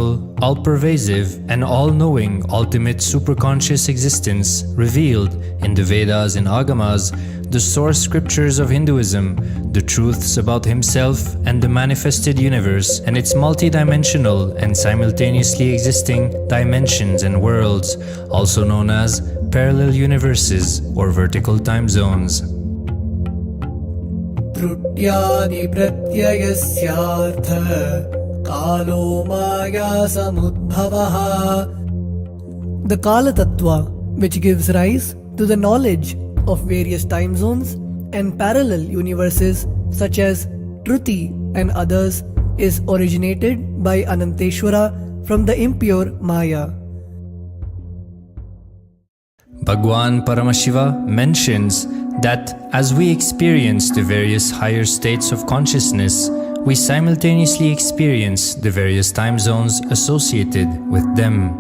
all-powerful, all-pervasive, and all-knowing ultimate superconscious existence revealed in the Vedas and Agamas, the source scriptures of Hinduism, the truths about himself and the manifested universe and its multidimensional and simultaneously existing dimensions and worlds, also known as parallel universes or vertical time zones. Trutyani pratyayasyaartha kalo maya samudbhavaha. The Kala Tattva, which gives rise to the knowledge of various time zones and parallel universes such as Truti and others, is originated by Ananteshwara from the impure Maya. Bhagwan Paramashiva mentions that as we experience the various higher states of consciousness, we simultaneously experience the various time zones associated with them.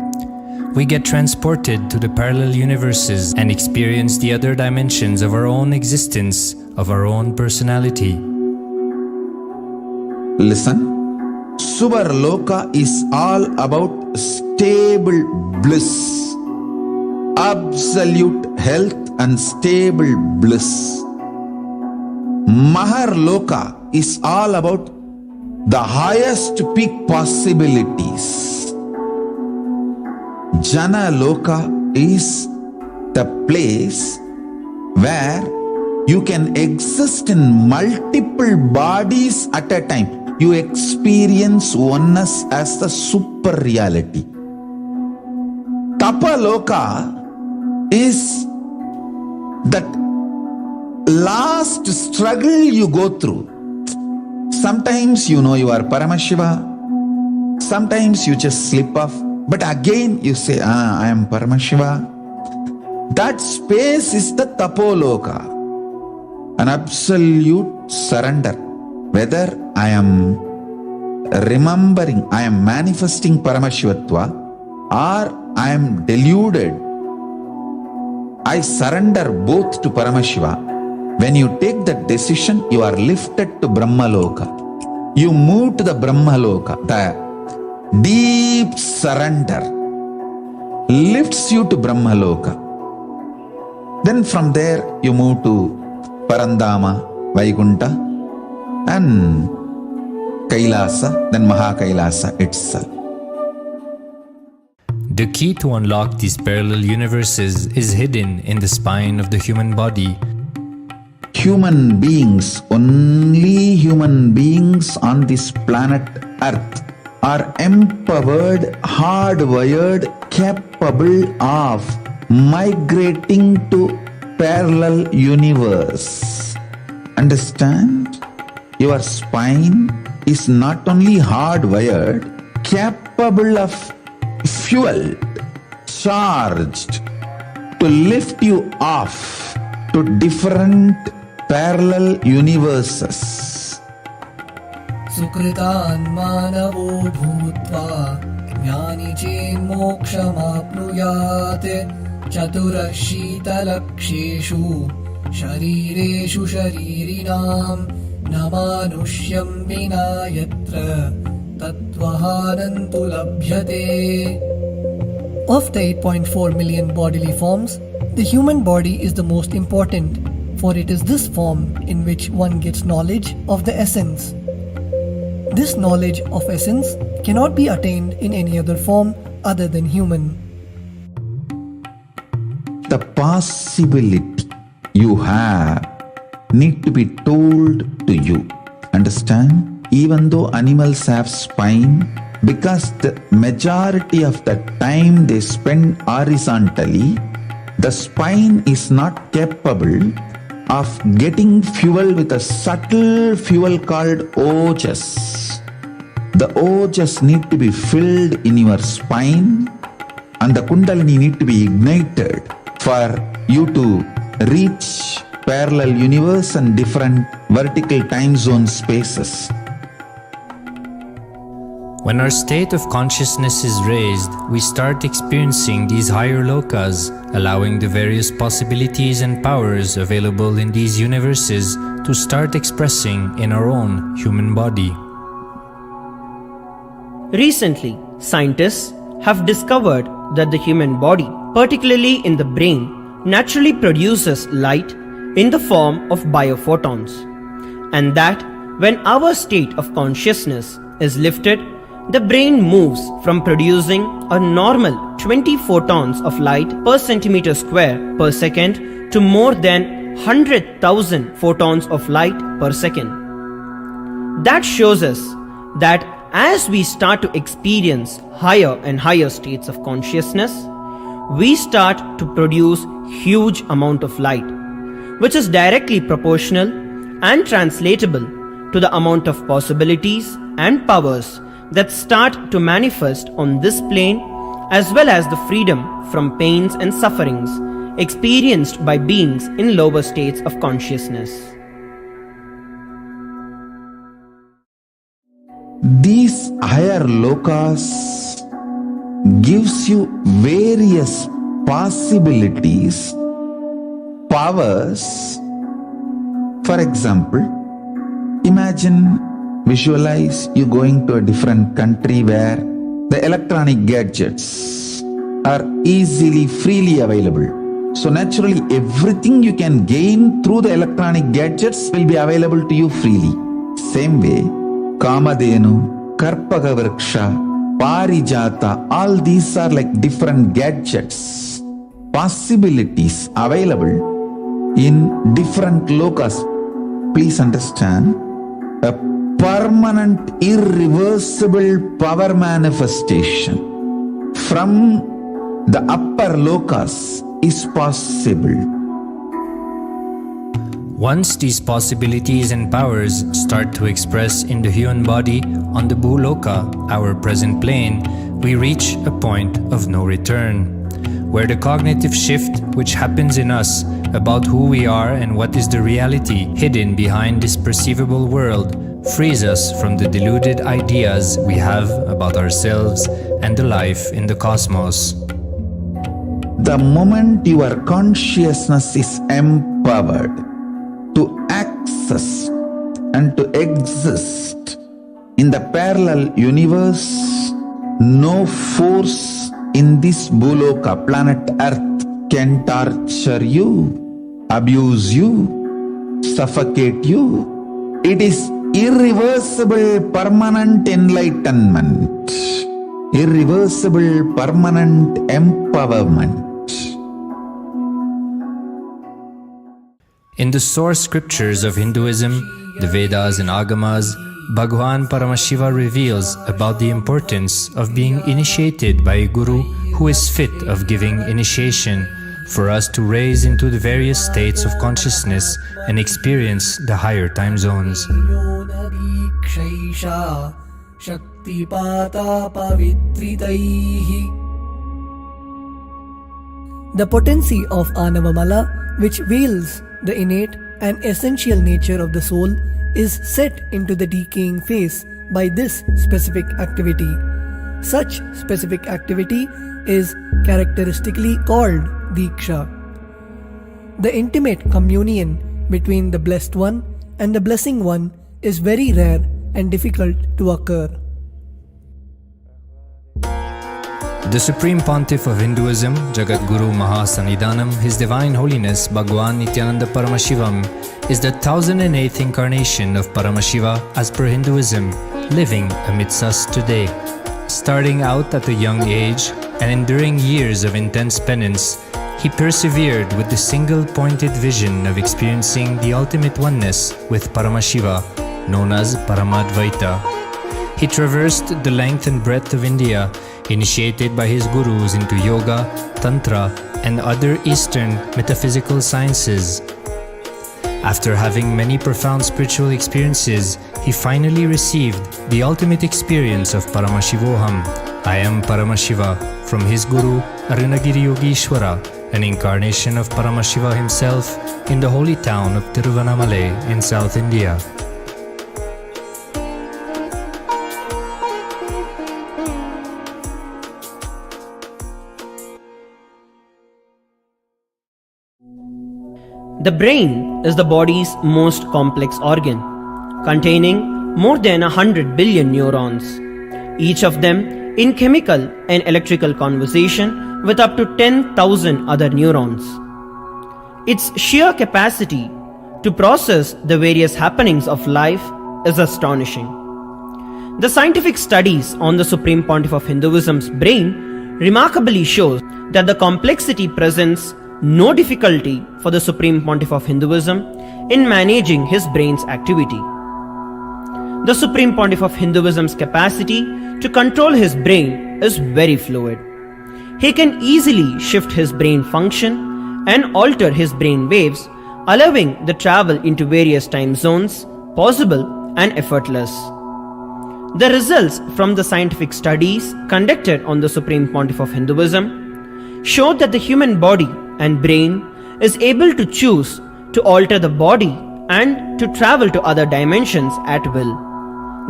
We get transported to the parallel universes and experience the other dimensions of our own existence, of our own personality. Listen, Subarloka is all about stable bliss, absolute health and stable bliss. Maharloka is all about the highest peak possibilities. Jana Loka is the place where you can exist in multiple bodies at a time. You experience oneness as the super reality. Tapa Loka is that last struggle you go through. Sometimes you know you are Paramashiva, sometimes you just slip off. But again you say, I am Paramashiva. That space is the Tapoloka, an absolute surrender. Whether I am remembering, I am manifesting Paramashivatva, or I am deluded, I surrender both to Paramashiva. When you take that decision, you are lifted to Brahmaloka. You move to the Brahmaloka. The deep surrender lifts you to Brahmaloka. Then from there you move to Parandama, Vaikunta and Kailasa, then Mahakailasa itself. The key to unlock these parallel universes is hidden in the spine of the human body. Human beings, only human beings on this planet Earth are empowered, hardwired, capable of migrating to parallel universe. Understand? Your spine is not only hardwired, capable of fuel, charged to lift you off to different parallel universes. Sukritan manavo bhutva jnani chen mokshamapnuyat chaturashita-laksheshu sharireshu sharirinam namanushyam vina yatra tattvahanantu labhyate. Of the 8.4 million bodily forms, the human body is the most important, for it is this form in which one gets knowledge of the essence. This knowledge of essence cannot be attained in any other form other than human. The possibility you have need to be told to you. Understand? Even though animals have spine, because the majority of the time they spend horizontally, the spine is not capable of getting fuel with a subtle fuel called ojas. The ojas need to be filled in your spine and the Kundalini need to be ignited for you to reach parallel universe and different vertical time zone spaces. When our state of consciousness is raised, we start experiencing these higher lokas, allowing the various possibilities and powers available in these universes to start expressing in our own human body. Recently, Scientists have discovered that the human body, particularly in the brain, naturally produces light in the form of biophotons, and that when our state of consciousness is lifted, the brain moves from producing a normal 20 photons of light per centimeter square per second to more than 100,000 photons of light per second. That shows us that as we start to experience higher and higher states of consciousness, we start to produce huge amount of light, which is directly proportional and translatable to the amount of possibilities and powers that start to manifest on this plane, as well as the freedom from pains and sufferings experienced by beings in lower states of consciousness. These higher lokas gives you various possibilities, powers. For example, visualize you going to a different country where the electronic gadgets are easily, freely available. So naturally, everything you can gain through the electronic gadgets will be available to you freely. Same way, Kamadhenu, Karpagavriksha, Parijata, all these are like different gadgets, possibilities available in different lokas. Please understand, a permanent, irreversible power manifestation from the upper lokas is possible. Once these possibilities and powers start to express in the human body on the Bhuloka, our present plane, we reach a point of no return, where the cognitive shift which happens in us about who we are and what is the reality hidden behind this perceivable world frees us from the deluded ideas we have about ourselves and the life in the cosmos. The moment your consciousness is empowered to access and to exist in the parallel universe, no force in this Bhuloka, planet Earth, can torture you, abuse you, suffocate you. It is irreversible, permanent enlightenment, irreversible, permanent empowerment. In the source scriptures of Hinduism, the Vedas and Agamas, Bhagwan Paramashiva reveals about the importance of being initiated by a guru who is fit of giving initiation for us to raise into the various states of consciousness and experience the higher time zones. The potency of Anavamala, which veils the innate and essential nature of the soul, is set into the decaying phase by this specific activity. Such specific activity is characteristically called deeksha. The intimate communion between the blessed one and the blessing one is very rare and difficult to occur. The Supreme Pontiff of Hinduism, Jagat Guru Mahasannidhanam, His Divine Holiness Bhagwan Nithyananda Paramashivam, is the 1008th incarnation of Paramashiva as per Hinduism, living amidst us today. Starting out at a young age and enduring years of intense penance, he persevered with the single-pointed vision of experiencing the ultimate oneness with Paramashiva, known as Paramadvaita. He traversed the length and breadth of India, initiated by his gurus into yoga, tantra, and other Eastern metaphysical sciences. After having many profound spiritual experiences, he finally received the ultimate experience of Paramashivoham, I am Paramashiva, from his guru Arunagiri Yogeshwara, an incarnation of Paramashiva himself in the holy town of Tiruvannamalai in South India. The brain is the body's most complex organ, containing more than 100 billion neurons. Each of them in chemical and electrical conversation with up to 10,000 other neurons. Its sheer capacity to process the various happenings of life is astonishing. The scientific studies on the Supreme Pontiff of Hinduism's brain remarkably shows that the complexity presents no difficulty for the Supreme Pontiff of Hinduism in managing his brain's activity. The Supreme Pontiff of Hinduism's capacity to control his brain is very fluid. He can easily shift his brain function and alter his brain waves, allowing the travel into various time zones possible and effortless. The results from the scientific studies conducted on the Supreme Pontiff of Hinduism showed that the human body and brain is able to choose to alter the body and to travel to other dimensions at will.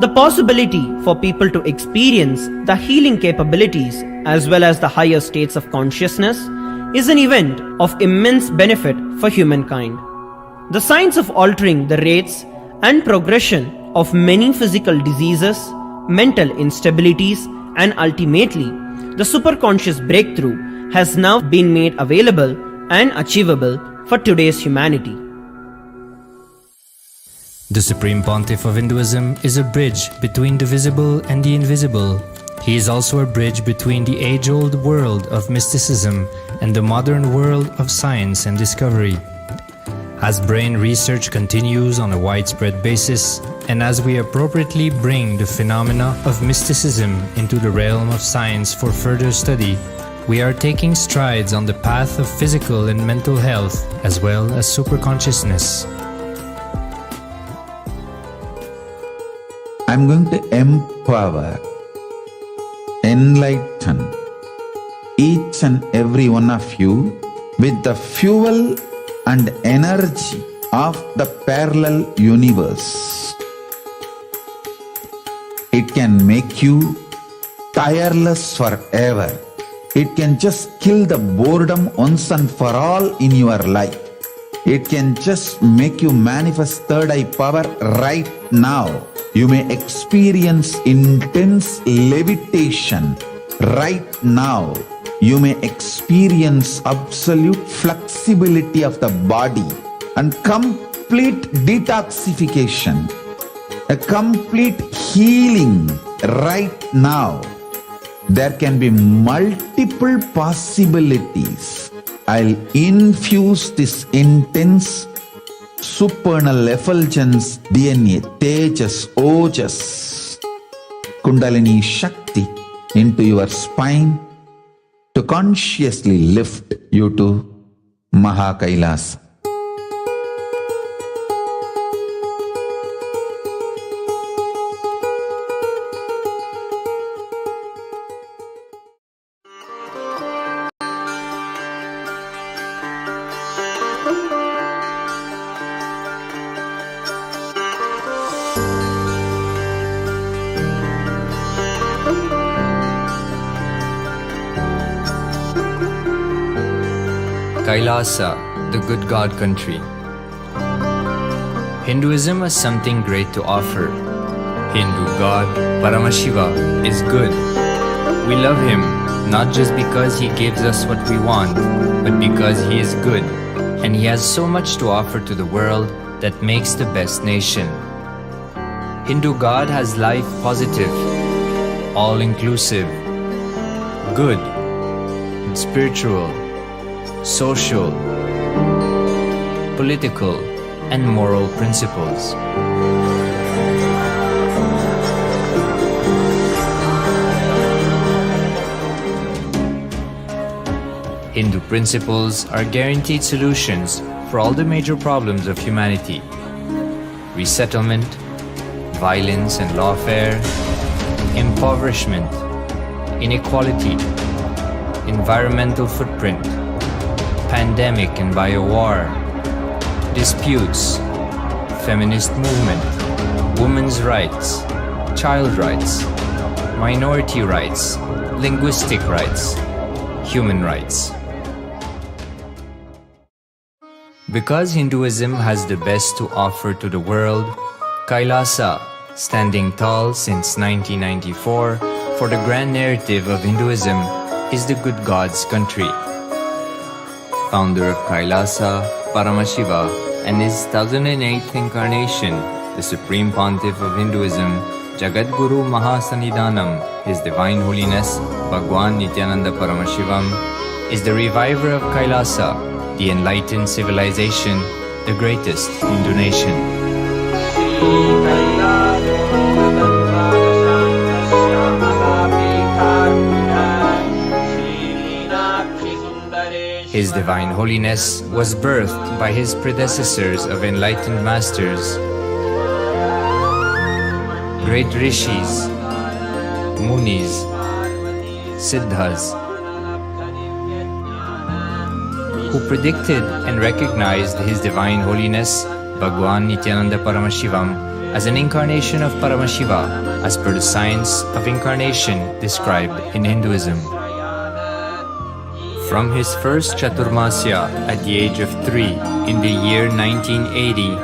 The possibility for people to experience the healing capabilities as well as the higher states of consciousness is an event of immense benefit for humankind. The science of altering the rates and progression of many physical diseases, mental instabilities, and ultimately the superconscious breakthrough has now been made available and achievable for today's humanity. The Supreme Pontiff of Hinduism is a bridge between the visible and the invisible. He is also a bridge between the age-old world of mysticism and the modern world of science and discovery. As brain research continues on a widespread basis, and as we appropriately bring the phenomena of mysticism into the realm of science for further study, we are taking strides on the path of physical and mental health as well as superconsciousness. I'm going to empower, enlighten each and every one of you with the fuel and energy of the parallel universe. It can make you tireless forever. It can just kill the boredom once and for all in your life. It can just make you manifest third eye power right now. You may experience intense levitation right now. You may experience absolute flexibility of the body and complete detoxification, a complete healing right now. There can be multiple possibilities. I'll infuse this intense supernal effulgence DNA, Tejas, Ojas, Kundalini Shakti into your spine to consciously lift you to Maha Kailasa. Kailasa, the good God country. Hinduism has something great to offer. Hindu God, Paramashiva, is good. We love him not just because he gives us what we want, but because he is good, and he has so much to offer to the world that makes the best nation. Hindu God has life positive, all-inclusive, good, spiritual, social, political, and moral principles. Hindu principles are guaranteed solutions for all the major problems of humanity: resettlement, violence and lawfare, impoverishment, inequality, environmental footprint, pandemic and biowar, disputes, feminist movement, women's rights, child rights, minority rights, linguistic rights, human rights. Because Hinduism has the best to offer to the world, Kailasa, standing tall since 1994, For the grand narrative of Hinduism is the good God's country. Founder of Kailasa, Paramashiva, and his 1008th incarnation, the Supreme Pontiff of Hinduism, Jagadguru Mahasannidhanam, His Divine Holiness, Bhagwan Nithyananda Paramashivam, is the reviver of Kailasa, the enlightened civilization, the greatest Hindu nation. His Divine Holiness was birthed by his predecessors of enlightened masters, great rishis, munis, siddhas, who predicted and recognized His Divine Holiness, Bhagwan Nithyananda Paramashivam, as an incarnation of Paramashiva, as per the science of incarnation described in Hinduism. From his first Chaturmasya at the age of 3 in the year 1980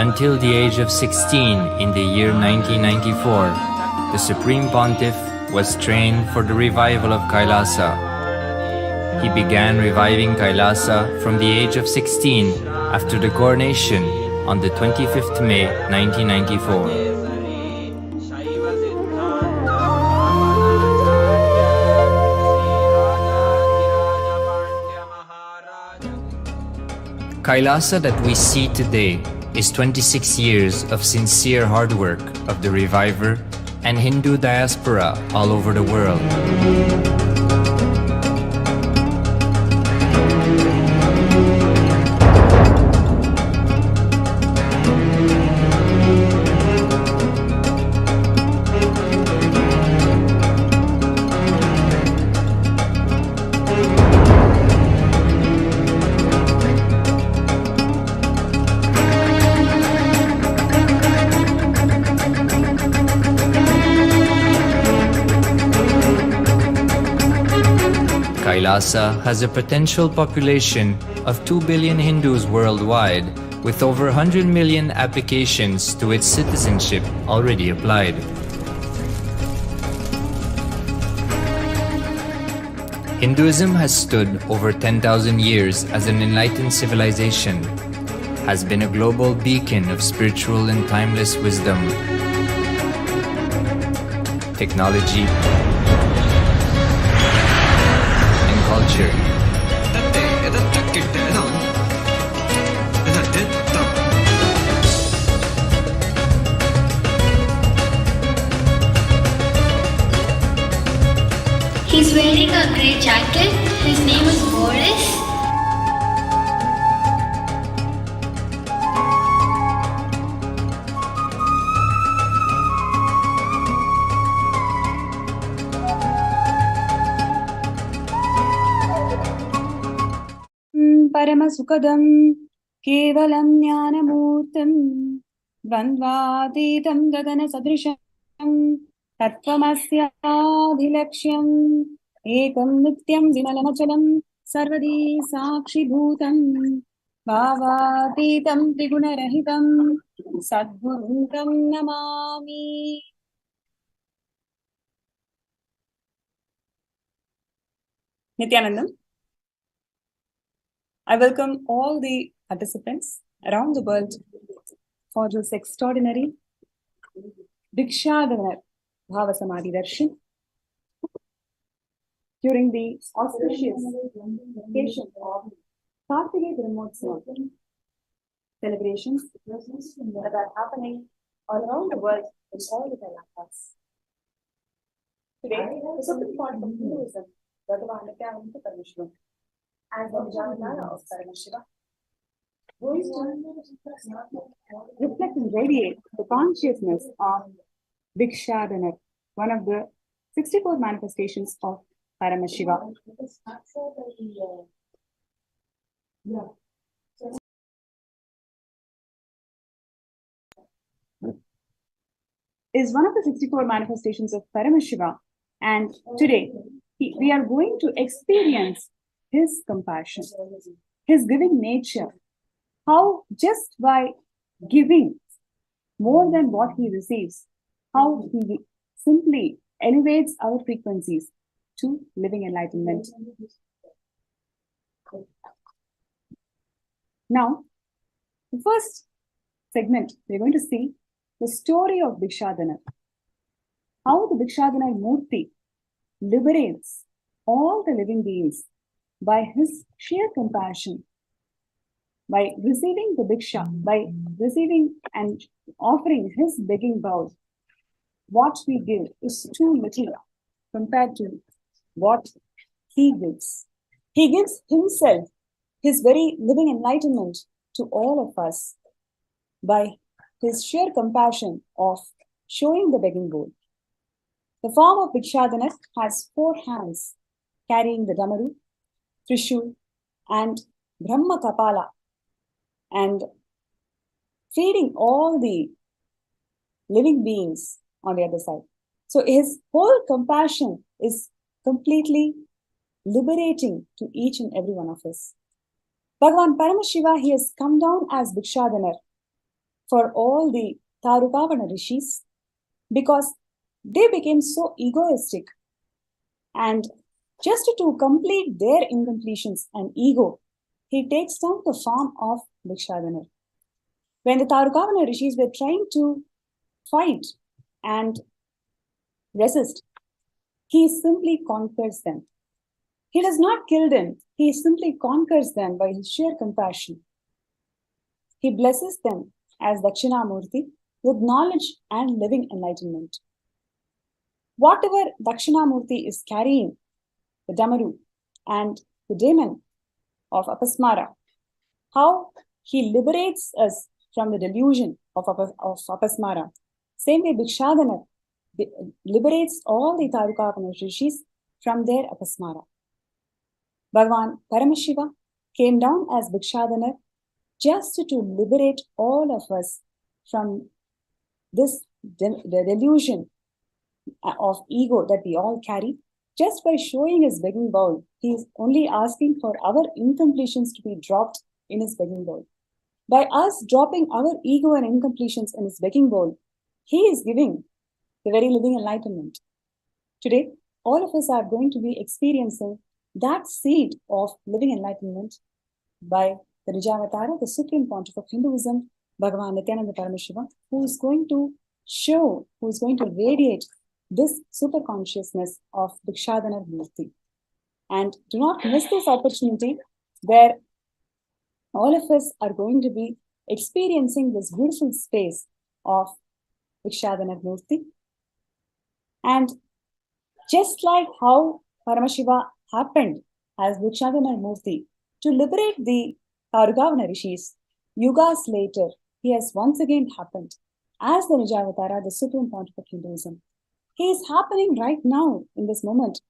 until the age of 16 in the year 1994, the Supreme Pontiff was trained for the revival of Kailasa. He began reviving Kailasa from the age of 16 after the coronation on the 25th May 1994. Kailasa that we see today is 26 years of sincere hard work of the reviver and Hindu diaspora all over the world. Kailasa has a potential population of 2 billion Hindus worldwide, with over 100 million applications to its citizenship already applied. Hinduism has stood over 10,000 years as an enlightened civilization, has been a global beacon of spiritual and timeless wisdom, technology, culture. He's wearing a grey jacket. His name is Boris. परमसुखदं केवलं ज्ञानमूर्तिं द्वन्द्वातीतं गगनसदृशं तत्त्वमस्याधिलक्ष्यम् एकं नित्यं विमलमचलं सर्वदी साक्षिभूतं भावातीतं त्रिगुणरहितं सद्गुरुं तं Namami. Nithyanandam. I welcome all the participants around the world for this extraordinary Bhikshadanar Bhava Samadhi Darshan during the auspicious occasion of Karthigai celebrations that are happening all around the world in all the Kailasas. Today, the Supreme Pontiff of Hinduism, Bhagwan Nithyananda Paramashivam, as the Bhikshagana of Paramashiva, going to reflect and radiate the consciousness of Bhikshadanar, one of the 64 manifestations of Paramashiva. Is one of the 64 manifestations of Paramashiva, and today we are going to experience his compassion, his giving nature, how just by giving more than what he receives, how he simply elevates our frequencies to living enlightenment. Now, the first segment, we're going to see the story of Bhikshadanar. How the Bhikshadanar Murthy liberates all the living beings by his sheer compassion, by receiving the Bhiksha, by receiving and offering his begging bowl. What we give is too little compared to what he gives. He gives himself, his very living enlightenment to all of us by his sheer compassion of showing the begging bowl. The form of Bhikshadanar has 4 hands carrying the Damaru, Trishul, and Brahma Kapala, and feeding all the living beings on the other side. So his whole compassion is completely liberating to each and every one of us. Bhagavan Paramashiva, he has come down as Bhikshadanar for all the Tarukavana rishis because they became so egoistic, and just to complete their incompletions and ego, he takes down the form of Bhikshadanar. When the Tarukavana rishis were trying to fight and resist, he simply conquers them. He does not kill them, he simply conquers them by his sheer compassion. He blesses them as Dakshinamurti with knowledge and living enlightenment. Whatever Dakshinamurti is carrying, the Damaru and the demon of Apasmara, how he liberates us from the delusion of Apasmara. Same way Bhikshadanar liberates all the Tarukavana rishis from their Apasmara. Bhagavan Paramashiva came down as Bhikshadanar just to liberate all of us from this the delusion of ego that we all carry. Just by showing his begging bowl, he is only asking for our incompletions to be dropped in his begging bowl. By us dropping our ego and incompletions in his begging bowl, he is giving the very living enlightenment. Today, all of us are going to be experiencing that seed of living enlightenment by the Nijavatara, the Supreme Pontiff of Hinduism, Bhagavan Nithyananda Paramashivam, who is going to show, who is going to radiate this super consciousness of Bhikshadanar Murthy. And do not miss this opportunity where all of us are going to be experiencing this beautiful space of Bhikshadanar Murthy. And just like how Paramashiva happened as Bhikshadanar Murthy to liberate the Tarukavana rishis, yugas later, he has once again happened as the Nijavatara, the Supreme Pontiff of Hinduism. He is happening right now in this moment,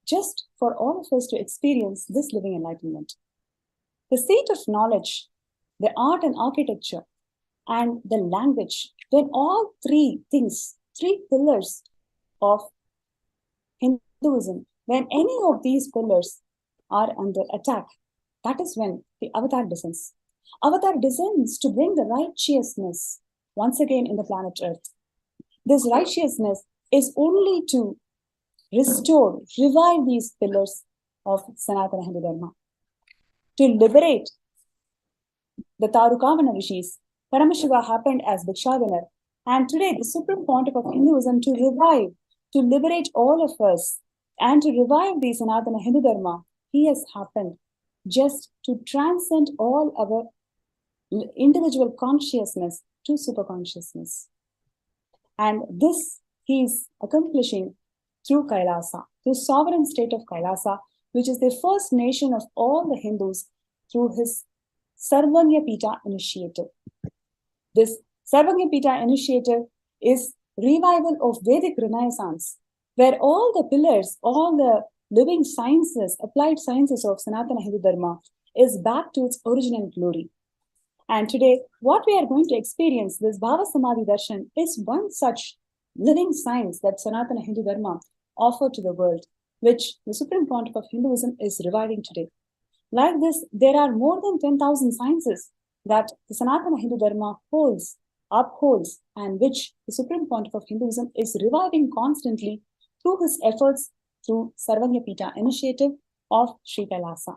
just for all of us to experience this living enlightenment. The seat of knowledge, the art and architecture, and the language, when all 3 things, 3 pillars of Hinduism, when any of these pillars are under attack, that is when the avatar descends. Avatar descends to bring the righteousness once again in the planet Earth. This righteousness is only to restore, revive these pillars of Sanatana Hindu Dharma. To liberate the Tarukavana rishis, Paramashiva happened as Bhikshadanar, and today the Supreme Pontiff of Hinduism to revive, to liberate all of us, and to revive the Sanatana Hindu Dharma, he has happened just to transcend all our individual consciousness to super consciousness. And this he is accomplishing through Kailasa, through sovereign state of Kailasa, which is the first nation of all the Hindus through his Sarvanya Pita initiative. This Sarvanya Pita initiative is revival of Vedic Renaissance, where all the pillars, all the living sciences, applied sciences of Sanatana Hindu Dharma is back to its original glory. And today, what we are going to experience, this Bhava Samadhi Darshan, is one such living science that Sanatana Hindu Dharma offered to the world, which the Supreme Pontiff of Hinduism is reviving today. Like this, there are more than 10,000 sciences that the Sanatana Hindu Dharma holds, upholds, and which the Supreme Pontiff of Hinduism is reviving constantly through his efforts through Sarvanyapita initiative of Sri Kailasa.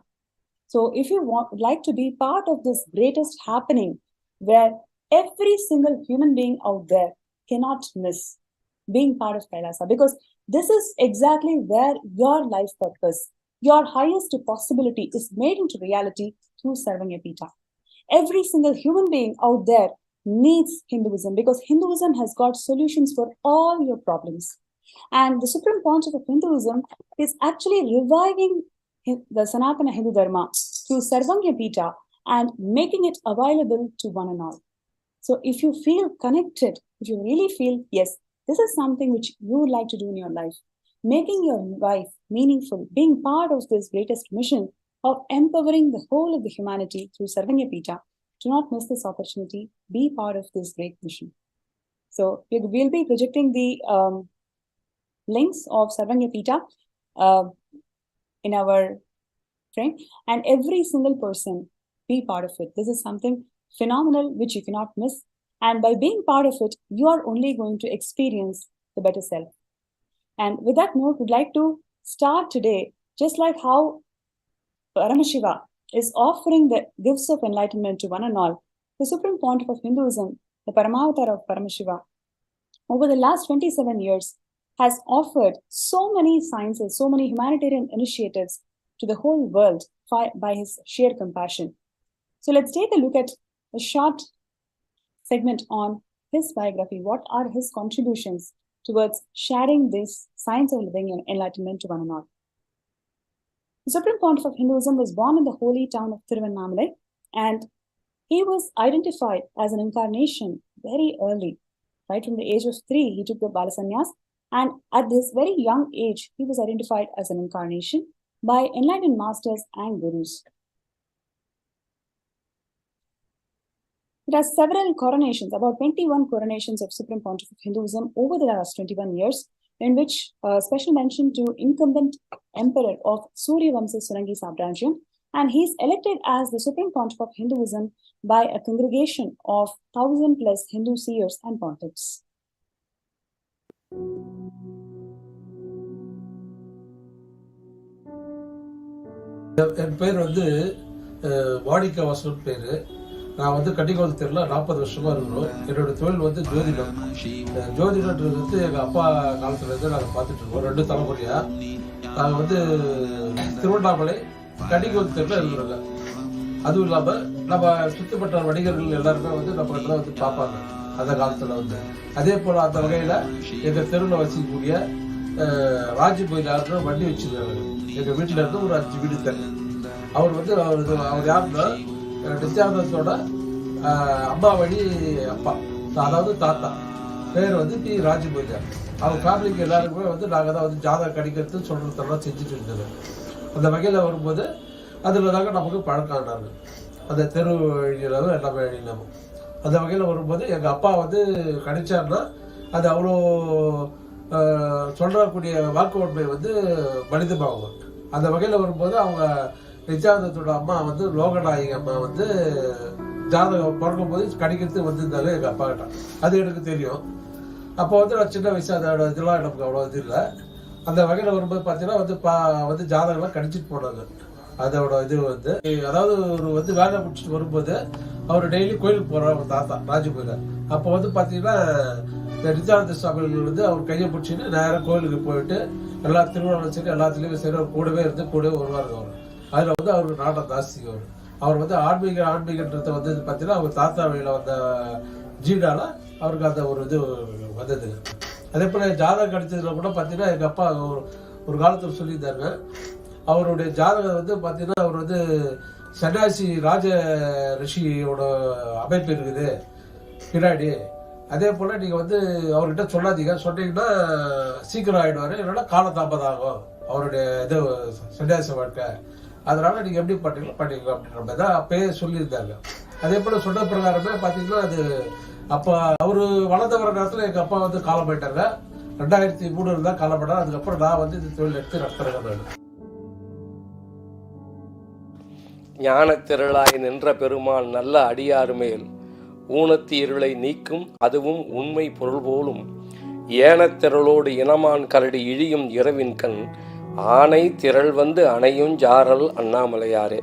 So if you would like to be part of this greatest happening where every single human being out there cannot miss being part of Kailasa, because this is exactly where your life purpose, your highest possibility is made into reality through Sarvanyapita. Every single human being out there needs Hinduism, because Hinduism has got solutions for all your problems. And the Supreme Pontiff of Hinduism is actually reviving the Sanatana Hindu Dharma through Sarvanyapita and making it available to one and all. So if you feel connected, if you really feel, yes, this is something which you would like to do in your life, making your life meaningful, being part of this greatest mission of empowering the whole of the humanity through Sarvanyapita, do not miss this opportunity, be part of this great mission. So we'll be projecting the links of Sarvanyapita in our frame, and every single person be part of it. This is something phenomenal which you cannot miss. And by being part of it, you are only going to experience the better self. And with that note, we'd like to start today, just like how Paramashiva is offering the gifts of enlightenment to one and all. The Supreme Pontiff of Hinduism, the Paramavatar of Paramashiva, over the last 27 years, has offered so many sciences, so many humanitarian initiatives to the whole world by his sheer compassion. So let's take a look at a short segment on his biography. What are his contributions towards sharing this science of living and enlightenment to one and all? The Supreme Pontiff of Hinduism was born in the holy town of Tiruvannamalai, and he was identified as an incarnation very early. Right from the age of 3, he took the Balasanyas, and at this very young age, he was identified as an incarnation by enlightened masters and gurus. It has several coronations, about 21 coronations of Supreme Pontiff of Hinduism over the last 21 years, in which special mention to incumbent emperor of Surya Vamsa Surangi Sabrajyam, and he is elected as the Supreme Pontiff of Hinduism by a congregation of 1,000 plus Hindu seers and pontiffs. என் பேர் வாடிக்கை வாசல் பேர். நான் கட்டிக்கோல் தெருல 40 வருஷமா இருக்கிறோம். என்னோட தொழில் ஜோதிடம். ஜோதிடன்றது எங்கள் அப்பா காலத்துலேருந்து நாங்கள் பார்த்துட்டு இருக்கோம். 2 தலைமுறையா நாங்கள் திருவண்ணாமலை கட்டிக்கோல் தெருல இருக்கிறோங்க. அதுவும் இல்லாமல் நம்ம சுத்தப்பட்ட வணிகர்கள் எல்லாருமே நம்ம கிட்ட பார்ப்பாங்க அந்த காலத்தில். அதே போல் அந்த வகையில் எங்கள் தெருவில் வசிக்கக்கூடிய ராஜ்போயிலாருன்னு வண்டி வச்சுருக்காங்க. எங்கள் வீட்டில் இருந்து ஒரு 5 வீடு தண்ணி. அவர் யாருன்னா நித்யானந்தத்தோட அம்மா வழி அப்பா, அதாவது தாத்தா. பேர் டி ராஜ்போயிலார். அவங்க ஃபேமிலிக்கு எல்லாருக்குமே நாங்கள் தான் ஜாதகம் கடிக்கிறது சொல்கிறதெல்லாம் செஞ்சுட்டு இருந்தது. அந்த வகையில் வரும்போது அதில் தாங்க நமக்கு பழக்கம் ஆனாங்க. அந்த தெரு வழியிலும் எல்லாமே எழுதினாலும் அந்த வகையில் வரும்போது எங்கள் அப்பா கணிச்சார்னா அது அவ்வளோ சொல்லக்கூடிய வாக்கு உண்மை மனிதமாகும். அந்த வகையில் வரும்போது அவங்க நித்யானந்தத்தோட அம்மா லோகநாயகி அம்மா ஜாதகம் பிறக்கும் போது கணிக்கிறது வந்திருந்தாங்க எங்கள் அப்பா கிட்ட. அது எனக்கு தெரியும். அப்போ நான் சின்ன வயசு அதோட இதெல்லாம் எனக்கு அவ்வளோ இது இல்லை. அந்த வகையில் வரும்போது பார்த்தீங்கன்னா ஜாதகம்லாம் கணிச்சிட்டு போனாங்க. அதோட இது அதாவது ஒரு வேலை முடிச்சுட்டு வரும்போது அவர் டெய்லி கோயிலுக்கு போகிறார் அவர் தாத்தா ராஜபோயில. அப்போ பார்த்தீங்கன்னா நித்யானந்த சுவாமிகள் அவர் கையை பிடிச்சின்னு நேராக கோயிலுக்கு போயிட்டு எல்லா திருவிழா சரி எல்லாத்துலேயுமே சரி அவர் கூடவே வருவாருங்க. அவர் அதில் அவருக்கு நாட்டம் ஜாஸ்தி. அவர் ஆன்மீகன்றதை பார்த்தீங்கன்னா அவர் தாத்தா வழியில் வந்த ஜீடால அவருக்கு அந்த ஒரு இது வந்தது. அதே போல் ஜாதகம் கிடைச்சதுல கூட பார்த்தீங்கன்னா எங்கள் அப்பா ஒரு காலத்தில் சொல்லியிருந்தாங்க. அவருடைய ஜாதகம் பார்த்தீங்கன்னா அவர் சன்னியாசி ராஜ ரிஷியோட அமைப்பு இருக்குது பின்னாடி. அதே போல் நீங்கள் அவர்கிட்ட சொல்லாதீங்க, சொன்னீங்கன்னா சீக்கிரம் ஆகிடுவார், இல்லைன்னா காலதாமதம் ஆகும் அவருடைய இது சன்னியாசி வாழ்க்கை. அதனால நீங்கள் எப்படி பண்ணீங்களோ பண்ணிங்க அப்படின்ற மாதிரி தான் அப்பயே சொல்லியிருந்தாங்க. அதே போல் சொன்ன பிரகாரமே பார்த்தீங்கன்னா அது அப்போ அவர் வளர்ந்து வர நேரத்தில் எங்கள் அப்பா காலம் போயிட்டாங்க. 2003 தான் காலம் பண்ணார். அதுக்கப்புறம் நான் இந்த தொழில் எடுத்து நடத்துகிறேன். ஞானத்திரளாய் நின்ற பெருமாள் நல்ல அடியார் மேல் ஊனத்து இருளை நீக்கும், அதுவும் உண்மை பொருள் போலும் ஏனத்திரளோடு இனமான் கரடி இழியும் இரவின் கண் ஆனை திரள் வந்து அணையும் ஜாரல் அண்ணாமலையாரே.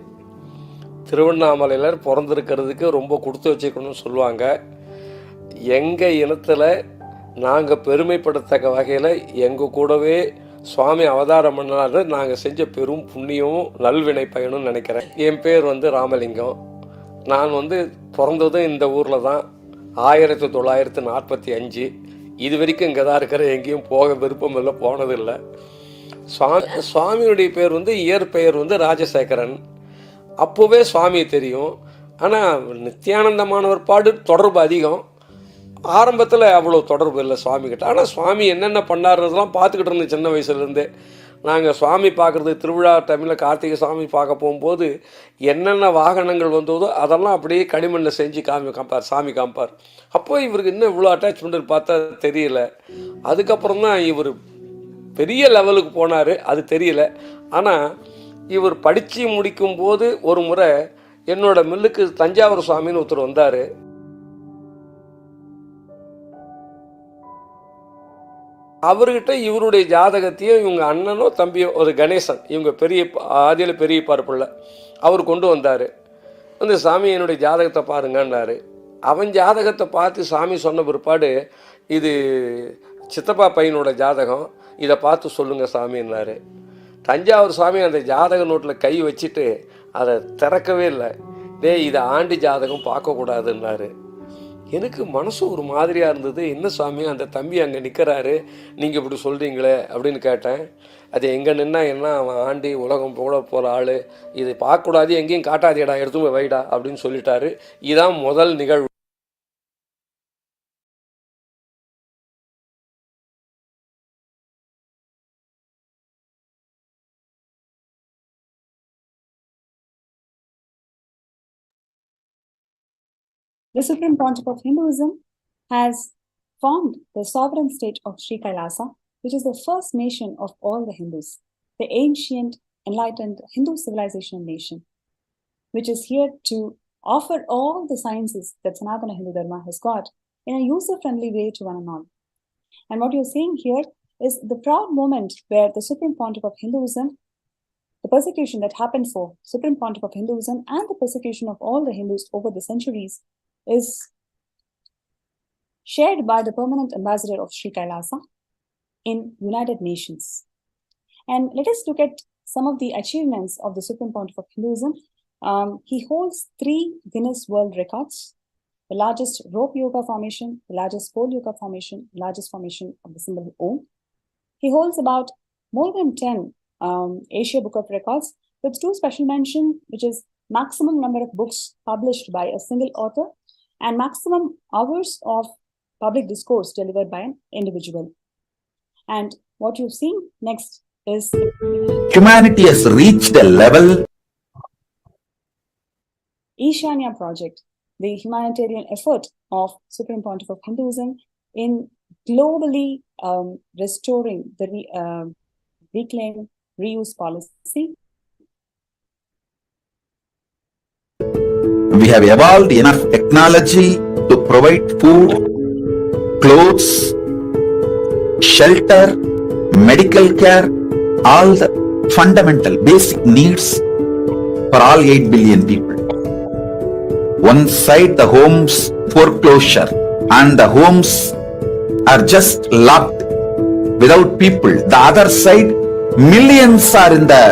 திருவண்ணாமலையில் பிறந்திருக்கிறதுக்கு ரொம்ப கொடுத்து வச்சுக்கணும்னு சொல்லுவாங்க. எங்கள் இனத்தில் நாங்கள் பெருமைப்படத்தக்க வகையில் எங்கள் கூடவே சுவாமி அவதாரம் பண்ணாரு. நாங்கள் செஞ்ச பெரும் புண்ணியமும் நல்வினை பயனும் நினைக்கிறேன். என் பேர் ராமலிங்கம். நான் பிறந்ததும் இந்த ஊரில் தான் 1945. இது வரைக்கும் இங்கே தான் இருக்கிற, எங்கேயும் போக விருப்பம் இல்லை, போனதில்லை. சுவாமியுடைய பேர் இயற்பெயர் ராஜசேகரன். அப்போவே சுவாமி தெரியும். ஆனால் நித்யானந்தமானவர் பாடு தொடர்பு அதிகம். ஆரம்பத்தில் அவ்வளோ தொடர்பு இல்லை சுவாமிகிட்ட. ஆனால் சுவாமி என்னென்ன பண்ணாருன்றதெல்லாம் பார்த்துக்கிட்டு இருந்தேன் சின்ன வயசுலேருந்தே. நாங்கள் சுவாமி பார்க்குறது திருவிழா டைமில் கார்த்திகை சாமி பார்க்க போகும்போது என்னென்ன வாகனங்கள் வந்ததோ அதெல்லாம் அப்படியே களிமண்ணில் செஞ்சு சாமி காமிப்பார். அப்போ இவருக்கு இன்னும் இவ்வளோ அட்டாச்மெண்ட் பார்த்தா தெரியல. அதுக்கப்புறம் தான் இவர் பெரிய லெவலுக்கு போனார், அது தெரியல. ஆனால் இவர் படித்து முடிக்கும்போது ஒரு முறை என்னோட மில்லுக்கு தஞ்சாவூர் சுவாமின்னு ஒருத்தர் வந்தார். அவர்கிட்ட இவருடைய ஜாதகத்தையும் இவங்க அண்ணனோ தம்பியோ ஒரு கணேசன், இவங்க பெரிய ஆதியில் பெரிய பார்ப்பில்ல, அவர் கொண்டு வந்தார். சாமி என்னுடைய ஜாதகத்தை பாருங்கன்னாரு. அவன் ஜாதகத்தை பார்த்து சாமி சொன்ன பிற்பாடு, இது சித்தப்பா பையனோட ஜாதகம், இதை பார்த்து சொல்லுங்கள் சாமின்னாரு. தஞ்சாவூர் சுவாமி அந்த ஜாதக நோட்டில் கை வச்சுட்டு அதை திறக்கவே இல்லை. இதை ஆண்டி ஜாதகம் பார்க்கக்கூடாதுன்னாரு. எனக்கு மனசு ஒரு மாதிரியாக இருந்தது. என்ன சுவாமி, அந்த தம்பி அங்கே நிற்கிறாரு, நீங்கள் இப்படி சொல்கிறீங்களே அப்படின்னு கேட்டேன். அது எங்கே நின்னா என்ன, அவன் ஆண்டி உலகம் போட போகிற ஆள், இதை பார்க்கக்கூடாது, எங்கேயும் காட்டாதேடா, எடுத்து போய் வைடா அப்படின்னு சொல்லிட்டாரு. இதுதான் முதல் நிகழ்வு. The Supreme Pontiff of Hinduism has formed the sovereign state of Sri Kailasa, which is the first nation of all the Hindus, the ancient, enlightened Hindu civilization nation, which is here to offer all the sciences that Sanatana Hindu Dharma has got in a user-friendly way to one and all. And what you're seeing here is the proud moment where the Supreme Pontiff of Hinduism, the persecution that happened for Supreme Pontiff of Hinduism and the persecution of all the Hindus over the centuries is shared by the permanent ambassador of Sri Kailasa in United Nations. And let us look at some of the achievements of the Supreme Pontiff of Hinduism. He holds 3 Guinness World Records: the largest rope yoga formation, the largest pole yoga formation, the largest formation of the symbol Om. He holds about more than 10 Asia Book of Records with 2 special mention, which is maximum number of books published by a single author and maximum hours of public discourse delivered by an individual. And what you've seen next is humanity has reached a level. Ishania project, the humanitarian effort of Supreme Pontiff of Hinduism in globally restoring the reclaim, reuse policy. We have evolved enough technology to provide food, clothes, shelter, medical care, all the fundamental basic needs for all 8 billion people. One side the homes foreclosure and the homes are just locked without people. The other side millions are in the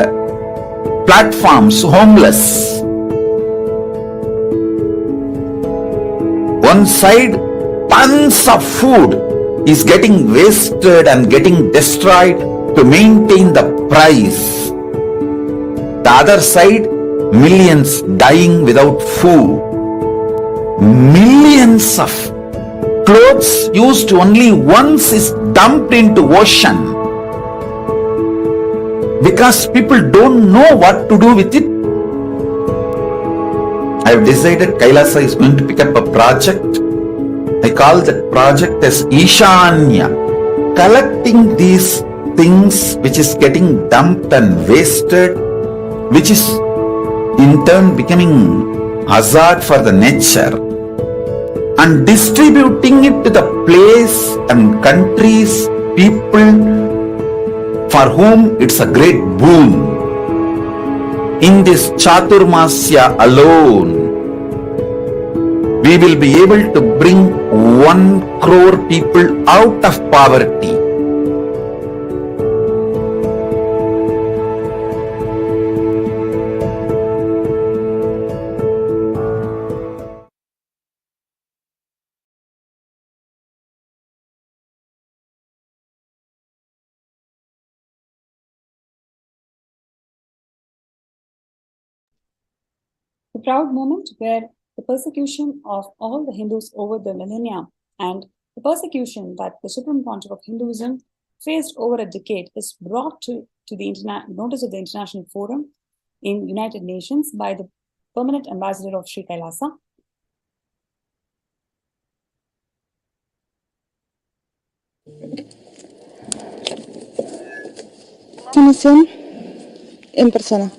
platforms homeless. One side, tons of food is getting wasted and getting destroyed to maintain the price. The other side, millions dying without food. Millions of clothes used only once is dumped into ocean because people don't know what to do with it. I have decided Kailasa is going to pick up a project. I call that project as Ishania. Collecting these things which is getting dumped and wasted, which is in turn becoming hazard for the nature. and distributing it to the place and countries, people for whom it's a great boon. In this Chaturmasya alone, we will be able to bring 1 crore people out of poverty. The proud moment where the persecution of all the Hindus over the millennia and the persecution that the Supreme Pontiff of Hinduism faced over a decade is brought to the notice of the International Forum in United Nations by the Permanent Ambassador of Sri Kailasa. Commission en persona.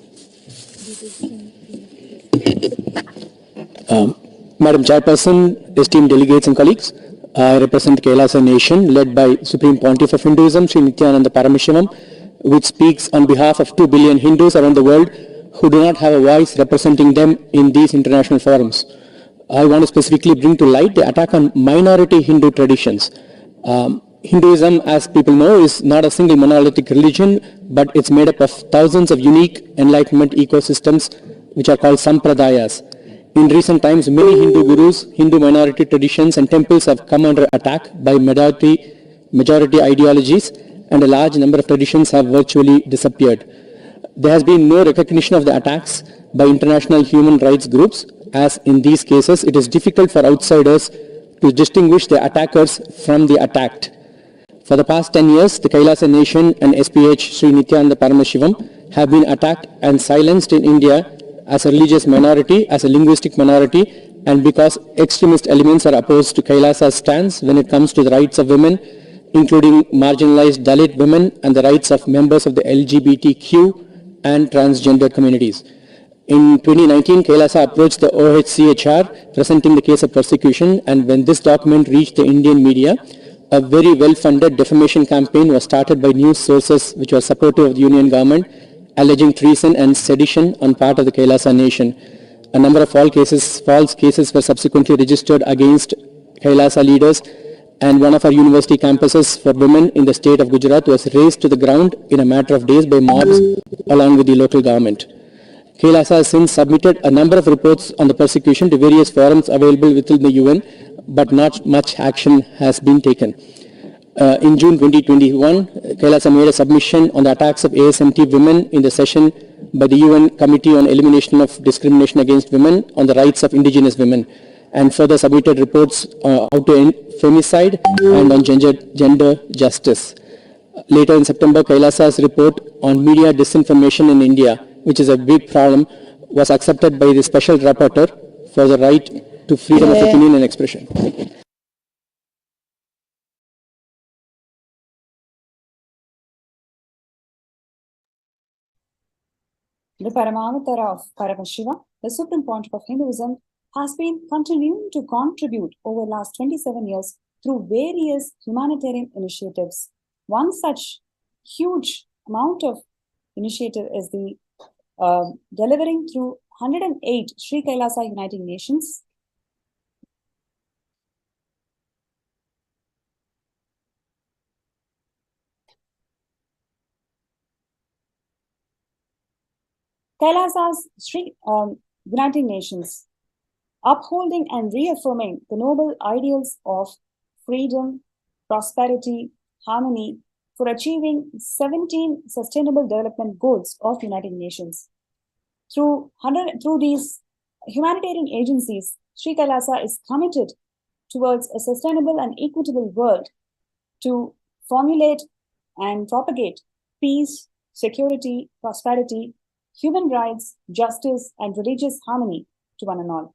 Madam Chairperson, esteemed delegates and colleagues, I represent Kailasa Nation led by Supreme Pontiff of Hinduism, Sri Nithyananda Paramashivam, which speaks on behalf of 2 billion Hindus around the world who do not have a voice representing them in these international forums. I want to specifically bring to light the attack on minority Hindu traditions. Hinduism, as people know, is not a single monolithic religion, but it's made up of thousands of unique enlightenment ecosystems which are called sampradayas. In recent times, many Hindu gurus, Hindu minority traditions and temples have come under attack by majority ideologies, and a large number of traditions have virtually disappeared. There has been no recognition of the attacks by international human rights groups, as in these cases it is difficult for outsiders to distinguish the attackers from the attacked. For the past 10 years, the Kailasa Nation and SPH Sri Nithyananda Paramashivam have been attacked and silenced in India as a religious minority, as a linguistic minority, and because extremist elements are opposed to Kailasa's stance when it comes to the rights of women, including marginalized Dalit women and the rights of members of the LGBTQ and transgender communities. In 2019, Kailasa approached the OHCHR presenting the case of persecution, and when this document reached the Indian media, a very well-funded defamation campaign was started by news sources which were supportive of the Union government, alleging treason and sedition on part of the Kailasa Nation. A number of false cases were subsequently registered against Kailasa leaders, and one of our university campuses for women in the state of Gujarat was razed to the ground in a matter of days by mobs along with the local government. Kailasa has since submitted a number of reports on the persecution to various forums available within the UN, but not much action has been taken. In June 2021, Kailasa made a submission on the attacks of ASMT women in the session by the UN Committee on Elimination of Discrimination Against Women on the Rights of Indigenous Women, and further submitted reports out to femicide and on gender justice. Later in September, Kailasa's report on media disinformation in India, which is a big problem, was accepted by the Special Rapporteur for the right to freedom of opinion and expression. The Paramatara of Paramashiva, the Supreme Pontiff of Hinduism, has been continuing to contribute over the last 27 years through various humanitarian initiatives. One such huge amount of initiative is the delivering through 108 Sri Kailasa Uniting Nations. Kailasa's Sri Uniting Nations, upholding and reaffirming the noble ideals of freedom, prosperity, harmony for achieving 17 Sustainable Development Goals of United Nations. Through these humanitarian agencies, Sri Kailasa is committed towards a sustainable and equitable world to formulate and propagate peace, security, prosperity, human rights, justice, and religious harmony to one and all.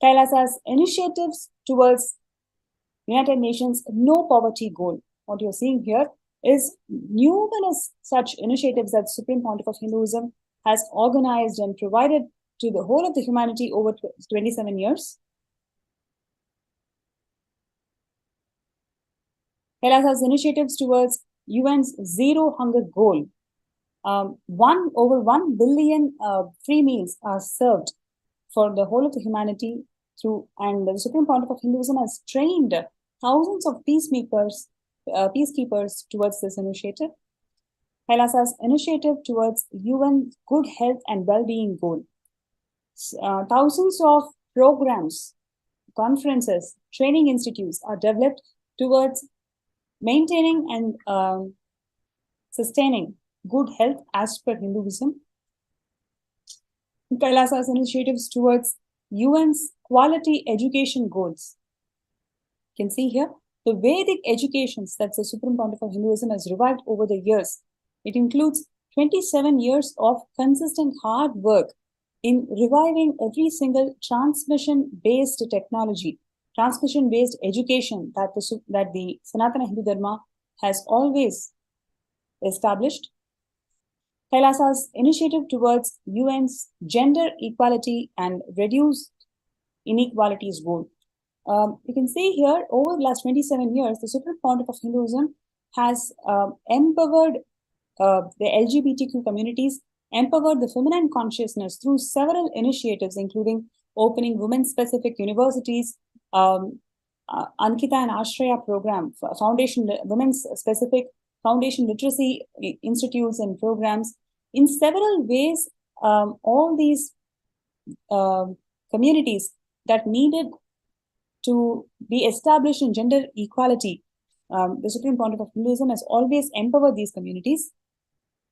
Kailasa's initiatives towards United Nations No Poverty Goal. What you're seeing here is numerous such initiatives that Supreme Pontiff of Hinduism has organized and provided to the whole of the humanity over 27 years. Kailasa's initiatives towards UN's zero hunger goal. Over 1 billion free meals are served for the whole of the humanity through, and the Supreme Pontiff of Hinduism has trained thousands of peacekeepers towards this initiative. Kailasa's initiative towards UN good health and well-being goal. Thousands of programs, conferences, training institutes are developed towards maintaining and sustaining good health as per Hinduism. Kailasa's initiatives towards UN's quality education goals. You can see here the Vedic educations that the Supreme Pontiff of Hinduism has revived over the years. It includes 27 years of consistent hard work in reviving every single transmission-based technology, transmission-based education that the Sanatana Hindu Dharma has always established. Kailasa's initiative towards UN's gender equality and reduced inequalities goal. You can see here, over the last 27 years, the Supreme Pontiff of Hinduism has empowered the LGBTQ communities, empowered the feminine consciousness through several initiatives, including opening women-specific universities, Ankita and Ashraya program, foundation women's-specific foundation literacy institutes and programs. In several ways, all these communities that needed to be established in gender equality, the Supreme Pontiff of Hinduism has always empowered these communities.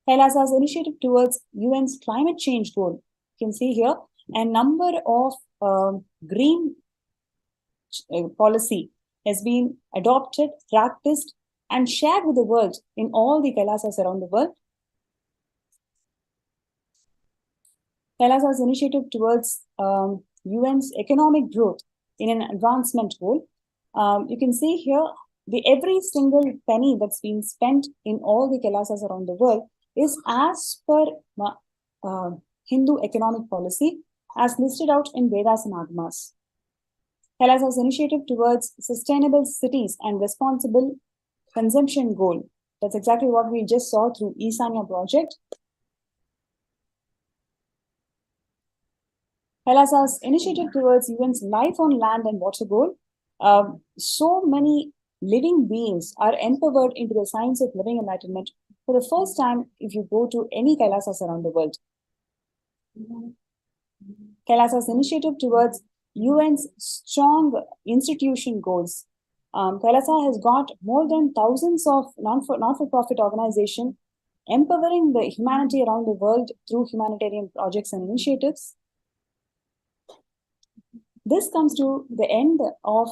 Kailasa's initiative towards UN's climate change goal. You can see here a number of green policy has been adopted, practiced, and shared with the world in all the Kailasas around the world. Kailasa's initiative towards UN's economic growth in an advancement goal. You can see here every single penny that's been spent in all the Kailasas around the world is as per Hindu economic policy as listed out in Vedas and Agamas. Kailasa's initiative towards sustainable cities and responsible consumption goal. That's exactly what we just saw through Ishania project. Kailasa's initiative towards UN's life on land and water goal. So many living beings are empowered into the science of living enlightenment for the first time if you go to any Kailasas around the world. Kailasa's initiative towards UN's strong institution goals. Kailasa has got more than thousands of non-for-profit organizations empowering the humanity around the world through humanitarian projects and initiatives. This comes to the end of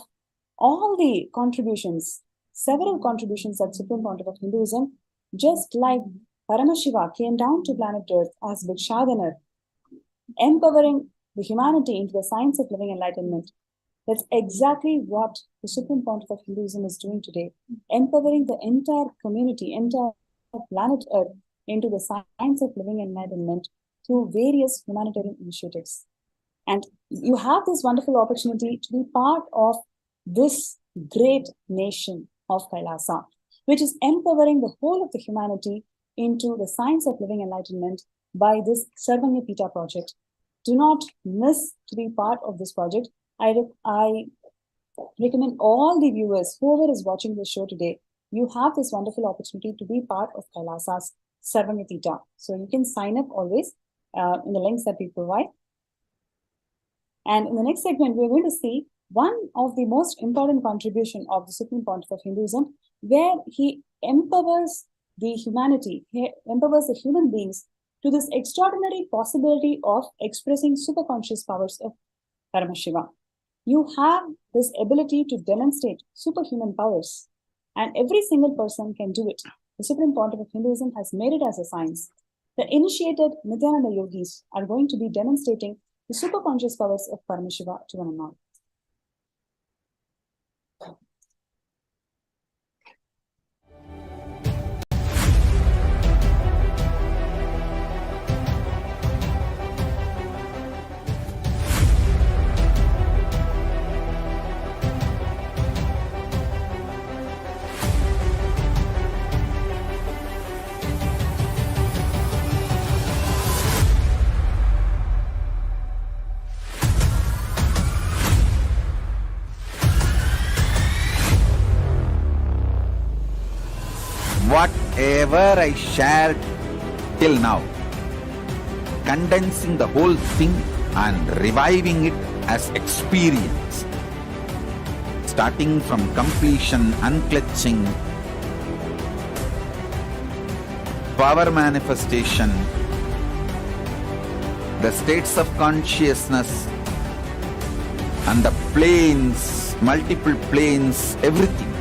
all the contributions, several contributions that Supreme Pontiff of Hinduism, just like Paramashiva came down to planet Earth as Bhikshadanar, empowering the humanity into the science of living enlightenment. That's exactly what the Supreme Pontiff of Hinduism is doing today, empowering the entire community, entire planet Earth into the science of living enlightenment through various humanitarian initiatives. And you have this wonderful opportunity to be part of this great nation of Kailasa, which is empowering the whole of the humanity into the science of living enlightenment by this Sarvanya Pita project. Do not miss to be part of this project. I recommend all the viewers, whoever is watching this show today, you have this wonderful opportunity to be part of Kailasa's Sarvanya Pita. So you can sign up always in the links that we provide. And in the next segment, we're going to see one of the most important contribution of the Supreme Pontiff of Hinduism, where he empowers the humanity, he empowers the human beings to this extraordinary possibility of expressing superconscious powers of Paramashiva. You have this ability to demonstrate superhuman powers, and every single person can do it. The Supreme Pontiff of Hinduism has made it as a science. The initiated Nithyananda yogis are going to be demonstrating the superconscious powers of Paramashiva to one and all. whatever I shared till now, condensing the whole thing and reviving it as experience, starting from completion, unclutching, power manifestation, the states of consciousness, and the planes, multiple planes, everything.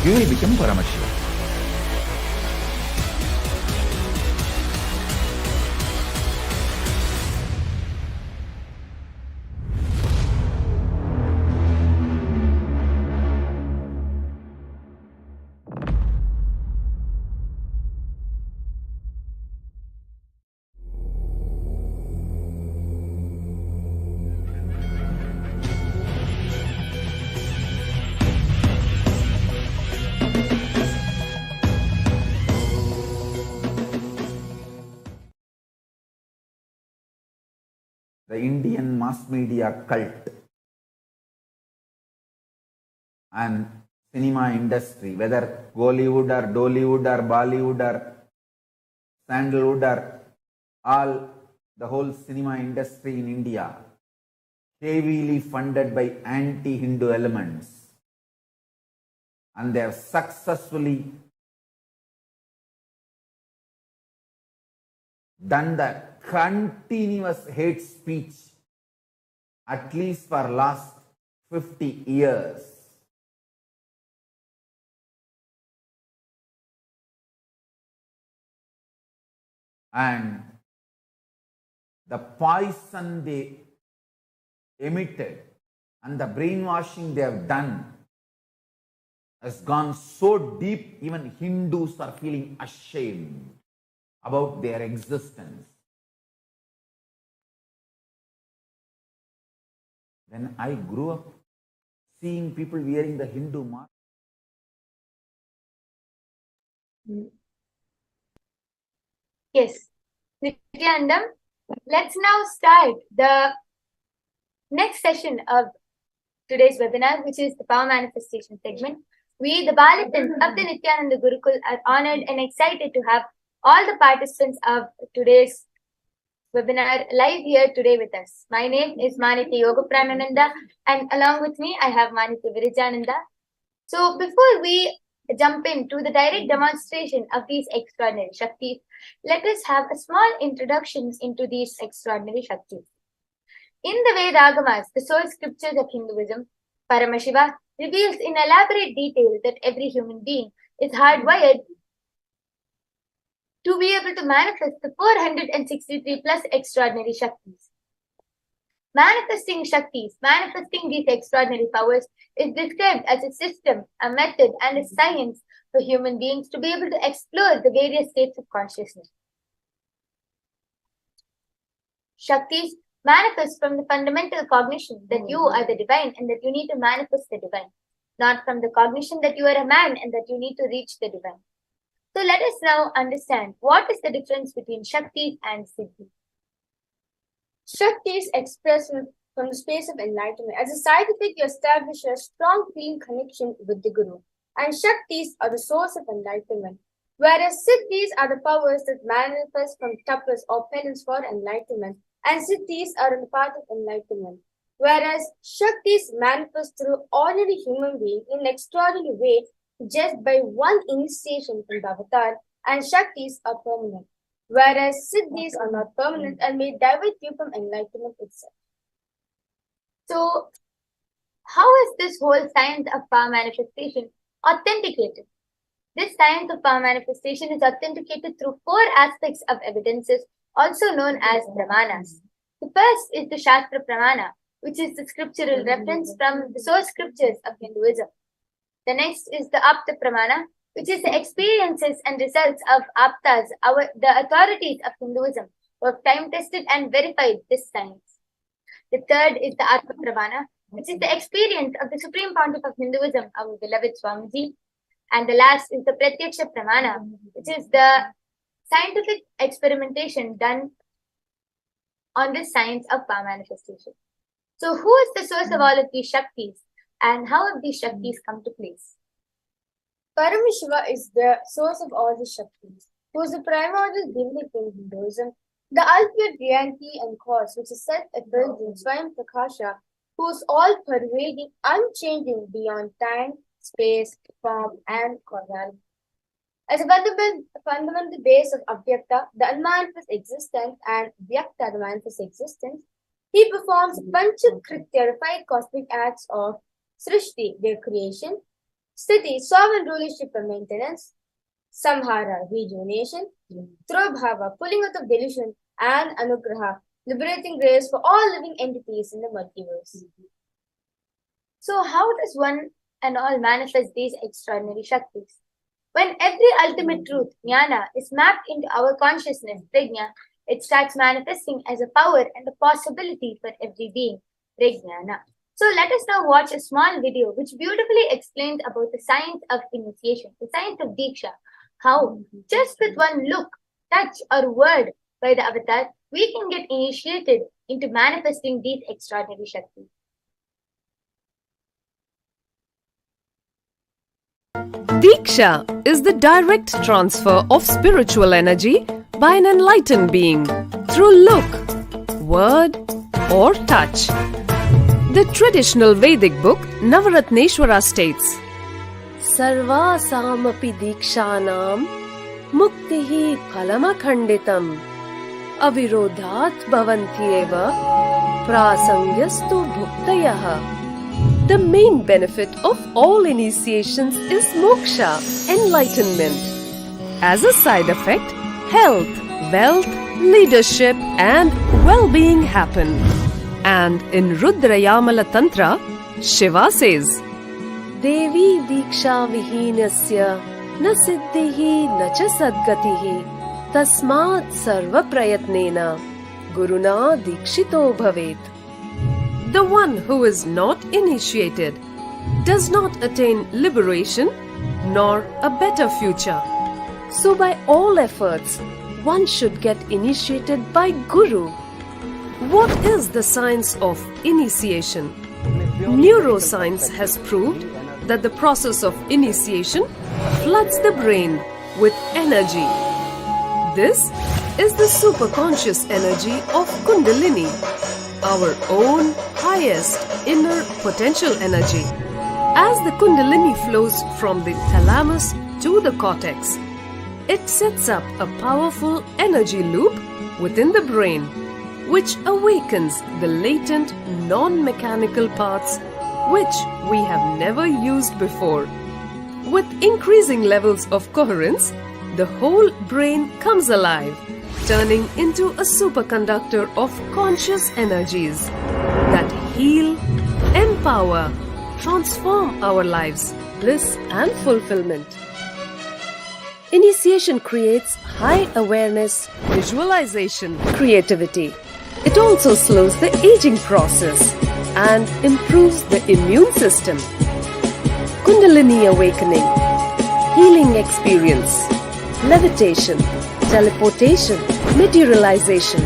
You will become Paramashivoham. The Indian mass media cult and cinema industry, whether Bollywood or Dollywood or Bollywood or Sandalwood or all, the whole cinema industry in India, heavily funded by anti-Hindu elements, and they have successfully done the continuous hate speech at least for last 50 years. And the poison they emitted and the brainwashing they have done has gone so deep, even Hindus are feeling ashamed about their existence. When I grew up seeing people wearing the Hindu mask, Yes, Nithyanandam, let's now start the next session of today's webinar, which is the Power Manifestation segment. We, the Balitans of the Nithyananda Gurukul, are honored and excited to have all the participants of today's webinar live here today with us. My name is Maniti Yogapranananda, and along with me, I have Maniti Virijananda. So before we jump into the direct demonstration of these extraordinary Shaktis, let us have a small introduction into these extraordinary Shaktis. In the Vedagamas, the source scriptures of Hinduism, Paramashiva reveals in elaborate detail that every human being is hardwired to be able to manifest the 463 plus extraordinary Shaktis. Manifesting Shaktis, manifesting these extraordinary powers, is described as a system, a method, and a science for human beings to be able to explore the various states of consciousness. Shaktis manifest from the fundamental cognition that you are the divine and that you need to manifest the divine, not from the cognition that you are a man and that you need to reach the divine. So let us now understand what is the difference between Shaktis and Siddhis. Shaktis express from the space of enlightenment. As a side effect, you establish a strong feeling connection with the Guru. And Shaktis are the source of enlightenment, whereas Siddhis are the powers that manifest from tapas or penance for enlightenment. And Siddhis are on the path of enlightenment, whereas Shaktis manifest through ordinary human being in an extraordinary way just by one initiation from the avatar and Shaktis are permanent, whereas Siddhis are not permanent and may divert you from enlightenment itself. So, how is this whole science of power manifestation authenticated? This science of power manifestation is authenticated through 4 aspects of evidences, also known as pramanas. The first is the Shastra Pramana, which is the scriptural reference from the source scriptures of Hinduism. The next is the Apta Pramana, which is the experiences and results of Aptas, the authorities of Hinduism, who have time-tested and verified this science. The third is the Atma Pramana, which is the experience of the Supreme Pontiff of Hinduism, our beloved Swamiji. And the last is the Pratyaksha Pramana, which is the scientific experimentation done on this science of power manifestation. So who is the source of all of these Shaktis and how have these Shaktis come to place? Paramashiva is the source of all the Shaktis, who is the primordial divinity in Hinduism, the ultimate reality and cause, which is self-effulgent Swayam Prakasha, who is all-pervading, unchanging beyond time, space, form, and causality. As a fundamental base of Avyakta, the unmanifest existence, and Vyakta, the manifest existence, he performs Panchakritya, 5 cosmic acts of Srishti, their creation, Sthiti, sovereign rulership and maintenance, Samhara, rejuvenation, through Bhava, pulling out of delusion, and Anugraha, liberating grace for all living entities in the multiverse. So how does one and all manifest these extraordinary Shaktis? When every ultimate truth, jnana, is mapped into our consciousness, prajna, it starts manifesting as a power and a possibility for every being, prajnana. So let us now watch a small video which beautifully explains about the science of initiation, the science of deeksha, how just with one look, touch or word by the avatar, we can get initiated into manifesting these extraordinary Shaktis. Deeksha is the direct transfer of spiritual energy by an enlightened being through look, word, or touch. The traditional Vedic book Navaratneshwara states, Sarvasamapi Dikshanam Muktihi Phalamakhanditam Avirodhat Bhavantyeva Prasangyastu Bhuktayah. The main benefit of all initiations is moksha, enlightenment. As a side effect, health, wealth, leadership, and well-being happen. And in Rudrayamala Tantra, Shiva says, Devi Diksha Vihinasya Na Siddhihi Na Cha Sadgatihi Tasmat Sarva Prayatnena Guruna Dikshito Bhavet. The one who is not initiated does not attain liberation nor a better future. So by all efforts, one should get initiated by Guru. What is the science of initiation? Neuroscience has proved that the process of initiation floods the brain with energy. This is the superconscious energy of Kundalini, our own highest inner potential energy. As the Kundalini flows from the thalamus to the cortex, it sets up a powerful energy loop within the brain, which awakens the latent non-mechanical parts which we have never used before. With increasing levels of coherence, the whole brain comes alive, turning into a superconductor of conscious energies that heal, empower, transform our lives, bliss and fulfillment. Initiation creates high awareness, visualization, creativity. It also slows the aging process and improves the immune system. Kundalini awakening, healing experience, levitation, teleportation, materialization.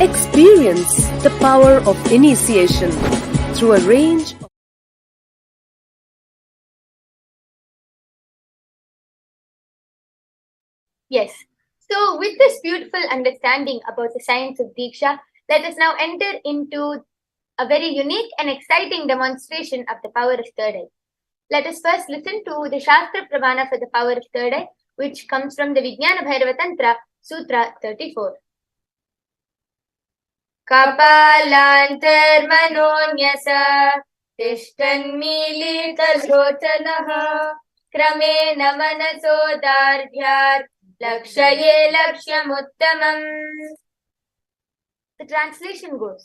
Experience the power of initiation through a range of Yes. So with this beautiful understanding about the science of Deeksha, let us now enter into a very unique and exciting demonstration of the power of third eye. Let us first listen to the Shastra Pramana for the power of third eye, which comes from the Vijnana Bhairava Tantra, Sutra 34. Kapalantarmanonyasa Tishtanmilitalochanaha Kramena manasodardhyat Lakshaye lakshyamuttamam. The translation goes,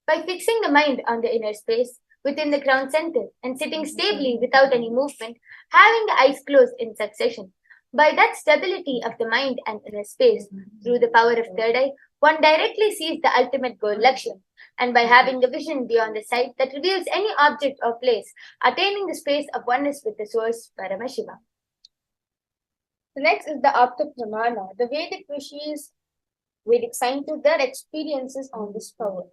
by fixing the mind on the inner space within the crown center and sitting stably without any movement, having the eyes closed in succession, by that stability of the mind and inner space, through the power of third eye, one directly sees the ultimate goal, Lakshya, and by having the vision beyond the sight that reveals any object or place, attaining the space of oneness with the source, Paramashiva. The next is the Apta Pramana, the Vedic rishis, Vedic scientists, their experiences on this power.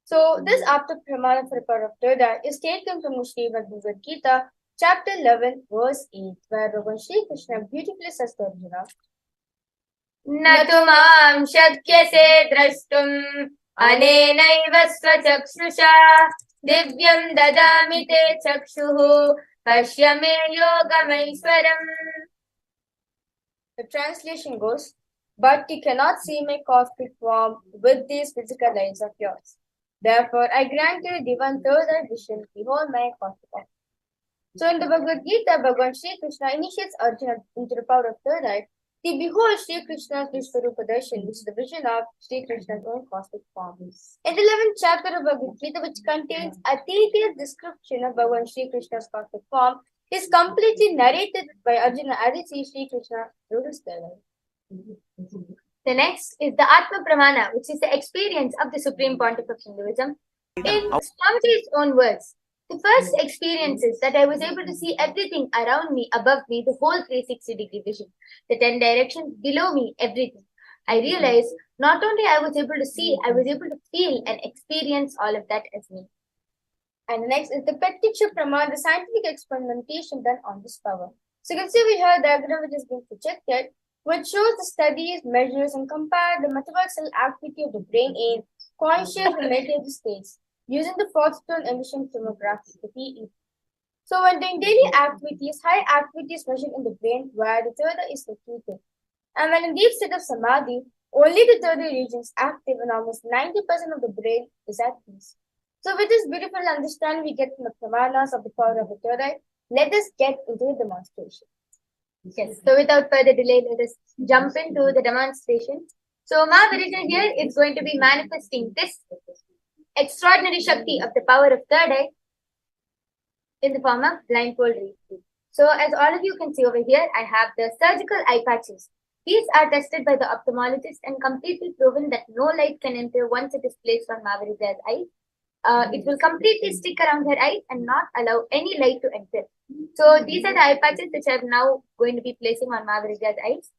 So, this Apta Pramana for the power of third eye is taken from the Srimad Bhagavad Gita, chapter 11, verse 8, where Bhagavan Shri Krishna beautifully says to Arjuna, Natumam shakyase drashtum anenaiva swachakshusha divyam dadami te chakshuhu pashyame yogamaishwaram. The translation goes, but you cannot see my cosmic form with these physical eyes of yours. Therefore, I grant you Divan third eye vision, behold my cosmic form. So, in the Bhagavad Gita, Bhagavan Shri Krishna initiates Arjuna into the power of third eye. He beholds Shri Krishna's Vishwarupa Darshan, which is the vision of Shri Krishna's own cosmic form. In the 11th chapter of Bhagavad Gita, which contains a detailed description of Bhagavan Shri Krishna's cosmic form, is completely narrated by Arjuna as he sees Shri Krishna through his third eye. The next is the Atma Pramana, which is the experience of the Supreme Pontiff of Hinduism. In Swamiji's own words, the first experience is that I was able to see everything around me, above me, the whole 360-degree vision, the 10 directions, below me, everything. I realized not only I was able to see, I was able to feel and experience all of that as me. And the next is the Pratiksha Pramana, the scientific experimentation done on this power. So you can see we have a diagram which is being projected, which shows the studies, measures, and compare the metabolism activity of the brain in conscious and meditative states using the photon emission tomography, the PET. So when doing daily activities, high activity is measured in the brain where the third eye is located. And when in deep state of Samadhi, only the third eye region is active and almost 90% of the brain is at peace. So with this beautiful understanding we get from the pramanas of the power of the third eye, let us get into the demonstration. Yes, so without further delay, let us jump into the demonstration. So Mahavirija here is going to be manifesting this extraordinary Shakti of the power of third eye in the form of blindfold reading. So as all of you can see over here, I have the surgical eye patches. These are tested by the ophthalmologist and completely proven that no light can enter once it is placed on Mahavirija's eye. It will completely stick around her eyes and not allow any light to enter. So these are the eye patches which I'm now going to be placing on Mahavirija's eyes.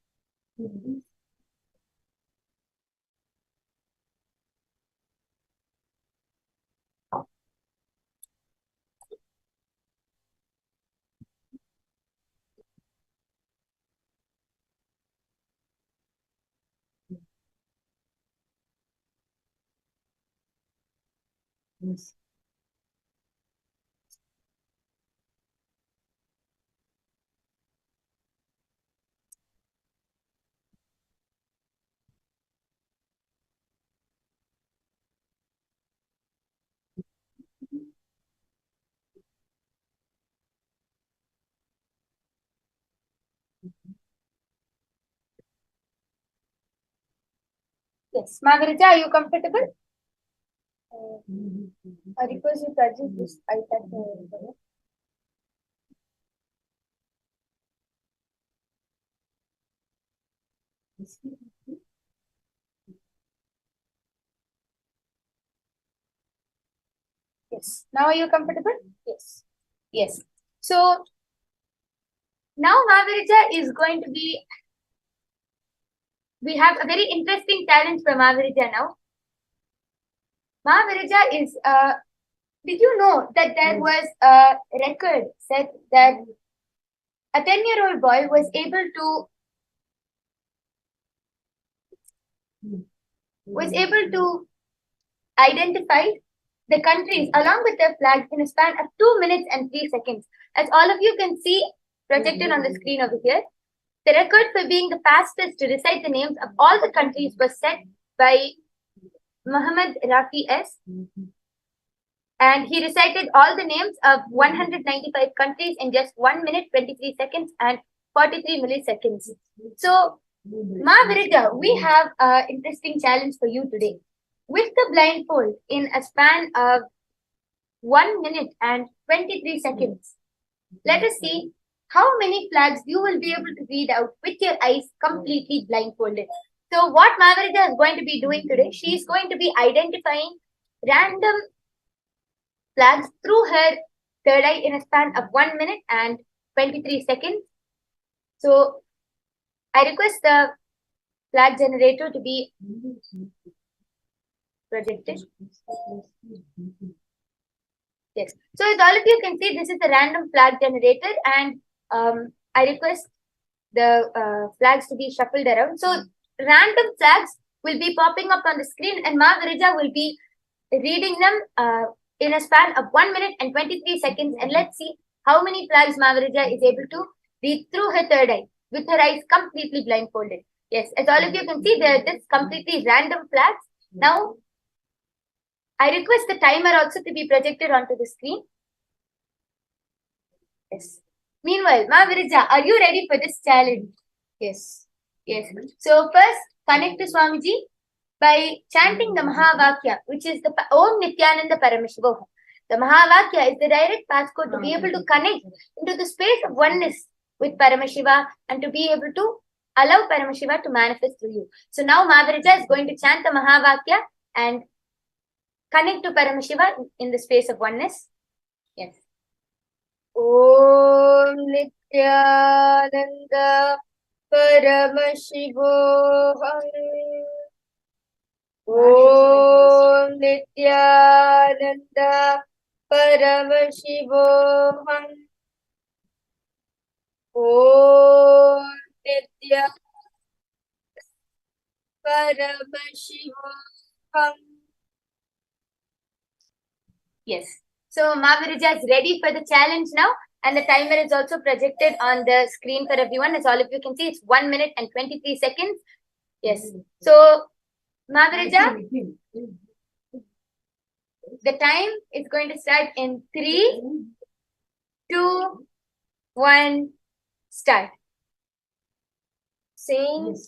Yes. Yes, Mahavirija, are you comfortable? I request you to adjust this iPad. Yes. Now are you comfortable? Yes. Yes. So now Mahavirija is going to be, we have a very interesting challenge for Mahavirija now. Mahavirija is, did you know that there was a record set that a 10-year-old boy was able to identify the countries along with their flags in a span of 2 minutes and 3 seconds. As all of you can see projected on the screen over here, The record for being the fastest to recite the names of all the countries was set by Muhammad Rafi S. And he recited all the names of 195 countries in just 1 minute, 23 seconds and 43 milliseconds. So, Ma Virija, we have an interesting challenge for you today. With the blindfold in a span of 1 minute and 23 seconds, let us see how many flags you will be able to read out with your eyes completely blindfolded. So what Ma Virija is going to be doing today, she is going to be identifying random flags through her third eye in a span of 1 minute and 23 seconds. So I request the flag generator to be projected. Yes. So as all of you can see, this is a random flag generator, and I request the flags to be shuffled around. So random flags will be popping up on the screen, and Ma Virija will be reading them in a span of 1 minute and 23 seconds. And let's see how many flags Ma Virija is able to read through her third eye with her eyes completely blindfolded. Yes, as all of you can see, this completely random flags. Now, I request the timer also to be projected onto the screen. Yes. Meanwhile, Ma Virija, are you ready for this challenge? Yes. Yes. So first, connect to Swamiji by chanting the Mahavakya, which is the Om Nithyananda Paramashivoham. The Mahavakya is the direct passcode to be able to connect into the space of oneness with Paramashiva and to be able to allow Paramashiva to manifest through you. So now Ma Virija is going to chant the Mahavakya and connect to Paramashiva in the space of oneness. Yes. Om Nithyananda Paramashivoham. Om Nithyananda Paramashivoham. Om Nithyananda Paramashivoham. Yes. So Ma Virija is ready for the challenge now, and the timer is also projected on the screen for everyone. As all of you can see, it's 1 minute and 23 seconds. Yes. So Ma Virija, the time is going to start in 3, 2, 1, start. Saint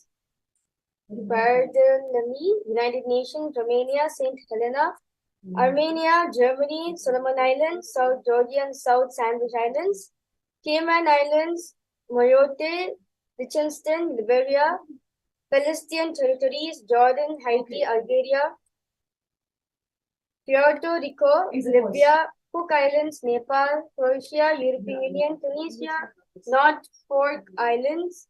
Bartholomew, United Nations, Romania, Saint Helena, Armenia, Germany, Solomon Islands, South Georgia and South Sandwich Islands, Cayman Islands, Mayotte, Liechtenstein, Liberia, Palestinian territories, Jordan, Haiti, Algeria, Puerto Rico, Libya, Cook Islands, Nepal, Croatia, European Union, Tunisia, North Fork Islands,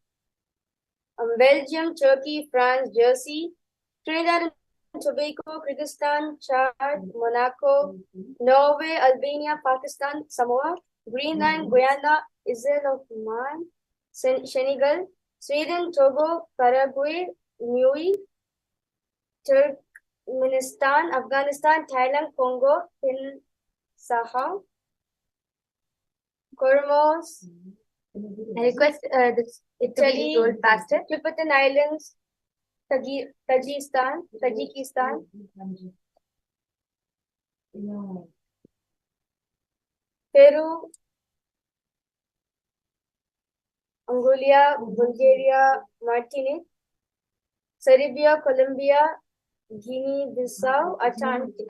Belgium, Turkey, France, Jersey, Trinidad and Tobago, Kyrgyzstan, Chad, Monaco, Norway, Albania, Pakistan, Samoa, Greenland, Guyana, Isle of Man, Senegal, Sweden, Togo, Paraguay, Niue, Turkmenistan, Afghanistan, Thailand, Congo, Saha, Comoros. I request it to be told faster. Tibetan Islands, Tajikistan, Peru, Mongolia, Bulgaria, Martinique, Serbia, Colombia, Guinea-Bissau,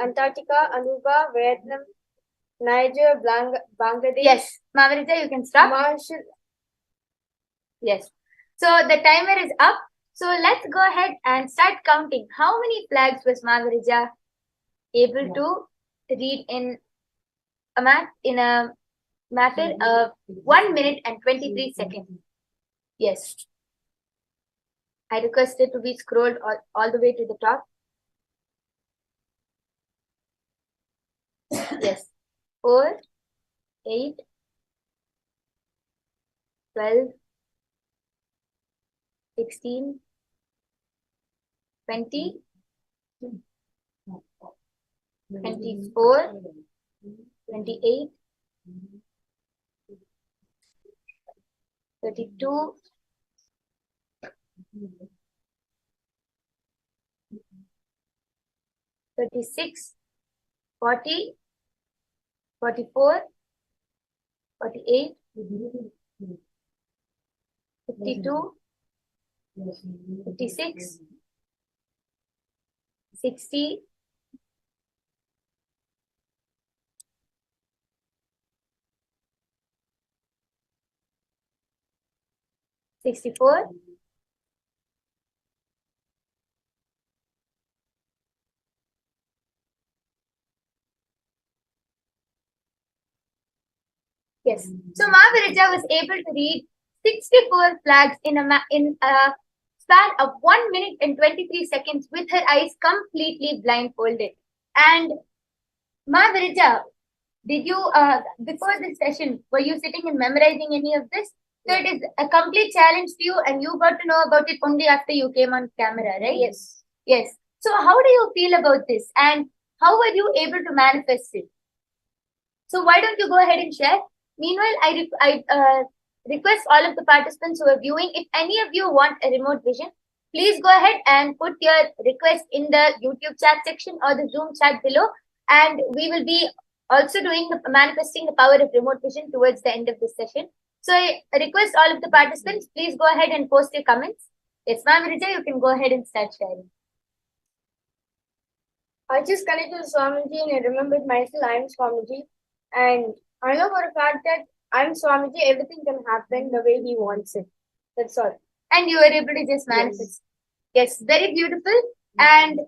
Antarctica, Aruba, Vietnam, Niger, Bangladesh. Yes, Ma Virija, you can stop. Marshall. Yes. So the timer is up. So let's go ahead and start counting. How many flags was Ma Virija able to read in a matter of 1 minute and 23 seconds? Yes. I request it to be scrolled all the way to the top. Yes. 4, 8, 12, 16, 20, 24, 28, 32, 36, 40, 44, 48, 52, 56, 60, 64, 'Yes. So Mahaviraja was able to read 64 flags in a span of 1 minute and 23 seconds with her eyes completely blindfolded. And Mahaviraja, did you, before this session, were you sitting and memorizing any of this? So it is a complete challenge to you, and you got to know about it only after you came on camera, right? Yes. Yes. So how do you feel about this, and how were you able to manifest it? So why don't you go ahead and share? Meanwhile, I request all of the participants who are viewing, if any of you want a remote vision, please go ahead and put your request in the YouTube chat section or the Zoom chat below, and we will be also doing manifesting the power of remote vision towards the end of this session. So I request all of the participants, please go ahead and post your comments. Yes, ma'am, Rija, you can go ahead and start sharing. I just connected to Swamiji and I remembered myself, I am Swamiji. And I know for a fact that I'm Swamiji, everything can happen the way he wants it. That's all. And you were able to just manifest. Yes, very beautiful. And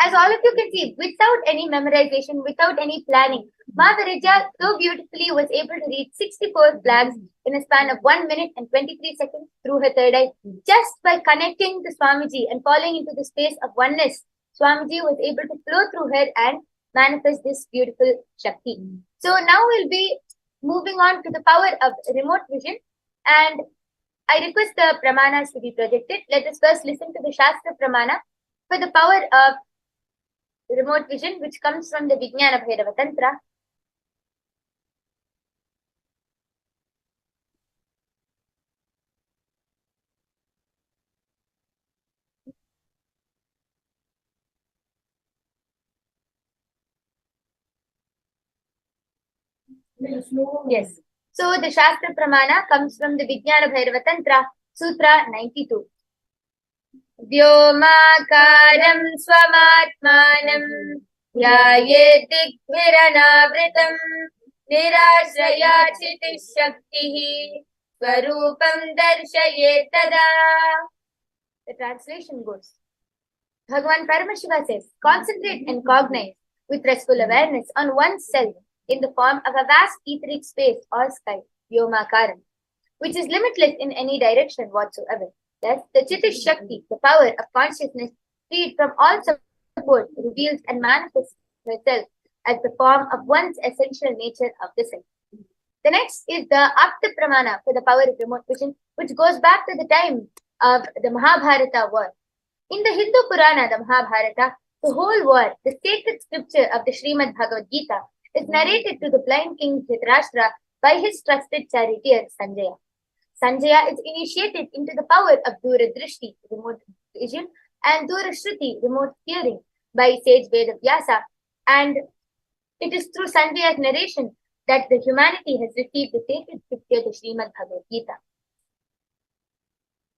as all of you can see, without any memorization, without any planning, Mahaviraja so beautifully was able to read 64 flags in a span of 1 minute and 23 seconds through her third eye. Just by connecting to Swamiji and falling into the space of oneness, Swamiji was able to flow through her and manifest this beautiful Shakti. So now we'll be moving on to the power of remote vision, and I request the pramanas to be projected. Let us first listen to the Shastra Pramana for the power of remote vision, which comes from the Vijnana Bhairava Tantra. Yes. So the Shastra Pramana comes from the Vijnana Bhairava Tantra, Sutra 92. Vyomaakaram swamatmanam ध्यायेदिग्भिरनावृतं निराश्रया चितिशक्तिः स्वरूपं दर्शयेत् तदा. The translation goes, Bhagavan Paramashiva says, concentrate and cognize with restful awareness on oneself in the form of a vast etheric space or sky, Vyomaakaram, which is limitless in any direction whatsoever. Thus, the Chitish Shakti, the power of consciousness, freed from all support, reveals and manifests herself as the form of one's essential nature of the self. The next is the Apta Pramana for the power of remote vision, which goes back to the time of the Mahabharata war. In the Hindu Purana, the Mahabharata, the whole war, the sacred scripture of the Srimad Bhagavad Gita, is narrated to the blind king Dhritarashtra by his trusted charioteer Sanjaya. Sanjaya is initiated into the power of Dura-drishti, remote vision, and Dura-shruti, remote hearing, by sage Vedavyasa, and it is through Sanjaya's narration that the humanity has received the sacred scripture, the Srimad Bhagavad Gita.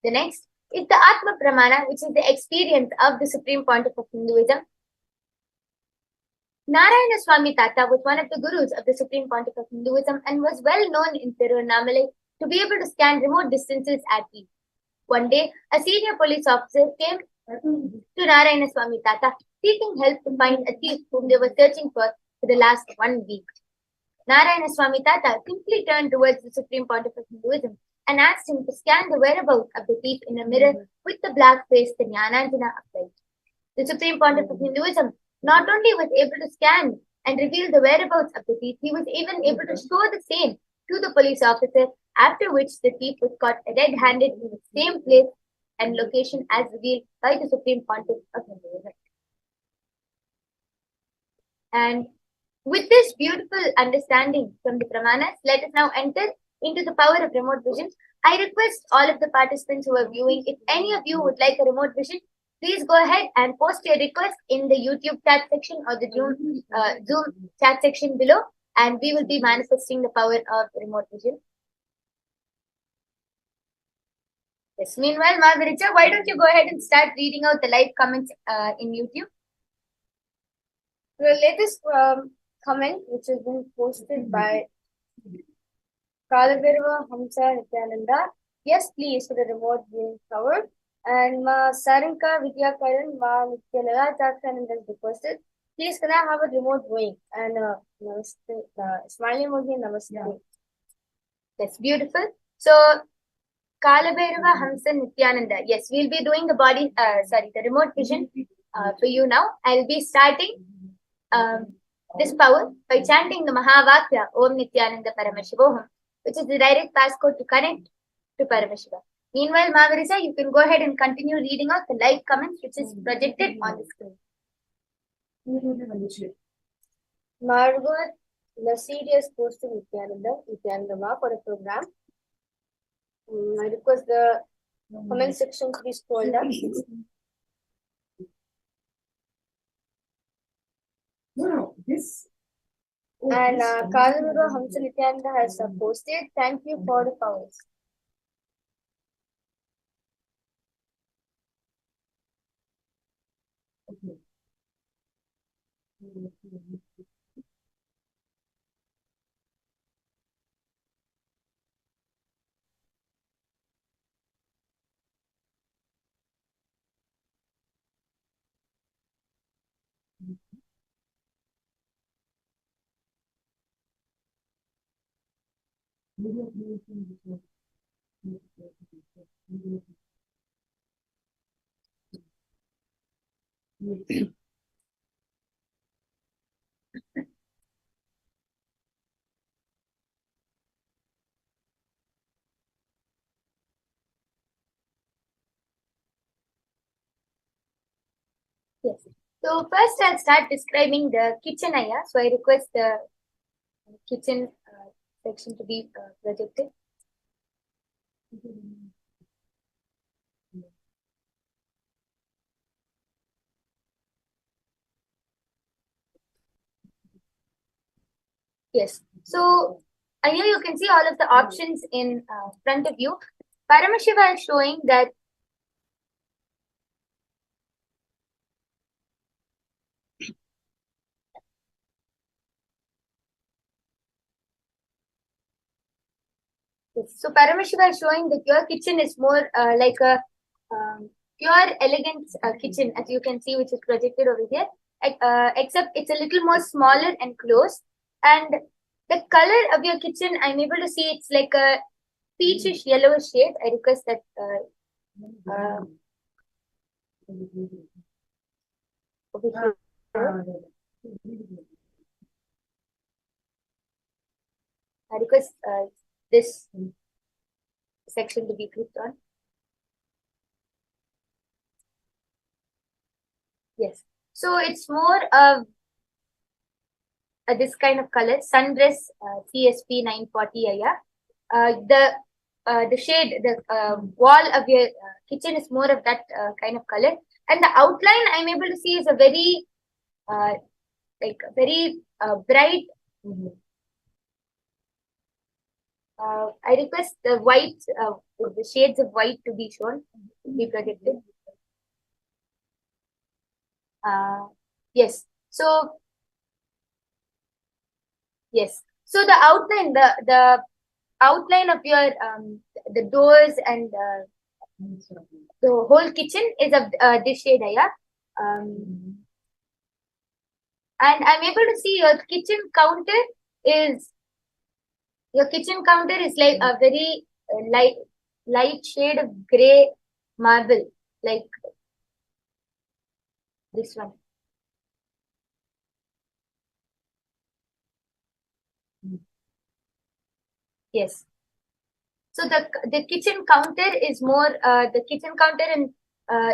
The next is the Atma Pramana, which is the experience of the Supreme Pontiff of Hinduism. Narayana Swami Tata was one of the gurus of the Supreme Pontiff of Hinduism and was well known in Tiruvannamalai to be able to scan remote distances at ease. One day, a senior police officer came to Narayana Swami Tata seeking help to find a thief whom they were searching for the last 1 week. Narayana Swami Tata simply turned towards the Supreme Pontiff of Hinduism and asked him to scan the whereabouts of the thief in a mirror with the black face, the Jnananjana of light. The Supreme Pontiff of Hinduism not only was able to scan and reveal the whereabouts of the thief, he was even able to show the same to the police officer, after which the thief was caught red-handed in the same place and location as revealed by the Supreme Pontiff of Hinduism. And with this beautiful understanding from the Pramanas, let us now enter into the power of remote vision, I request all of the participants who are viewing, if any of you would like a remote vision, please go ahead and post your request in the YouTube chat section or the Zoom chat section below, and we will be manifesting the power of remote vision. Yes. Meanwhile, Margarita, why don't you go ahead and start reading out the live comments in YouTube? The latest comment, which has been posted by Kailasa Hamsa Nithyananda, yes, please, for the remote viewing power. And Ma Sarinka Vidyakaran, Ma Nityalaya Darshan has requested, please, can I have a remote viewing? And namaste, smiling emoji, namaste. That's beautiful. So, Kalabhairava Hamsa Nithyananda. Yes, we'll be doing the the remote vision for you now. I'll be starting this power by chanting the Mahavakya Om Nithyananda Paramashivoham, which is the direct passcode to connect to Paramashiva. Meanwhile, Margarita, you can go ahead and continue reading out the live comments which is projected on the screen. Margaret Lasidi has posted Nithyananda for a program. I request the comment section to be scrolled up. And Kailasa Hamsa Nithyananda has posted, thank you for the powers. Yes. So first I'll start describing the kitchen area. So I request the kitchen section to be projected. Yes. So here you can see all of the options in front of you. Paramashiva is showing that so Paramashiva is showing that your kitchen is more like a pure elegant kitchen, as you can see, which is projected over here. Except it's a little more smaller and close. And the color of your kitchen, I'm able to see it's like a peachish yellowish shade. I request that over here. I request this section to be clicked on. Yes. So it's more of this kind of color, sundress CSP 940 aya. The shade, the wall of your kitchen is more of that kind of color, and the outline I'm able to see is a very bright. I request the white, the shades of white to be shown, to be projected. Yes. So yes. So the outline, the outline of your the doors and the whole kitchen is of this shade, and I'm able to see your kitchen counter is like a very light shade of gray marble, like this one. Yes. So the kitchen counter is more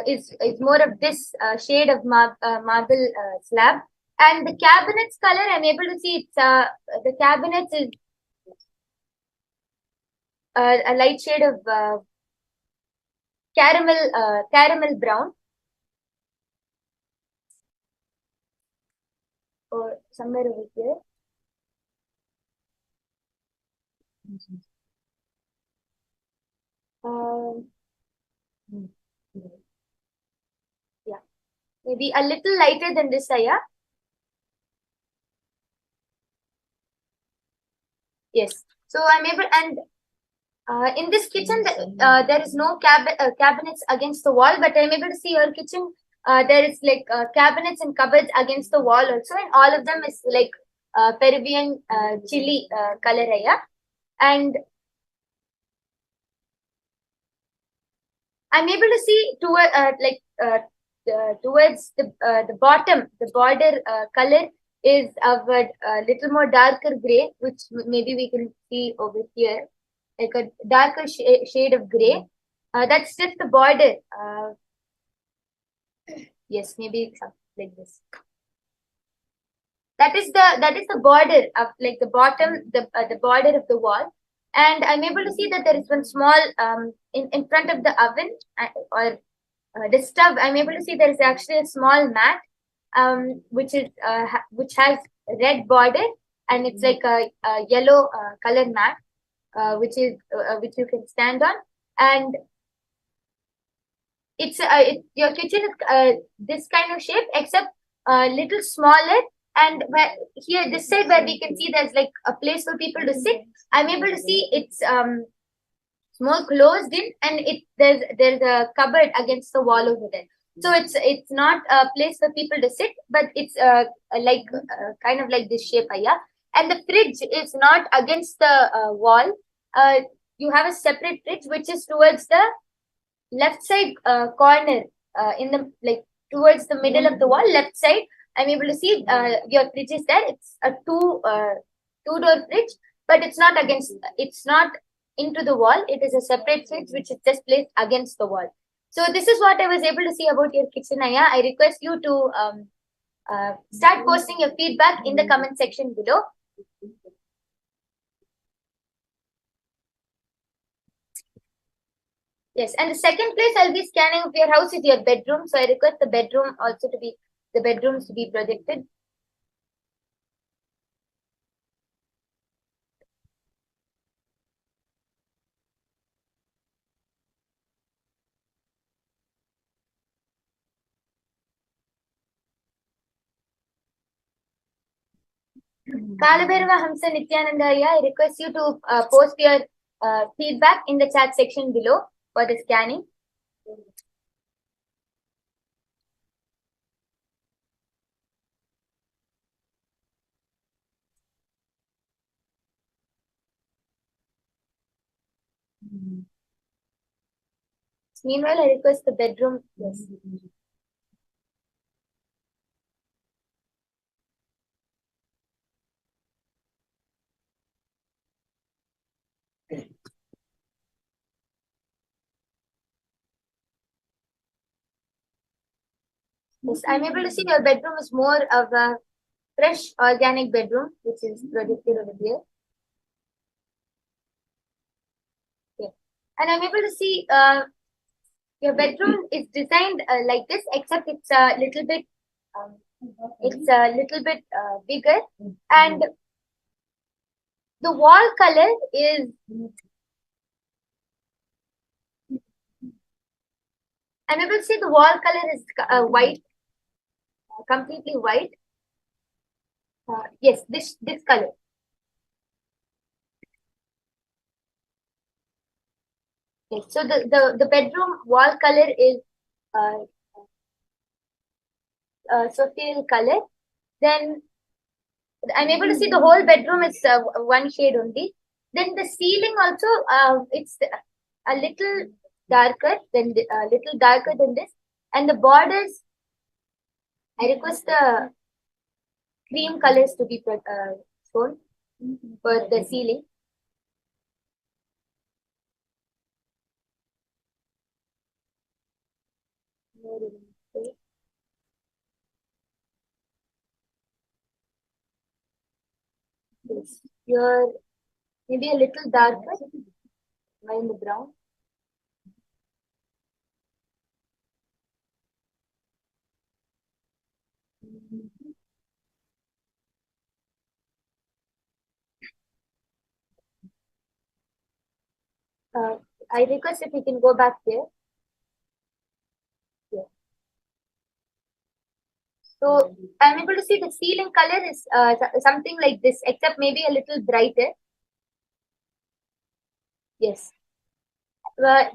is more of this shade of marble slab, and the cabinet's color I'm able to see it's the cabinets is a light shade of caramel brown, or somewhere over here. Yeah, maybe a little lighter than this, Aya. Yes. So I'm able, and in this kitchen, there is no cabinets against the wall, but I'm able to see your kitchen. There is like cabinets and cupboards against the wall also, and all of them is like Peruvian chili color, Aya. And I'm able to see towards the bottom, the border color is of a little more darker gray, which maybe we can see over here, like a darker shade of gray. That's just the border. Yes, maybe something like this. That is the border of like the bottom, the border of the wall. And I'm able to see that there is one small in front of the oven or the stove. I'm able to see there is actually a small mat which has red border, and it's like a yellow color mat which you can stand on. And your kitchen is this kind of shape, except a little smaller. And here this side where we can see there's like a place for people to sit, I'm able to see it's more closed in, and there's a cupboard against the wall over there. So it's not a place for people to sit, but it's like kind of like this shape, Aya. And the fridge is not against the wall. You have a separate fridge which is towards the left side corner, in the like towards the middle of the wall, left side. I'm able to see your fridge is there. It's a two-door fridge, but it's not into the wall. It is a separate fridge which is just placed against the wall. So this is what I was able to see about your kitchen, Aya. I request you to start posting your feedback in the comment section below. Yes, and the second place I'll be scanning of your house is your bedroom. So I request the bedrooms to be projected. Kalabhairava Hamsa Nithyananda, I request you to post your feedback in the chat section below for the scanning. Meanwhile, I request the bedroom. Yes. Yes, I'm able to see your bedroom is more of a fresh organic bedroom, which is projected over here. Yeah. And I'm able to see your bedroom is designed like this, except it's a little bit bigger, and the wall color is I'm able to see the wall color is white, completely white. Yes, this color. Yes, so the bedroom wall color is teal color. Then I'm able to see the whole bedroom is one shade only. Then the ceiling also it's a little darker than this, and the borders, I request the cream colors to be shown for the ceiling. Yes. Here maybe a little darker. Am I in the brown? I request if we can go back there. Yeah. So I'm able to see the ceiling color is something like this, except maybe a little brighter. Yes.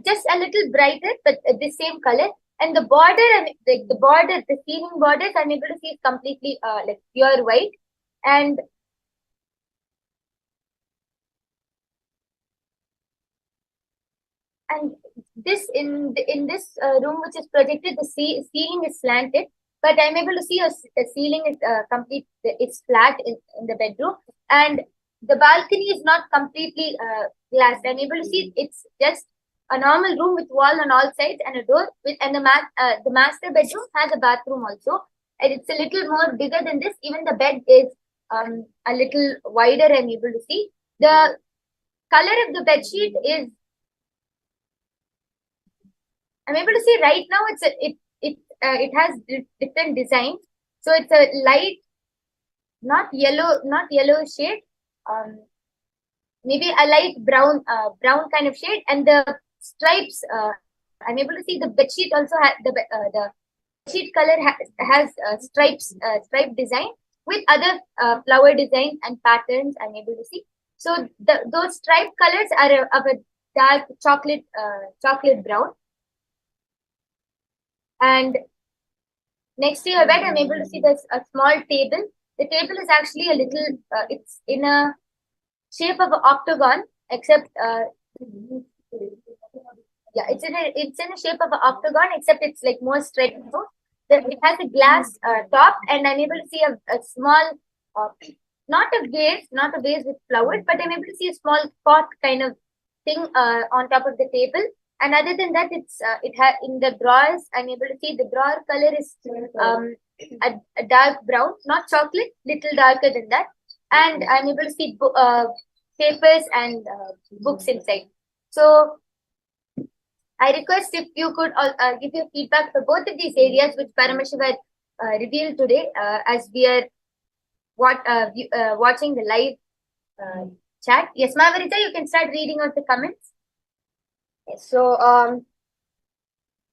Just a little brighter, but the same color. And the border, and the border, the ceiling borders, I'm able to see is completely like pure white. And this in this room which is projected, the ceiling is slanted, but I'm able to see a ceiling is complete. It's flat in the bedroom, and the balcony is not completely glass. I'm able to see it's just a normal room with wall on all sides and a door. And the master bedroom has a bathroom also, and it's a little more bigger than this. Even the bed is a little wider. I'm able to see the color of the bed sheet is. I'm able to see right now it has different designs. So it's a light, not yellow shade, maybe a light brown kind of shade, and the stripes. I'm able to see the bedsheet also has the bedsheet color has stripes, stripe design with other flower design and patterns. I'm able to see. So those stripe colors are of a dark chocolate brown. And next to your bed, I'm able to see there's a small table. The table is actually a little, it's in a shape of an octagon, except, yeah, it's in a shape of an octagon, except it's like more straight. It has a glass top, and I'm able to see a small, not a vase with flowers, but I'm able to see a small pot kind of thing on top of the table. And other than that, it has in the drawers. I'm able to see the drawer color is a dark brown, not chocolate, little darker than that. And I'm able to see papers and books inside. So I request if you could give your feedback for both of these areas which Paramashiva revealed today as we are watching the live chat. Yes, Mavarita, you can start reading out the comments. So,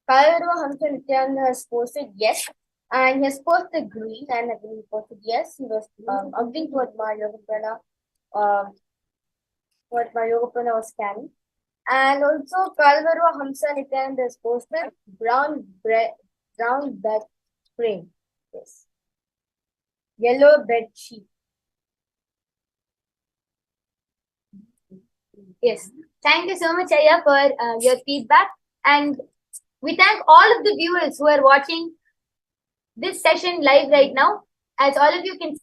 Kailasa Nithyananda has posted yes, and he has posted green, and he posted yes. He was agreeing to what my Yogaprana was scanning. And also, Kailasa Nithyananda has posted brown bed frame. Yes. Yellow bed sheet. Yes. Thank you so much, Aya, for your feedback. And we thank all of the viewers who are watching this session live right now. As all of you can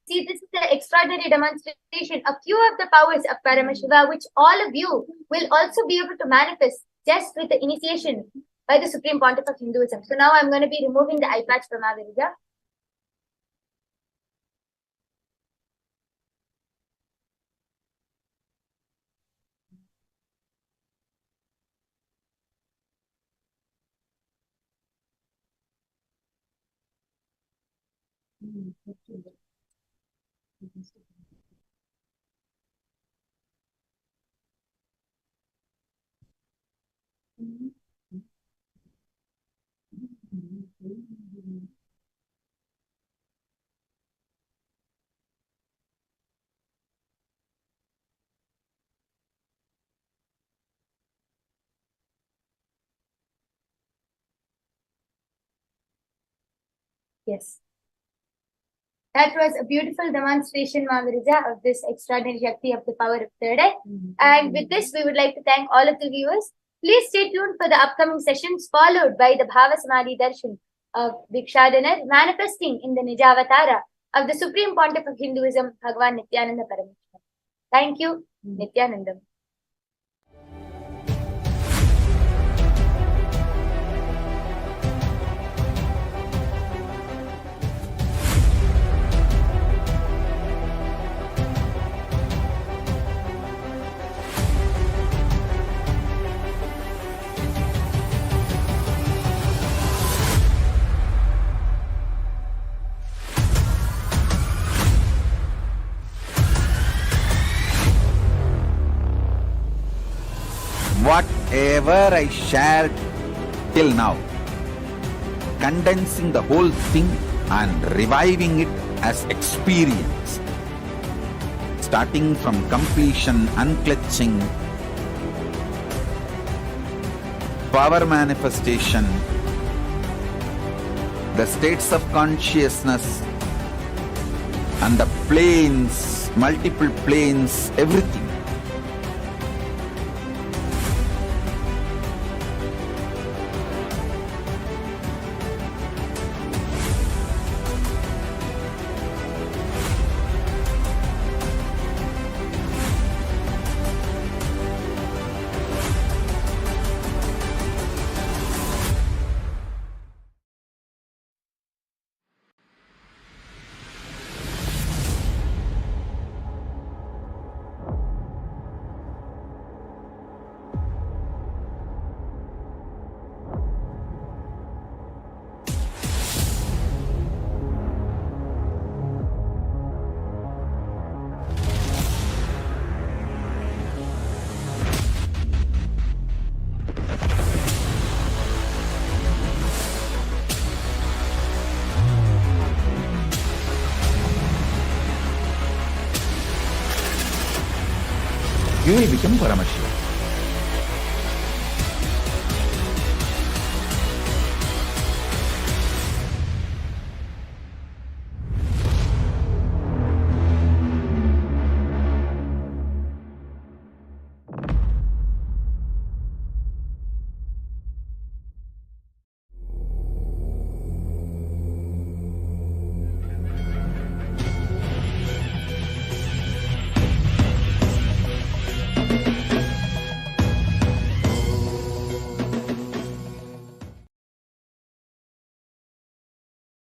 see, this is the extraordinary demonstration, a few of the powers of Paramashiva, which all of you will also be able to manifest just with the initiation by the Supreme Pontiff of Hinduism. So now I'm going to be removing the eye patch from Avirija. Yes. That was a beautiful demonstration, Mavarija, of this extraordinary Shakti of the power of third eye. And with this, we would like to thank all of the viewers. Please stay tuned for the upcoming sessions, followed by the Bhava Samadhi Darshan of Bhikshadanar, manifesting in the Nijavatara of the Supreme Pontiff of Hinduism, Bhagavan Nithyananda Paramashivam. Thank you, Nithyanandam. whatever I shared till now, condensing the whole thing and reviving it as experience, starting from completion, unclutching, power manifestation, the states of consciousness, and the planes, multiple planes, everything. You will become Paramashiva.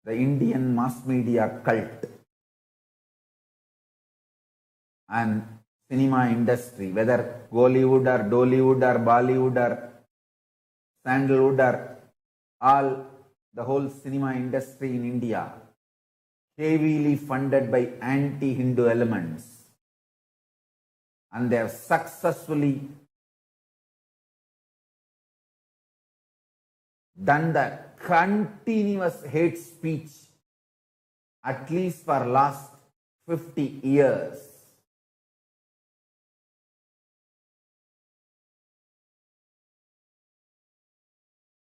The Indian mass media cult and cinema industry, whether Bollywood or Dollywood or Bollywood or Sandalwood or all, the whole cinema industry in India, heavily funded by anti-Hindu elements, and they have successfully done the continuous hate speech at least for last 50 years.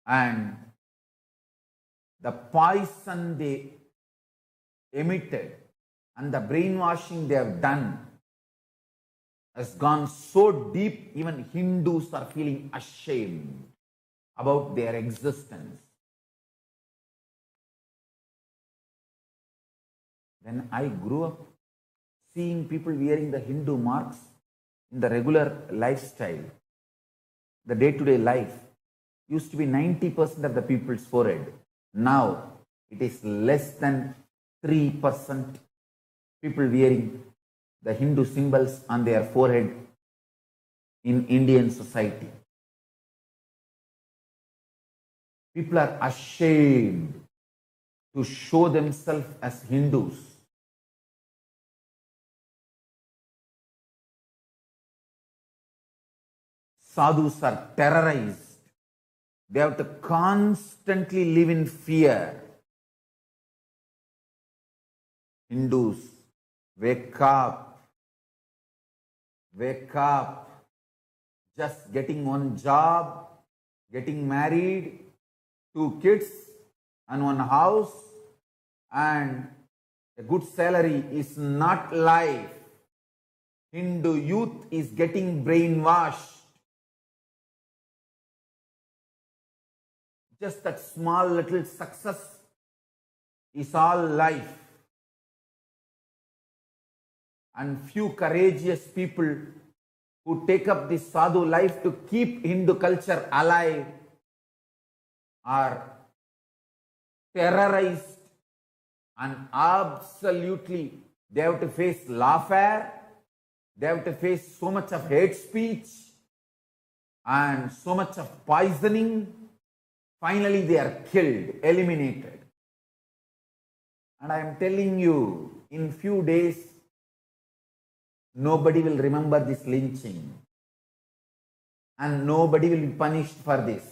And the poison they emitted and the brainwashing they have done has gone so deep, even Hindus are feeling ashamed about their existence. When I grew up seeing people wearing the Hindu marks in the regular lifestyle, the day-to-day life, used to be 90% of the people's forehead. Now it is less than 3% people wearing the Hindu symbols on their forehead in Indian society. People are ashamed to show themselves as Hindus. Sadhus are terrorized. They have to constantly live in fear. Hindus, wake up. Wake up. Just getting one job, getting married, 2 kids and 1 house and a good salary is not life. Hindu youth is getting brainwashed. Just that small little success is all life. And few courageous people who take up this sadhu life to keep Hindu culture alive are terrorized, and absolutely they have to face lawfare, they have to face so much of hate speech and so much of poisoning. Finally they are killed, eliminated. And I am telling you, in few days nobody will remember this lynching. and nobody will be punished for this.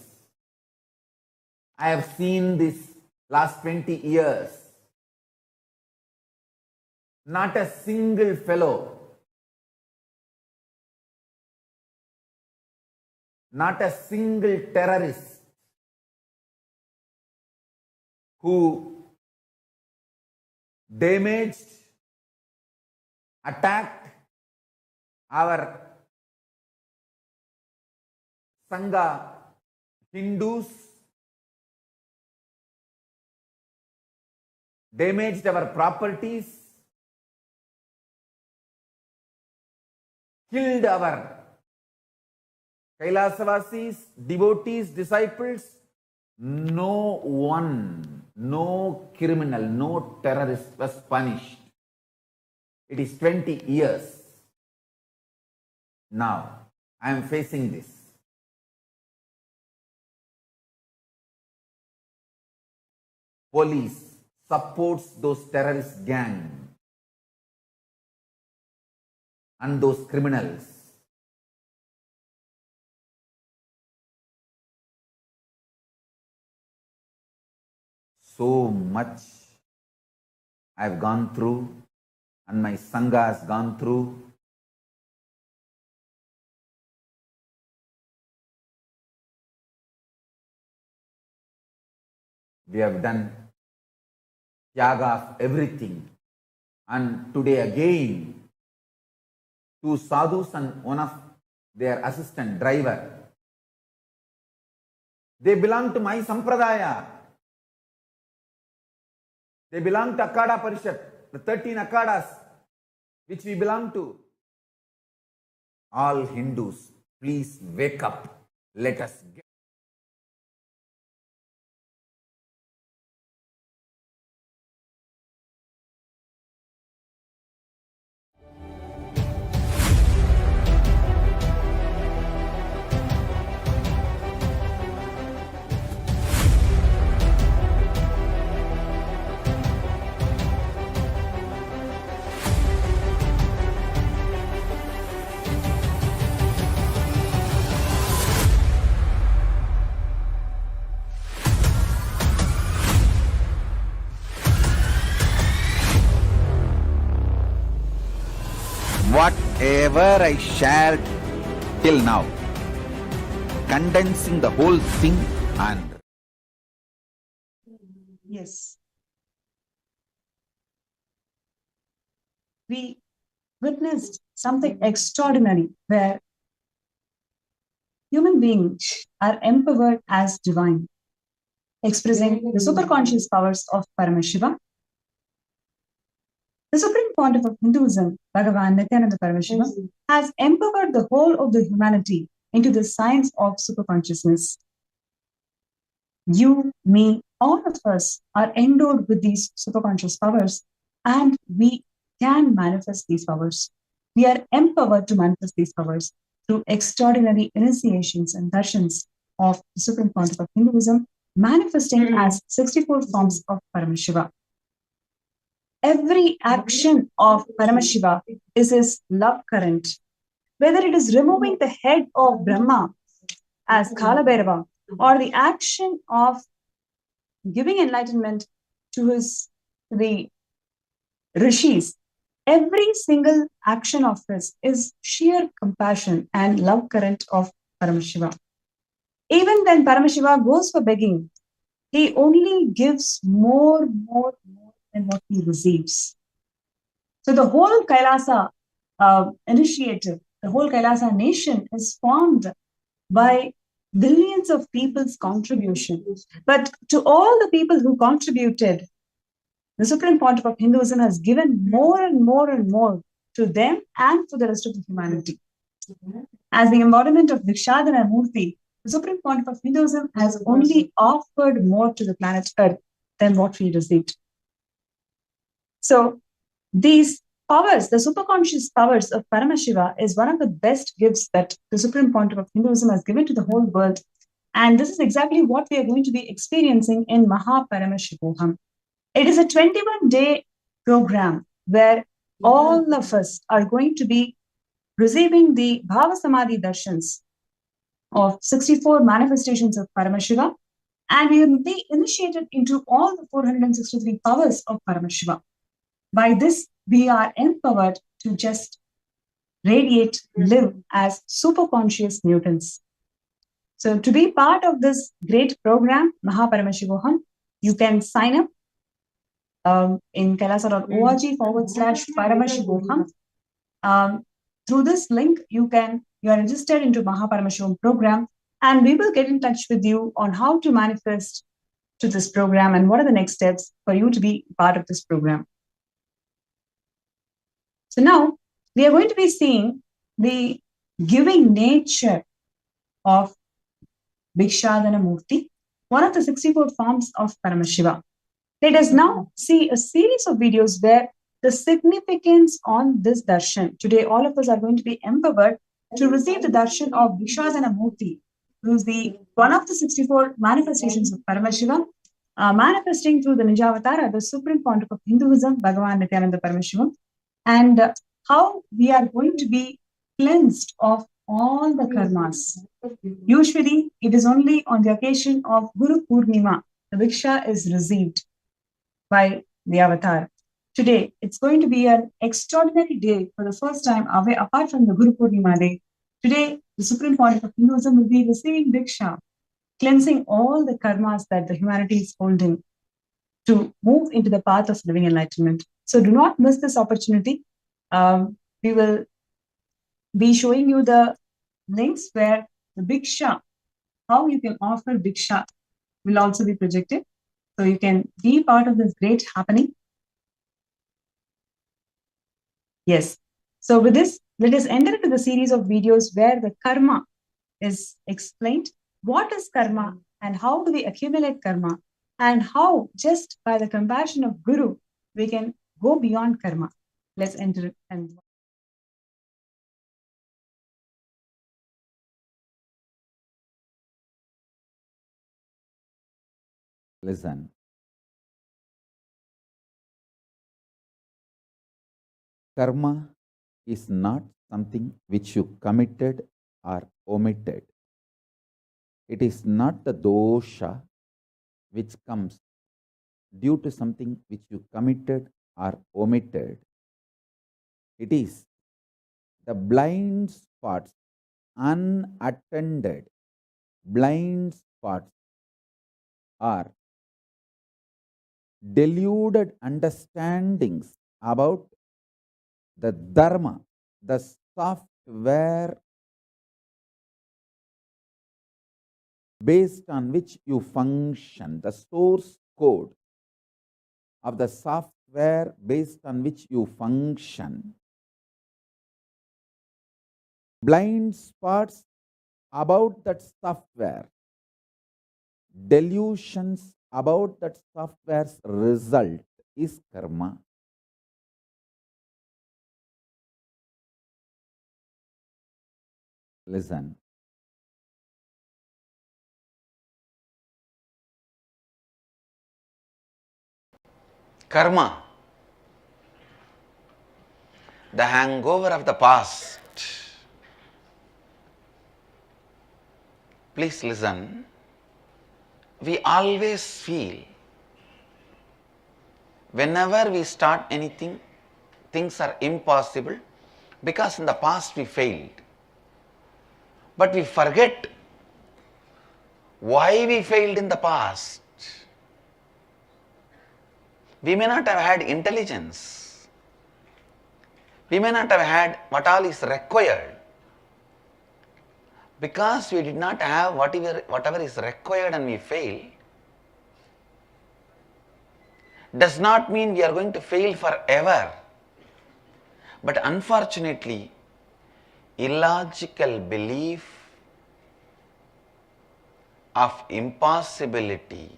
I have seen this last 20 years. Not a single fellow, not a single terrorist who damaged, attacked our Sangha Hindus, damaged our properties, killed our Kailasa devotees, disciples. No one, no criminal, no terrorist was punished. It is 20 years. Now, I am facing this. Police supports those terrorist gang and those criminals. So much I have gone through and my Sangha has gone through. We have done tyaga of everything, and today again, two sadhus and one of their assistant driver, they belong to my sampradaya. They belong to Akada Parishat, the 13 Akadas which we belong to. All Hindus, please wake up. Let us get. Whatever I shared till now, condensing the whole thing and Yes. We witnessed something extraordinary where human beings are empowered as divine, expressing the superconscious powers of Paramashiva. The Supreme Pontiff of Hinduism, Bhagavan Nithyananda Paramashivam, has empowered the whole of the humanity into the science of superconsciousness. You, me, all of us are endowed with these superconscious powers, and we can manifest these powers. We are empowered to manifest these powers through extraordinary initiations and darshans of the Supreme Pontiff of Hinduism, manifesting as 64 forms of Paramashiva. Every action of Paramashiva is his love current. Whether it is removing the head of Brahma as Kala Bhairava, or the action of giving enlightenment to the rishis, every single action of his is sheer compassion and love current of Paramashiva. Even when Paramashiva goes for begging, he only gives more than what he receives. So the whole Kailasa initiative, the whole Kailasa nation is formed by billions of people's contribution. But to all the people who contributed, the Supreme Pontiff of Hinduism has given more and more to them and for the rest of the humanity. As the embodiment of Bhikshadanar Murthy, the Supreme Pontiff of Hinduism has only offered more to the planet Earth than what we received. So these powers, the superconscious powers of Paramashiva, is one of the best gifts that the Supreme Pontiff of Hinduism has given to the whole world. And this is exactly what we are going to be experiencing in Paramashivoham. It is a 21-day program where all of us are going to be receiving the Bhava Samadhi Darshans of 64 manifestations of Paramashiva, and we will be initiated into all the 463 powers of Paramashiva. By this, we are empowered to just radiate, live as super conscious mutants. So to be part of this great program, Paramashivoham, you can sign up in kailasa.org/Paramashivoham. Through this link, you are registered into Paramashivoham program, and we will get in touch with you on how to manifest to this program and what are the next steps for you to be part of this program. So now we are going to be seeing the giving nature of Bhikshadana Murthy, one of the 64 forms of Paramashiva. Let us now see a series of videos where the significance on this darshan. Today, all of us are going to be empowered to receive the darshan of Bhikshadana Murthy, who is one of the 64 manifestations of Paramashiva, manifesting through the Nijavatara, the Supreme Pontiff of Hinduism, Bhagavan Nithyananda Paramashivam, and how we are going to be cleansed of all the karmas. Usually, it is only on the occasion of Guru Purnima the Bhiksha is received by the avatar. Today, it's going to be an extraordinary day for the first time away, apart from the Guru Purnima day. Today, the Supreme Pontiff of Hinduism will be receiving Bhiksha, cleansing all the karmas that the humanity is holding to move into the path of living enlightenment. So do not miss this opportunity. We will be showing you the links where the Bhiksha, how you can offer Bhiksha, will also be projected. So you can be part of this great happening. Yes. So with this, let us enter into the series of videos where the karma is explained. What is karma and how do we accumulate karma? And how, just by the compassion of Guru, we can go beyond karma. Let's enter it and listen. Karma is not something which you committed or omitted. It is not the dosha which comes due to something which you committed or omitted. It is the blind spots, unattended blind spots, are deluded understandings about the dharma, the software based on which you function, the source code of the software based on which you function. Blind spots about that software, delusions about that software's result is karma. Listen. Karma, the hangover of the past. Please listen. We always feel whenever we start anything, things are impossible because in the past we failed. But we forget why we failed in the past. We may not have had intelligence. We may not have had what all is required. Because we did not have whatever is required and we fail, does not mean we are going to fail forever. But unfortunately, illogical belief of impossibility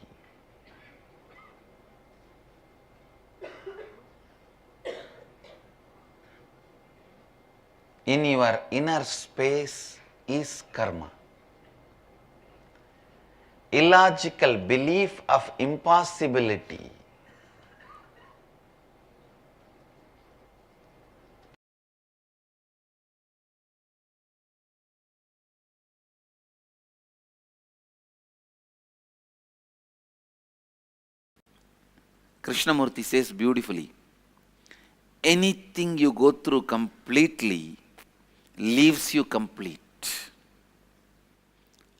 in your inner space is karma. Illogical belief of impossibility Krishnamurti says beautifully, anything you go through completely leaves you complete.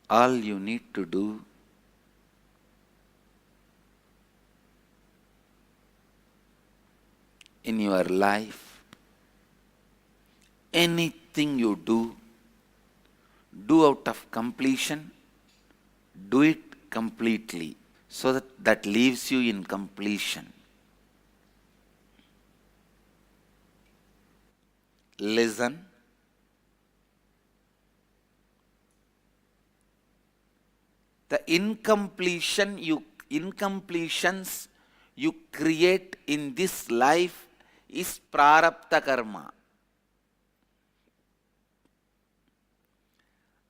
All you need to do in your life, anything you do out of completion, do it completely, so that leaves you in completion. Listen. The incompletions you create in this life is prarabdha karma.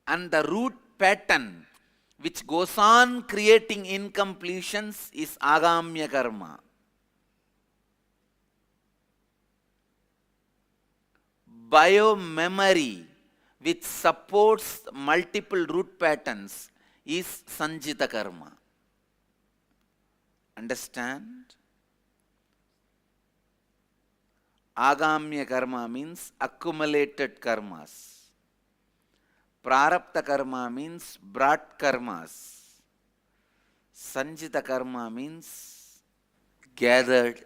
And the root pattern which goes on creating incompletions is agamya karma. Bio-memory which supports multiple root patterns is sanjita karma. Understand? Agamya karma means accumulated karmas. Prarabdha karma means brought karmas. Sanjita karma means gathered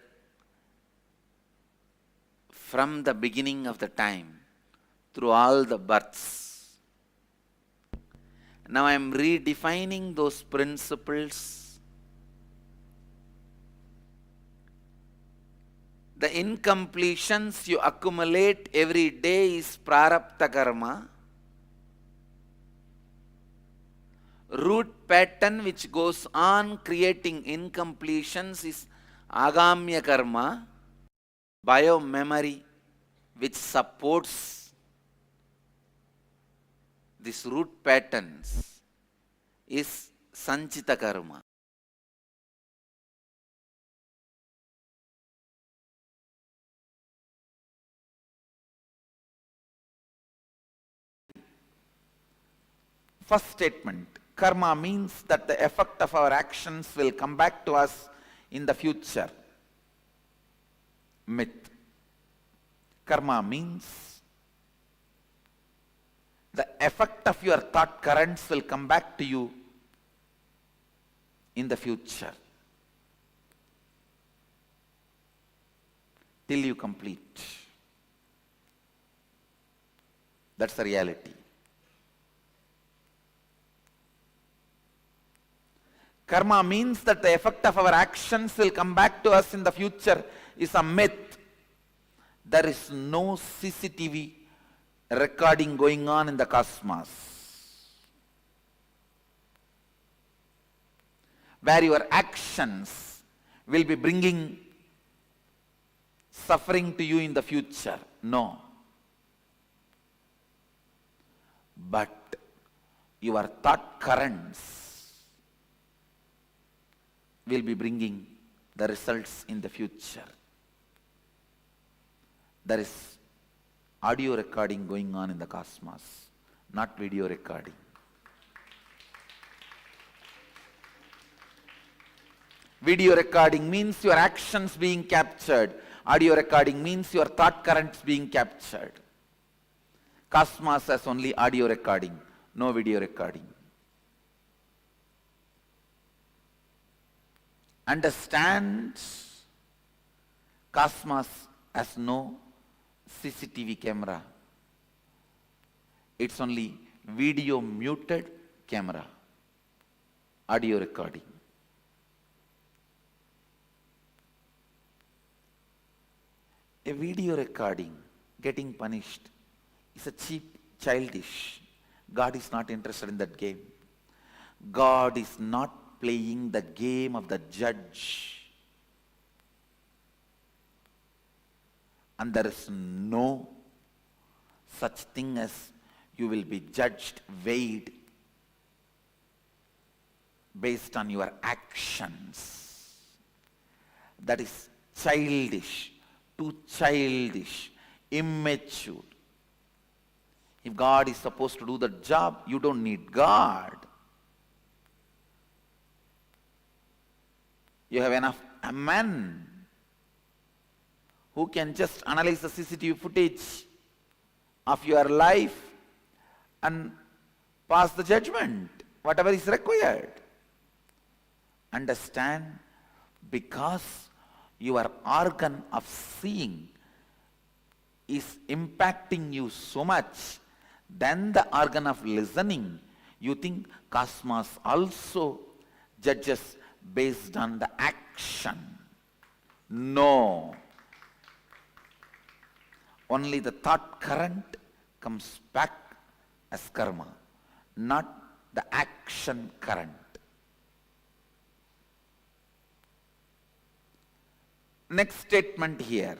from the beginning of the time through all the births. Now I am redefining those principles. The incompletions you accumulate every day is prarabdha karma. Root pattern which goes on creating incompletions is agamya karma. Bio-memory which supports these root patterns is sanchita karma. First statement, karma means that the effect of our actions will come back to us in the future. Myth. Karma means the effect of your thought currents will come back to you in the future till you complete. That's the reality. Karma means that the effect of our actions will come back to us in the future is a myth. There is no CCTV recording going on in the cosmos where your actions will be bringing suffering to you in the future. No. But your thought currents will be bringing the results in the future. There is audio recording going on in the cosmos, not video recording. Video recording means your actions being captured. Audio recording means your thought currents being captured. Cosmos has only audio recording, no video recording. Understand, cosmos has no CCTV camera. It's only video muted camera, audio recording. A video recording getting punished is a cheap, childish. God is not interested in that game. God is not playing the game of the judge. And there is no such thing as you will be judged, weighed based on your actions. That is childish, too childish, immature. If God is supposed to do the job, you don't need God. You have enough a man who can just analyze the CCTV footage of your life and pass the judgment, whatever is required. Understand, because your organ of seeing is impacting you so much than the organ of listening, you think cosmos also judges based on the action. No. Only the thought current comes back as karma, not the action current. Next statement here.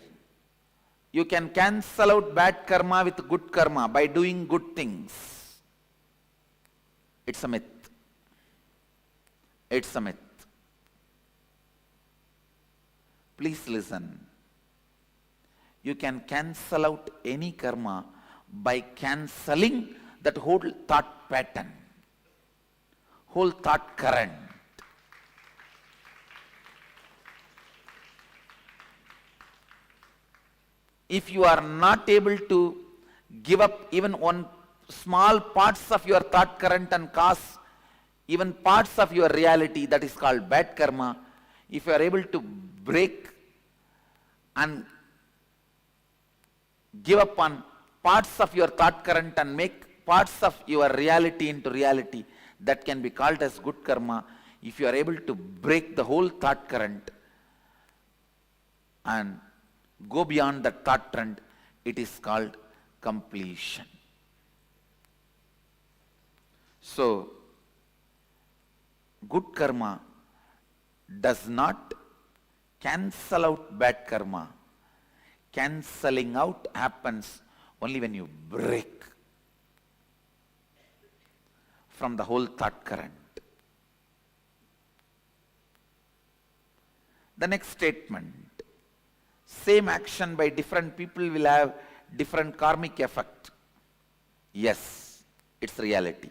You can cancel out bad karma with good karma by doing good things. It's a myth. It's a myth. Please listen. You can cancel out any karma by cancelling that whole thought pattern, whole thought current. If you are not able to give up even one small parts of your thought current and cause even parts of your reality, that is called bad karma, if you are able to break and give up on parts of your thought current and make parts of your reality into reality, that can be called as good karma. If you are able to break the whole thought current and go beyond that thought trend, it is called completion. So, good karma does not cancel out bad karma. Cancelling out happens only when you break from the whole thought current. The next statement. Same action by different people will have different karmic effect. Yes, it's reality.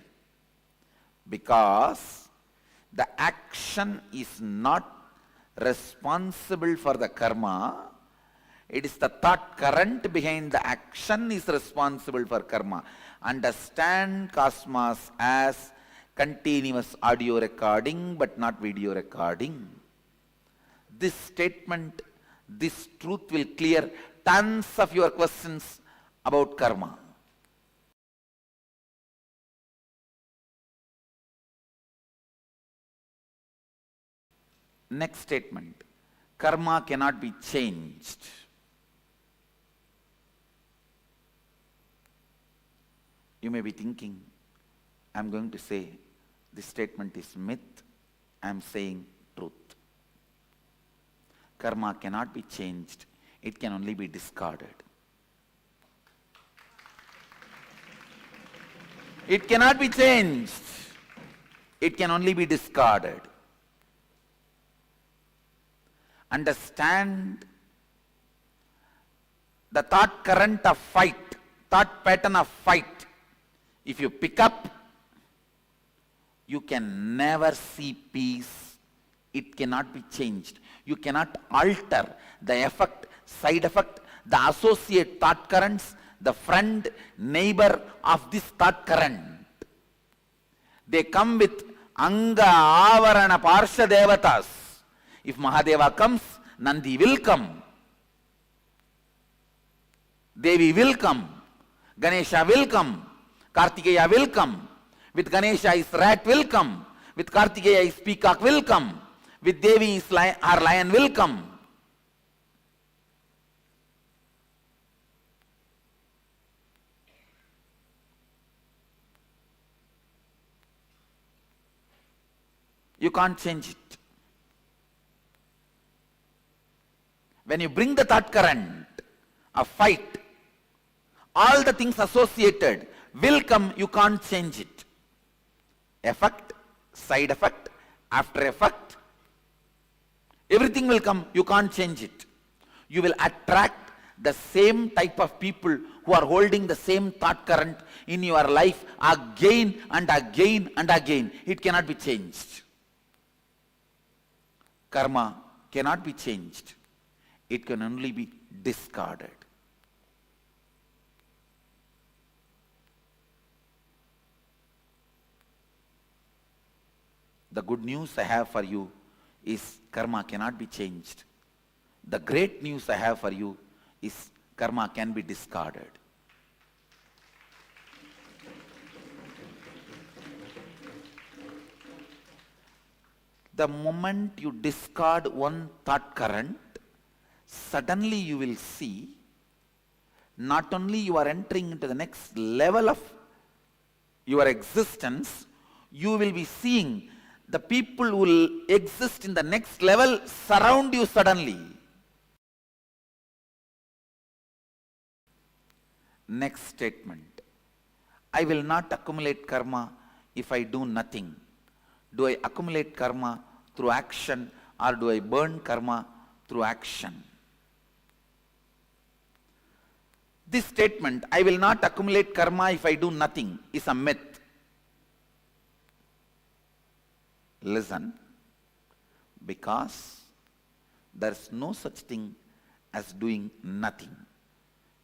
Because the action is not responsible for the karma. It is the thought current behind the action is responsible for karma. Understand cosmos as continuous audio recording but not video recording. This statement, this truth will clear tons of your questions about karma. Next statement. Karma cannot be changed. You may be thinking, I am going to say this statement is myth, I am saying truth. Karma cannot be changed, it can only be discarded. It cannot be changed, it can only be discarded. Understand the thought current of fight, thought pattern of fight. If you pick up, you can never see peace. It cannot be changed. You cannot alter the effect, side effect, the associate thought currents, the friend, neighbor of this thought current. They come with Anga, Avarana, Parsha Devatas. If Mahadeva comes, Nandi will come. Devi will come. Ganesha will come. Karthigai will come. With Ganesha his rat will come. With Karthigai his peacock will come. With Devi his our lion will come. You can't change it. When you bring the thought current of fight, all the things associated will come, you can't change it. Effect, side effect, after effect, everything will come, you can't change it. You will attract the same type of people who are holding the same thought current in your life again and again and again. It cannot be changed. Karma cannot be changed. It can only be discarded. The good news I have for you is karma cannot be changed. The great news I have for you is karma can be discarded. The moment you discard one thought current, suddenly you will see not only you are entering into the next level of your existence, you will be seeing the people who will exist in the next level surround you suddenly. Next statement. I will not accumulate karma if I do nothing. Do I accumulate karma through action or do I burn karma through action? This statement, I will not accumulate karma if I do nothing, is a myth. Listen, because there is no such thing as doing nothing.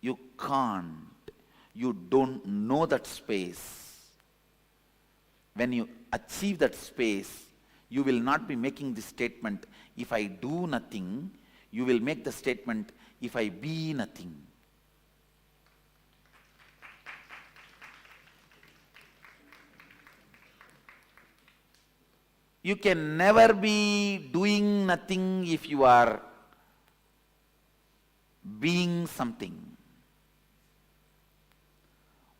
You can't, you don't know that space. When you achieve that space, you will not be making the statement, if I do nothing. You will make the statement, if I be nothing. You can never be doing nothing if you are being something.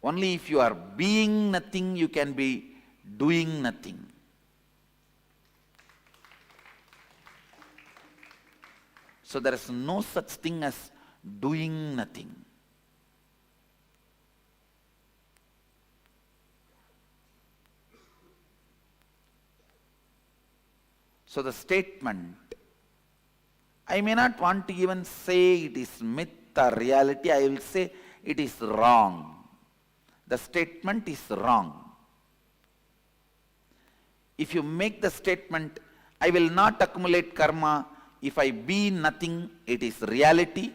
Only if you are being nothing, you can be doing nothing. So there is no such thing as doing nothing. So the statement, I may not want to even say it is myth or reality, I will say it is wrong. The statement is wrong. If you make the statement, I will not accumulate karma if I be nothing, it is reality.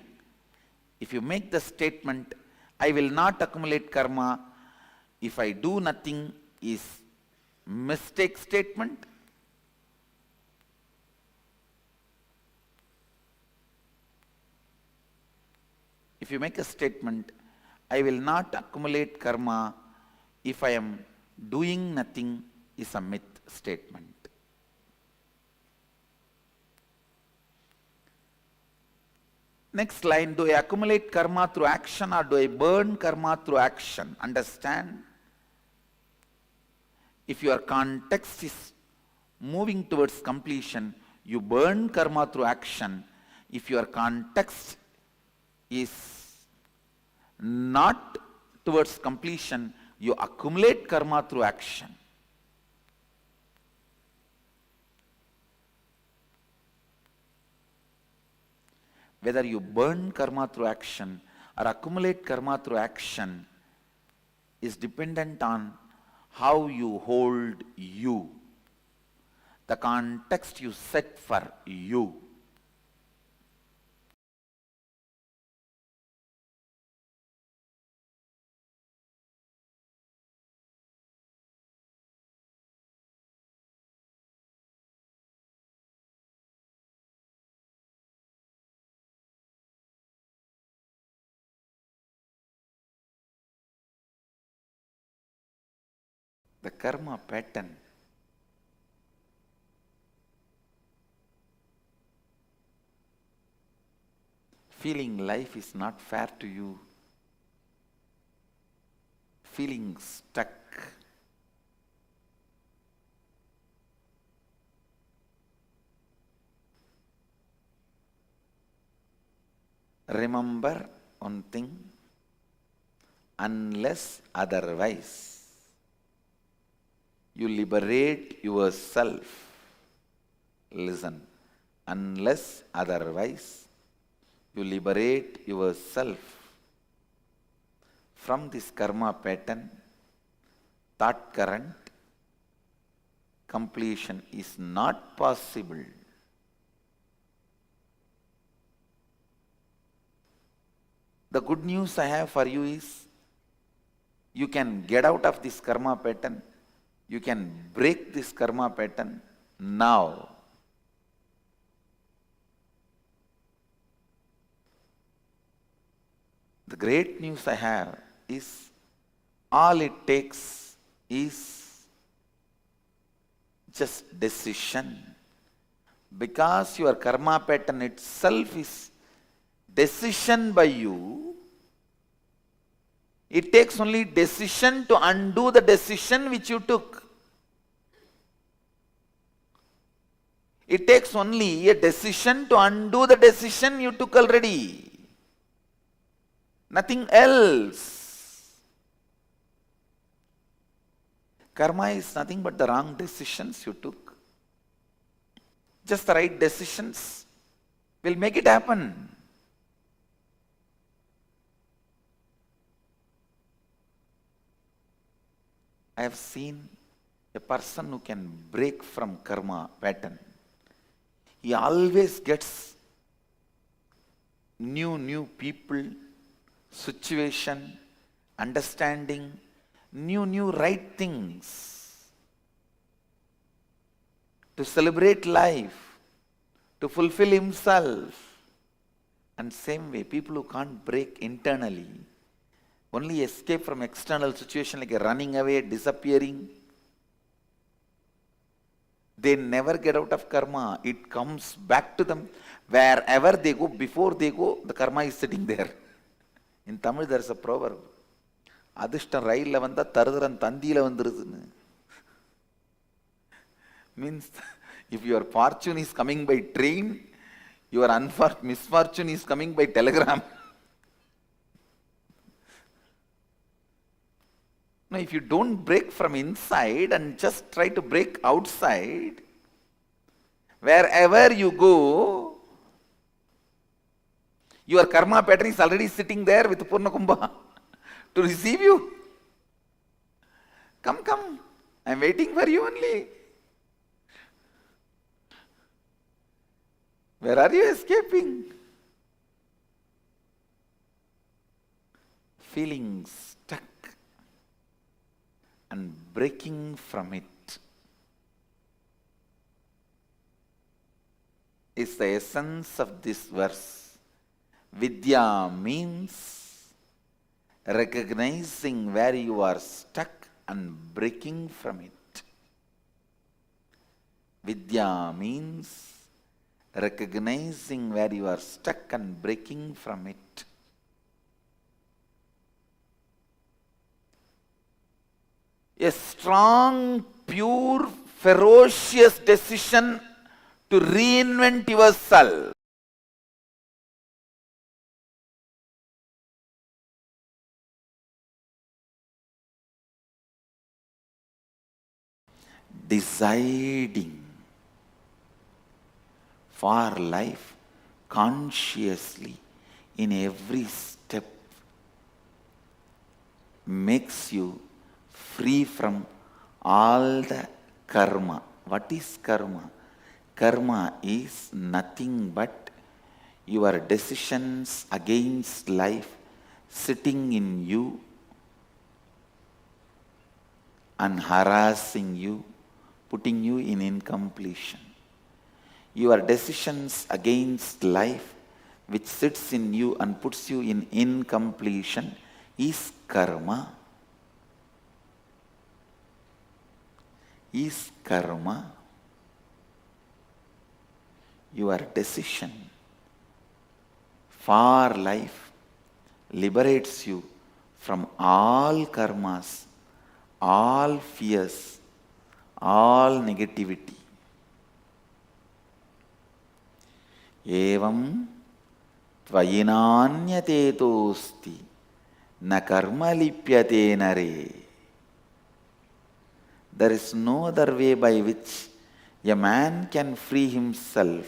If you make the statement, I will not accumulate karma if I do nothing, is mistake statement. If you make a statement, I will not accumulate karma if I am doing nothing, is a myth statement. Next line, do I accumulate karma through action or do I burn karma through action? Understand? If your context is moving towards completion, you burn karma through action. If your context is not towards completion, you accumulate karma through action. Whether you burn karma through action or accumulate karma through action is dependent on how you hold you, the context you set for you. The karma pattern feeling life is not fair to you, feeling stuck, remember one thing, unless otherwise you liberate yourself. Listen, unless otherwise you liberate yourself from this karma pattern, thought current, completion is not possible. The good news I have for you is, you can get out of this karma pattern. You can break this karma pattern now. The great news I have is, all it takes is just decision. Because your karma pattern itself is decision by you, it takes only decision to undo the decision which you took. It takes only a decision to undo the decision you took already. Nothing else. Karma is nothing but the wrong decisions you took. Just the right decisions will make it happen. I have seen a person who can break from karma pattern. He always gets new people, situation, understanding, new right things to celebrate life, to fulfill himself. And same way, people who can't break internally, only escape from external situation like a running away, disappearing, they never get out of karma. It comes back to them. Wherever they go, before they go, the karma is sitting there. In Tamil there is a proverb, Adishtam raila vanda tarudaran tandila vandirudunu. Means, if your fortune is coming by train, your misfortune is coming by telegram. Now, if you don't break from inside and just try to break outside, wherever you go, your karma pattern is already sitting there with Purna Kumbha to receive you. Come, I am waiting for you only. Where are you escaping? Feeling stuck and breaking from it is the essence of this verse. Vidya means recognizing where you are stuck and breaking from it. Vidya means recognizing where you are stuck and breaking from it. A strong, pure, ferocious decision to reinvent yourself. Deciding for life consciously in every step makes you free from all the karma. What is karma? Karma is nothing but your decisions against life sitting in you and harassing you, putting you in incompletion. Your decisions against life which sits in you and puts you in incompletion is karma. Is karma. Your decision for life liberates you from all karmas, all fears, all negativity. Evam tvayinanyate tosti na karma lipyate nare. There is no other way by which a man can free himself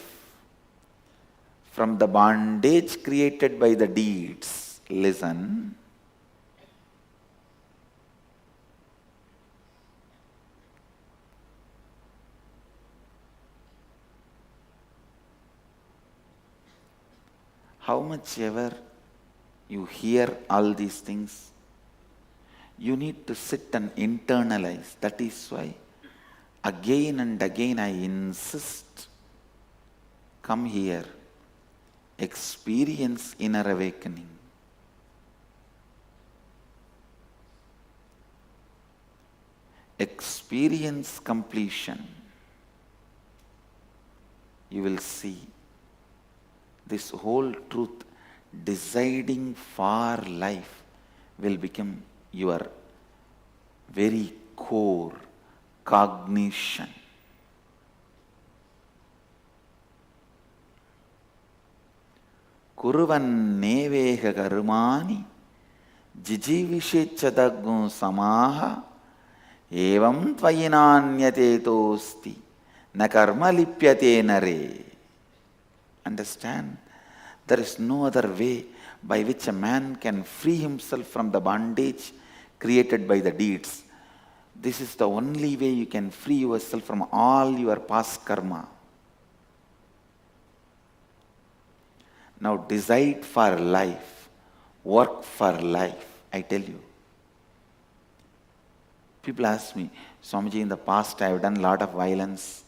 from the bondage created by the deeds. Listen. How much ever you hear all these things, you need to sit and internalize. That is why again and again I insist, come here, experience inner awakening. Experience completion. You will see this whole truth deciding for life will become your very core cognition. Kuruvan nevega karumani jijivishechadagun samaha evam tvayinanyate tosti na karma lipyate nare. Understand? There is no other way by which a man can free himself from the bondage created by the deeds. This is the only way you can free yourself from all your past karma. Now decide for life, work for life, I tell you. People ask me, Swamiji, in the past I have done a lot of violence.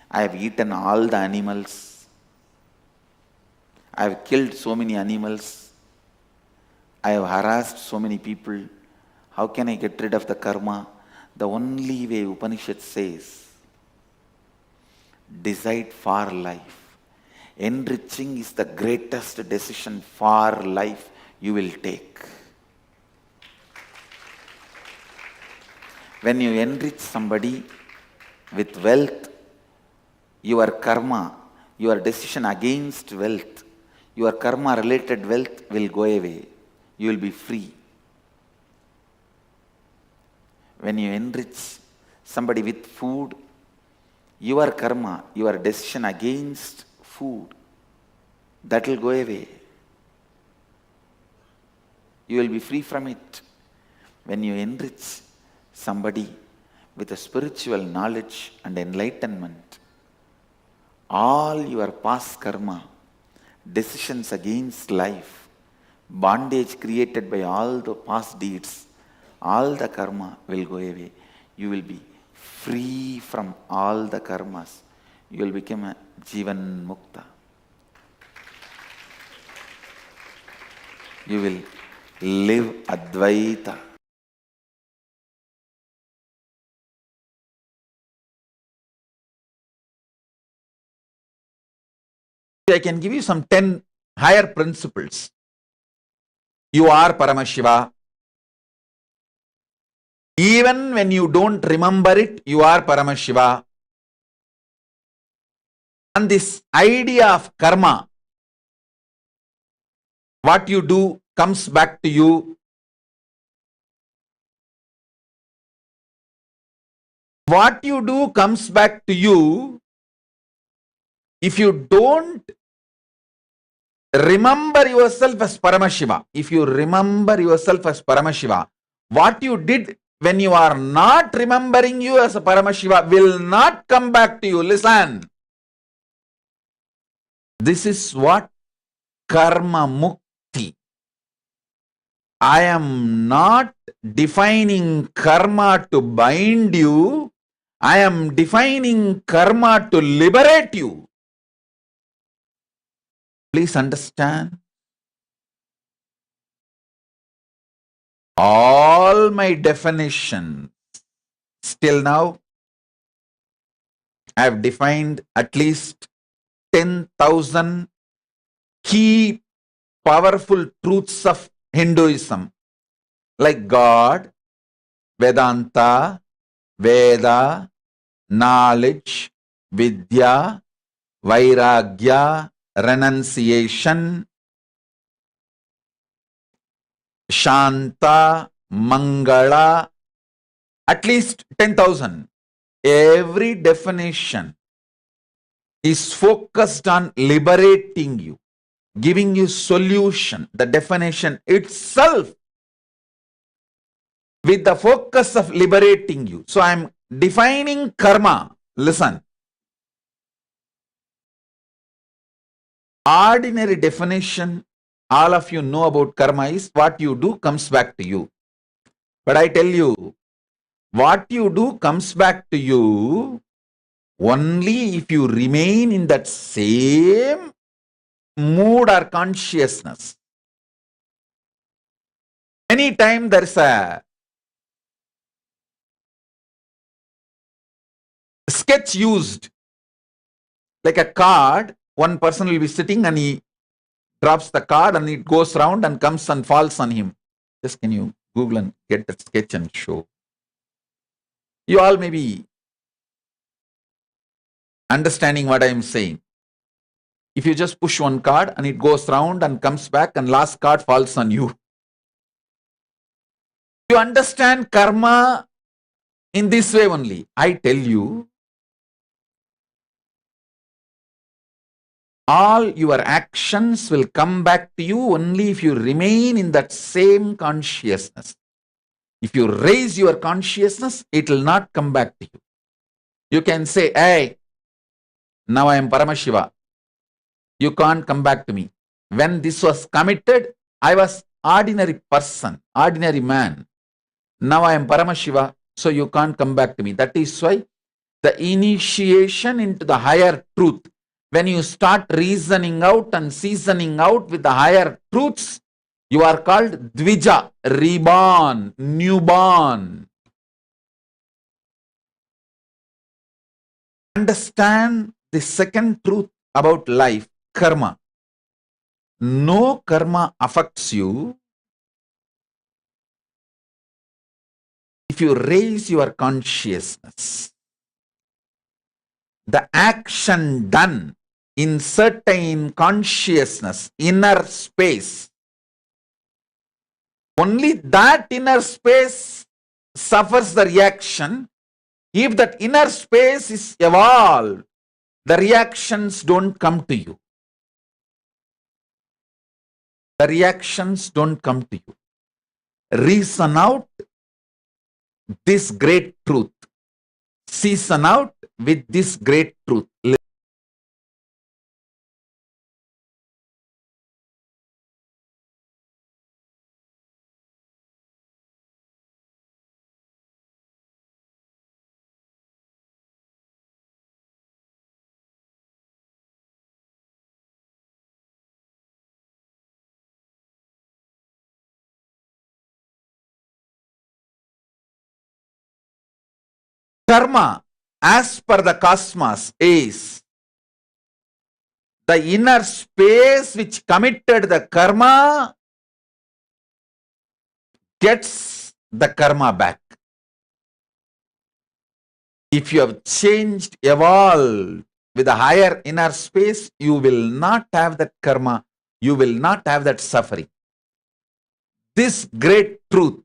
I have eaten all the animals. I have killed so many animals. I have harassed so many people. How can I get rid of the karma? The only way, Upanishad says, decide for life. Enriching is the greatest decision for life you will take. When you enrich somebody with wealth, your karma, your decision against wealth, your karma related wealth will go away. You will be free. When you enrich somebody with food, your karma, your decision against food, that will go away. You will be free from it. When you enrich somebody with a spiritual knowledge and enlightenment, all your past karma, decisions against life, bondage created by all the past deeds, all the karma will go away. You will be free from all the karmas. You will become a Jivan Mukta. You will live Advaita. I can give you some 10 higher principles. You are Paramashiva. Even when you don't remember it, you are Paramashiva. And this idea of karma, what you do comes back to you. What you do comes back to you. If you don't remember yourself as Paramashiva, if you remember yourself as Paramashiva, what you did when you are not remembering you as a Paramashiva will not come back to you. Listen. This is what karma mukti. I am not defining karma to bind you. I am defining karma to liberate you. Please understand. All my definitions, still now, I have defined at least 10,000 key powerful truths of Hinduism, like God, Vedanta, Veda, knowledge, Vidya, Vairagya, renunciation, Shanta, Mangala, at least 10,000. Every definition is focused on liberating you, giving you solution. The definition itself with the focus of liberating you. So I am defining karma. Listen. Ordinary definition all of you know about karma is what you do comes back to you. But I tell you, what you do comes back to you only if you remain in that same mood or consciousness. Anytime there is a sketch used, like a card, one person will be sitting and he drops the card and it goes round and comes and falls on him. Just can you Google and get that sketch and show? You all may be understanding what I am saying. If you just push one card and it goes round and comes back and last card falls on you. You understand karma in this way only. I tell you, all your actions will come back to you only if you remain in that same consciousness. If you raise your consciousness, it will not come back to you. You can say, hey, now I am Paramashiva. You can't come back to me. When this was committed, I was ordinary person, ordinary man. Now I am Paramashiva, so you can't come back to me. That is why the initiation into the higher truth, when you start reasoning out and seasoning out with the higher truths, you are called Dvija, reborn, newborn. Understand the second truth about life, karma. No karma affects you if you raise your consciousness. The action done in certain consciousness, inner space, only that inner space suffers the reaction. If that inner space is evolved, the reactions don't come to you. The reactions don't come to you. Reason out this great truth. Season out with this great truth. Karma, as per the cosmos, is the inner space which committed the karma gets the karma back. If you have changed, evolved with a higher inner space, you will not have that karma. You will not have that suffering. This great truth,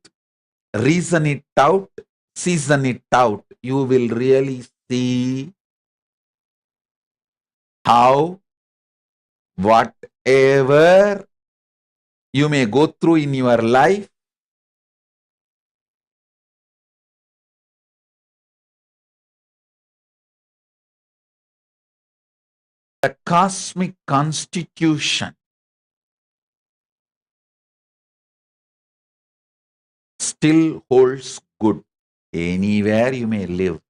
reason it out, season it out, you will really see how whatever you may go through in your life, the cosmic constitution still holds good anywhere you may live.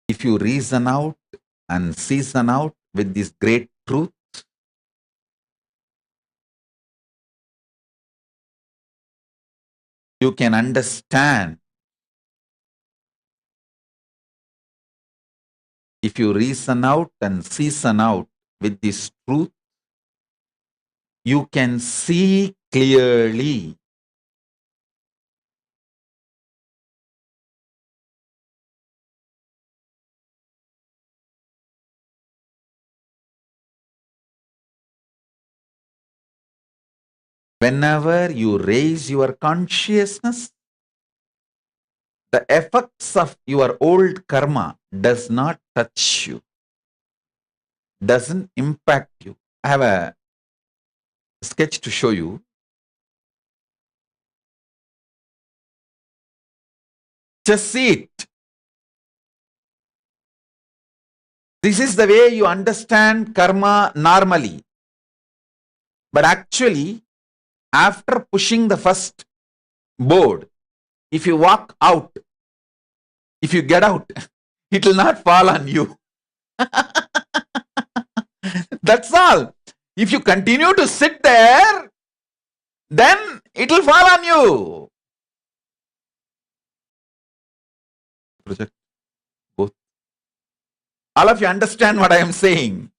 If you reason out and season out with this great truth, you can understand. If you reason out and season out with this truth, you can see clearly. Whenever you raise your consciousness, the effects of your old karma does not touch you, doesn't impact you. I have a sketch to show you. Just see it. This is the way you understand karma normally. But actually, after pushing the first board, if you walk out, if you get out, it will not fall on you. That's all. If you continue to sit there, then it will fall on you. Project both. All of you understand what I am saying.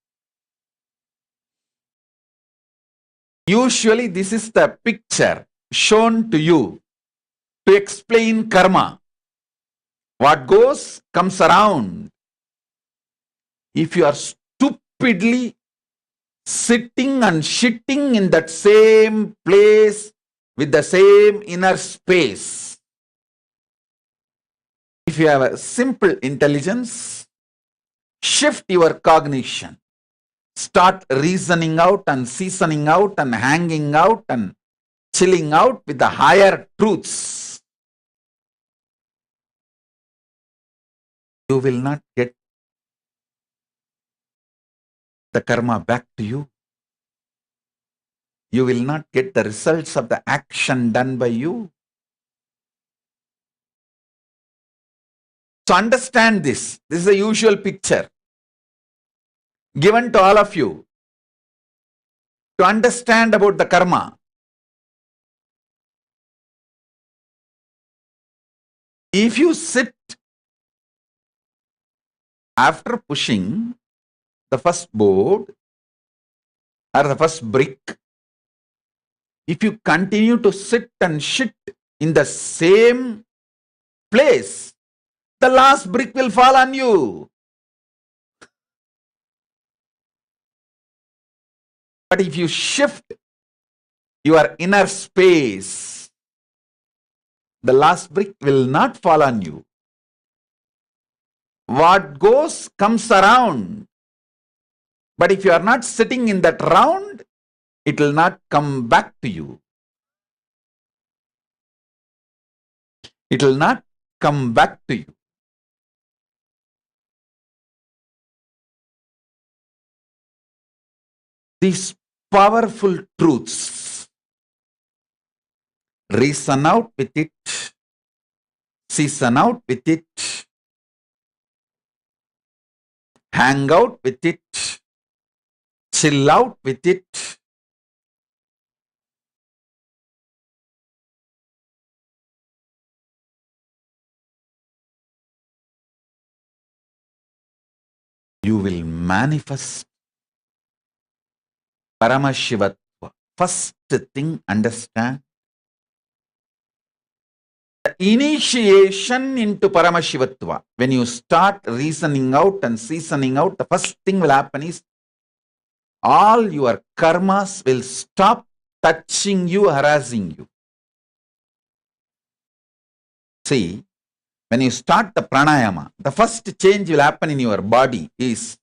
Usually this is the picture shown to you to explain karma. What goes comes around. If you are stupidly sitting and shitting in that same place with the same inner space, if you have a simple intelligence, shift your cognition. Start reasoning out and seasoning out and hanging out and chilling out with the higher truths. You will not get the karma back to you. You will not get the results of the action done by you. So understand this. This is the usual picture given to all of you to understand about the karma. If you sit after pushing the first board or the first brick, if you continue to sit and shit in the same place, the last brick will fall on you. But if you shift your inner space, the last brick will not fall on you. What goes comes around. But if you are not sitting in that round, it will not come back to you. It will not come back to you. These powerful truths, reason out with it, season out with it, hang out with it, chill out with it. You will manifest Paramashivatva. First thing, understand. The initiation into Paramashivatva. When you start reasoning out and seasoning out, the first thing will happen is all your karmas will stop touching you, harassing you. See, when you start the pranayama, the first change will happen in your body is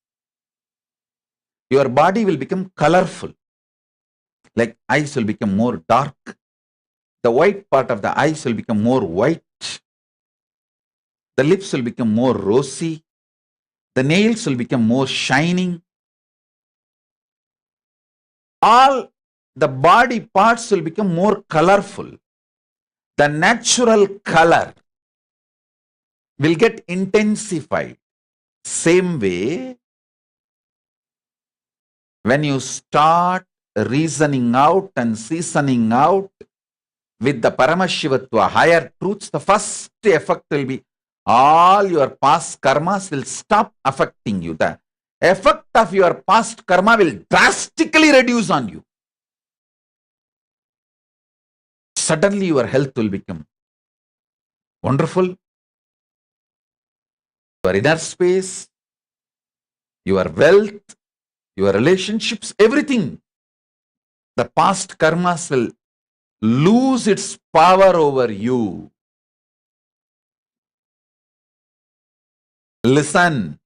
your body will become colorful. Like eyes will become more dark. The white part of the eyes will become more white. The lips will become more rosy. The nails will become more shining. All the body parts will become more colorful. The natural color will get intensified. Same way, when you start reasoning out and seasoning out with the Paramashivatva, higher truths, the first effect will be all your past karmas will stop affecting you. The effect of your past karma will drastically reduce on you. Suddenly your health will become wonderful. Your inner space, your wealth, your relationships, everything. The past karmas will lose its power over you. Listen.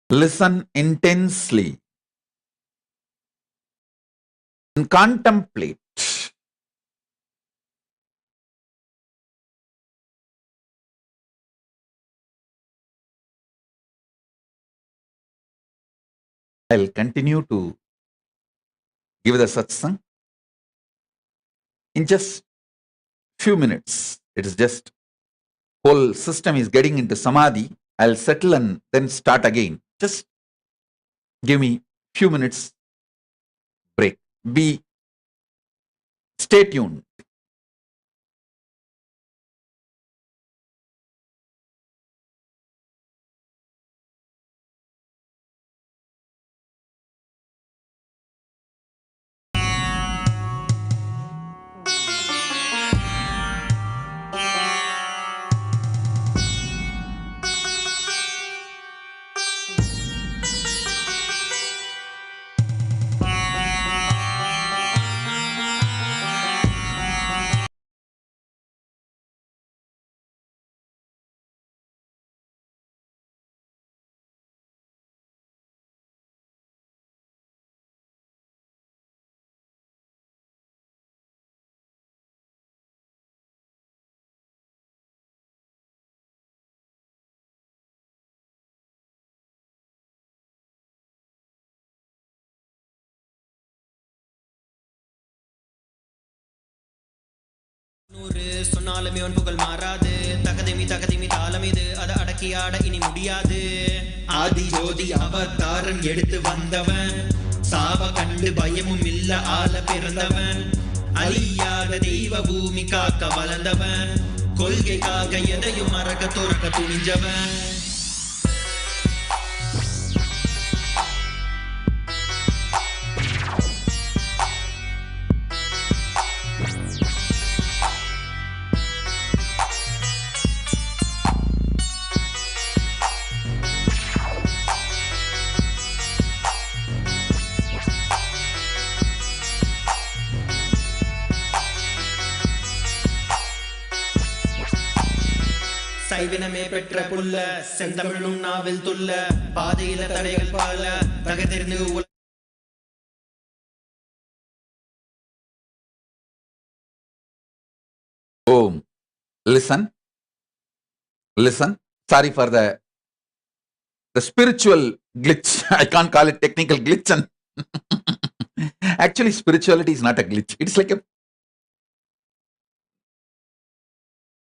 Listen intensely and contemplate. I'll continue to give the satsang in just few minutes. It is just whole system is getting into Samadhi. I'll settle and then start again. Just give me few minutes break. Stay tuned. சொன்னாலுமே உன் புகழ் மாறாது தகதிமி தாளம் இது அதை அடக்கியாட இனி முடியாது ஆதி ஜோதி அவதாரன் எடுத்து வந்தவன் சாவ கண்டு பயமும் இல்ல ஆள பிறந்தவன் அழியாத தெய்வ பூமி காக்க வளர்ந்தவன் கொள்கைக்காக எதையும் மறக்க துறக்க துணிஞ்சவன் சைவினமே பெற்ற புல்ல செந்தமிழும் நாவில் துள்ள பாதையில தடைகள் பால தகதிர்ந்து Om. Listen. Sorry for the spiritual glitch. I can't call it technical glitch. And actually, spirituality is not a glitch. It's like a...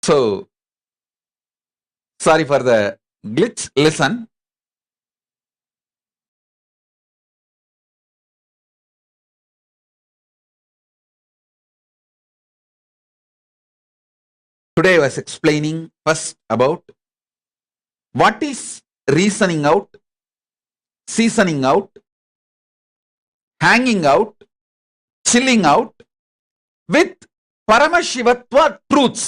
So, sorry for the glitch. Listen. Today I was explaining first about what is reasoning out, seasoning out, hanging out, chilling out with Paramashivatva truths.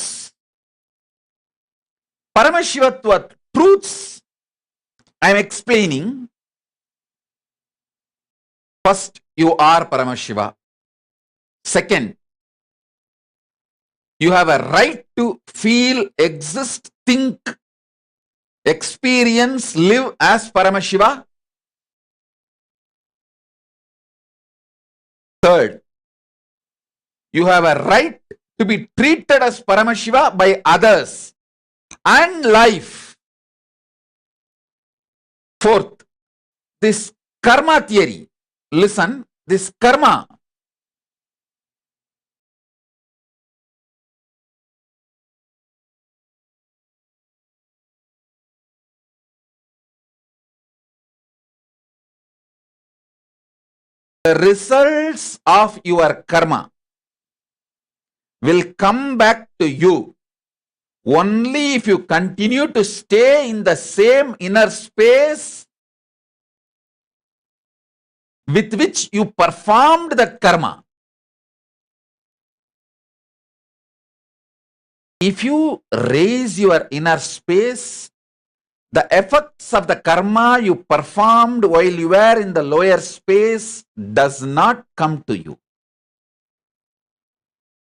Paramashivatva truths I am explaining. First, you are Paramashiva. Second, you have a right to feel, exist, think, experience, live as Paramashiva. Third, you have a right to be treated as Paramashiva by others and life. Fourth, this karma theory. Listen, this karma. The results of your karma will come back to you only if you continue to stay in the same inner space with which you performed that karma. If you raise your inner space, the effects of the karma you performed while you were in the lower space does not come to you.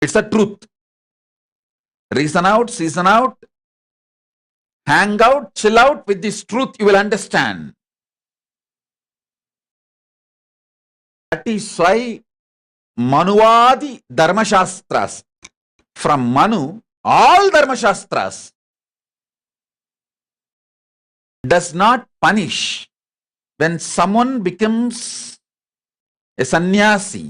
It's a truth. Reason out, season out, hang out, chill out with this truth, you will understand. That is why Manuvadi Dharmashastras, from Manu, all Dharmashastras does not punish when someone becomes a sannyasi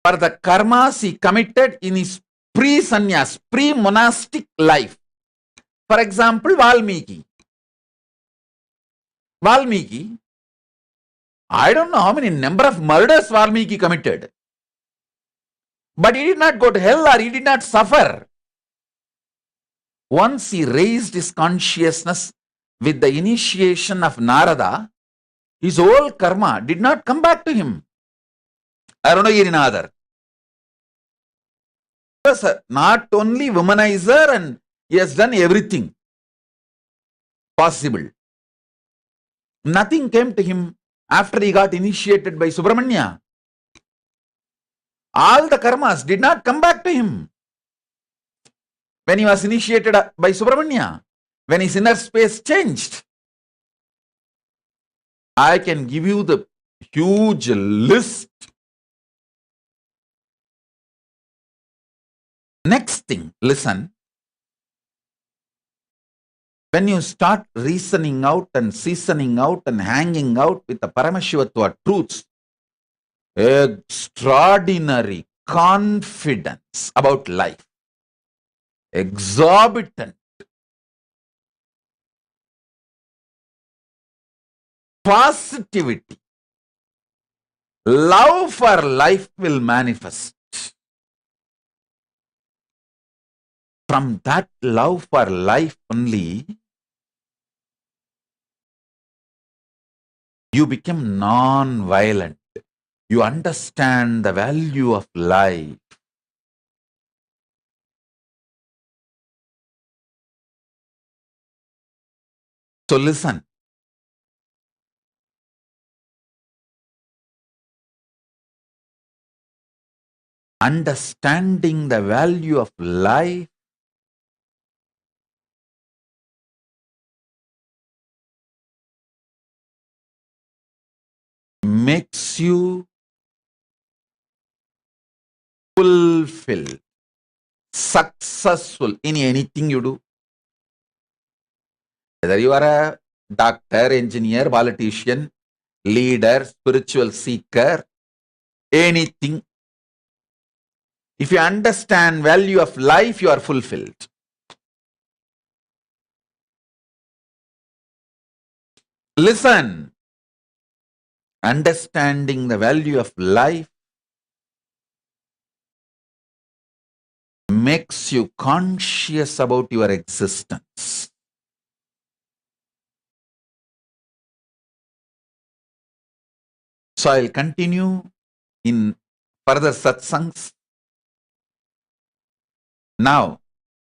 for the karmas he committed in his pre-sannyas, pre-monastic life. For example, Valmiki. I don't know how many number of murders Valmiki committed. But he did not go to hell or he did not suffer. Once he raised his consciousness with the initiation of Narada, his whole karma did not come back to him. Arunagirinathar was not only womanizer and he has done everything possible. Nothing came to him after he got initiated by Subramanya. All the karmas did not come back to him when he was initiated by Subramanya, when his inner space changed. I can give you the huge list. Next thing, listen. When you start reasoning out and seasoning out and hanging out with the Paramashivatva truths, extraordinary confidence about life, exorbitant positivity, love for life will manifest. From that love for life only, you become non-violent. You understand the value of life. So listen. Understanding the value of life makes you fulfilled, successful in anything you do. Whether you are a doctor, engineer, politician, leader, spiritual seeker, anything. If you understand value of life, you are fulfilled. Listen. Understanding the value of life makes you conscious about your existence. So I'll continue in further satsangs. Now,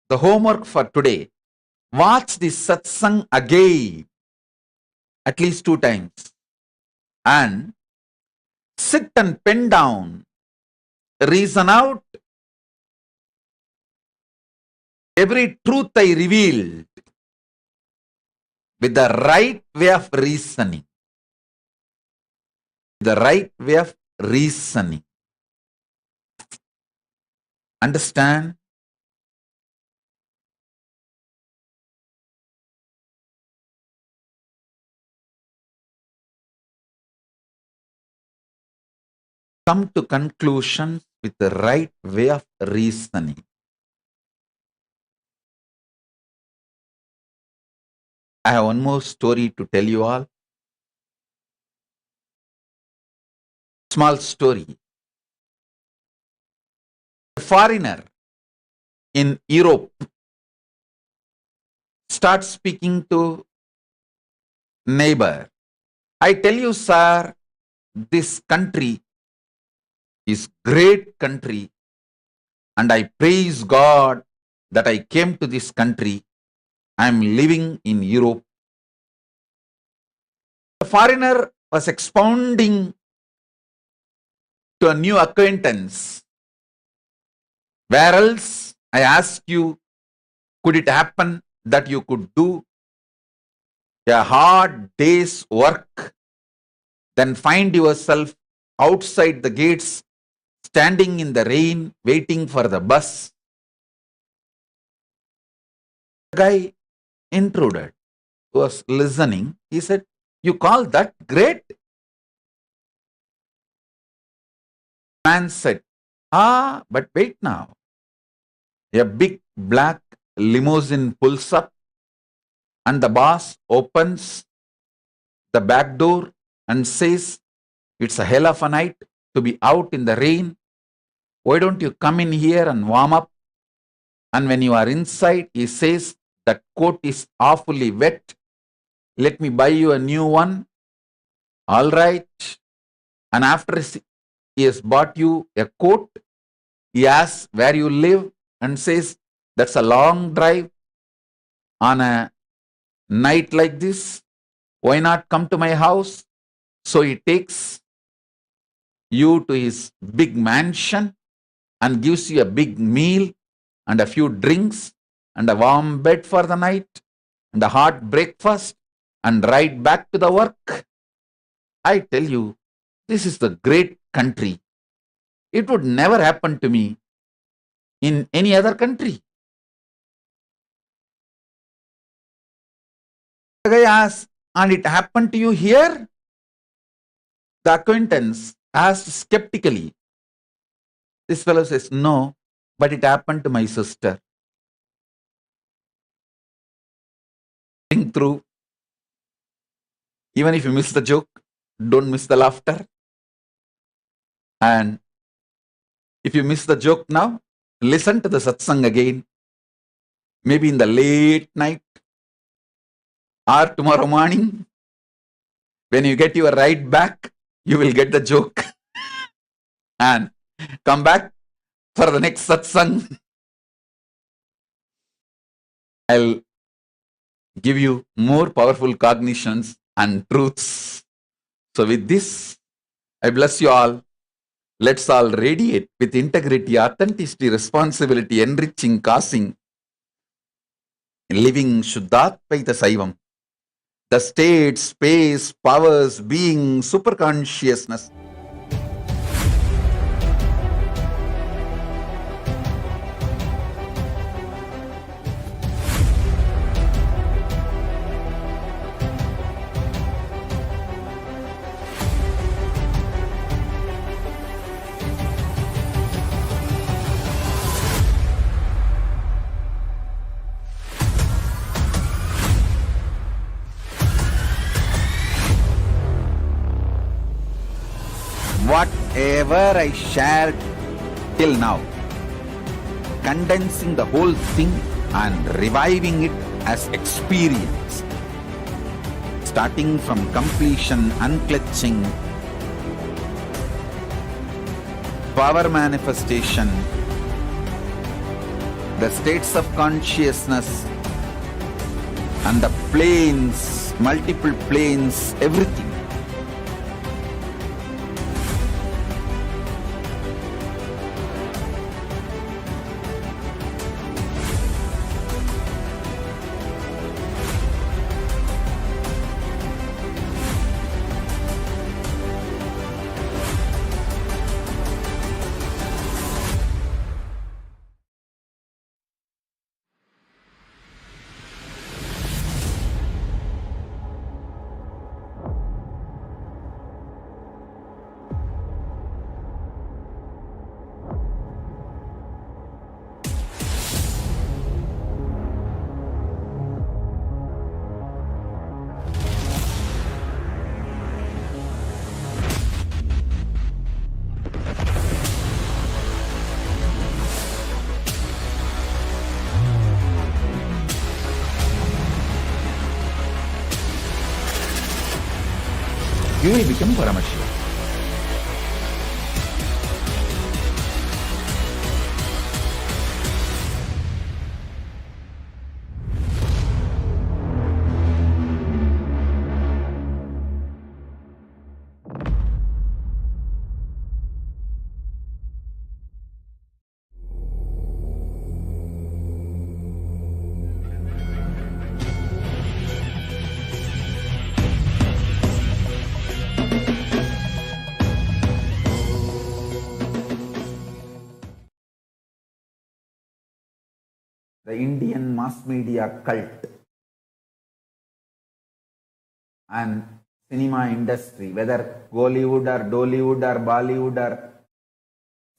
the homework for today, watch this satsang again, at least 2 times, and sit and pen down, reason out every truth I revealed with the right way of reasoning. The right way of reasoning. Understand? Come to conclusions with the right way of reasoning. I have one more story to tell you all. Small story. A foreigner in Europe starts speaking to neighbor. I tell you, sir, this country is great country, and I praise God that I came to this country. I am living in Europe. The foreigner was expounding to a new acquaintance. Where else, I ask you, could it happen that you could do a hard day's work, then find yourself outside the gates, standing in the rain, waiting for the bus? The guy intruded. was listening. He said, "You call that great?" Man said, "Ah, but wait now. A big black limousine pulls up and the boss opens the back door and says, 'It's a hell of a night to be out in the rain. Why don't you come in here and warm up?' And when you are inside, he says, 'That coat is awfully wet. Let me buy you a new one.' All right. And after he has bought you a coat, he asks where you live and says, 'That's a long drive on a night like this. Why not come to my house?' So he takes you to his big mansion and gives you a big meal and a few drinks and a warm bed for the night and a hot breakfast and ride back to the work. I tell you, this is the great country. It would never happen to me in any other country." The guy asks, "And it happened to you here?" The acquaintance asked skeptically. This fellow says, "No, but it happened to my sister." Think through. Even if you miss the joke, don't miss the laughter. And if you miss the joke now, listen to the satsang again. Maybe in the late night or tomorrow morning. When you get your ride back, you will get the joke. And come back for the next satsang. I'll give you more powerful cognitions and truths. So with this, I bless you all. Let's all radiate with integrity, authenticity, responsibility, enriching, causing, living Shuddhatvaita Saivam. The state, space, powers, being, superconsciousness. Whatever I shared till now, condensing the whole thing and reviving it as experience, starting from completion, unclutching, power manifestation, the states of consciousness, and the planes, multiple planes, everything. You will become Paramashivoham. The Indian mass media cult and cinema industry, whether Bollywood or Dollywood or Bollywood or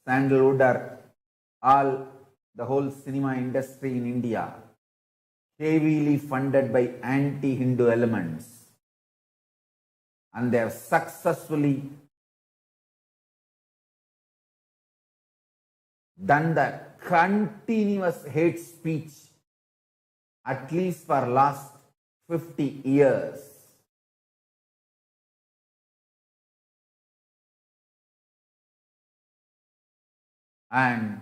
Sandalwood or all, the whole cinema industry in India, heavily funded by anti-Hindu elements, and they have successfully done the continuous hate speech at least for last 50 years. And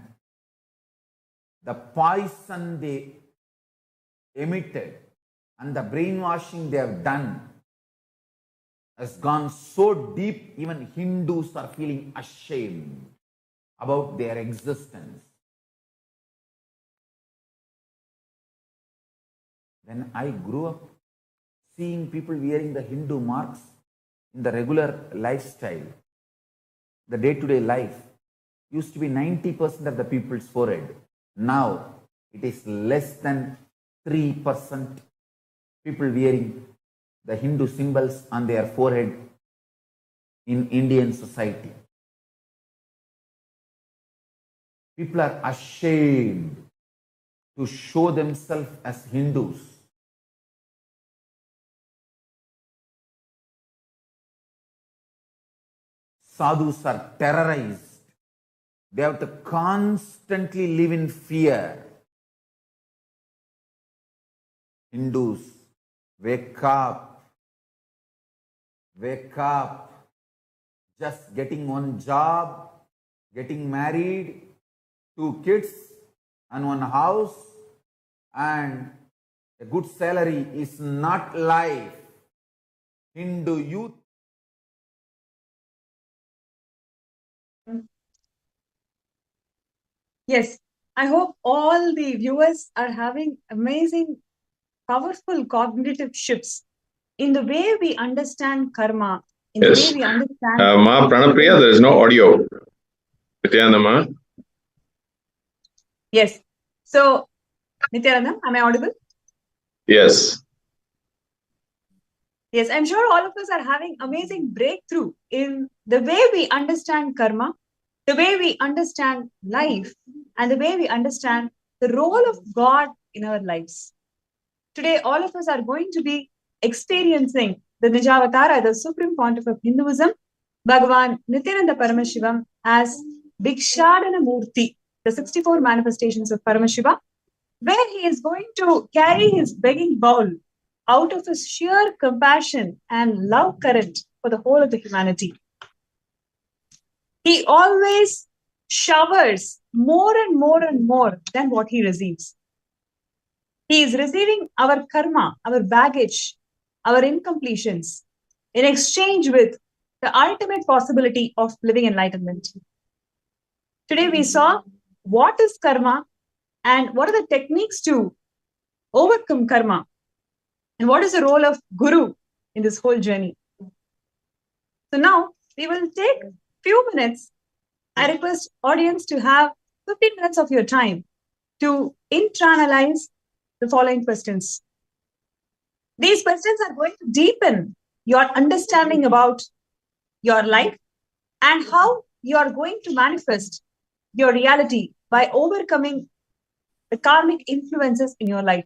the poison they emitted and the brainwashing they have done has gone so deep, even Hindus are feeling ashamed about their existence. When I grew up seeing people wearing the Hindu marks in the regular lifestyle, the day-to-day life, used to be 90% of the people's forehead. Now, it is less than 3% people wearing the Hindu symbols on their forehead in Indian society. People are ashamed to show themselves as Hindus. Sadhus are terrorized. They have to constantly live in fear. Hindus, wake up. Wake up. Just getting one job, getting married, 2 kids and 1 house and a good salary is not life. Hindu youth. Yes, I hope all the viewers are having amazing, powerful cognitive shifts in the way we understand karma, in the way we understand. Ma Pranapriya, there is no audio. Nithyananda. Yes. So, Nithyananda, am I audible? Yes. Yes, I'm sure all of us are having amazing breakthrough in the way we understand karma, the way we understand life, and the way we understand the role of God in our lives. Today, all of us are going to be experiencing the Nijavatara, the Supreme Pontiff of Hinduism, Bhagavan Nithyananda Paramashivam, as Bhikshadana Murthy, the 64 manifestations of Paramashiva, where he is going to carry his begging bowl out of his sheer compassion and love current for the whole of the humanity. He always showers more and more and more than what he receives. He is receiving our karma, our baggage, our incompletions in exchange with the ultimate possibility of living enlightenment. Today we saw what is karma and what are the techniques to overcome karma and what is the role of Guru in this whole journey. So now we will take a few minutes. I request audience to have 15 minutes of your time to internalize the following questions. These questions are going to deepen your understanding about your life and how you are going to manifest your reality by overcoming the karmic influences in your life.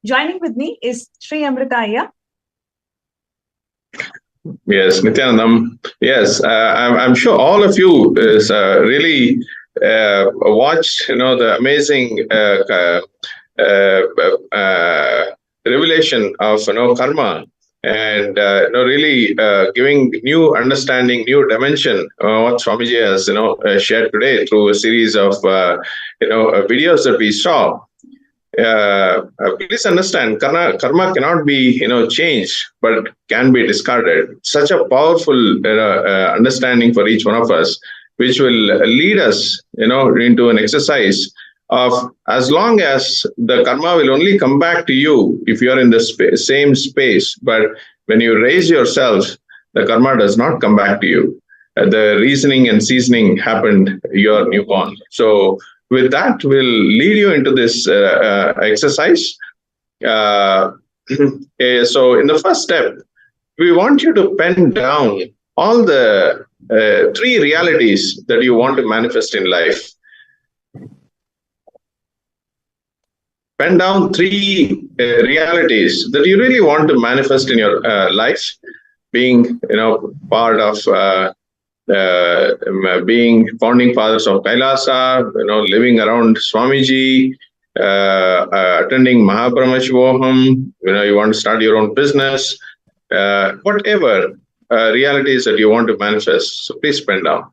Joining with me is Sri Amritaya. Yes, Nithyanandam. Yes, I'm sure all of you is really watched, the amazing revelation of karma, and really giving new understanding, new dimension. What Swamiji has shared today through a series of videos that we saw. Please understand, karma cannot be changed, but can be discarded. Such a powerful understanding for each one of us, which will lead us into an exercise of, as long as the karma will only come back to you if you are in the same space, but when you raise yourself, the karma does not come back to you. The reasoning and seasoning happened, you are newborn. So with that, we'll lead you into this exercise. So in the first step, we want you to pen down all the three realities that you want to manifest in life. Pen down three realities that you really want to manifest in your life, being, part of being founding fathers of Kailasa, living around Swamiji, attending Paramashivoham, you want to start your own business, whatever realities that you want to manifest. So please pen down.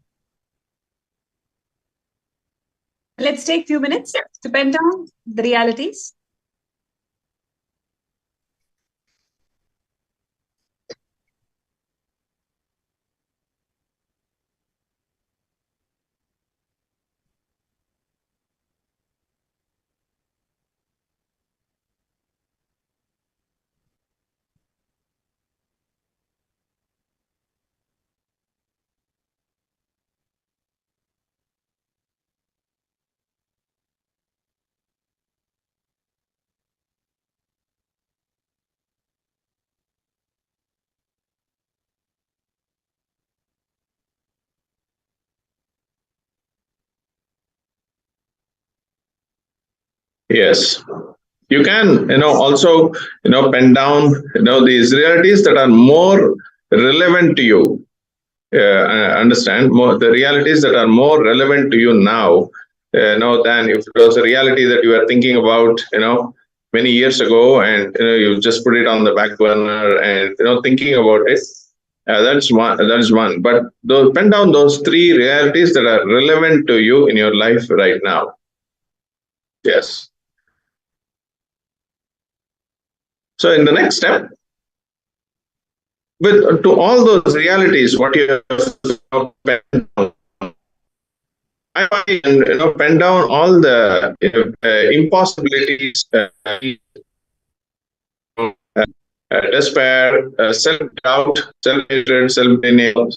Let's take a few minutes to pen down the realities. Yes. You can, also, pen down, these realities that are more relevant to you. Understand more the realities that are more relevant to you now, than if it was a reality that you were thinking about, many years ago, and you just put it on the back burner and thinking about it. That's one. That's one. But pen down those three realities that are relevant to you in your life right now. Yes. So in the next step, with to all those realities, what you have pen down, I pen down all the impossibilities, despair, self-doubt, self-hatred, self-denial.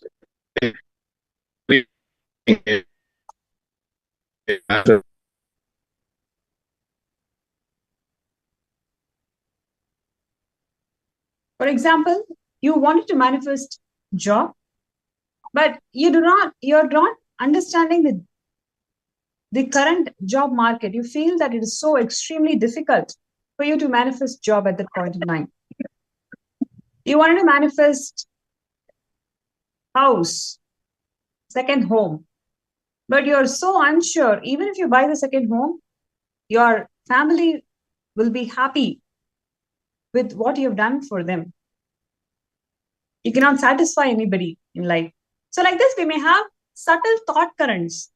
For example, you wanted to manifest job, but you're not understanding the current job market. You feel that it is so extremely difficult for you to manifest job at that point in time. You wanted to manifest house, second home, but you're so unsure. Even if you buy the second home, your family will be happy with what you've done for them. You cannot satisfy anybody in life. So like this, we may have subtle thought currents.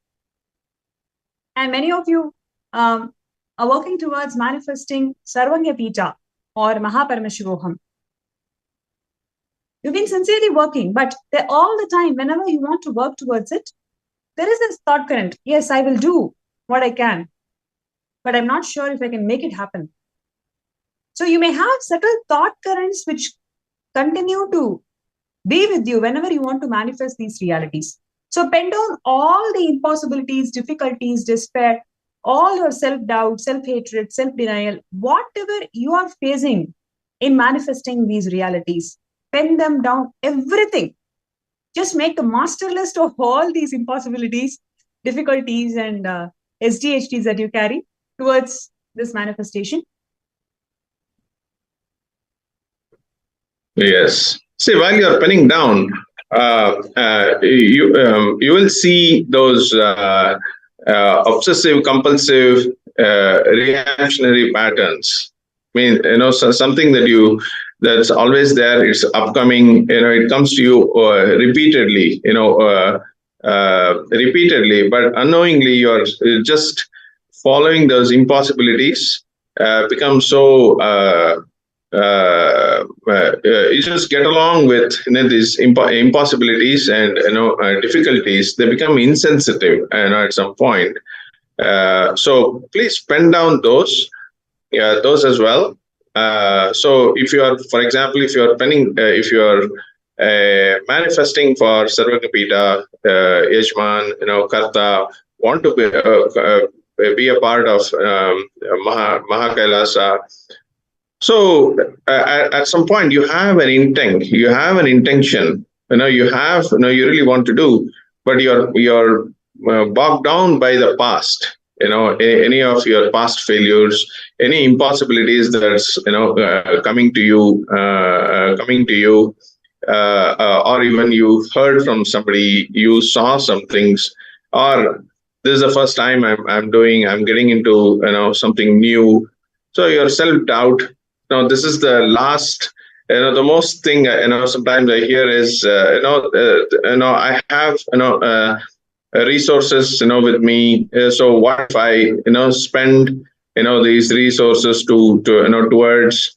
And many of you are working towards manifesting Sarvanya Pita or Paramashivoham. You've been sincerely working, but all the time, whenever you want to work towards it, there is this thought current. Yes, I will do what I can, but I'm not sure if I can make it happen. So you may have subtle thought currents which continue to be with you whenever you want to manifest these realities. So pen down all the impossibilities, difficulties, despair, all your self-doubt, self-hatred, self-denial, whatever you are facing in manifesting these realities. Pen them down, everything. Just make a master list of all these impossibilities, difficulties, and SDHDs that you carry towards this manifestation. Yes. See, while you're penning down, you will see those obsessive, compulsive, reactionary patterns. I mean, something that's always there. It's upcoming. It comes to you repeatedly. Repeatedly, but unknowingly, you're just following those impossibilities. Become so. You just get along with these impossibilities and difficulties. They become insensitive, at some point. So please pen down those as well. So if you are, for example, if you are penning, if you are manifesting for Sarvagapita, Yajman, Karta, want to be a part of Kailasa. So at some point, you have an intent, you have an intention. You really want to do, but you're bogged down by the past. Any of your past failures, any impossibilities that's coming to you, or even you heard from somebody, you saw some things, or this is the first time I'm getting into something new. So your self doubt. Now this is the last. The most thing sometimes I hear is I have resources with me. So what if I spend these resources towards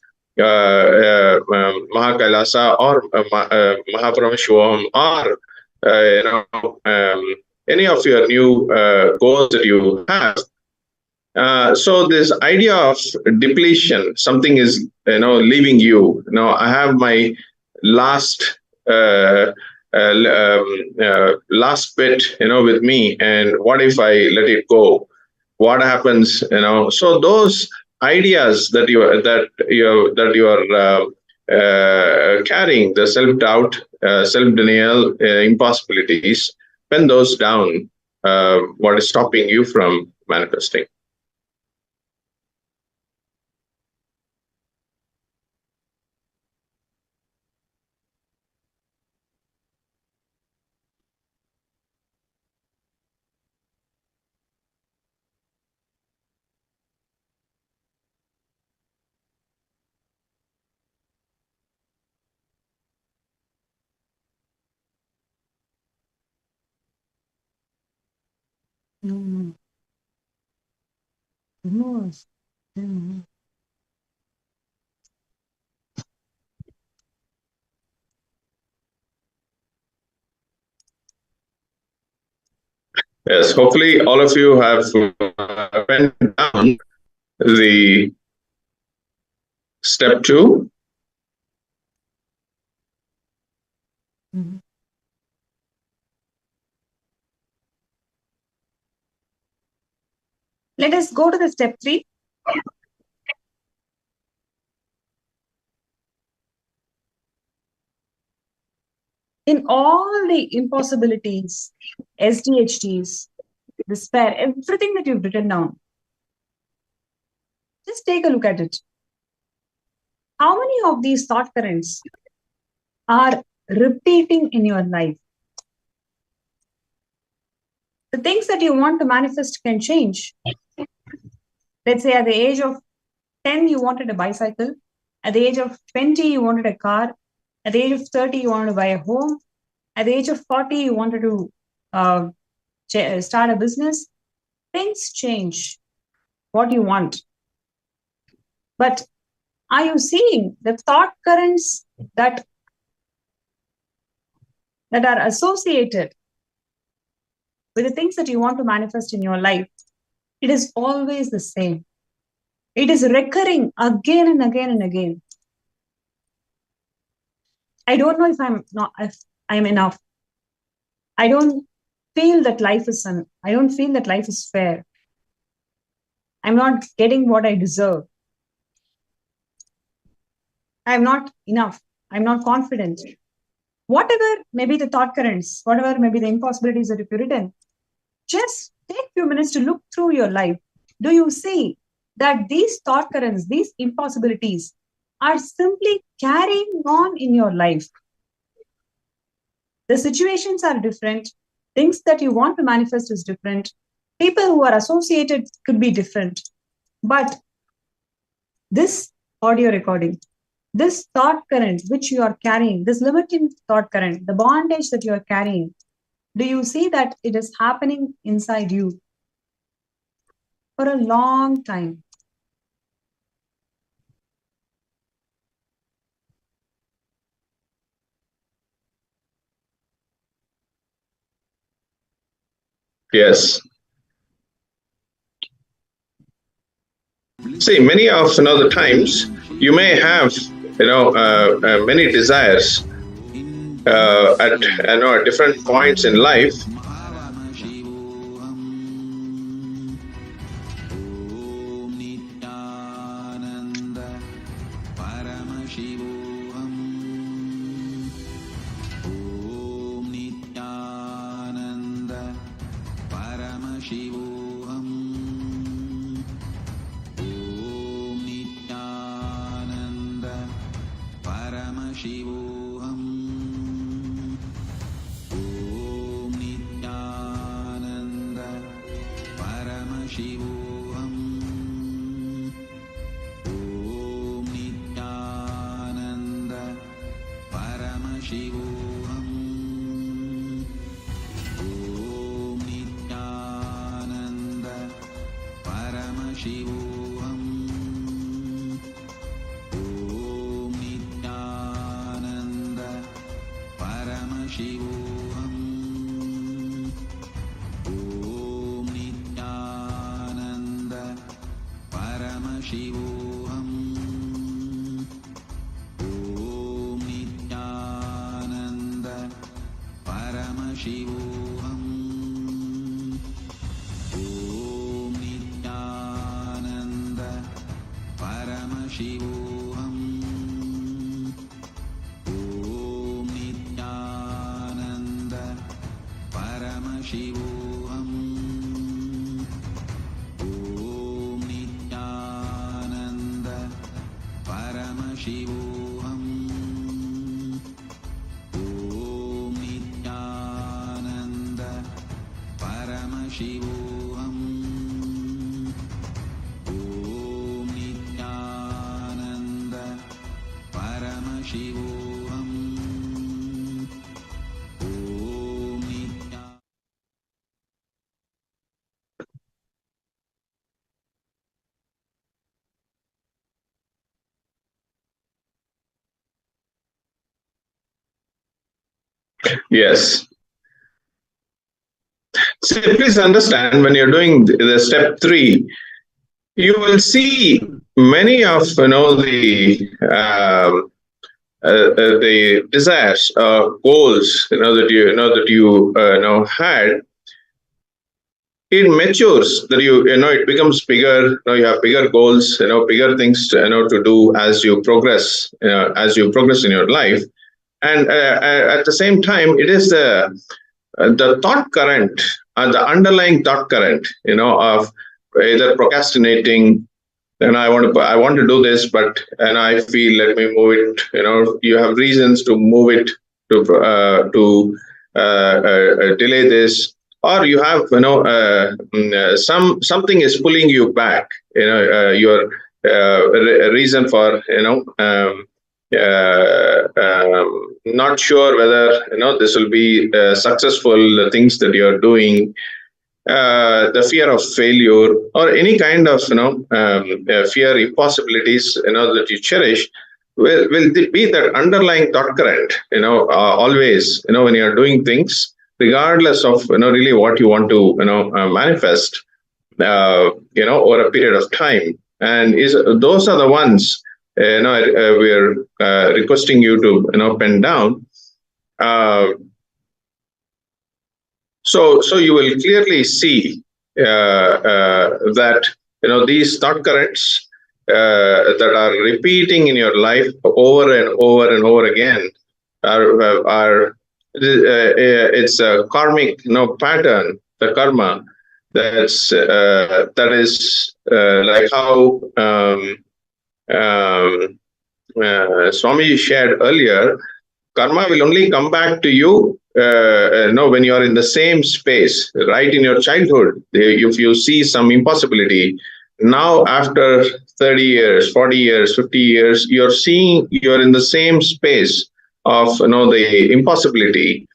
Kailasa or Paramashivoham or any of your new goals that you have. So this idea of depletion, something is leaving you. I have my last last bit with me, and what if I let it go? What happens? So those ideas that you are carrying, the self doubt, self denial, impossibilities, pen those down. What is stopping you from manifesting? Yes, hopefully all of you have went down the step 2. Let us go to the step 3. In all the impossibilities, SDHTs, despair, everything that you've written down, just take a look at it. How many of these thought currents are repeating in your life? The things that you want to manifest can change. Let's say at the age of 10, you wanted a bicycle. At the age of 20, you wanted a car. At the age of 30, you wanted to buy a home. At the age of 40, you wanted to start a business. Things change what you want. But are you seeing the thought currents that are associated with the things that you want to manifest in your life? It is always the same. It is recurring again and again and again. I don't know if I'm enough. I don't feel that life is fair. I'm not getting what I deserve. I'm not enough. I'm not confident. Whatever may be the thought currents, whatever may be the impossibilities that you've written, just take a few minutes to look through your life. Do you see that these thought currents, these impossibilities are simply carrying on in your life? The situations are different. Things that you want to manifest is different. People who are associated could be different. But this audio recording, this thought current which you are carrying, this limiting thought current, the bondage that you are carrying, do you see that it is happening inside you for a long time? Yes. See, many of the times you may have many desires at different points in life. Paramashivoham. Om Nithyananda Paramashivoham. Om Nithyananda Paramashivoham. Om Nithyananda Paramashivoham. Om Nithyananda Paramashivoham. Om Nithyananda Paramashivoham. Om Nithyananda Paramashivoham. Om Nithyananda Paramashivoham. Om Nithyananda Paramashivoham. Om Nithyananda Paramashivoham. Om Nithyananda Paramashivoham. Om Nithyananda Paramashivoham. Om Nithyananda. Yes. So please understand, when you're doing the step 3, you will see many of the desires, goals that you had. It matures, that it becomes bigger. You have bigger goals, bigger things to do as you progress, in your life. And at the same time, it is the thought current and the underlying thought current, of either procrastinating, and I want to do this, and I feel, let me move it. You have reasons to move it, to delay this, or you have something is pulling you back. Your reason for not sure whether this will be successful, the things that you're doing, the fear of failure, or any kind of fear, impossibilities that you cherish, will be that underlying thought current, always, when you're doing things, regardless of really what you want to manifest, over a period of time. And those are the ones we're requesting you to pen down. So you will clearly see that these thought currents that are repeating in your life over and over and over again are it's a karmic pattern, the karma, that is like how Swami shared earlier. Karma will only come back to you when you are in the same space, right in your childhood. If you see some impossibility, now after 30 years, 40 years, 50 years, you're in the same space of the impossibility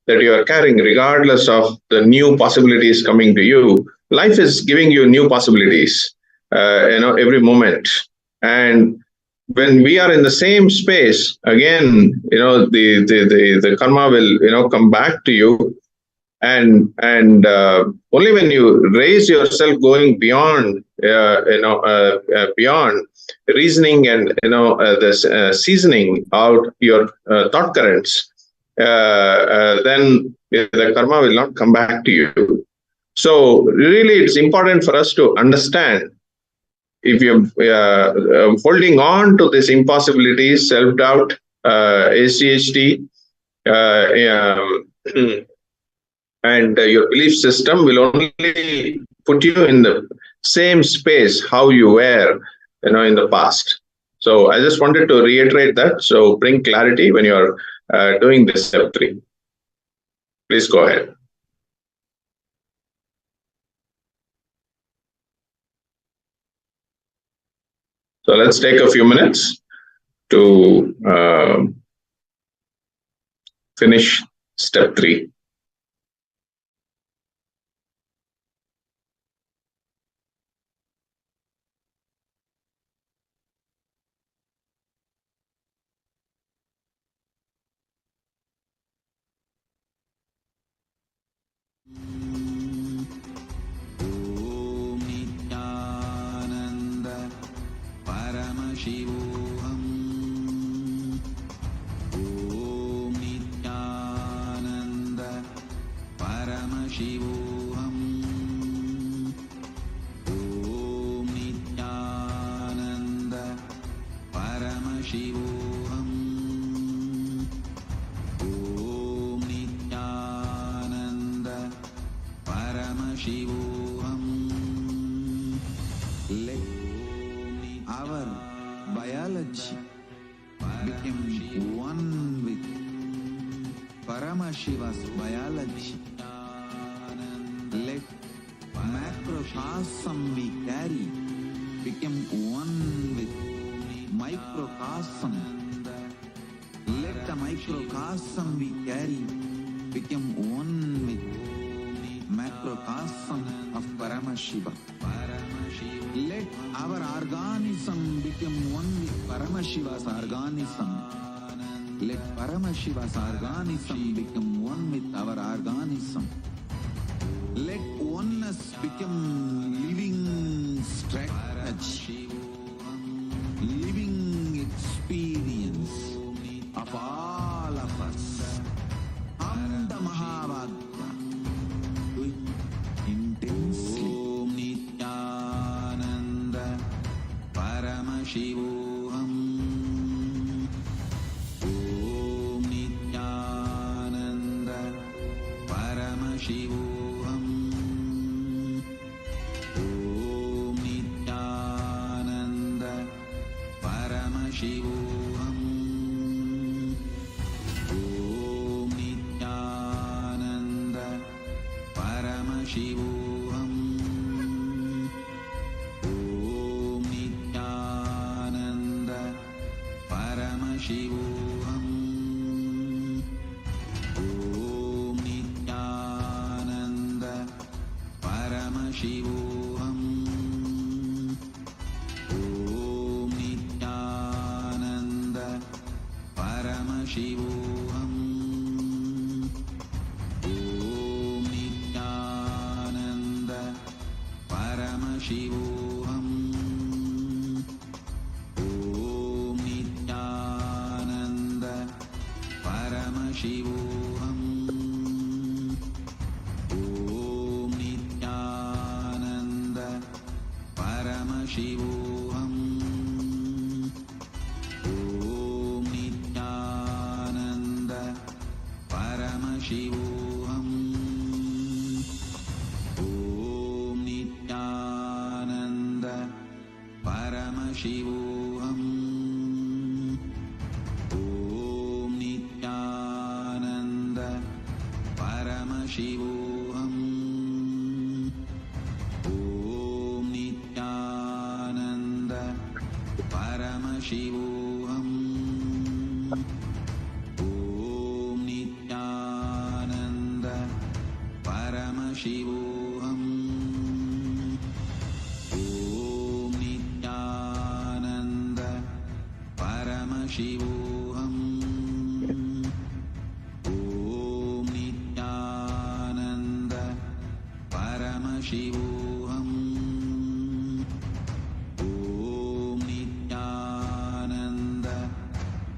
that you are carrying, regardless of the new possibilities coming to you. Life is giving you new possibilities, every moment. And when we are in the same space, again, the karma will come back to you, and only when you raise yourself, going beyond beyond reasoning and this seasoning out your thought currents, then the karma will not come back to you. So really, it's important for us to understand, if you're holding on to this impossibility, self-doubt, HDHD, and your belief system will only put you in the same space how you were, in the past. So I just wanted to reiterate that. So bring clarity when you are doing this step 3. Please go ahead. So let's take a few minutes to finish step 3. Paramashivoham. Om Nithyananda Paramashivoham. Om Nithyananda Paramashivoham. Om Nithyananda Paramashivoham. Let our biology became one with Paramashiva's biology. Let macrocosm we carry become one with microcosm. Let the microcosm we carry become one with macrocosm of Paramashiva. Let our organism become one with Paramashiva's organism. Let Paramashiva's organism become one with our organism. Let oneness become living strategy, living experience of all of us. Am the Mahavagya. Do it intensely. Paramashivoham. Om Nithyananda Paramashivoham. Om Nithyananda Paramashivoham. Om Nithyananda Paramashivoham. Paramashivoham. Om Nithyananda Paramashivoham. Om Nithyananda Paramashivoham. Om Nithyananda Paramashivoham. Paramashivoham. Om Nithyananda Paramashivoham. Om Nithyananda Paramashivoham. Om Nithyananda Paramashivoham. Paramashivoham. Om Nithyananda Paramashivoham. Om Nithyananda Paramashivoham. Om Nithyananda Paramashivoham. Paramashivoham. Om Nithyananda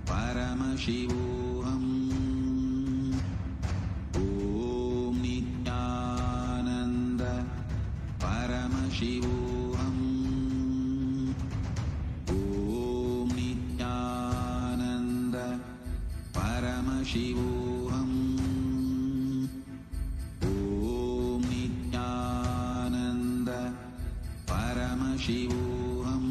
Paramashivoham. Om Nithyananda Paramashivoham. Om Nithyananda Paramashivoham. Paramashivoham.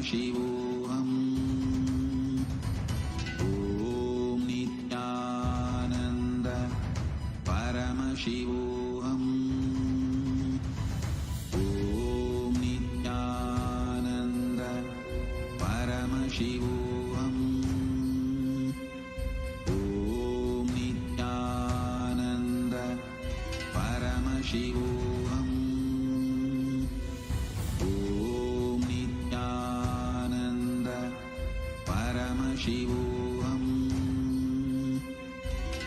Paramashivoham. Om Nithyananda Paramashivoham. Om Nithyananda Paramashivoham. Om Nithyananda Paramashivoham. Om Nithyananda Paramashivoham.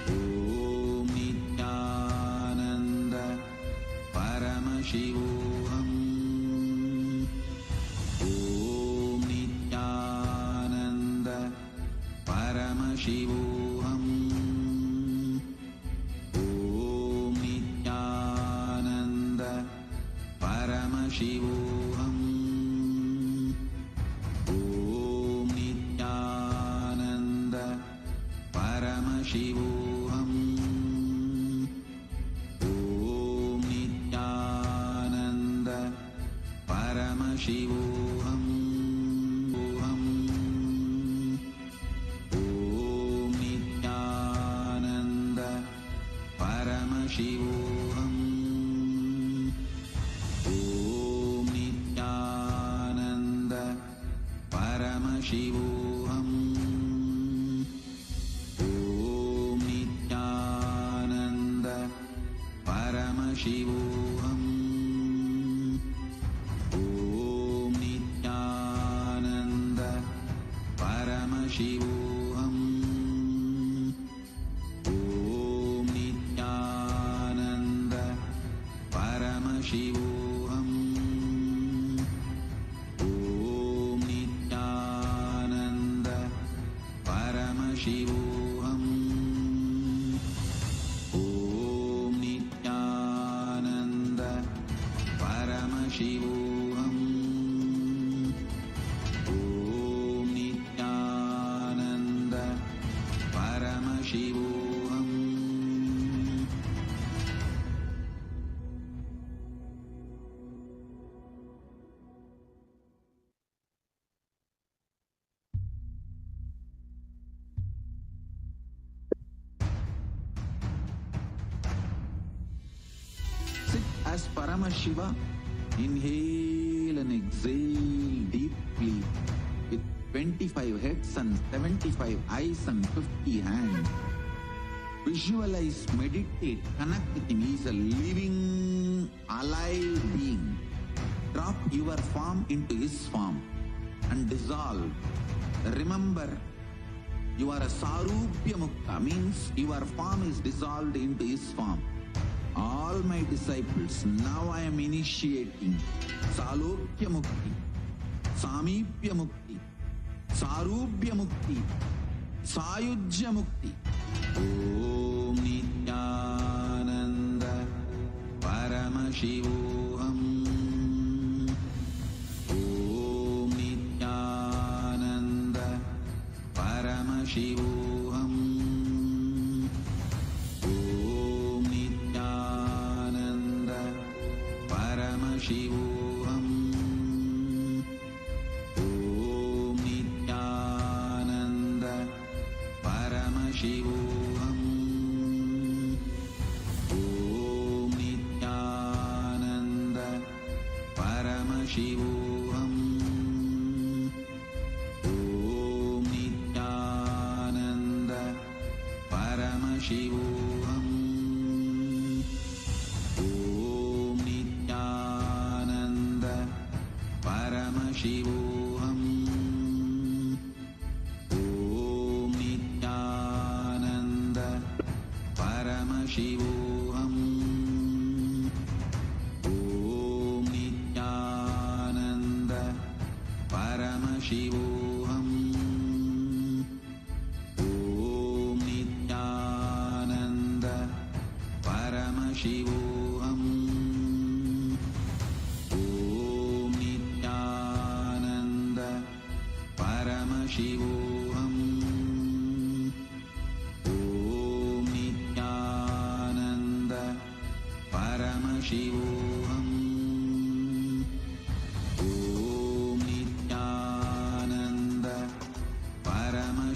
Om Nithyananda Paramashivoham. Om Nithyananda Paramashivoham. Om Nithyananda Paramashivoham. Om Nithyananda Paramashivoham. Om Nithyananda Paramashivoham. Om Nithyananda Paramashivoham. Om Nithyananda Paramashivoham. Om Nithyananda Paramashivoham. Om Nithyananda Paramashivoham. Om Nithyananda Paramashivoham. Om Nithyananda Paramashivoham. Om Nithyananda Paramashivoham. Om Nithyananda Paramashivoham. Sit as Paramashiva. Inhale and exhale deeply with 25 heads and 75 eyes and 50 hands. Visualize, meditate, connect with him. He is a living, alive being. Drop your form into his form and dissolve. Remember, you are a Sarupya Mukta, means your form is dissolved into his form. All my disciples, now I am initiating Salokya Mukti, Samipya Mukti, Sarupya Mukti, Sayujya Mukti. Om Nithyananda Paramashivoham. Om Nithyananda Paramashivoham. Om Nithyananda Paramashivoham. Om Nithyananda Paramashivoham. Om Nithyananda Paramashivoham. Om Nithyananda Paramashivoham. Om Nithyananda Paramashivoham. Om Nithyananda Paramashivoham. Om Nithyananda Paramashivoham. Om Nithyananda Paramashivoham. Om Nithyananda Paramashivoham. Om Nithyananda Paramashivoham. Om Nithyananda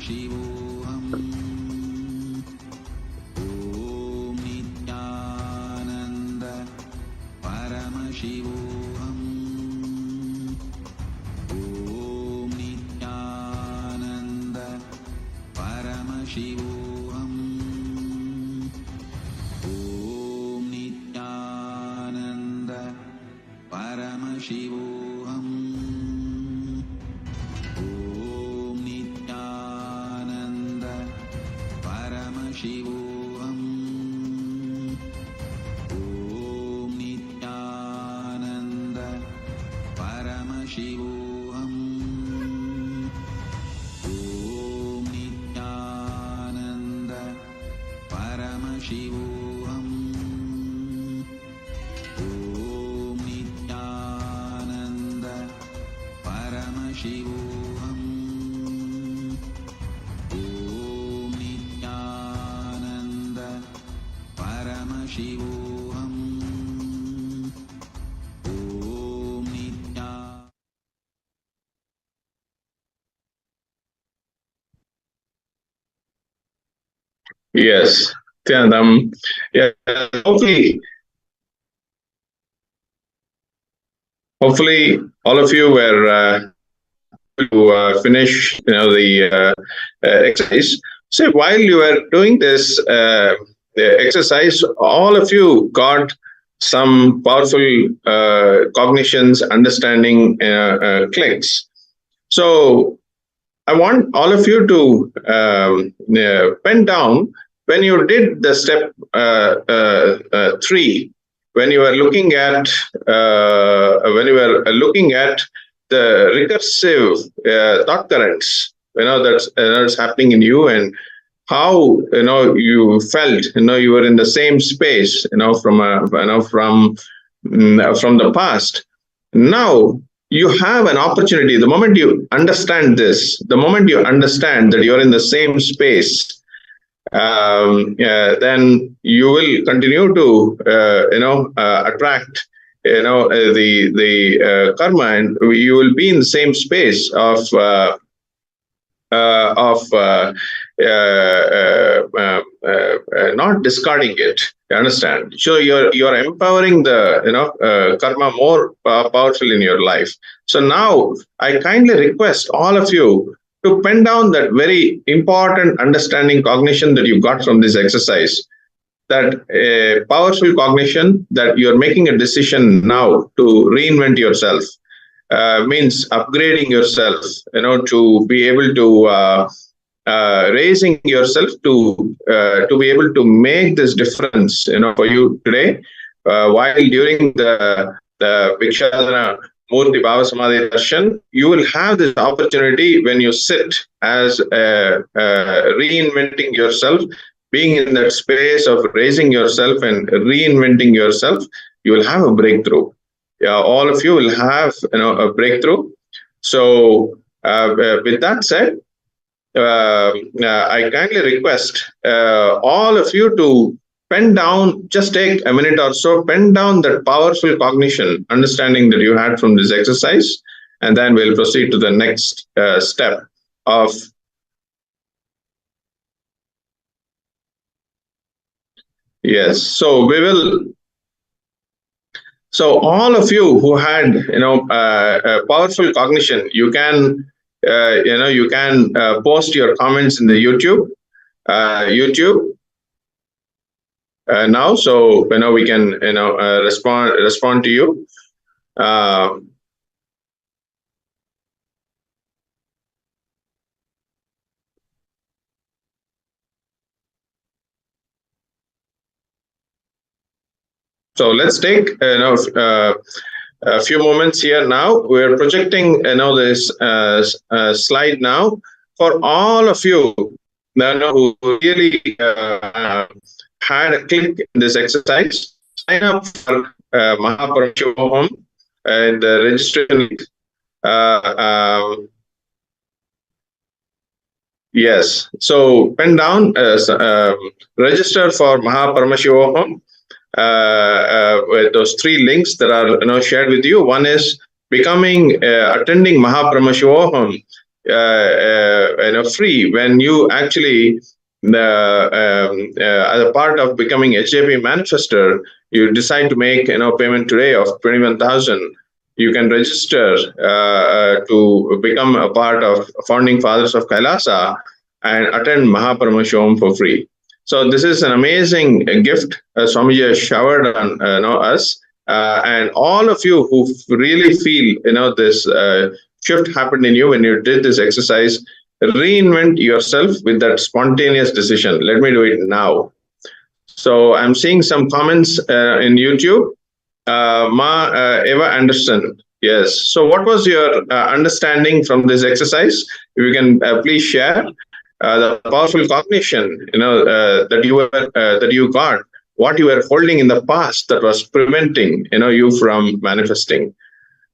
Paramashivoham. Om Nithyananda Paramashivoham. Om Nithyananda Paramashivoham. Om Nithyananda Paramashivoham. Om Nithyananda Paramashivoham. Om Nithyananda Paramashivoham. Om Nithyananda Paramashivoham. Om Nithyananda Paramashivoham. Om Nithyananda Paramashivoham. Om Nithyananda. Yes, yeah, hopefully, all of you were to finish, the exercise. So while you were doing this exercise, all of you got some powerful cognitions, understanding clicks. So I want all of you to pen down when you did the step 3, when you were looking at the recursive thought currents, that's happening in you, and how you felt, you were in the same space, from the past. Now you have an opportunity. The moment you understand this, the moment you understand that you're in the same space, then you will continue to attract the karma, and you will be in the same space of not discarding it. You understand? So you're empowering the karma more powerful in your life. So now I kindly request all of you to pen down that very important understanding cognition that you got from this exercise. That powerful cognition that you're making a decision now to reinvent yourself, means upgrading yourself, to be able to raising yourself to be able to make this difference, for you today, while during the Bhikshadana Murthy Bhava Samadhi Darshan, you will have this opportunity when you sit as reinventing yourself, being in that space of raising yourself and reinventing yourself. You will have a breakthrough. All of you will have a breakthrough. So with that said, I kindly request all of you to pen down, just take a minute or so, pen down that powerful cognition, understanding that you had from this exercise, and then we'll proceed to the next step of yes. So we will. So all of you who had powerful cognition, you can post your comments in the YouTube now, so we can respond to you. So let's take a few moments here now. We're projecting this slide now for all of you who really had a click in this exercise. Sign up for Paramashivoham and the registration link. Yes, so pen down, register for Paramashivoham. With those 3 links that are shared with you. One is becoming attending Paramashivoham free when you actually, as a part of becoming HJP manifester, you decide to make payment today of 21,000. You can register to become a part of founding fathers of Kailasa and attend Paramashivoham for free. So this is an amazing gift Swamiji has showered on us, and all of you who really feel this shift happened in you when you did this exercise. Reinvent yourself with that spontaneous decision. Let me do it now. So I'm seeing some comments in YouTube. Eva Anderson. Yes. So what was your understanding from this exercise? If you can please share the powerful cognition, that you got, what you were holding in the past that was preventing, you from manifesting.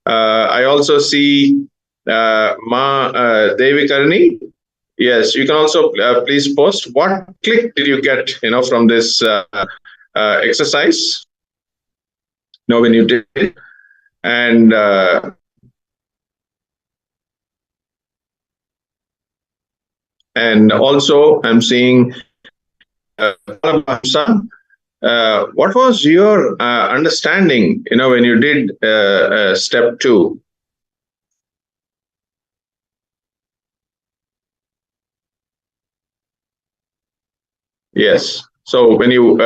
I also see Devi Karni. Yes, you can also please post what click did you get, from this exercise. When you did it, and also I'm seeing what was your understanding, when you did step 2? Yes. So when you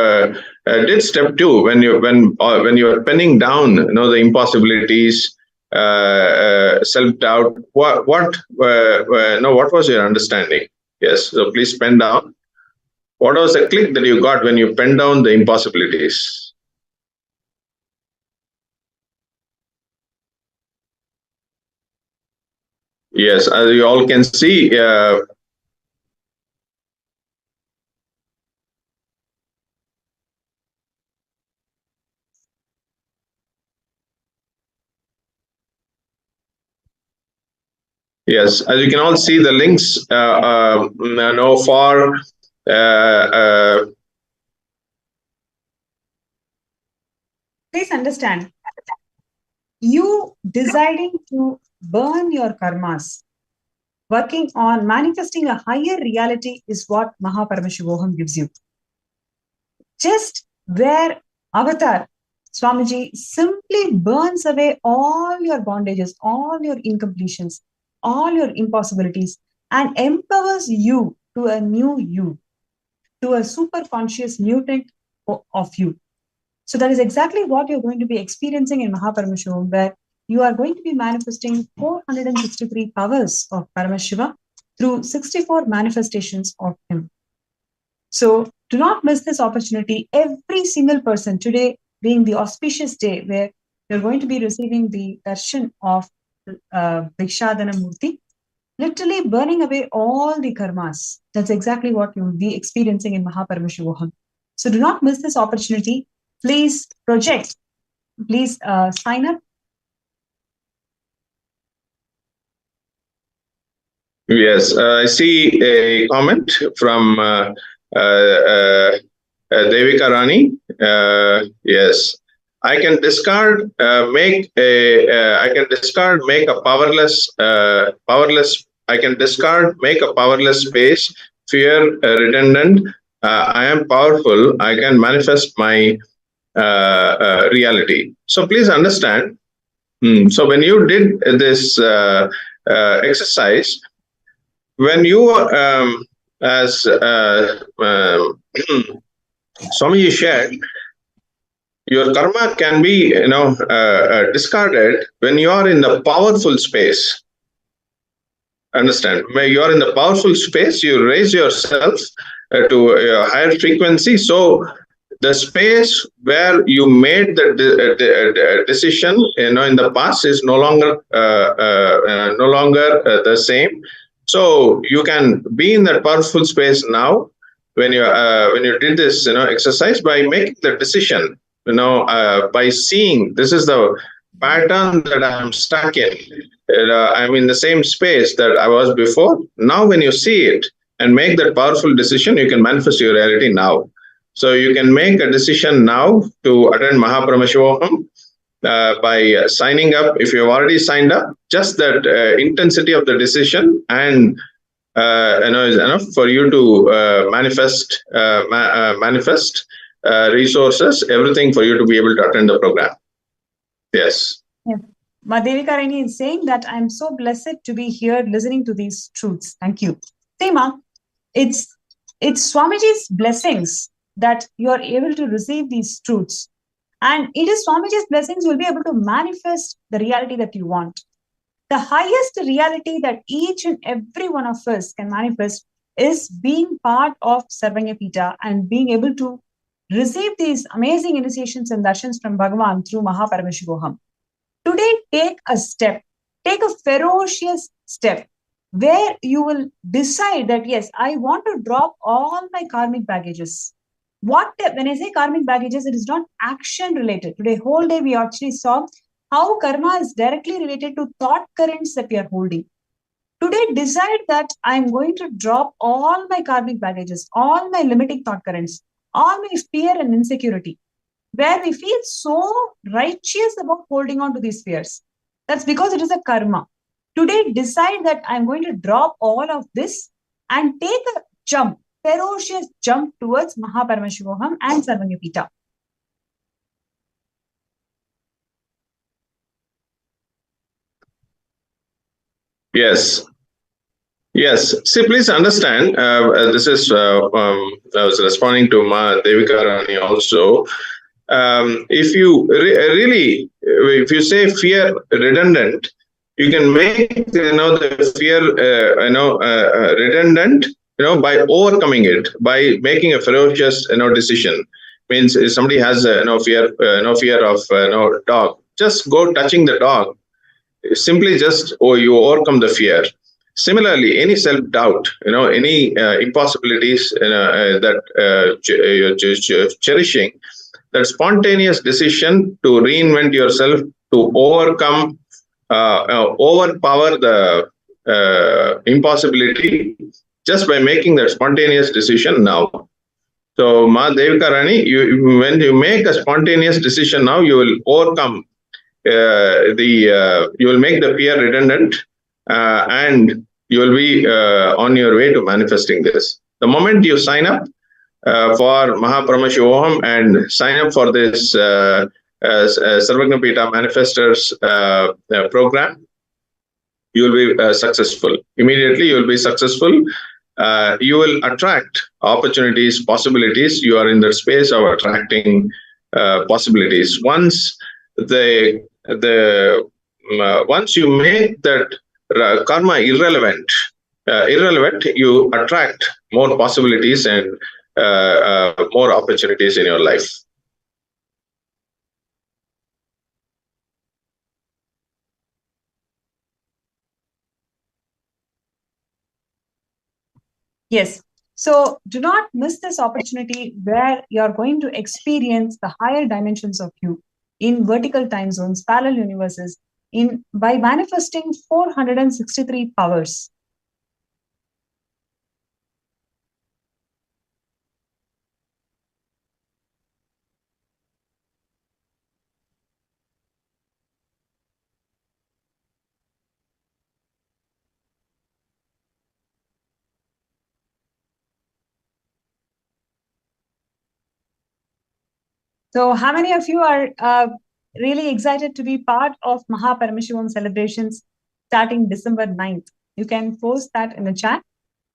did step 2, when you are penning down, the impossibilities, self-doubt, what was your understanding? Yes. So please pen down. What was the click that you got when you pen down the impossibilities? Yes, as you all can see. Yes, as you can all see, the links for please understand, you deciding to burn your karmas, working on manifesting a higher reality is what Paramashivoham gives you. Just where Avatar Swamiji simply burns away all your bondages, all your incompletions, all your impossibilities, and empowers you to a new you, to a super conscious mutant of you. So that is exactly what you're going to be experiencing in Paramashivoham, where you are going to be manifesting 463 powers of Paramashiva through 64 manifestations of him. So do not miss this opportunity. Every single person, today being the auspicious day where you're going to be receiving the darshan of Bhikshadanar Murthy, literally burning away all the karmas. That's exactly what you will be experiencing in Paramashivoham. So do not miss this opportunity. Please project. Please sign up. Yes, I see a comment from Devika Rani. Yes, I can discard, make a powerless. I can discard, make a powerless space, fear, redundant. I am powerful. I can manifest my reality. So please understand. So when you did this exercise, when you as Swamiji shared, your karma can be discarded when you are in the powerful space. Understand? When you are in the powerful space, you raise yourself to a higher frequency. So the space where you made the decision, in the past, is no longer the same. So you can be in that powerful space now when you did this exercise, by making the decision, by seeing this is the pattern that I'm stuck in. I'm in the same space that I was before. Now when you see it and make that powerful decision, you can manifest your reality now. So you can make a decision now to attend Paramashivoham. by signing up. If you've already signed up, just that intensity of the decision and is enough for you to manifest resources, everything for you to be able to attend the program. Yes. Yeah. Madhuri Karani is saying that I'm so blessed to be here listening to these truths. Thank you. Seema, it's Swamiji's blessings that you are able to receive these truths. And it is Swamiji's blessings you'll be able to manifest the reality that you want. The highest reality that each and every one of us can manifest is being part of Sarvanyapita and being able to receive these amazing initiations and darshans from Bhagavan through Paramashivoham. Today, take a step, take a ferocious step where you will decide that, yes, I want to drop all my karmic baggages. When I say karmic baggages, it is not action related. Today, whole day, we actually saw how karma is directly related to thought currents that we are holding. Today, decide that I'm going to drop all my karmic baggages, all my limiting thought currents, all my fear and insecurity, where we feel so righteous about holding on to these fears. That's because it is a karma. Today, decide that I'm going to drop all of this and take a jump, ferocious jump towards Paramashivoham and Sarvanyapita. Yes. Yes. See, please understand, this is, I was responding to Ma Devika Rani also. If you really, if you say fear redundant, you can make, the fear, redundant, by overcoming it, by making a ferocious, decision. Means if somebody has, fear of, dog, just go touching the dog. Simply just, you overcome the fear. Similarly, any self-doubt, any impossibilities that you're cherishing, that spontaneous decision to reinvent yourself, to overcome, overpower the impossibility just by making that spontaneous decision now. So, Ma Devika Rani, when you make a spontaneous decision now, you will overcome you will make the fear redundant, and you will be on your way to manifesting this. The moment you sign up for Paramashivoham and sign up for this Sarvanyapita Manifestors program, you will be successful. Immediately, you will be successful. You will attract opportunities, possibilities. You are in the space of attracting possibilities. Once once you make that karma irrelevant, you attract more possibilities and more opportunities in your life. Yes. So do not miss this opportunity where you're going to experience the higher dimensions of you in vertical time zones, parallel universes, by manifesting 463 powers. So how many of you are really excited to be part of Paramashivoham celebrations starting December 9th? You can post that in the chat.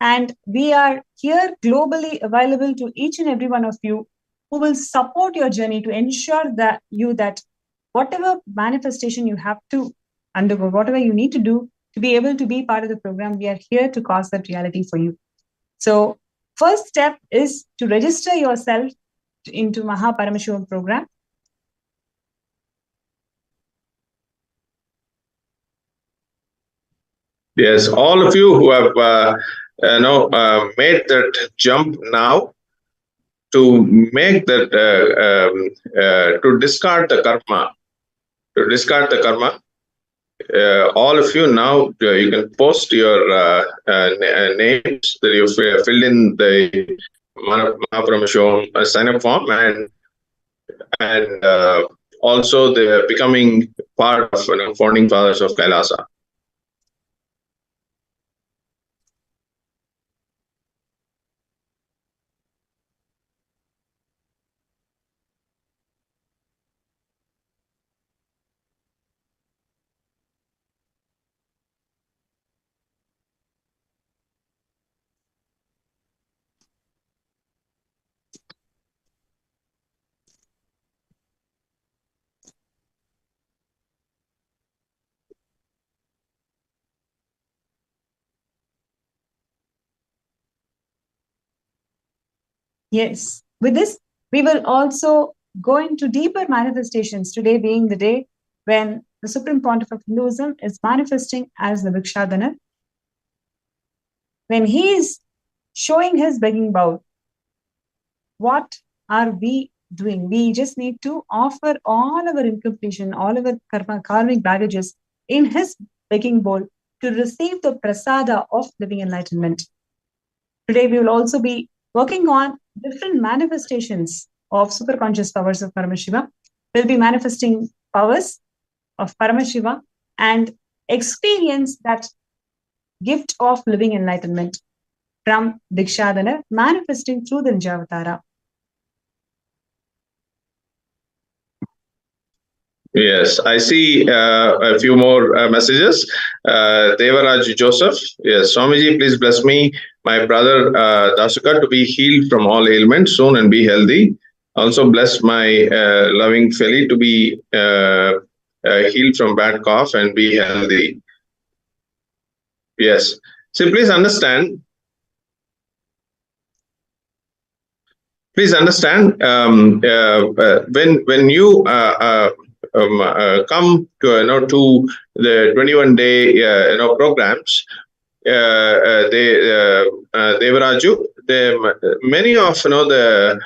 And we are here globally available to each and every one of you who will support your journey to ensure that whatever manifestation you have to undergo, whatever you need to do to be able to be part of the program, we are here to cause that reality for you. So first step is to register yourself into Paramashivoham program. Yes, all of you who have made that jump now to make that to discard the karma, all of you now you can post your names that you filled in the Paramashivoham sign up form and also the becoming part of founding fathers of Kailasa. Yes. With this, we will also go into deeper manifestations, today being the day when the Supreme Pontiff of Hinduism is manifesting as the Bhikshadanar. When he is showing his begging bowl, what are we doing? We just need to offer all our incompletion, all our karmic baggages in his begging bowl to receive the prasada of living enlightenment. Today, we will also be working on different manifestations of superconscious powers of Paramashiva. We'll be manifesting powers of Paramashiva and experience that gift of living enlightenment from Bhikshadanar manifesting through the Nijavatara. Yes, I see a few more messages. Devaraj Joseph, yes, Swamiji, please bless me, my brother Dasuka, to be healed from all ailments soon and be healthy. Also bless my loving Feli to be healed from bad cough and be healthy. Yes. So please understand, when you come to to the 21-day programs, Devaraju, many of the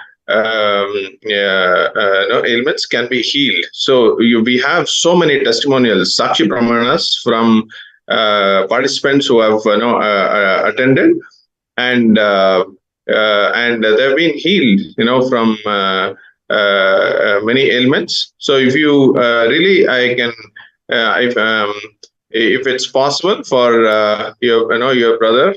ailments can be healed. So we have so many testimonials, Sakshi Brahmanas from participants who have attended, and they've been healed, from many ailments. So if you really, I can, if it's possible for your brother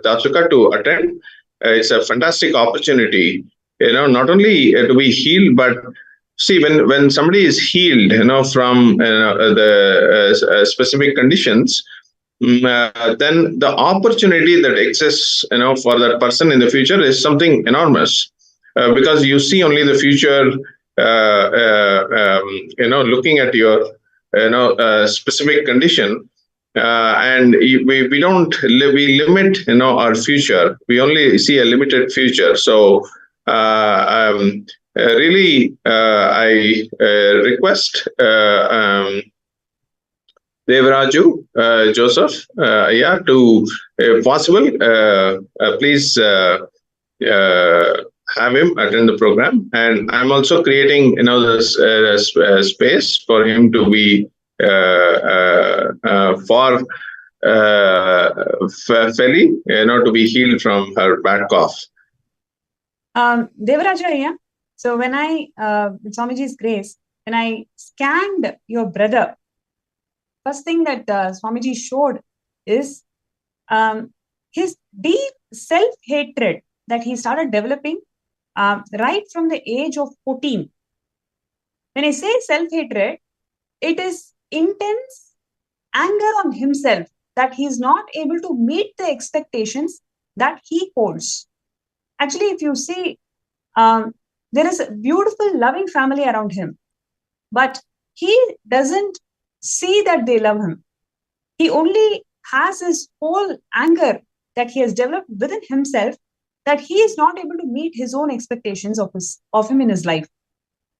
Dasuka to attend, it's a fantastic opportunity. Not only to be healed, but see, when somebody is healed, from the specific conditions, then the opportunity that exists, for that person in the future is something enormous, because you see only the future, looking at your, specific condition, and we don't we limit, our future. We only see a limited future. So really, I request Devaraju Joseph, to, if possible, please have him attend the program. And I'm also creating, this space for him to be for Feli, to be healed from her bad cough. Devaraju, so when I, with Swamiji's grace, when I scanned your brother, first thing that Swamiji showed is his deep self-hatred that he started developing right from the age of 14. When I say self-hatred, it is intense anger on himself that he is not able to meet the expectations that he holds. Actually, if you see, there is a beautiful, loving family around him, but he doesn't see that they love him. He only has his whole anger that he has developed within himself, that he is not able to meet his own expectations of him in his life.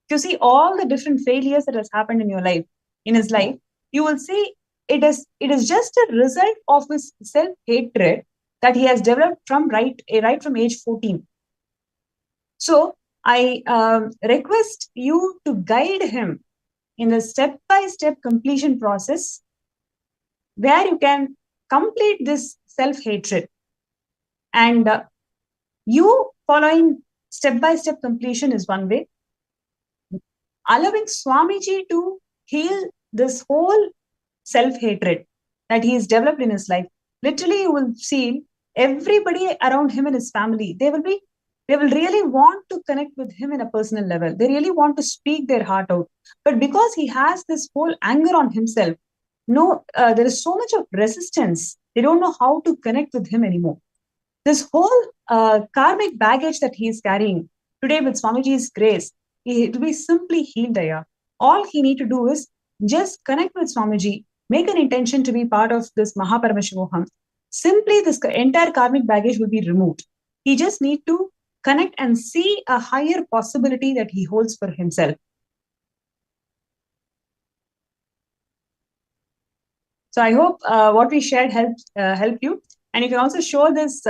If you see all the different failures that has happened in your life, in his life, you will see it is just a result of his self-hatred that he has developed from right from age 14. So I request you to guide him in the step-by-step completion process, where you can complete this self-hatred. And you following step-by-step completion is one way. allowing Swamiji to heal this whole self-hatred that he has developed in his life. Literally, you will see everybody around him and his family, they will really want to connect with him in a personal level. They really want to speak their heart out. But because he has this whole anger on himself, there is so much of resistance. They don't know how to connect with him anymore. This whole karmic baggage that he is carrying today with Swamiji's grace, it will be simply healed. All he need to do is just connect with Swamiji, make an intention to be part of this Paramashivoham. Simply, this entire karmic baggage will be removed. He just need to connect and see a higher possibility that he holds for himself. So I hope what we shared helped you. And you can also show this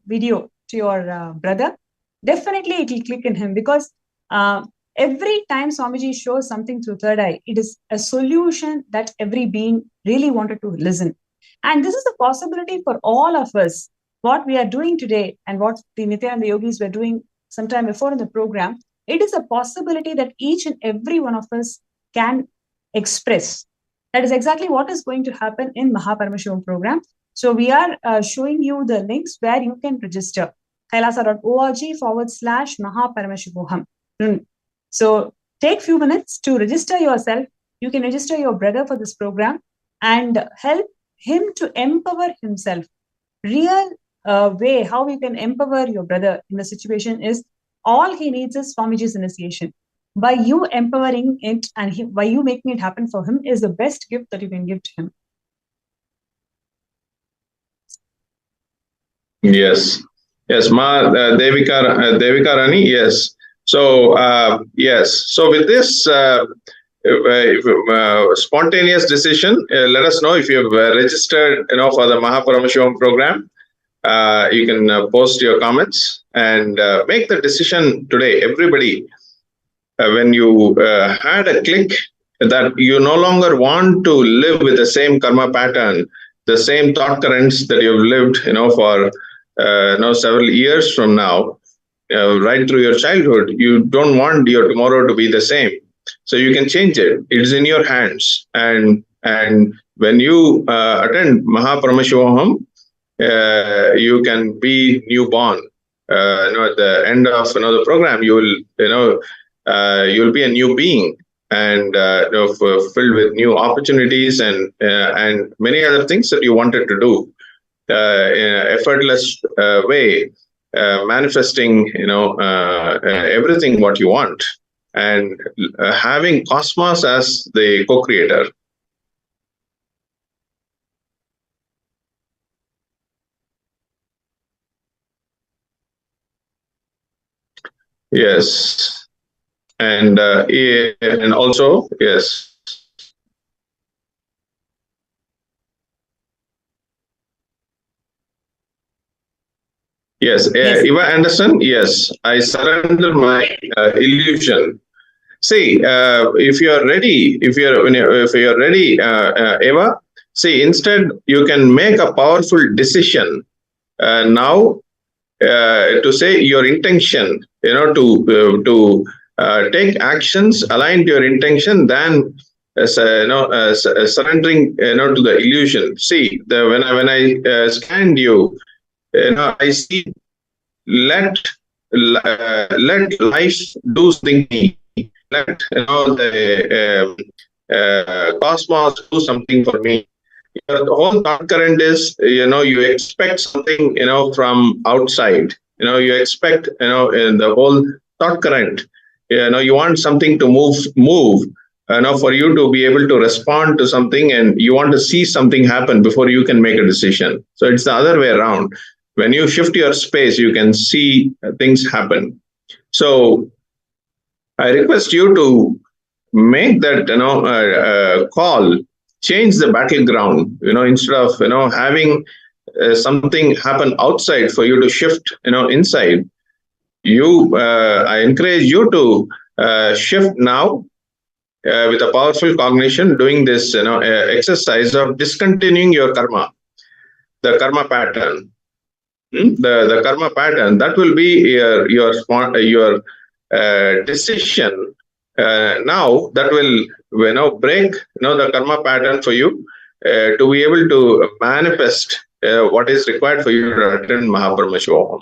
video to your brother. Definitely it will click in him, because every time Swamiji shows something through third eye, it is a solution that every being really wanted to listen. And this is a possibility for all of us. What we are doing today and what the Nithyananda yogis were doing sometime before in the program, it is a possibility that each and every one of us can express. That is exactly what is going to happen in Paramashivoham program. So we are showing you the links where you can register. kailasa.org/Paramashivoham. So take few minutes to register yourself. You can register your brother for this program and help him to empower himself. Real way how you can empower your brother in the situation is, all he needs is Swamiji's initiation. By you empowering it and by you making it happen for him is the best gift that you can give to him. Yes, Devika Rani, yes. So, yes. So with this spontaneous decision, let us know if you've registered, for the Paramashivoham program. You can post your comments and make the decision today. Everybody, when you had a click that you no longer want to live with the same karma pattern, the same thought currents that you've lived, for several years from now, right through your childhood, you don't want your tomorrow to be the same. So you can change it. It's in your hands. And when you attend Paramashivoham, you can be newborn. At the end of the program, you will you'll be a new being, and filled with new opportunities and many other things that you wanted to do in an effortless way, manifesting everything what you want, and having cosmos as the co-creator. Yes, and also, yes. Yes, Eva Anderson, yes, I surrender my illusion. See, if you're ready, Eva, see, instead you can make a powerful decision now to say your intention, to take actions aligned to your intention than surrendering, to the illusion. See, when I scanned you, I see let life do something. Let the cosmos do something for me. The whole thought current is, you expect something, from outside. You expect, in the whole thought current, you want something to move, for you to be able to respond to something, and you want to see something happen before you can make a decision. So it's the other way around. When you shift your space, you can see things happen. So I request you to make that, call, change the battleground, instead of, having something happen outside for you to shift, inside. I encourage you to shift now with a powerful cognition, doing this, exercise of discontinuing your karma, the karma pattern. The karma pattern, that will be your decision now that will break the karma pattern for you to be able to manifest what is required for you to attend Paramashivoham.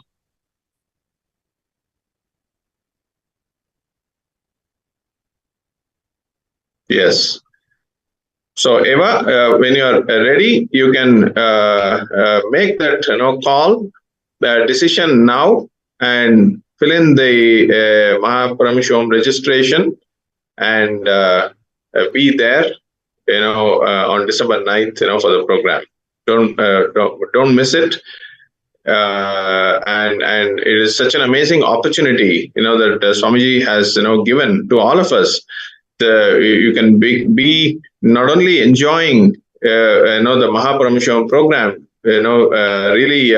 Yes. So Eva, when you are ready, you can make that call, the decision now, and fill in the Paramashivoham registration, and be there, on December 9th, for the program. Don't miss it. And it is such an amazing opportunity, that Swamiji has, given to all of us. You can be not only enjoying, the Paramashivoham program, really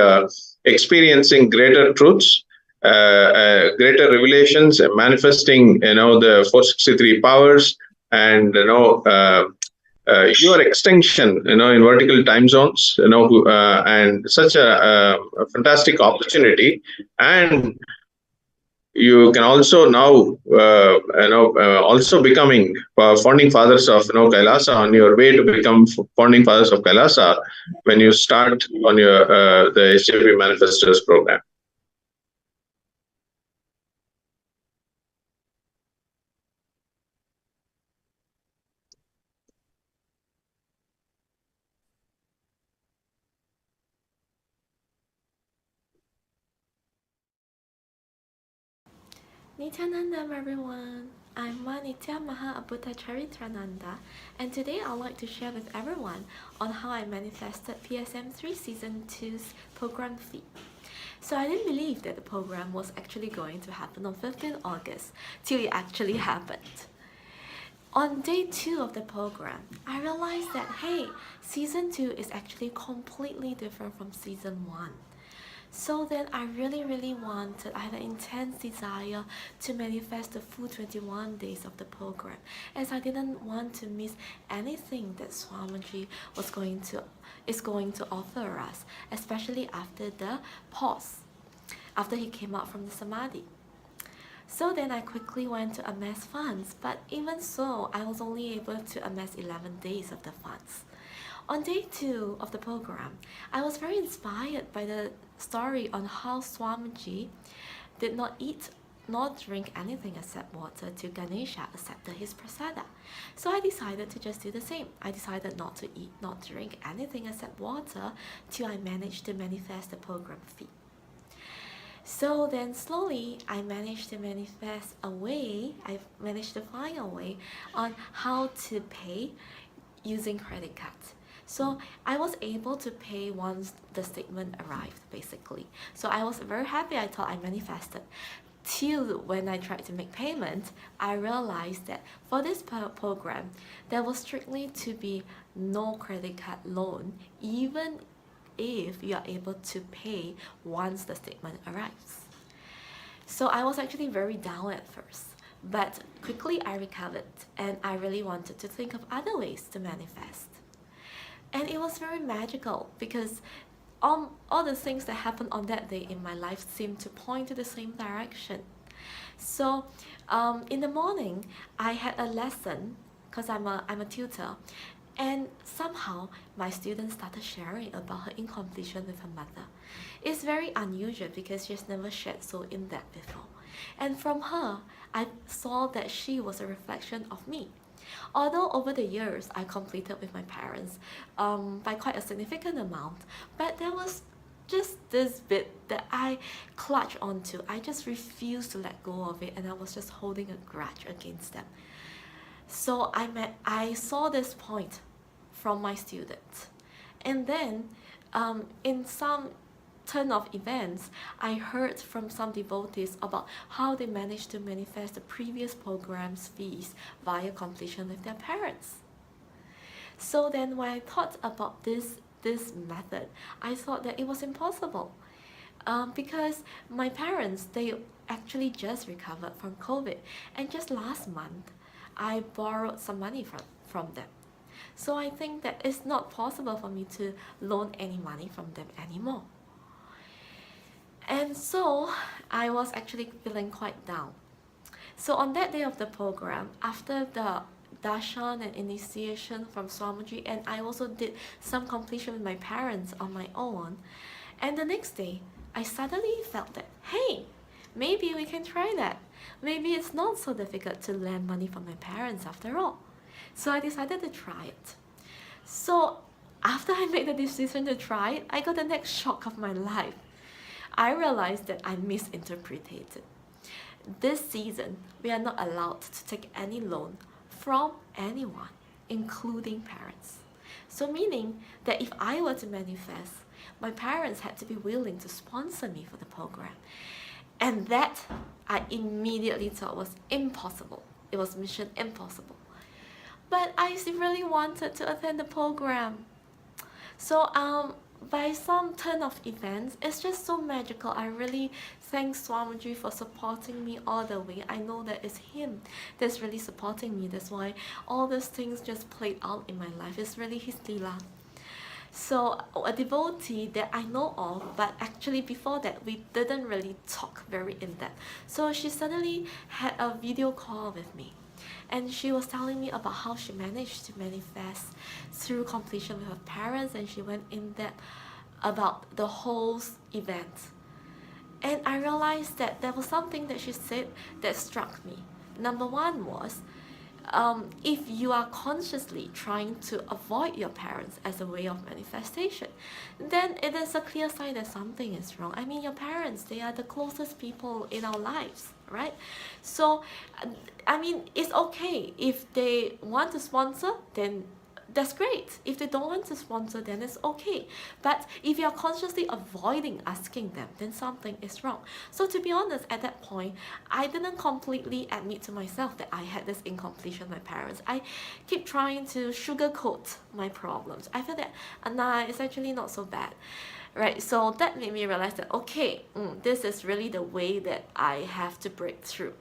experiencing greater truths, greater revelations, manifesting, the 463 powers, and your extension, in vertical time zones, and such a fantastic opportunity. And you can also now, also becoming founding fathers of Kailasa, on your way to become founding fathers of Kailasa when you start on your the HDP Manifestors program. Nithyanandam everyone, I'm Manitya Maha Abhuta Charitrananda, and today I'd like to share with everyone on how I manifested PSM3 Season 2's program fee. So I didn't believe that the program was actually going to happen on 15th August till it actually happened. On day 2 of the program, I realized that hey, Season 2 is actually completely different from Season 1. So then I really wanted, I had an intense desire to manifest the full 21 days of the program, as I didn't want to miss anything that Swamiji is going to offer us, especially after the pause, after he came out from the Samadhi. So then I quickly went to amass funds, but even so, I was only able to amass 11 days of the funds. On day 2 of the program, I was very inspired by the story on how Swamiji did not eat nor drink anything except water till Ganesha accepted his prasada. So I decided to just do the same. I decided not to eat, not drink anything except water till I managed to manifest the program fee. So then slowly I managed to manifest a way, I managed to find a way on how to pay using credit cards. So I was able to pay once the statement arrived, basically. So I was very happy. I thought I manifested. Till when I tried to make payment, I realized that for this program, there was strictly to be no credit card loan, even if you are able to pay once the statement arrives. So I was actually very down at first, but quickly I recovered, and I really wanted to think of other ways to manifest. And it was very magical because all the things that happened on that day in my life seemed to point to the same direction. So in the morning, I had a lesson because I'm a tutor, and somehow my student started sharing about her incompletion with her mother. It's very unusual because she's never shared so in depth before. And from her, I saw that she was a reflection of me. Although over the years I completed with my parents by quite a significant amount, but there was just this bit that I clutched onto. I just refused to let go of it, and I was just holding a grudge against them. So I saw this point from my students, and then in some turn of events, I heard from some devotees about how they managed to manifest the previous program's fees via completion with their parents. So then when I thought about this method, I thought that it was impossible because my parents, they actually just recovered from COVID, and just last month, I borrowed some money from them. So I think that it's not possible for me to loan any money from them anymore. And so I was actually feeling quite down. So on that day of the program, after the Darshan and initiation from Swamiji, and I also did some completion with my parents on my own. And the next day, I suddenly felt that, hey, maybe we can try that. Maybe it's not so difficult to lend money from my parents after all. So I decided to try it. So after I made the decision to try it, I got the next shock of my life. I realized that I misinterpreted it. This season, we are not allowed to take any loan from anyone, including parents. So meaning that if I were to manifest, my parents had to be willing to sponsor me for the program. And that I immediately thought was impossible. It was mission impossible. But I really wanted to attend the program. So by some turn of events, it's just so magical. I really thank Swamiji for supporting me all the way. I know that it's him that's really supporting me. That's why all these things just played out in my life. It's really his lila. So a devotee that I know of, but actually before that we didn't really talk very in depth. So she suddenly had a video call with me. And she was telling me about how she managed to manifest through completion with her parents, and she went in depth about the whole event. And I realized that there was something that she said that struck me. Number one was, if you are consciously trying to avoid your parents as a way of manifestation, then it is a clear sign that something is wrong. I mean, your parents, they are the closest people in our lives, right? So, I mean, it's okay. If they want to sponsor, then that's great. If they don't want to sponsor, then it's okay. But if you're consciously avoiding asking them, then something is wrong. So to be honest, at that point, I didn't completely admit to myself that I had this incompletion with my parents. I keep trying to sugarcoat my problems. I feel that, nah, it's actually not so bad. Right, so that made me realize that, okay, this is really the way that I have to break through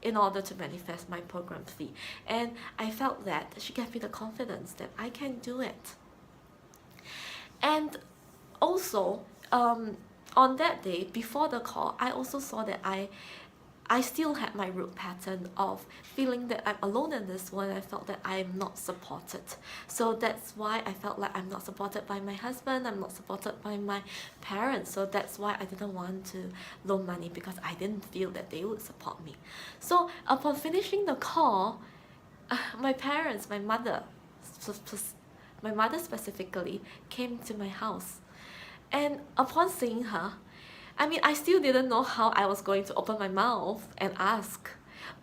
in order to manifest my program fee. And I felt that she gave me the confidence that I can do it. And also, on that day, before the call, I also saw that I still had my root pattern of feeling that I'm alone in this world. I felt that I'm not supported. So that's why I felt like I'm not supported by my husband, I'm not supported by my parents. So that's why I didn't want to loan money, because I didn't feel that they would support me. So upon finishing the call, my parents, my mother specifically, came to my house. And upon seeing her, I mean, I still didn't know how I was going to open my mouth and ask.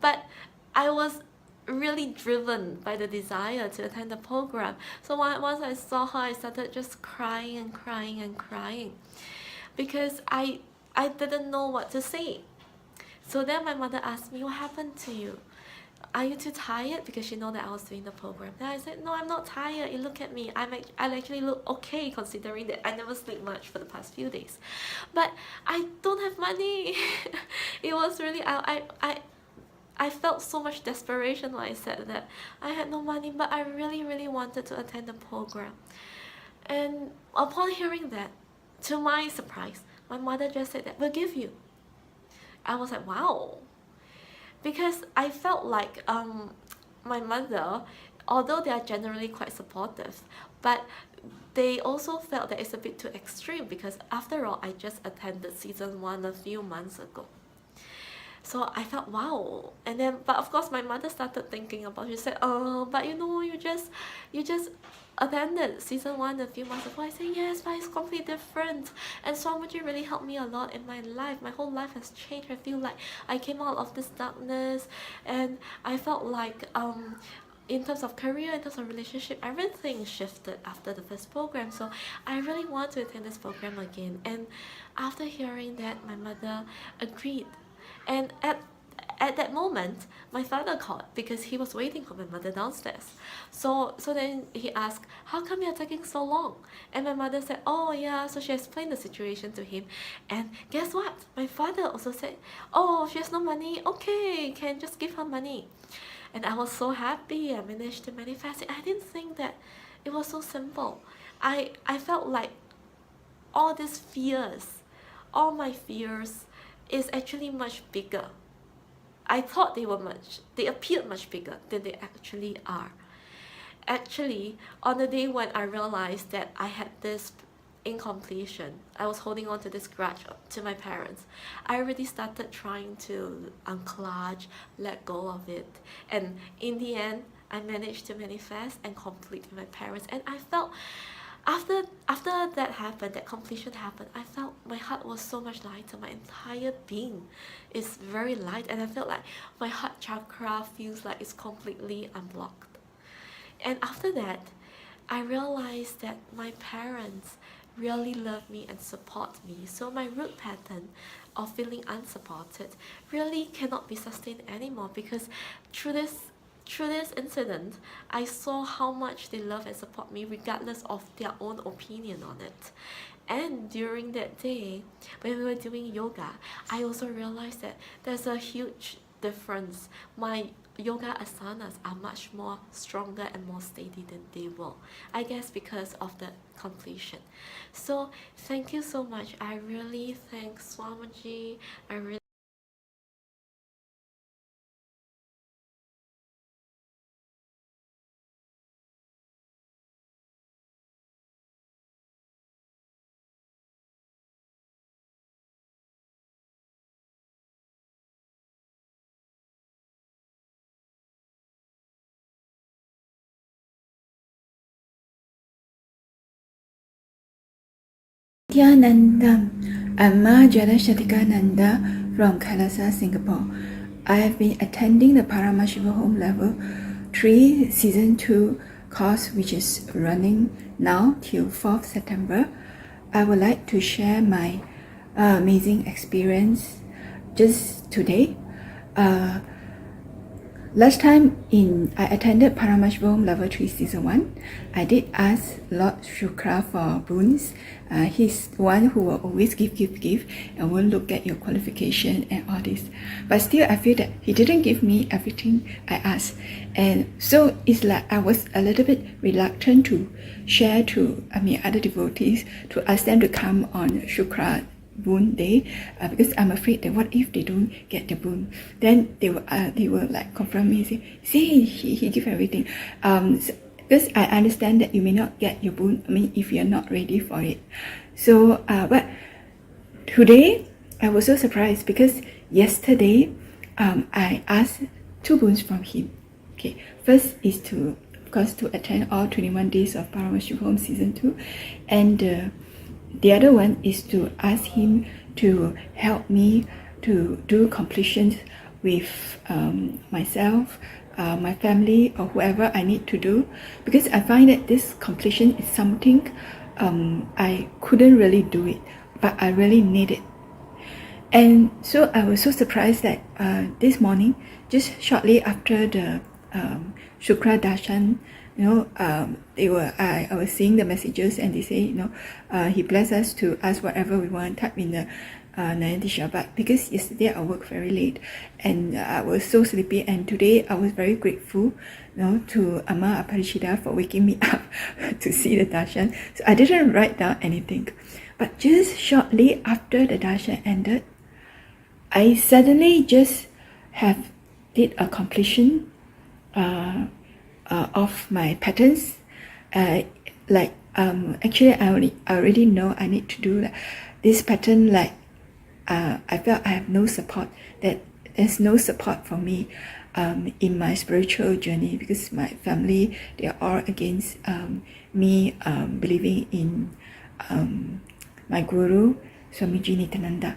But I was really driven by the desire to attend the program. So once I saw her, I started just crying and crying and crying, because I didn't know what to say. So then my mother asked me, what happened to you? Are you too tired? Because she know that I was doing the program. Then I said, no, I'm not tired. You look at me. I actually look okay, considering that I never sleep much for the past few days. But I don't have money. It was really, I felt so much desperation when I said that. I had no money, but I really, really wanted to attend the program. And upon hearing that, to my surprise, my mother just said that, we'll give you. I was like, wow. Because I felt like my mother, although they are generally quite supportive, but they also felt that it's a bit too extreme, because after all, I just attended season 1 a few months ago. So I felt, wow. And then, but of course my mother started thinking about it. She said, but you know, you just attended season 1 a few months ago. I said, yes, but it's completely different. And Swamiji really helped me a lot in my life. My whole life has changed. I feel like I came out of this darkness, and I felt like in terms of career, in terms of relationship, everything shifted after the first program. So I really want to attend this program again. And after hearing that, my mother agreed. And at that moment, my father called, because he was waiting for my mother downstairs. So then he asked, how come you're taking so long? And my mother said, oh yeah. So she explained the situation to him. And guess what? My father also said, oh, she has no money. Okay, can just give her money. And I was so happy. I managed to manifest it. I didn't think that it was so simple. I felt like all these fears, all my fears, is actually much bigger. I thought they appeared much bigger than they actually are. Actually, on the day when I realized that I had this incompletion, I was holding on to this grudge to my parents, I already started trying to uncludge, let go of it. And in the end, I managed to manifest and complete with my parents. And I felt, after that happened, that completion happened, I felt my heart was so much lighter. My entire being is very light, and I felt like my heart chakra feels like it's completely unblocked. And after that, I realized that my parents really love me and support me. So my root pattern of feeling unsupported really cannot be sustained anymore, because through this incident, I saw how much they love and support me regardless of their own opinion on it. And during that day, when we were doing yoga, I also realized that there's a huge difference. My yoga asanas are much more stronger and more steady than they were. I guess because of the completion. So thank you so much. I really thank Swamiji. I really Nithyananda, I'm Jadashatika from Kailasa, Singapore. I have been attending the Paramashivoham Level 3 Season 2 course, which is running now till 4th September. I would like to share my amazing experience just today. Last time I attended Paramashivoham Level 3 Season 1, I did ask Lord Shukra for boons. He's the one who will always give and will look at your qualification and all this. But still, I feel that he didn't give me everything I asked. And so it's like I was a little bit reluctant to share to other devotees, to ask them to come on Shukra boon day, because I'm afraid that what if they don't get the boon, then they will like confront me and say, see, he give everything. Because I understand that you may not get your boon, if you're not ready for it. So but today I was so surprised, because yesterday I asked 2 boons from him. Okay, first is to, of course, to attend all 21 days of Paramashivoham Season 2, and the other one is to ask him to help me to do completions with myself, my family, or whoever I need to do, because I find that this completion is something I couldn't really do it, but I really need it. And so I was so surprised that this morning, just shortly after the Shukra Darshan, I was seeing the messages, and they say, he blessed us to ask whatever we want, type in the Nayandisha. But because yesterday I worked very late and I was so sleepy, and today I was very grateful, to Amma Aparishida for waking me up to see the Darshan. So I didn't write down anything. But just shortly after the Darshan ended, I suddenly just did a completion of my patterns. Actually I already know I need to do this pattern. I felt I have no support, that there's no support for me in my spiritual journey, because my family, they are all against me believing in my guru Swamiji Nithyananda.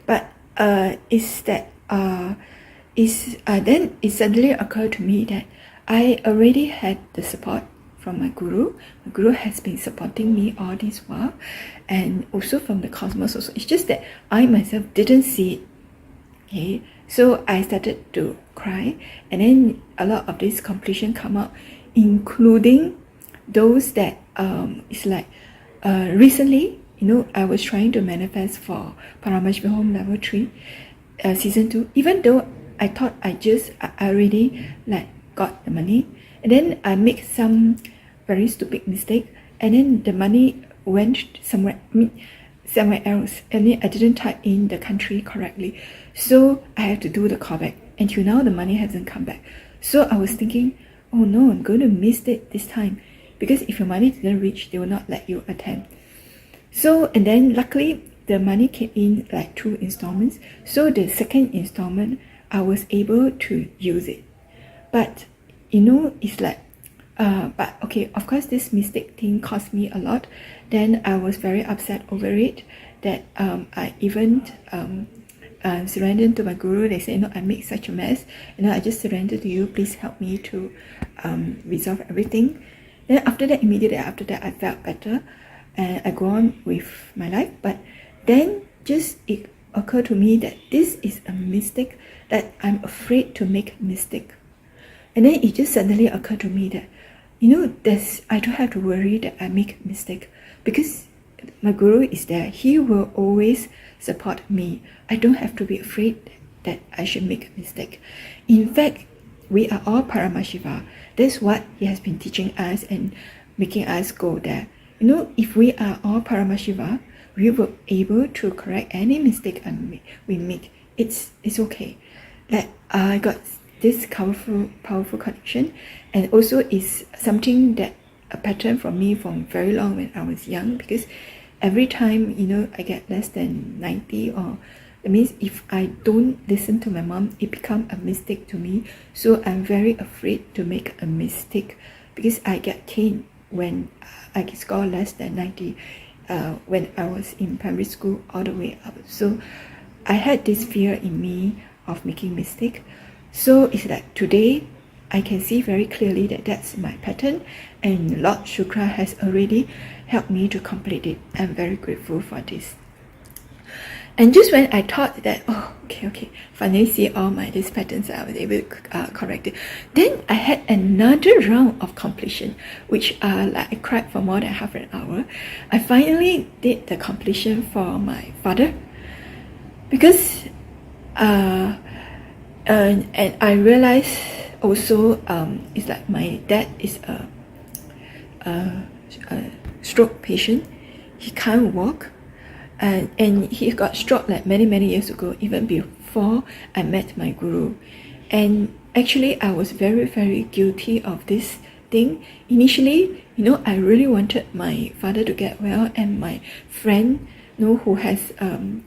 But then it suddenly occurred to me that I already had the support from my guru. My guru has been supporting me all this while, and also from the cosmos also. It's just that I myself didn't see it. Okay, so I started to cry, and then a lot of this completion come out, including those that recently, I was trying to manifest for Paramashivoham Level 3 Season 2, even though I thought I already got the money, and then I make some very stupid mistake, and then the money went somewhere else, and then I didn't type in the country correctly, so I have to do the callback. until now the money hasn't come back. So I was thinking, oh no, I'm going to miss it this time, because if your money didn't reach, they will not let you attend. So, and then luckily the money came in like 2 installments. So the second installment, I was able to use it. But it's like, but okay, of course this mistake thing cost me a lot. Then I was very upset over it, that I even surrendered to my guru. They said, I made such a mess, I just surrender to you, please help me to resolve everything. Then immediately after that, I felt better and I go on with my life. But then just it occurred to me that this is a mistake, that I'm afraid to make a mistake. And then it just suddenly occurred to me that, I don't have to worry that I make a mistake, because my guru is there. He will always support me. I don't have to be afraid that I should make a mistake. In fact, we are all Paramashiva. That's what he has been teaching us and making us go there. If we are all Paramashiva, we will be able to correct any mistake we make. It's okay. Like I got this powerful connection, and also is something that a pattern for me from very long when I was young, because every time I get less than 90, or that means if I don't listen to my mom, it becomes a mistake to me. So I'm very afraid to make a mistake, because I get caned when I score less than 90 when I was in primary school all the way up. So I had this fear in me of making mistake. So it's like today I can see very clearly that that's my pattern, and Lord Shukra has already helped me to complete it. I'm very grateful for this. And just when I thought that, okay, finally see all these patterns, I was able to correct it. Then I had another round of completion, which like I cried for more than half an hour. I finally did the completion for my father, because and I realized also it's like my dad is a stroke patient. He can't walk, and he got stroke like many years ago, even before I met my guru. And actually I was very guilty of this thing. Initially, I really wanted my father to get well, and my friend, who has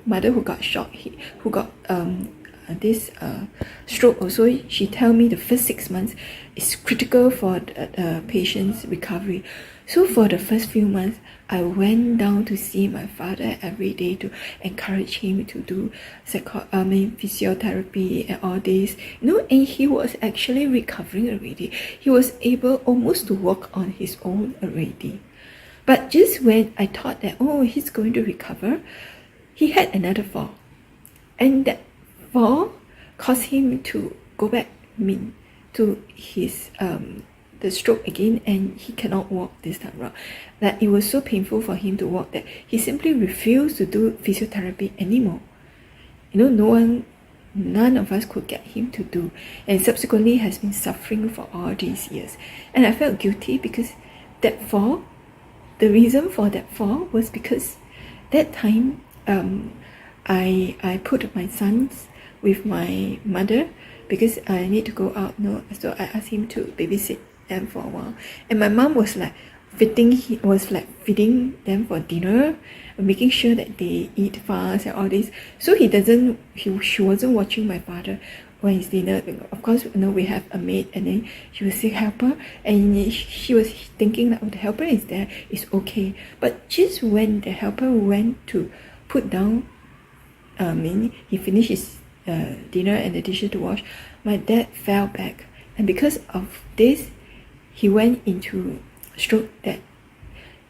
mother who got shot, who got this stroke also, she tell me the first 6 months is critical for the patient's recovery. So for the first few months, I went down to see my father every day to encourage him to do physiotherapy and all this, and he was actually recovering already. He was able almost to walk on his own already. But just when I thought that, he's going to recover, he had another fall, and that fall caused him to go back to his the stroke again, and he cannot walk this time around. That it was so painful for him to walk that he simply refused to do physiotherapy anymore. None of us could get him to do, and subsequently has been suffering for all these years. And I felt guilty, because that fall, the reason for that fall was because that time I put my sons with my mother, because I need to go out. So I asked him to babysit them for a while, and my mom was like feeding them for dinner, making sure that they eat fast and all this. So she wasn't watching my father when he's dinner. Of course, we have a maid, and then she was saying helper, and she was thinking that the helper is there, it's okay. But just when the helper went to put down, he finished his dinner and the dishes to wash, my dad fell back, and because of this, he went into stroke that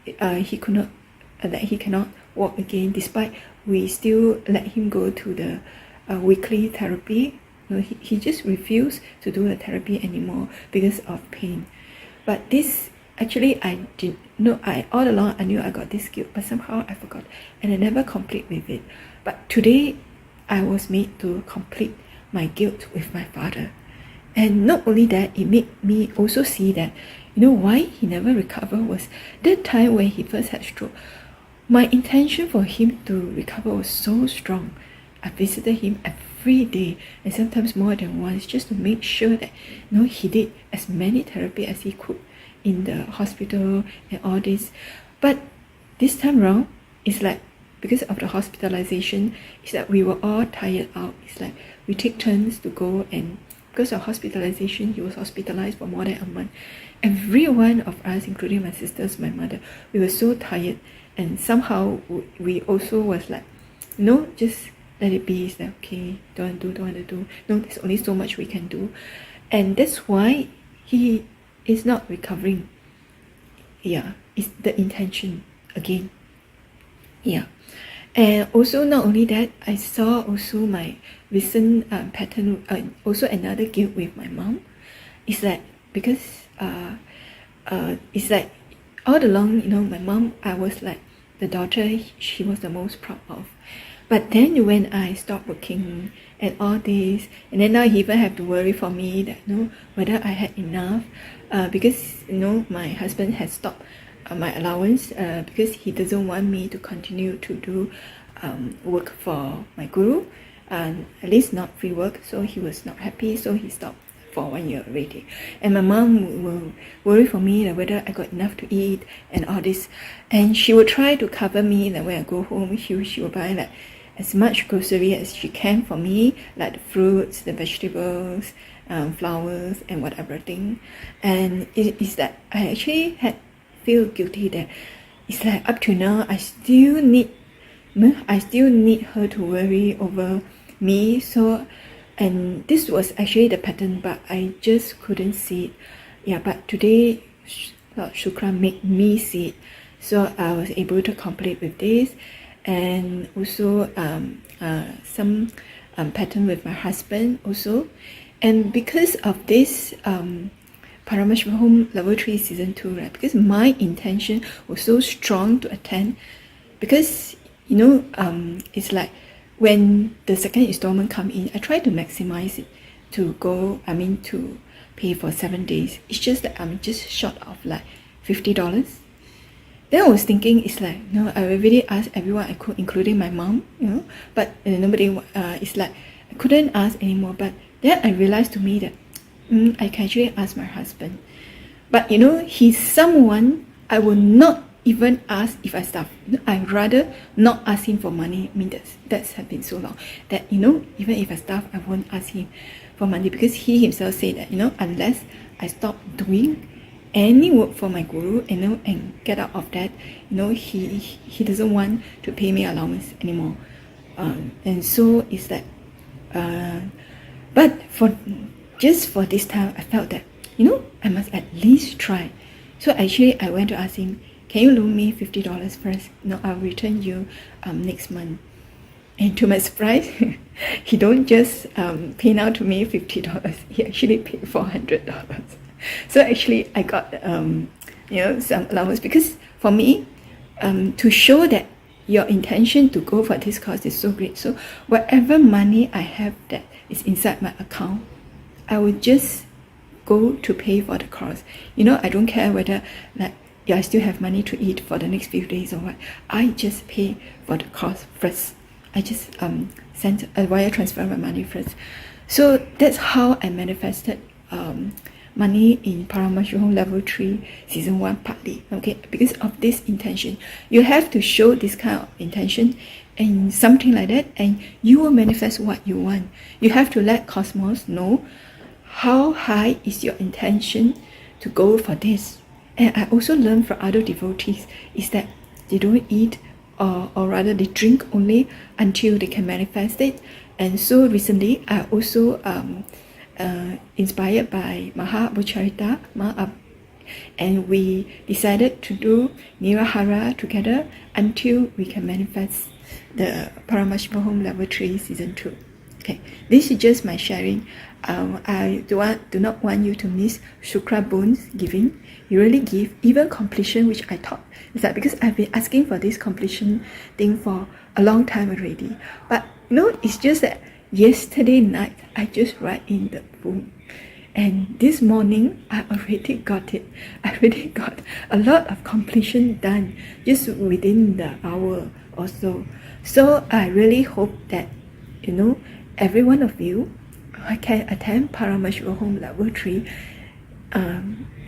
he cannot walk again. Despite we still let him go to the weekly therapy, he just refused to do the therapy anymore because of pain. But this actually all along I knew I got this guilt, but somehow I forgot, and I never complete with it. But today I was made to complete my guilt with my father. And not only that, it made me also see that, why he never recovered was that time when he first had stroke. My intention for him to recover was so strong. I visited him every day, and sometimes more than once, just to make sure that he did as many therapy as he could in the hospital and all this. But this time around, it's like, because of the hospitalization, it's like we were all tired out. It's like we take turns to go, and because of hospitalization, he was hospitalized for more than a month. Every one of us, including my sisters, my mother, we were so tired, and somehow we also was like, just let it be. It's like, okay, don't want to do. No, there's only so much we can do. And that's why he is not recovering. Yeah, it's the intention again. Yeah. And also, not only that, I saw also my recent pattern, also another guilt with my mom. It's like, because it's like all along, my mom, I was like the daughter she was the most proud of. But then when I stopped working and all this, and then now he even have to worry for me that whether I had enough, because my husband has stopped my allowance because he doesn't want me to continue to do work for my guru, at least not free work. So he was not happy, so he stopped for 1 year already. And my mom will worry for me that whether I got enough to eat and all this, and she will try to cover me that when I go home she will buy like as much grocery as she can for me, like the fruits, the vegetables, flowers and whatever thing. And it is that I actually feel guilty that it's like up to now I still need her to worry over me. So, and this was actually the pattern, but I just couldn't see it. Yeah, but today Shukra made me see it, so I was able to complete with this. And also some pattern with my husband also. And because of this Paramashivoham Level 3 Season 2, right? Because my intention was so strong to attend, because it's like when the second installment come in, I try to maximize it to to pay for 7 days. It's just that I'm just short of like $50. Then I was thinking, it's like, I already asked everyone I could, including my mom, but nobody, it's like, I couldn't ask anymore. But then I realized to me that I can actually ask my husband. But he's someone I will not even ask if I starve. I'd rather not ask him for money. I mean, that's have been so long that, even if I starve, I won't ask him for money, because he himself said that, unless I stop doing any work for my guru, and get out of that, he doesn't want to pay me allowance anymore. And so it's that, but for this time, I felt that, I must at least try. So actually, I went to ask him, can you loan me $50 first? I'll return you next month. And to my surprise, he don't just pay now to me $50. He actually paid $400. So actually, I got some allowance, because for me, to show that your intention to go for this course is so great. So whatever money I have that is inside my account, I will just go to pay for the course. I don't care whether I still have money to eat for the next few days or what. I just pay for the course first. I just send a wire transfer my money first. So that's how I manifested money in Paramashivoham Level 3 Season 1 partly. Okay, because of this intention. You have to show this kind of intention and something like that, and you will manifest what you want. You have to let Cosmos know how high is your intention to go for this. And I also learned from other devotees is that they don't eat, or rather they drink only until they can manifest it. And so recently I also inspired by Mahabhucharita, and we decided to do Nirahara together until we can manifest the Paramashivoham Level 3 Season 2. Okay, this is just my sharing. I do not want you to miss Shukra boons giving. You really give, even completion, which I thought is that because I've been asking for this completion thing for a long time already. But it's just that yesterday night I just write in the boom, and this morning I already got it. I already got a lot of completion done just within the hour or so. So I really hope that every one of you can attend Paramashivoham Level 3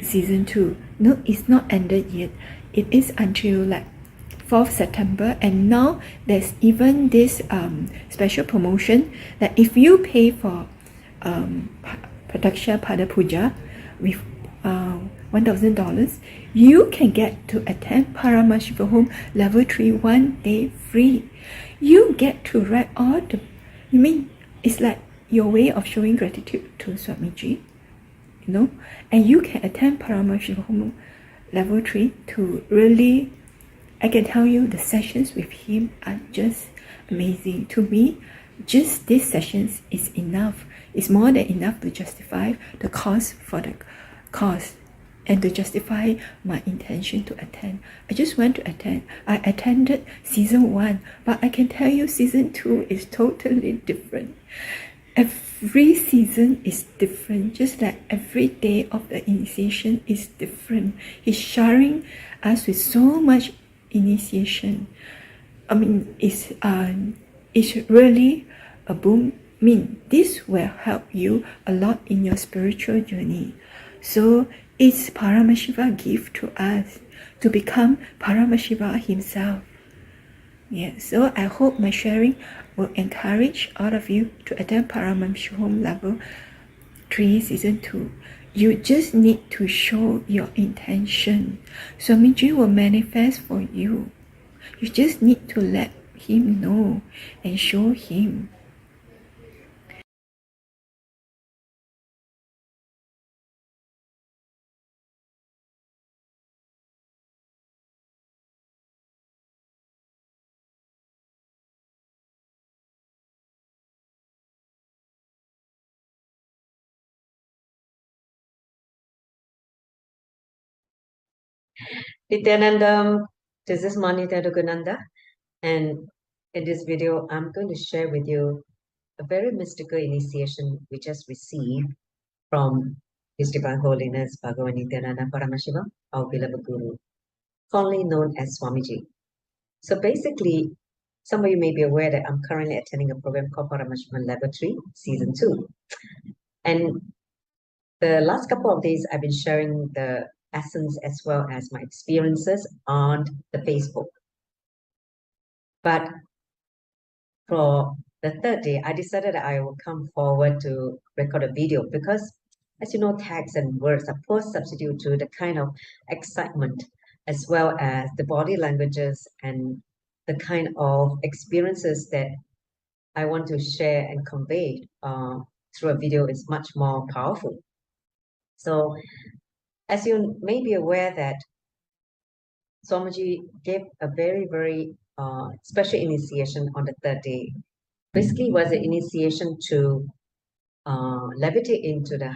Season 2. No, it's not ended yet. It is until like 4th September, and now there's even this special promotion that if you pay for Prataksha Pada Puja with $1,000, you can get to attend Paramashivoham Level 3 1 day free. You get to write all the, it's like your way of showing gratitude to Swamiji, and you can attend Paramashivoham Level 3 to really, I can tell you the sessions with him are just amazing. To me, just these sessions is enough. It's more than enough to justify the cost for the course and to justify my intention to attend. I just went to attend. I attended season 1, but I can tell you season 2 is totally different. Every season is different, just like every day of the initiation is different. He's showering us with so much initiation. It's really a boom. This will help you a lot in your spiritual journey. So it's Paramashiva gift to us to become Paramashiva himself. Yeah, so I hope my sharing will encourage all of you to attend Paramashivoham Level 3 Season 2. You just need to show your intention. Swamiji will manifest for you. You just need to let him know and show him. Nithyananda, this is Manita Raghunanda, and in this video, I'm going to share with you a very mystical initiation we just received from His Divine Holiness Bhagavan Nithyananda Paramashivam, our beloved Guru, fondly known as Swamiji. So basically, some of you may be aware that I'm currently attending a program called Paramashivam Level 3, Season 2. And the last couple of days, I've been sharing the essence as well as my experiences on the Facebook. But for the third day, I decided that I will come forward to record a video because, as you know, text and words are poor substitute to the kind of excitement as well as the body languages and the kind of experiences that I want to share and convey through a video is much more powerful. So, as you may be aware that Swamiji gave a very, very special initiation on the third day. Basically, was an initiation to levitate into the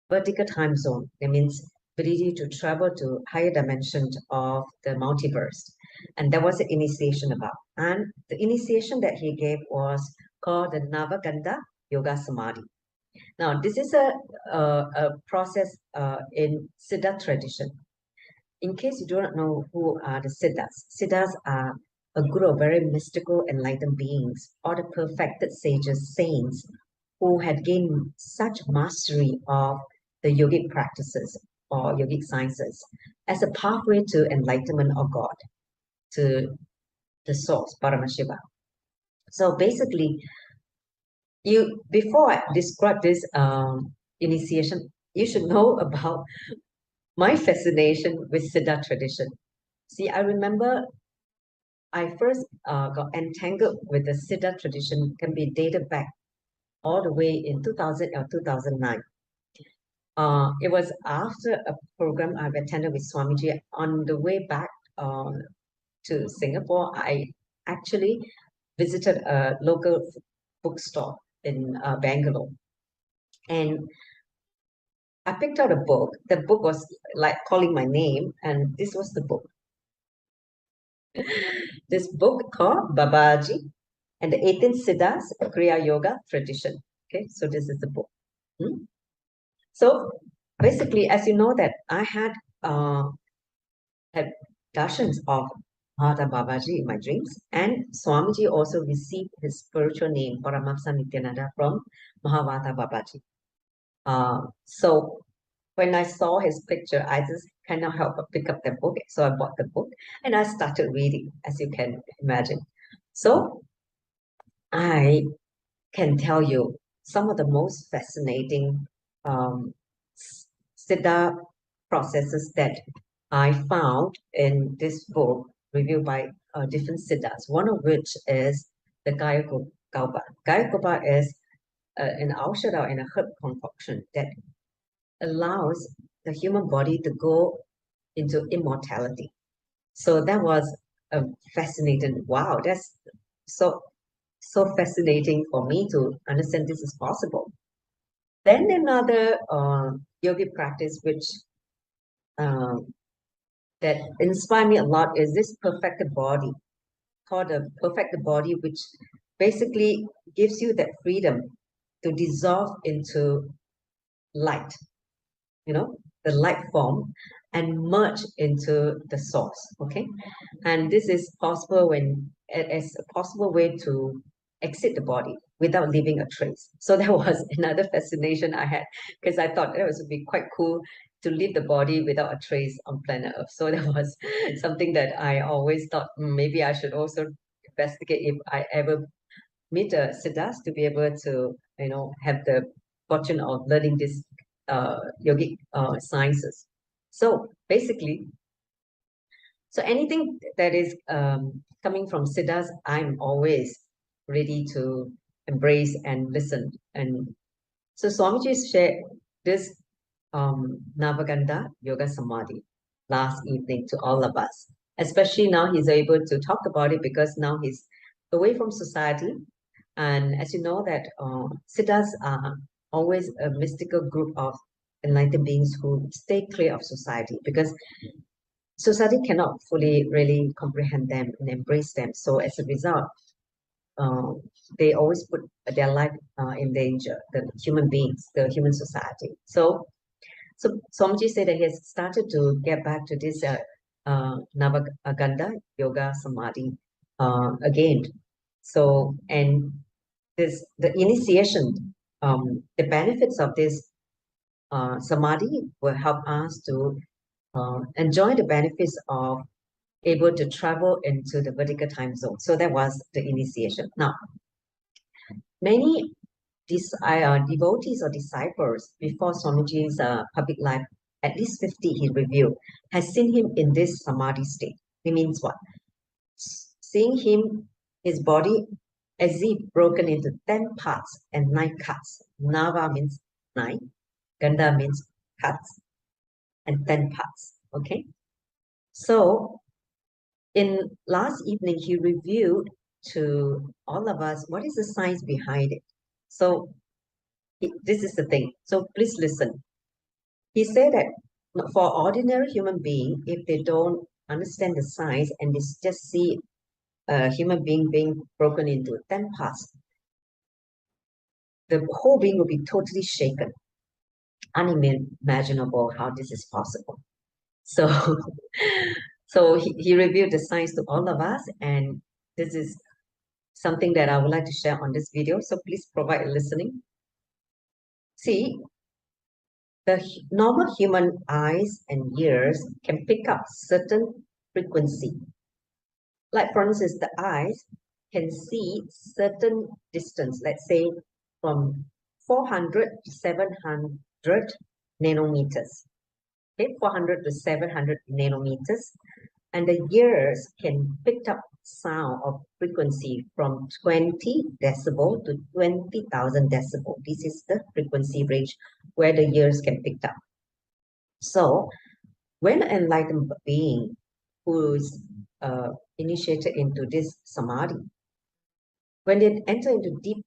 vertical time zone. That means ability to travel to higher dimensions of the multiverse. And that was the initiation about. And the initiation that he gave was called the Navagandha Yoga Samadhi. Now, this is a process in Siddha tradition. In case you do not know who are the Siddhas are a group of very mystical, enlightened beings, or the perfected sages, saints, who had gained such mastery of the yogic practices or yogic sciences as a pathway to enlightenment of God, to the source, Paramashiva. So basically, before I describe this initiation, you should know about my fascination with Siddha tradition. See, I remember I first got entangled with the Siddha tradition, can be dated back all the way in 2000 or 2009. It was after a program I've attended with Swamiji. On the way back to Singapore, I actually visited a local bookstore in Bangalore. And I picked out a book. The book was like calling my name, and this was the book. This book called Babaji and the 18 Siddhas Kriya Yoga Tradition. Okay, so this is the book. So basically, as you know that I had darshans of Mahavatar Babaji in my dreams. And Swamiji also received his spiritual name, Paramahamsa Nithyananda, from Mahavatar Babaji. So when I saw his picture, I just cannot help but pick up the book. So I bought the book and I started reading, as you can imagine. So I can tell you some of the most fascinating Siddha processes that I found in this book, reviewed by different Siddhas, one of which is the Gaya Gaupa. Gaya Gaupa is an aushadha and a herb concoction that allows the human body to go into immortality. So that was a fascinating, wow, that's so fascinating for me to understand this is possible. Then another yogic practice which that inspired me a lot is this perfected body, called a perfected body, which basically gives you that freedom to dissolve into light, the light form, and merge into the source. Okay, and this is possible when as a possible way to exit the body without leaving a trace. So that was another fascination I had, because I thought it would be quite cool to leave the body without a trace on planet Earth. So that was something that I always thought maybe I should also investigate if I ever meet a siddhas to be able to have the fortune of learning this yogic sciences. So basically, so anything that is coming from siddhas, I'm always ready to embrace and listen. And so Swamiji shared this Navagandha Yoga Samadhi last evening to all of us. Especially now he's able to talk about it because now he's away from society. And as you know that siddhas are always a mystical group of enlightened beings who stay clear of society, because society cannot fully really comprehend them and embrace them. So as a result, they always put their life in danger, the human beings, the human society. So Swamiji said that he has started to get back to this Navagandha Yoga Samadhi again. So, and the initiation, the benefits of this Samadhi will help us to enjoy the benefits of able to travel into the vertical time zone. So that was the initiation. Now, many devotees or disciples before Swamiji's public life, at least 50 he revealed, has seen him in this Samadhi state. It means what? Seeing him, his body as if broken into 10 parts and 9 cuts. Nava means 9, Gandha means cuts, and 10 parts. Okay? So, in last evening, he revealed to all of us what is the science behind it. So, this is the thing. So, please listen. He said that for ordinary human being, if they don't understand the science and they just see a human being being broken into 10 parts, the whole being will be totally shaken. Unimaginable how this is possible. So, so he revealed the science to all of us, and this is something that I would like to share on this video. So please provide listening. See, the normal human eyes and ears can pick up certain frequency. Like for instance, the eyes can see certain distance, let's say from 400 to 700 nanometers. Okay, 400 to 700 nanometers. And the ears can pick up sound of frequency from 20 decibel to 20,000 decibel. This is the frequency range where the ears can pick up. So when an enlightened being who is initiated into this samadhi, when they enter into deep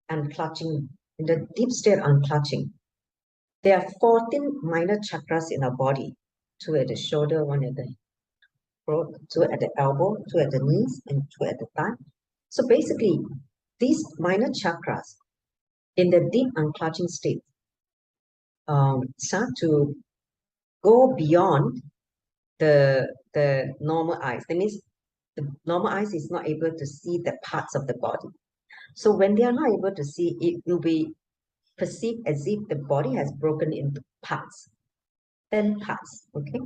unclutching, in the deep state unclutching, there are 14 minor chakras in our body, 2 at the shoulder, 1 at the throat, 2 at the elbow, 2 at the knees, and 2 at the thigh. So basically, these minor chakras in the deep unclutching state start to go beyond the normal eyes. That means the normal eyes is not able to see the parts of the body. So when they are not able to see, it will be perceived as if the body has broken into parts, 10 parts, okay,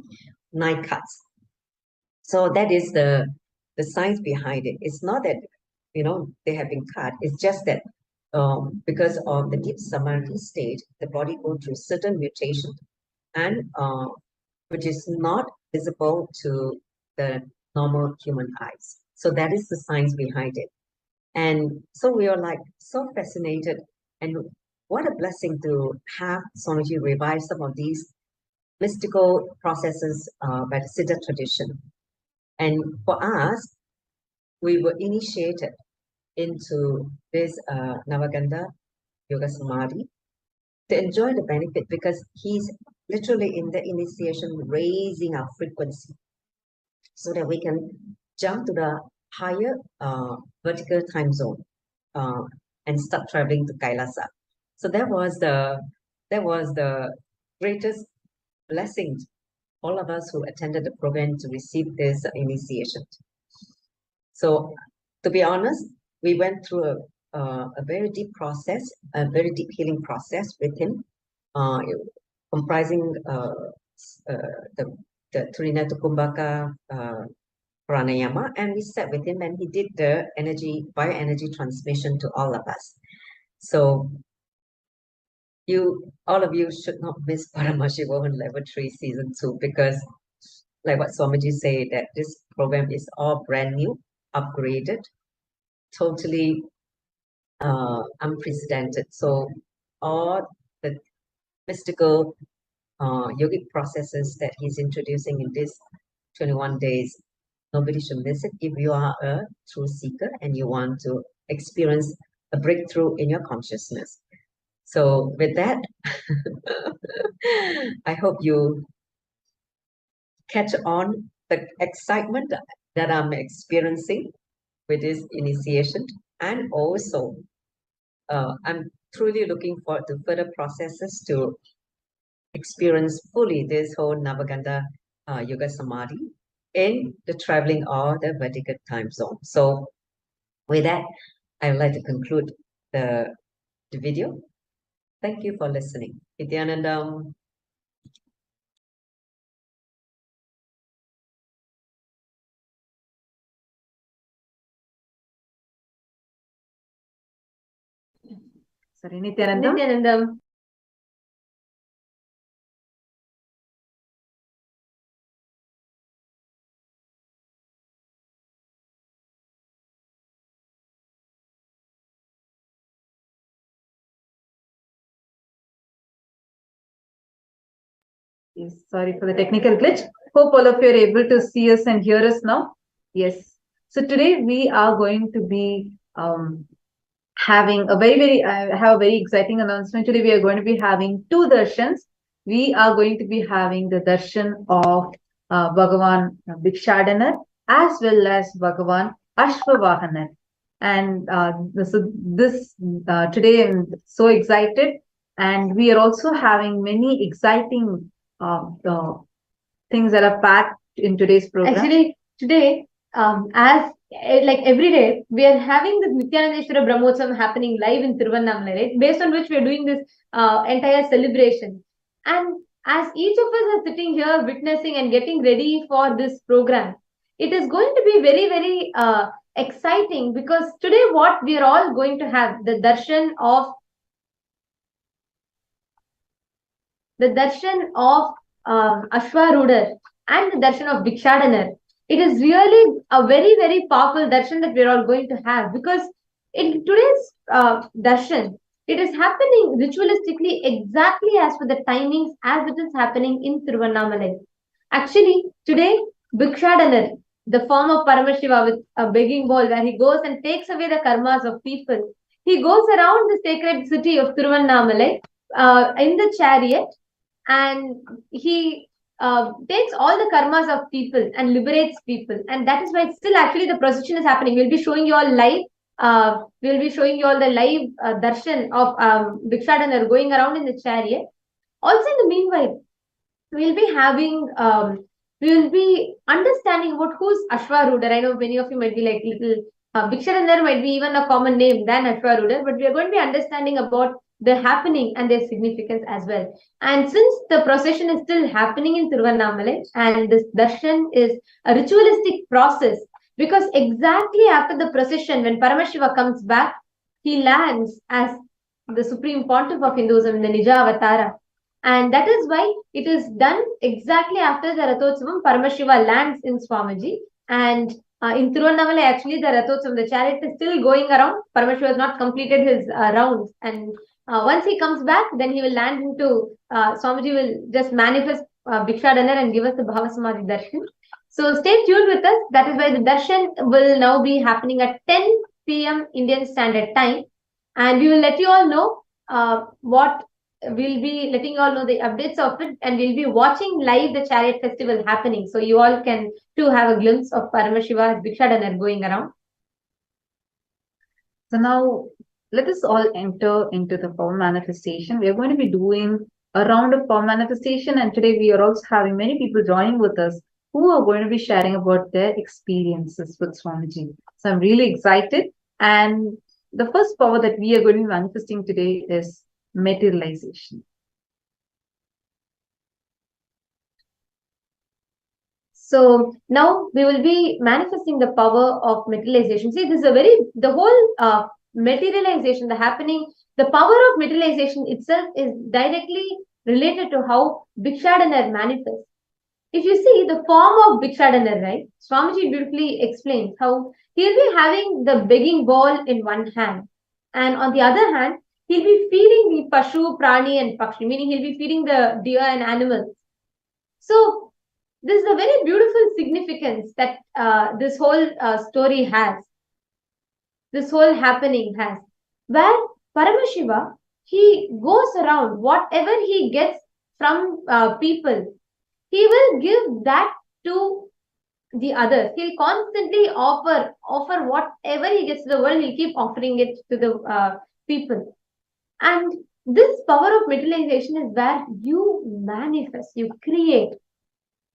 9 cuts. So that is the science behind it. It's not that, they have been cut. It's just that because of the deep Samadhi state, the body goes through certain mutation, and which is not visible to the normal human eyes. So that is the science behind it. And so we are like so fascinated, and what a blessing to have Swamiji revive some of these mystical processes by the Siddha tradition. And for us, we were initiated into this Navagandha Yoga Samadhi to enjoy the benefit, because he's literally in the initiation raising our frequency so that we can jump to the higher vertical time zone and start traveling to Kailasa. So that was the greatest blessing, all of us who attended the program, to receive this initiation. So to be honest, we went through a very deep process, a very deep healing process with him, comprising the Trinata Kumbhaka pranayama, and we sat with him and he did the bioenergy transmission to all of us. So all of you should not miss Paramashivoham Level 3 Season 2, because like what Swamiji said, that this program is all brand new, upgraded, totally unprecedented. So all the mystical yogic processes that he's introducing in this 21 days, nobody should miss it if you are a true seeker and you want to experience a breakthrough in your consciousness. So with that, I hope you catch on the excitement that I'm experiencing with this initiation, and also I'm truly looking forward to further processes to experience fully this whole Navagandha Yoga Samadhi in the traveling or the vertical time zone. So with that, I would like to conclude the video. Thank you for listening. Nithyanandam. Sorry, Nithyanandam. Yes, sorry for the technical glitch. Hope all of you are able to see us and hear us now. Yes. So today we are going to be having a I have a very exciting announcement. Today we are going to be having 2 darshans. We are going to be having the darshan of Bhagavan Bhikshadanar as well as Bhagavan Ashwavahanar. And today I'm so excited, and we are also having many exciting things that are packed in today's program. Actually, today, as like every day, we are having this Nithyanandeshwara Brahmotsavam happening live in Tiruvannamalai, right? Based on which we are doing this entire celebration. And as each of us are sitting here witnessing and getting ready for this program, it is going to be very, very exciting, because today what we are all going to have, the darshan of Ashwarudar and the darshan of Bhikshadanar. It is really a very, very powerful darshan that we are all going to have, because in today's darshan, it is happening ritualistically exactly as per the timings as it is happening in Tiruvannamalai. Actually, today, Bhikshadanar, the form of Paramashiva with a begging bowl, where he goes and takes away the karmas of people, he goes around the sacred city of Tiruvannamalai in the chariot, and he takes all the karmas of people and liberates people. And that is why still actually the procession is happening. We'll be showing you all live. We'll be showing you all the live darshan of Bhikshadanar going around in the chariot. Also in the meanwhile, we'll be having we will be understanding about who's Ashwarudar. I know many of you might be like little Bhikshadanar might be even a common name than Ashwarudar, but we are going to be understanding about the happening and their significance as well. And since the procession is still happening in Tiruvannamalai and this darshan is a ritualistic process, because exactly after the procession, when Paramashiva comes back, he lands as the Supreme Pontiff of Hinduism in the Nija Avatara. And that is why it is done exactly after the Rathotsavam. Paramashiva lands in Swamiji. And in Tiruvannamalai, actually, the Rathotsavam, the chariot is still going around. Paramashiva has not completed his rounds. And once he comes back, then he will land into, Swamiji will just manifest Bhikshadanar and give us the Bhava Samadhi Darshan. So stay tuned with us. That is why the Darshan will now be happening at 10 p.m. Indian Standard Time. And we will let you all know what we'll be letting you all know the updates of it, and we'll be watching live the chariot festival happening. So you all can too have a glimpse of Paramashiva's Bhikshadanar going around. So now let us all enter into the power manifestation. We are going to be doing a round of power manifestation, and today we are also having many people joining with us who are going to be sharing about their experiences with Swamiji. So I'm really excited. And the first power that we are going to be manifesting today is materialization. So now we will be manifesting the power of materialization. See, this is the whole materialization, the happening, the power of materialization itself is directly related to how Bhikshadanar manifests. If you see the form of Bhikshadanar, right, Swamiji beautifully explains how he'll be having the begging bowl in one hand, and on the other hand, he'll be feeding the Pashu, Prani, and Pakshi, meaning he'll be feeding the deer and animals. So this is a very beautiful significance that this whole story has, this whole happening has, where Paramashiva, he goes around, whatever he gets from people, he will give that to the others. He'll constantly offer whatever he gets to the world, he'll keep offering it to the people. And this power of materialization is where you manifest, you create,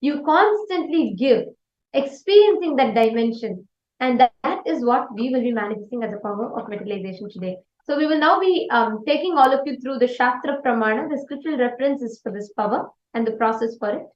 you constantly give, experiencing that dimension. And that is what we will be manifesting as a power of materialization today. So we will now be taking all of you through the Shastra Pramana, the scriptural references for this power and the process for it.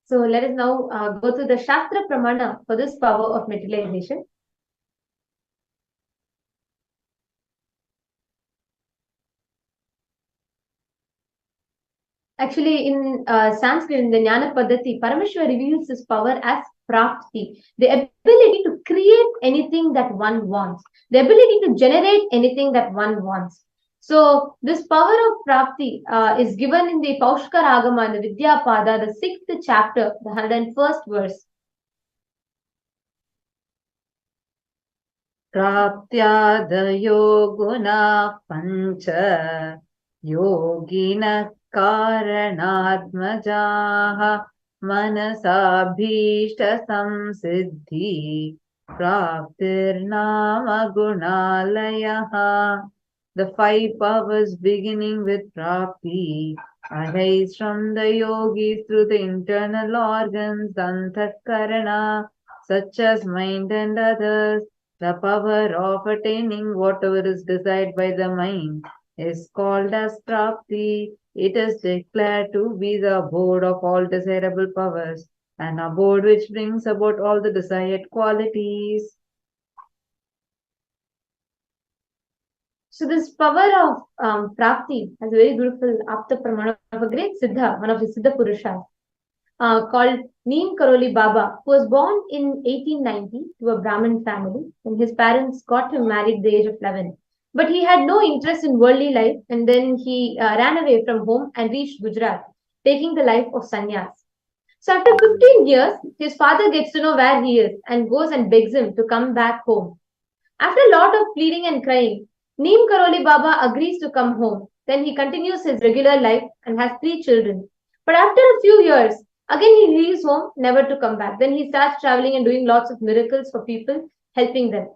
So let us now go through the Shastra Pramana for this power of materialization. Actually, in Sanskrit, in the Jnana Paddhati, Paramashiva reveals his power as prapti, the ability to create anything that one wants, the ability to generate anything that one wants. So this power of prapti is given in the Paushkar Agama, the Vidya Pada, the 6th chapter, the 101st verse. Praptyadayo guna pancha yogina karanatmajaha manasabhishta samsiddhi praptirnama gunalayaha. The 5 powers beginning with prapti arise from the yogis through the internal organs antahkarana, such as mind and others. The power of attaining whatever is desired by the mind is called as prapti. It is declared to be the abode of all desirable powers, an abode which brings about all the desired qualities. So this power of prapti has a very beautiful apta pramana of a great siddha, one of the siddha purushas, called Neem Karoli Baba, who was born in 1890 to a Brahmin family, and his parents got him married at the age of 11. But he had no interest in worldly life, and then he ran away from home and reached Gujarat, taking the life of sannyas. So after 15 years, his father gets to know where he is and goes and begs him to come back home. After a lot of pleading and crying, Neem Karoli Baba agrees to come home. Then he continues his regular life and has 3 children. But after a few years, Again, he leaves home, never to come back. Then he starts traveling and doing lots of miracles for people, helping them.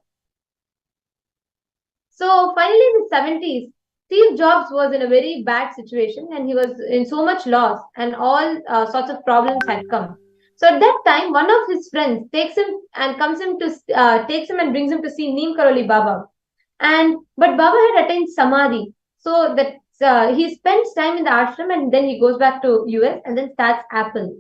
So finally, in the 70s, Steve Jobs was in a very bad situation and he was in so much loss and all sorts of problems had come. So at that time, one of his friends takes him and brings him to see Neem Karoli Baba. But Baba had attained Samadhi. So that he spends time in the ashram and then he goes back to US and then starts Apple.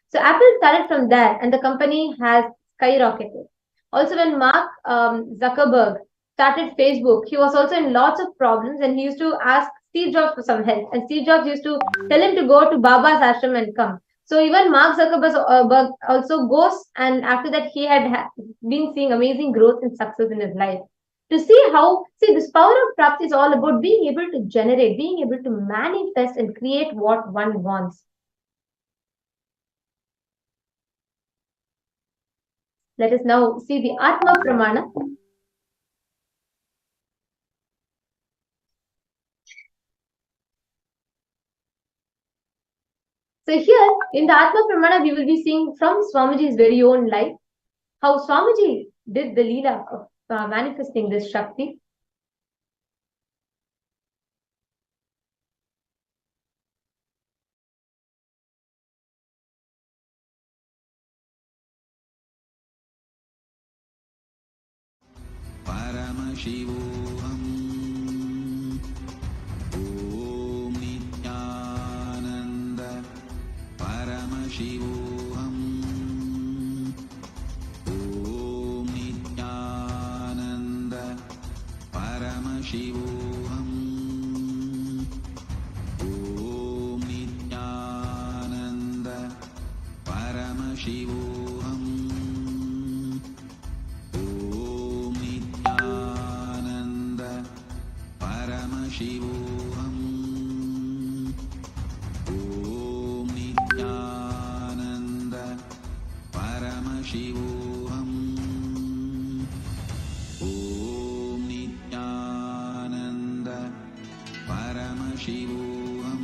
So Apple started from there and the company has skyrocketed. Also, when Mark Zuckerberg started Facebook, he was also in lots of problems and he used to ask Steve Jobs for some help. And Steve Jobs used to tell him to go to Baba's ashram and come. So even Mark Zuckerberg also goes, and after that he had been seeing amazing growth and success in his life. To see this power of Prapti is all about being able to generate, being able to manifest and create what one wants. Let us now see the Atma Pramana. So here in the Atma Pramana, we will be seeing from Swamiji's very own life how Swamiji did the Leela of manifesting this Shakti. Paramashivoham Om Nithyananda Paramashivoham Om Nithyananda Paramashivoham Om Nithyananda Paramashivoham Paramashivoham Om Nithyananda Paramashivoham Om Nithyananda Paramashivoham Om Nithyananda Paramashivoham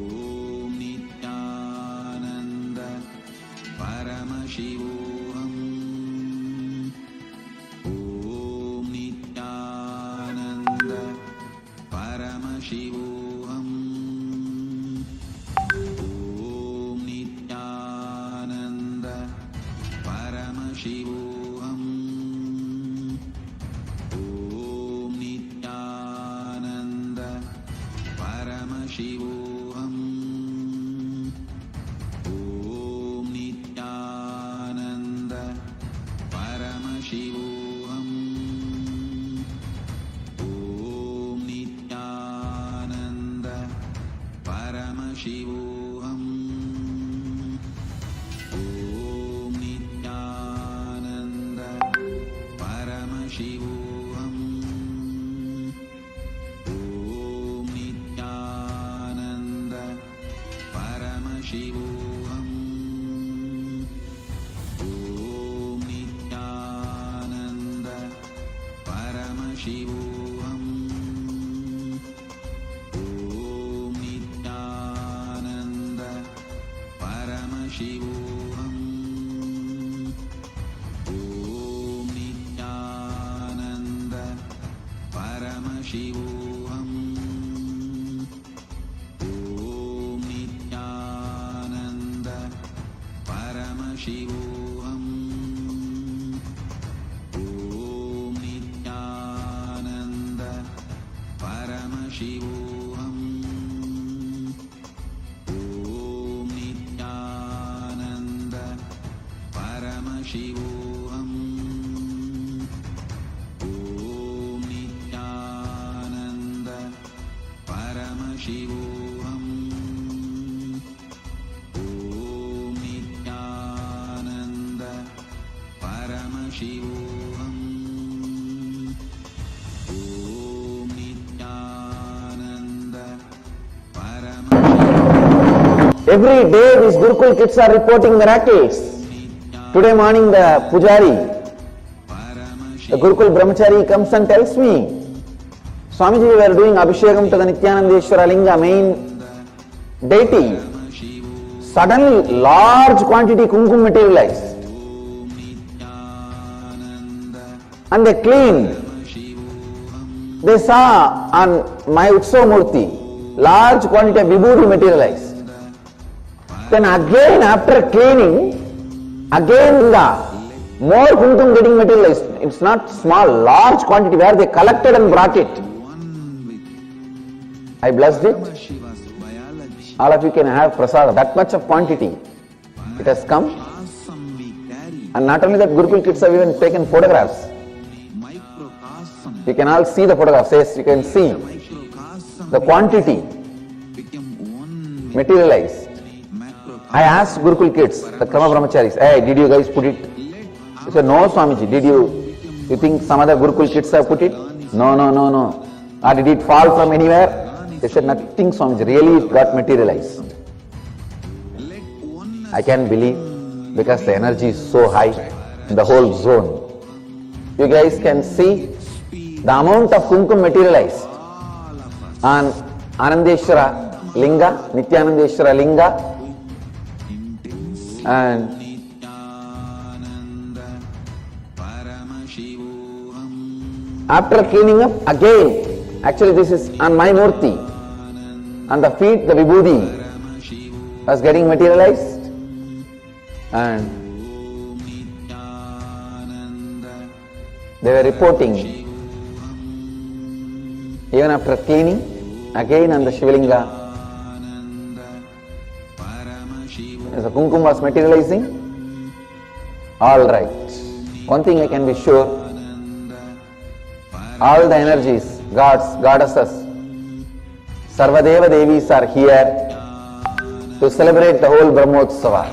Paramashivoham Om Nithyananda Paramashivoham Om Nithyananda Paramashivoham Om Nithyananda Paramashivoham Paramashivoham Om Nithyananda Paramashivoham Om Nithyananda Paramashivoham Om Nithyananda Paramashivoham Paramashivoham Om Nithyananda Paramashivoham Om Nithyananda Paramashivoham Om Nithyananda Paramashivoham Paramashivoham Om Nithyananda Paramashivoham Om Nithyananda Paramashivoham Om Nithyananda Paramashivoham. Every day these Gurukul kids are reporting miracles. Today morning the Pujari, the Gurukul Brahmachari comes and tells me, Swamiji, we were doing Abhishekam to the Nithyanandeshwara Linga, main deity. Suddenly, large quantity kumkum materialized. And they cleaned. They saw on my Murthy, large quantity of vibhuti materialized. Then again, after cleaning, again more kumkum getting materialized. It's not small, large quantity where they collected and brought it. I blessed it. All of you can have prasad, that much of quantity. It has come. And not only that, Gurukul kids have even taken photographs. You can all see the photographs. Yes, you can see the quantity materialized. I asked Gurukul kids, the Krama Brahmacharis, hey, did you guys put it? They said, no, Swamiji. Did you think some other Gurukul kids have put it? No. Or did it fall from anywhere? They said, nothing, Swamiji. Really, it got materialized. I can't believe because the energy is so high in the whole zone. You guys can see the amount of kumkum materialized on Anandeshwara Linga, Nithyanandeshwara Linga, and after cleaning up again, actually this is on my Murthy, on the feet the vibhuti was getting materialized, and they were reporting even after cleaning again on the Shivalinga, as the kumkum was materializing. All right, one thing I can be sure, all the energies, gods, goddesses, Sarvadeva Devis are here to celebrate the whole Brahmotsava.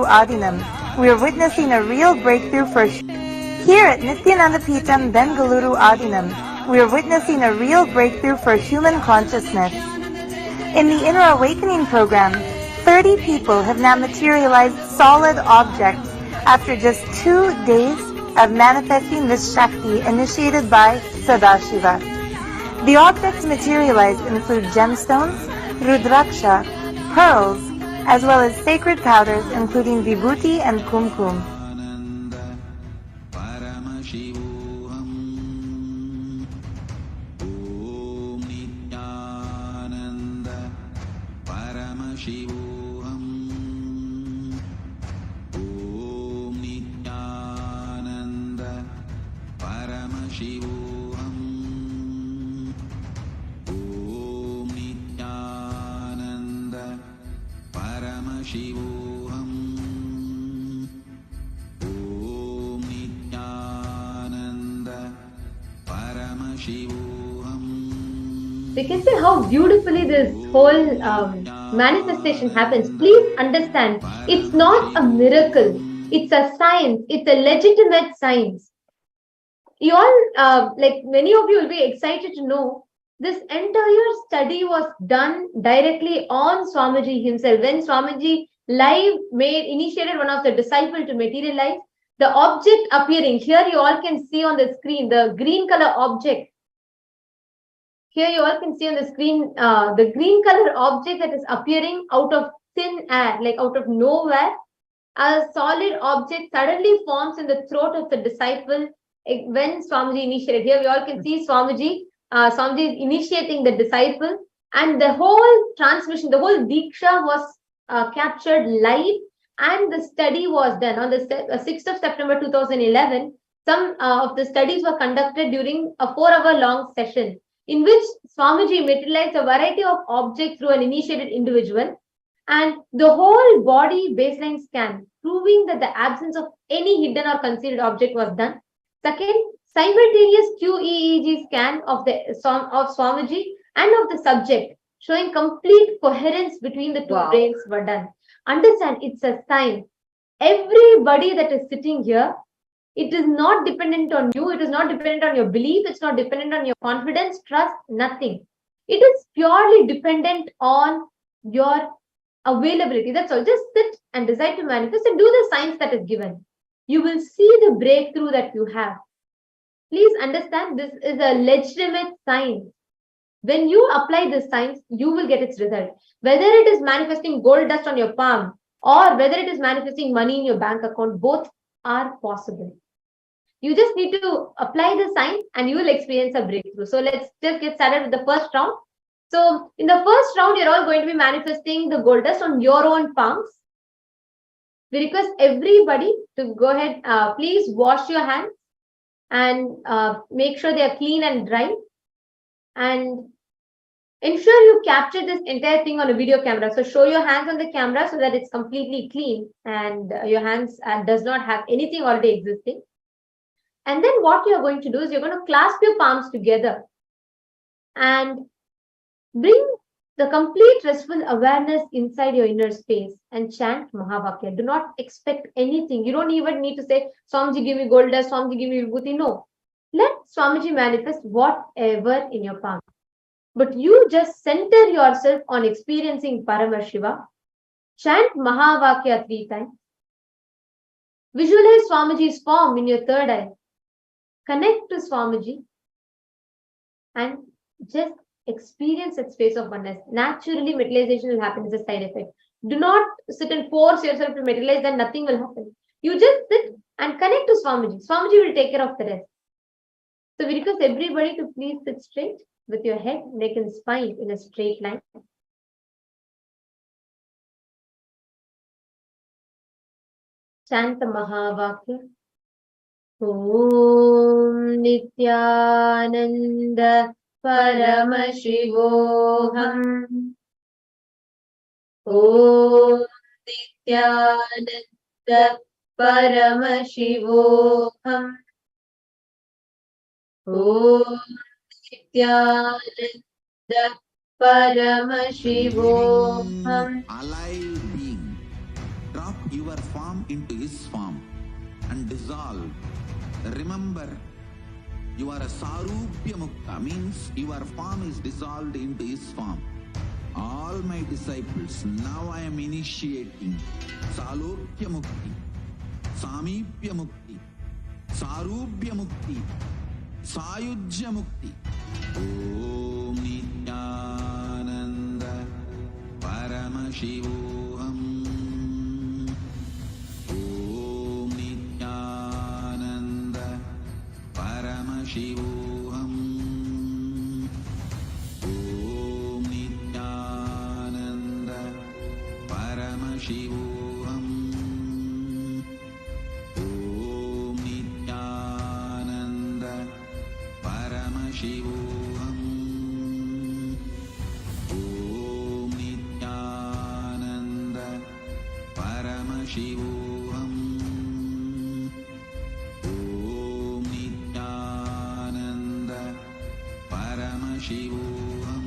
Adinam, we are witnessing a real breakthrough for here at Nithyananda Peetham Bengaluru Adinam. We are witnessing a real breakthrough for human consciousness. In the Inner Awakening program, 30 people have now materialized solid objects after just 2 days of manifesting this Shakti initiated by Sadashiva. The objects materialized include gemstones, rudraksha, pearls, as well as sacred powders including vibhuti and kumkum. We can see how beautifully this whole manifestation happens. Please understand, it's not a miracle. It's a science. It's a legitimate science. You all, like many of you will be excited to know, this entire study was done directly on Swamiji himself. When Swamiji live initiated one of the disciples to materialize, the object appearing, here you all can see on the screen, the green color object. Here you all can see on the screen, the green color object that is appearing out of thin air, like out of nowhere. A solid object suddenly forms in the throat of the disciple when Swamiji initiated. Here we all can see Swamiji is initiating the disciple, and the whole transmission, the whole deeksha was captured live and the study was done on the 6th of September 2011. Some of the studies were conducted during a 4-hour long session in which Swamiji materialized a variety of objects through an initiated individual, and the whole body baseline scan proving that the absence of any hidden or concealed object was done. Second, simultaneous QEEG scan of Swamiji and of the subject showing complete coherence between the two brains were done. Understand, it's a sign. Everybody that is sitting here, it is not dependent on you. It is not dependent on your belief. It's not dependent on your confidence, trust, nothing. It is purely dependent on your availability. That's all. Just sit and decide to manifest and do the science that is given. You will see the breakthrough that you have. Please understand, this is a legitimate science. When you apply this science, you will get its result. Whether it is manifesting gold dust on your palm or whether it is manifesting money in your bank account, both are possible. You just need to apply the science and you will experience a breakthrough. So let's just get started with the first round. So in the first round, you're all going to be manifesting the gold dust on your own palms. We request everybody to go ahead, please wash your hands and make sure they are clean and dry. And ensure you capture this entire thing on a video camera. So show your hands on the camera so that it's completely clean and your hands does not have anything already existing. And then what you're going to do is you're going to clasp your palms together and bring the complete restful awareness inside your inner space and chant Mahavakya. Do not expect anything. You don't even need to say, Swamiji, give me gold dust, Swamiji, give me vibhuti. No. Let Swamiji manifest whatever in your palm. But you just center yourself on experiencing Paramashiva. Chant Mahavakya 3 times. Visualize Swamiji's form in your third eye. Connect to Swamiji and just experience that space of oneness. Naturally, materialization will happen as a side effect. Do not sit and force yourself to materialize, then nothing will happen. You just sit and connect to Swamiji. Swamiji will take care of the rest. So we request everybody to please sit straight with your head, neck and spine in a straight line. Chant the Mahavakya. Om Nithyananda Paramashivoham. Om Nithyananda Paramashivoham. Om Nithyananda Paramashivoham. Alive being. Drop your form into his form and dissolve. Remember, you are a Sarupya Mukta, means your form is dissolved into his form. All my disciples, now I am initiating Salokya Mukti, Samipya Mukti, Sarupya Mukti, Sayujya Mukti. Om Nithyananda Paramashivoham. Om Nithyananda Paramashivoham. Om Nithyananda Paramashivoham. Om Nithyananda Paramashivoham. Om Nithyananda Paramashivoham. Om Nithyananda Paramashivoham.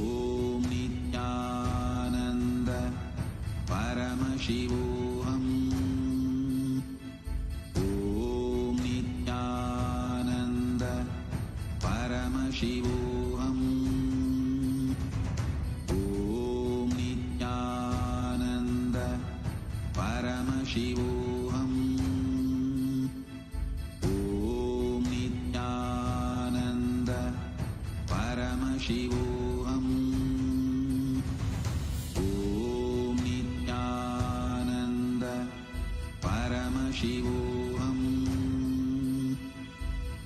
Om Nithyananda Paramashivoham. Om Nithyananda Paramashivoham. Om Nithyananda Paramashivoham. Om Nithyananda Paramashivoham. Om Nithyananda Paramashivoham.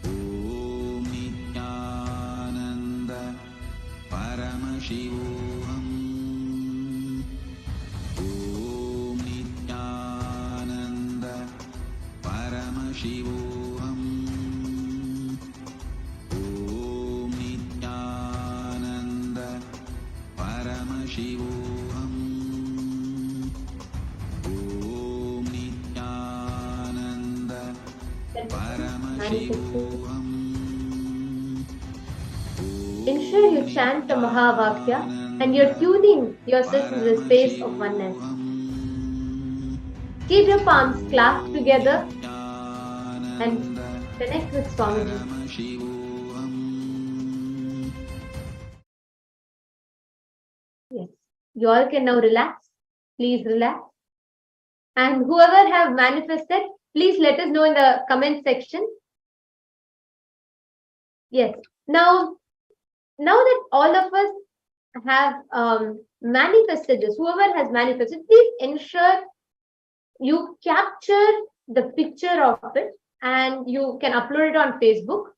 Om Nithyananda Paramashivoham. Om Nithyananda Paramashivoham. Om Nithyananda Paramashivoham. Ensure you chant the Mahavakya and you're tuning yourself into the space of oneness. Keep your palms clasped together and connect with Swamiji. Yes, you all can now relax. Please relax. And whoever have manifested, please let us know in the comment section. Yes. Now that all of us have manifested this, whoever has manifested, please ensure you capture the picture of it and you can upload it on Facebook.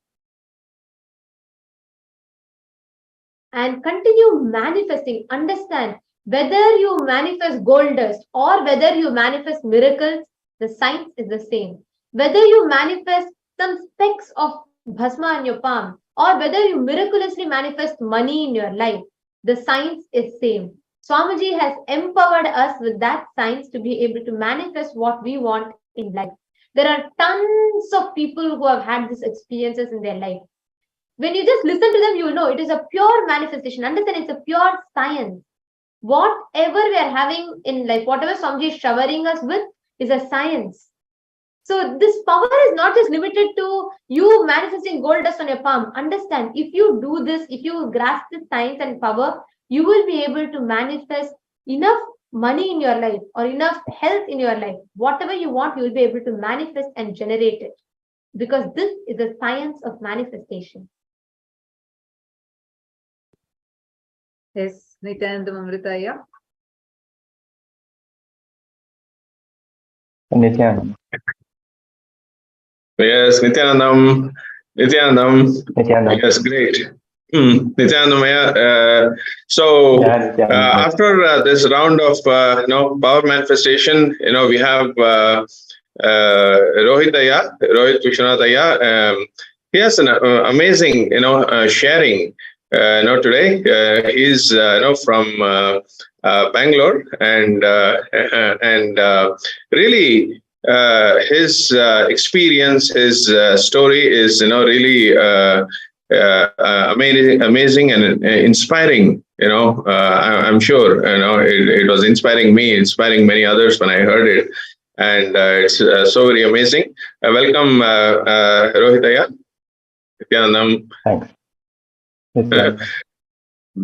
And continue manifesting. Understand, whether you manifest gold dust or whether you manifest miracles, the science is the same. Whether you manifest some specks of bhasma in your palm or whether you miraculously manifest money in your life, the science is same. Swamiji has empowered us with that science to be able to manifest what we want in life. There are tons of people who have had these experiences in their life. When you just listen to them, you will know it is a pure manifestation. Understand, it's a pure science. Whatever we are having in life, whatever Swamiji is showering us with is a science. So this power is not just limited to you manifesting gold dust on your palm. Understand, if you do this, if you grasp this science and power, you will be able to manifest enough money in your life or enough health in your life. Whatever you want, you will be able to manifest and generate it. Because this is the science of manifestation. Yes, Nithyananda Amritaya. Nithyananda. Yes, Nithyanandam. Yes, great. Nithyanandamaya. After this round of power manifestation, we have Rohit Vishwanataya. He has an amazing sharing. Today he's from Bangalore, and really his experience, his story is really amazing and inspiring. I'm sure it was inspiring me, inspiring many others when I heard it, and it's so very amazing. Welcome, Rohitaya. Thanks.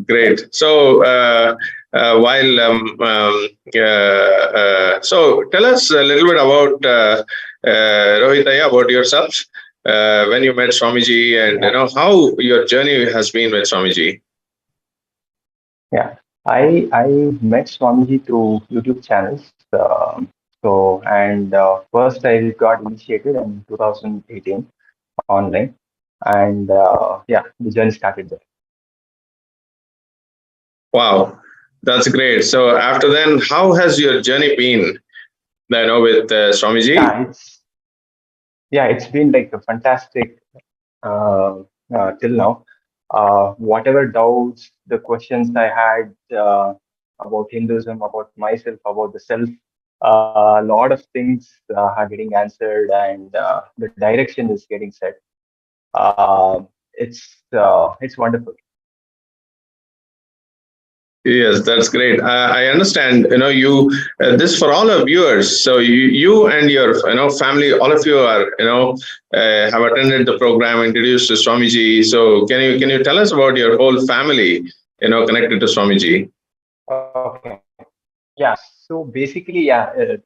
Great. So so tell us a little bit about Rohitaya, about yourself, when you met Swamiji, and how your journey has been with Swamiji. Yeah, I met Swamiji through YouTube channels. First I got initiated in 2018 online, and the journey started there. Wow, that's great. So after then, how has your journey been? With Swamiji? It's been like a fantastic till now. Whatever doubts, the questions I had about Hinduism, about myself, about the self, a lot of things are getting answered, and the direction is getting set. It's wonderful. Yes, that's great. I understand. You this for all our viewers. So you and your family, all of you are have attended the program, introduced to Swamiji. So can you tell us about your whole family connected to Swamiji? Okay. Yeah. So basically,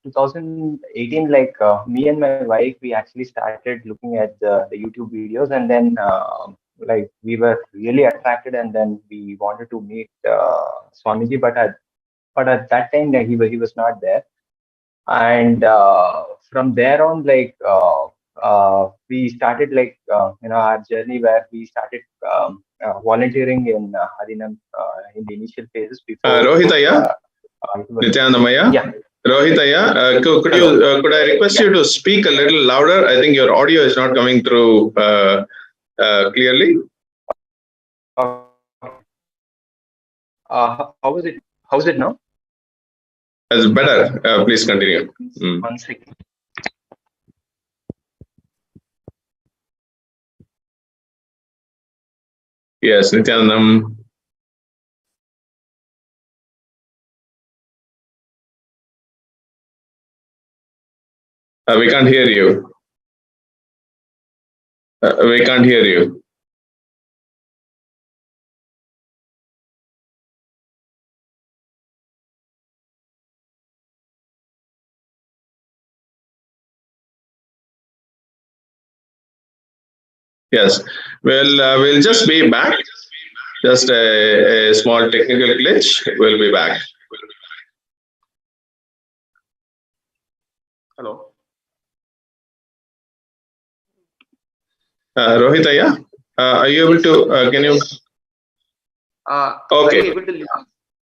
2018, me and my wife, we actually started looking at the YouTube videos, and then we were really attracted, and then we wanted to meet Swamiji, but at that time he was not there, and from there on, we started our journey, where we started volunteering in Harinam in the initial phases before. Rohitaya, Nithyanandamaya. Yeah. Rohitaya, could I request you to speak a little louder? I think your audio is not coming through clearly. How's it now? It's better. Please continue. 1 second. Yes, Nithyanandam. We can't hear you. We can't hear you. Yes, we'll just be back. Just a small technical glitch. We'll be back. Hello. Rohitaya, are you able to? Can you? Okay. Able to,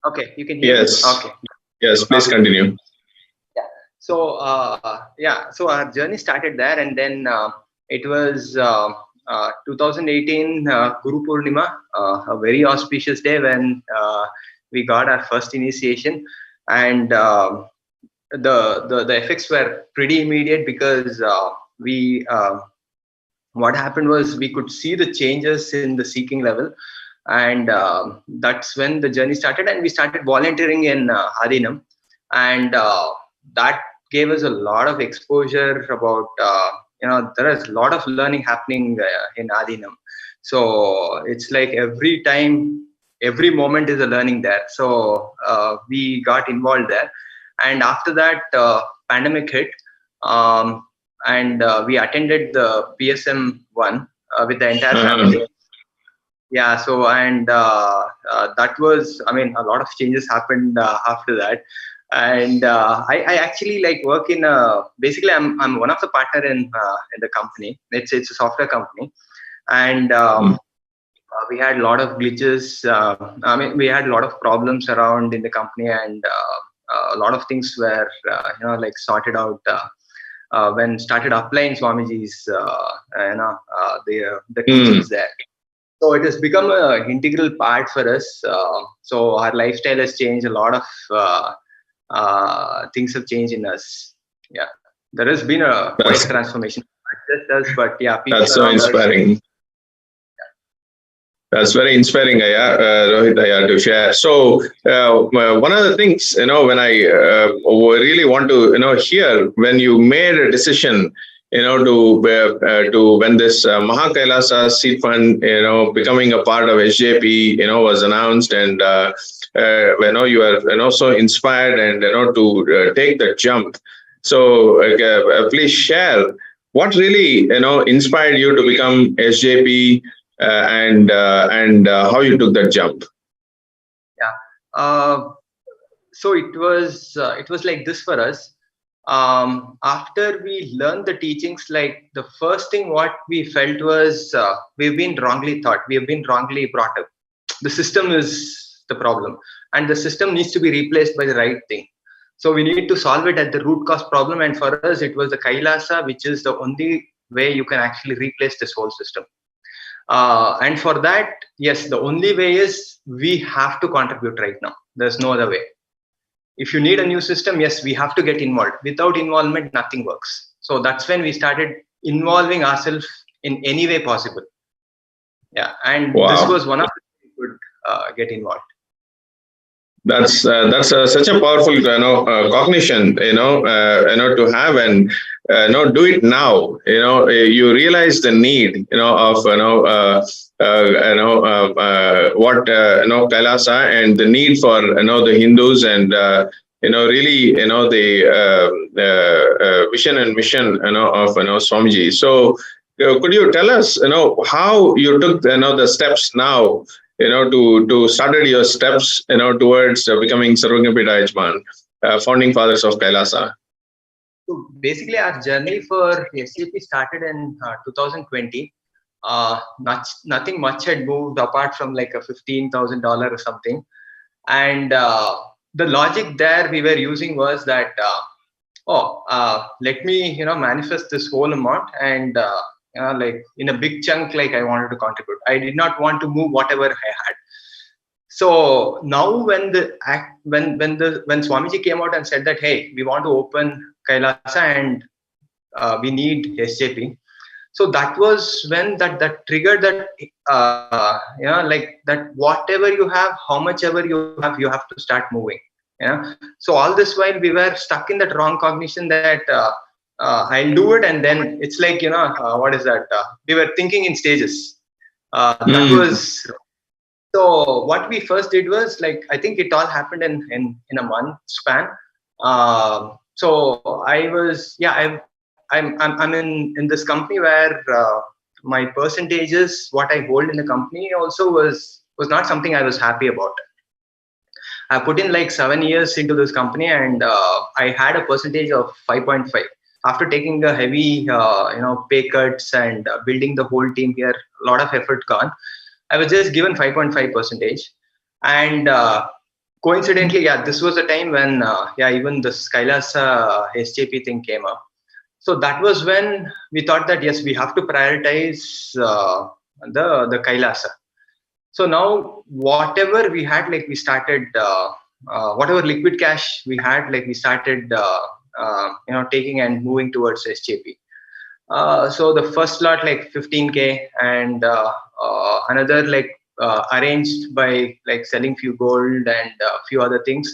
okay, you can hear Yes. me? Okay. Yes, please continue. So so our journey started there, and then it was 2018 Guru Purnima, a very auspicious day when we got our first initiation, and the effects were pretty immediate because what happened was we could see the changes in the seeking level, and that's when the journey started, and we started volunteering in Adinam, and that gave us a lot of exposure about there is a lot of learning happening in Adinam. So it's like every moment is a learning there. So we got involved there, and after that pandemic hit, and we attended the PSM one with the entire family. Yeah, so and that was, I mean, a lot of changes happened after that, and I actually like work in basically I'm one of the partner in the company. It's a software company, and we had a lot of glitches. I mean, we had a lot of problems around in the company, and a lot of things were like sorted out when started applying Swamiji's the teachings there. So it has become an integral part for us. So our lifestyle has changed. A lot of things have changed in us. Yeah, there has been a quite transformation. But yeah, people that's so inspiring. That's very inspiring, Rohit, to share. So one of the things, when I really want to, hear when you made a decision, to when this Kailasa seed fund, becoming a part of SJP, was announced, and you are, so inspired and to take the jump. So please share what really inspired you to become SJP. And how you took that jump. Yeah. So it was like this for us. After we learned the teachings, like the first thing what we felt was we've been wrongly taught. We have been wrongly brought up. The system is the problem, and the system needs to be replaced by the right thing. So we need to solve it at the root cause problem. And for us, it was the Kailasa, which is the only way you can actually replace this whole system. And for that, yes, the only way is we have to contribute right now. There's no other way. If you need a new system, yes, we have to get involved. Without involvement, nothing works. So that's when we started involving ourselves in any way possible. Yeah, and this was one of the ways we could get involved. That's such a powerful cognition to have, and do it now. You realize the need of what Kailasa, and the need for the Hindus, and really the vision and mission of Swamiji. So could you tell us how you took the steps now to started your steps towards becoming Sarvagapita Yajman, founding fathers of Kailasa? So basically our journey for SJP started in 2020. Nothing much had moved apart from like a $15,000 or something, and the logic there we were using was that, let me, manifest this whole amount and, like in a big chunk, like I wanted to contribute. I did not want to move whatever I had. So now when Swamiji came out and said that, hey, we want to open Kailasa and we need SJP. So that was when that triggered that, like that whatever you have, how much ever you have to start moving. So all this while we were stuck in that wrong cognition that I'll do it, and then it's like, what is that? We were thinking in stages. That was. So what we first did was, like, I think it all happened in a month span. So I was, I'm in this company where my percentages, what I hold in the company also was not something I was happy about. I put in like 7 years into this company, and I had a percentage of 5.5. After taking a heavy, pay cuts and building the whole team here, a lot of effort gone, I was just given 5.5%. And coincidentally, this was the time when, even this Kailasa SJP thing came up. So that was when we thought that, yes, we have to prioritize the Kailasa. So now whatever we had, like we started, whatever liquid cash we had, like we started, taking and moving towards SJP. So the first lot, like 15K, and another like arranged by like selling few gold and a few other things,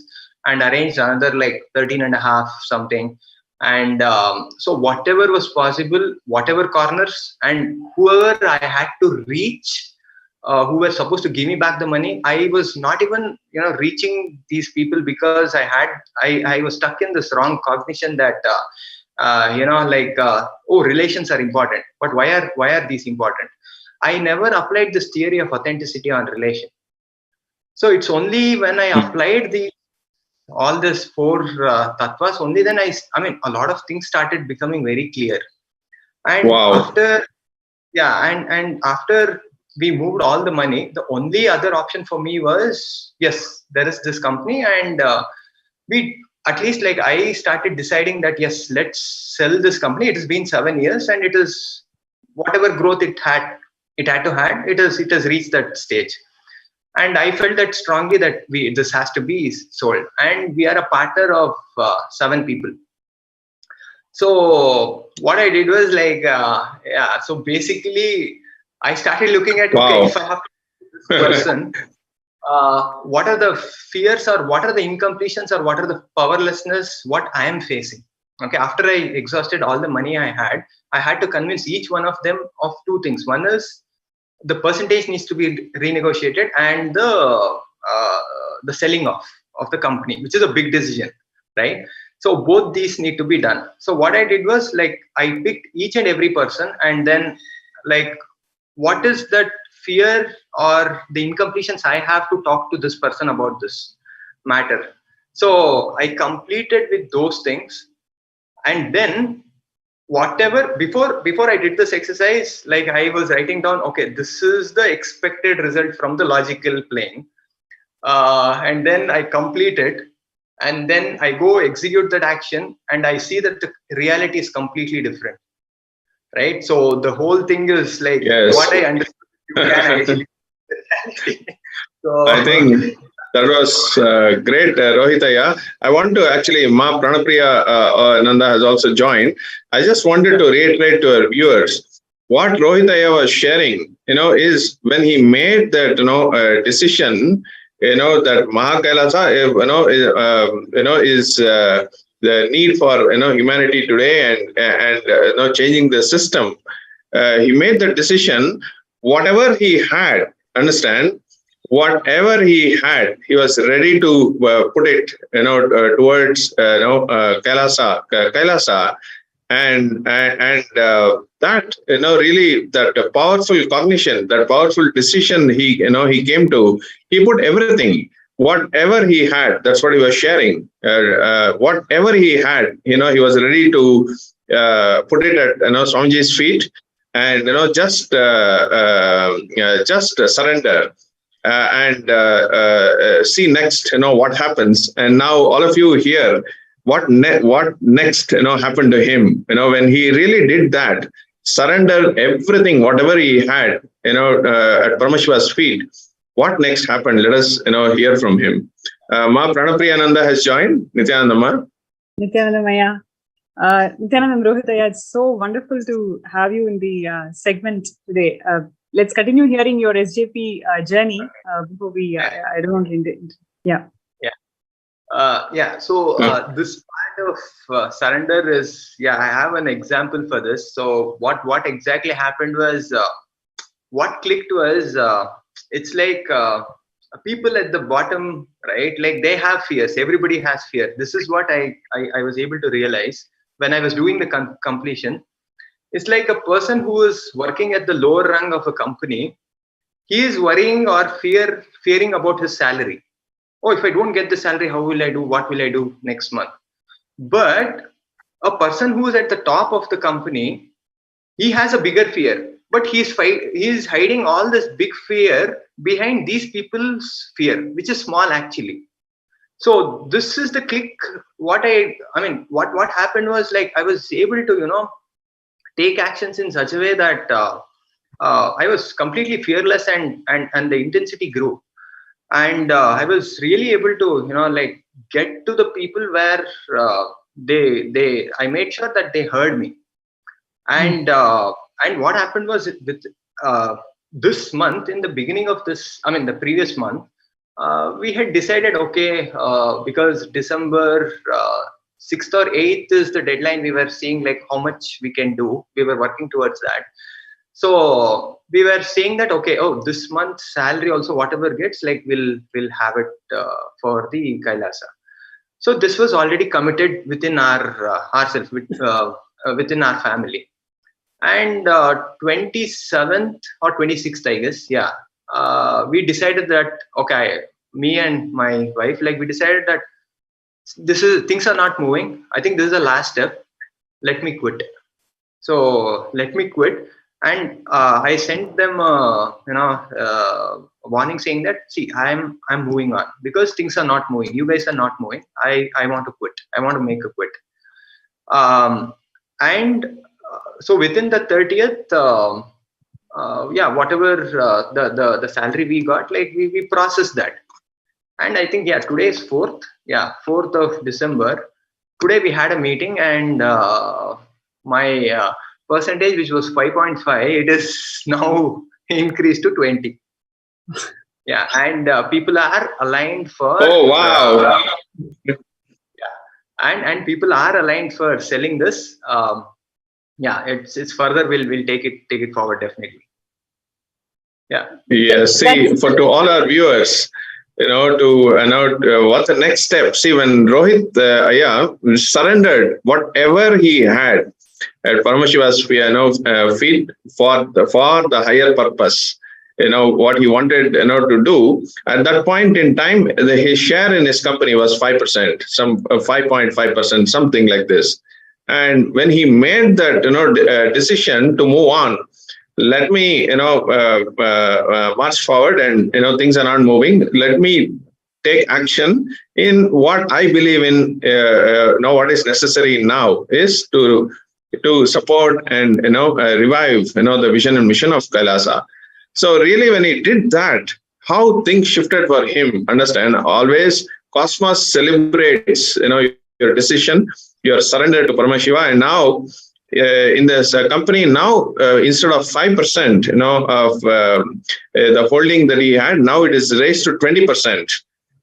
and arranged another like 13.5 something. And so whatever was possible, whatever corners, and whoever I had to reach, who were supposed to give me back the money, I was not even reaching these people, because I was stuck in this wrong cognition that relations are important. But why are these important? I never applied this theory of authenticity on relation. So it's only when I applied all this 4 tattvas, only then I mean, a lot of things started becoming very clear. And after, and after we moved all the money, the only other option for me was, yes, there is this company, and we, at least like I started deciding that, yes, let's sell this company. It has been 7 years, and it is whatever growth it had to have, it has reached that stage. And I felt that strongly that this has to be sold, and we are a partner of 7 people. So what I did was like, so basically I started looking at, okay, if I have this person, what are the fears, or what are the incompletions, or what are the powerlessness, what I am facing. Okay, after I exhausted all the money I had to convince each one of them of 2 things. One is the percentage needs to be renegotiated, and the selling off of the company, which is a big decision, right? So both these need to be done. So what I did was, like, I picked each and every person, and then, like, what is that fear or the incompletions I have to talk to this person about this matter. So I completed with those things, and then whatever, before I did this exercise, like I was writing down, okay, this is the expected result from the logical plane, and then I complete it, and then I go execute that action, and I see that the reality is completely different, right? So the whole thing is like, what I understood, you can actually so I think that was great, Rohitaya. I want to actually, Ma Pranapriya Nanda has also joined. I just wanted to reiterate to our viewers, what Rohitaya was sharing, is when he made that, decision, that Mahakailasa, is the need for, humanity today, and changing the system. He made that decision. Whatever he had, understand, whatever he had, he was ready to put it, towards, Kailasa, and that, really, that powerful cognition, that powerful decision he came to, he put everything, whatever he had, that's what he was sharing. Whatever he had, he was ready to put it at, Swamiji's feet, and just surrender. and see next, what happens. And now all of you here, what next, happened to him, when he really did that, surrender everything, whatever he had, at Paramashiva's feet. What next happened? Let us, hear from him. Ma Pranapriyananda has joined. Nithyananda Ma. Nithyananda Maya. Nithyananda Rohitaya, it's so wonderful to have you in the segment today. Let's continue hearing your SJP journey before we, I don't want to, yeah. So this part of surrender is, I have an example for this. So what exactly happened was, what clicked was, it's like people at the bottom, right? Like they have fears. Everybody has fear. This is what I was able to realize when I was doing the completion. It's like a person who is working at the lower rung of a company. He is worrying or fearing about his salary. Oh, if I don't get the salary, how will I do? What will I do next month? But a person who is at the top of the company, he has a bigger fear, but he is hiding all this big fear behind these people's fear, which is small actually. So this is the click. What happened was, like, I was able to, take actions in such a way that I was completely fearless, and the intensity grew. And I was really able to, get to the people where I made sure that they heard me. And what happened was, with this month, in the beginning of the previous month, we had decided, okay, because December 6th or 8th is the deadline. We were seeing like how much we can do. We were working towards that. So we were saying that, okay, this month's salary also, whatever gets, like we'll have it for the Kailasa. So this was already committed within ourselves, within our family. And 27th or 26th, I guess, we decided that, okay, me and my wife, like, we decided that things are not moving. I think this is the last step. Let me quit. So let me quit. And I sent them a warning saying that, see, I'm moving on because things are not moving. You guys are not moving. I want to quit. I want to make a quit. So within the 30th, whatever the salary we got, like we processed that. And I think, today is 4th. 4th of December. Today we had a meeting, and my percentage, which was 5.5, it is now increased to 20. And people are aligned for. Oh wow! And people are aligned for selling this. It's further. We'll take it forward definitely. See, to all our viewers, what's the next step? See, when Rohit surrendered whatever he had at Paramashiva's feet for the higher purpose, what he wanted to do. At that point in time, his share in his company was 5%, some 5.5%, something like this. And when he made that decision to move on, let me march forward, and things are not moving. Let me take action in what I believe in. What is necessary now is to support and revive the vision and mission of Kailasa. So really, when he did that, how things shifted for him. Understand, always Cosmos celebrates your decision, your surrender to Paramashiva, and now in this company now, instead of 5% of the holding that he had, now it is raised to 20%,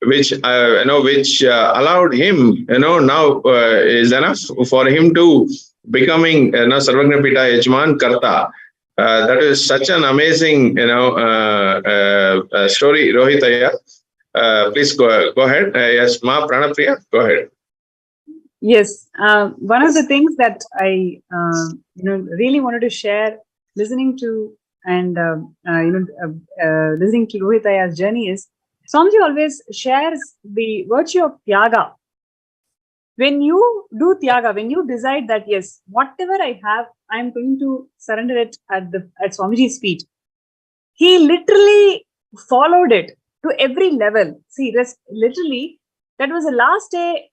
which allowed him now is enough for him to becoming Sarvagna Pita Yajman Karta. That is such an amazing story, Rohitaya. Please go ahead. Yes, Ma Pranapriya, go ahead. Yes, one of the things that I really wanted to share, listening to and listening to Rohitaya's journey, is Swamiji always shares the virtue of Tyaga. When you do Tyaga, when you decide that, yes, whatever I have, I'm going to surrender it at Swamiji's feet. He literally followed it to every level. See, literally, that was the last day.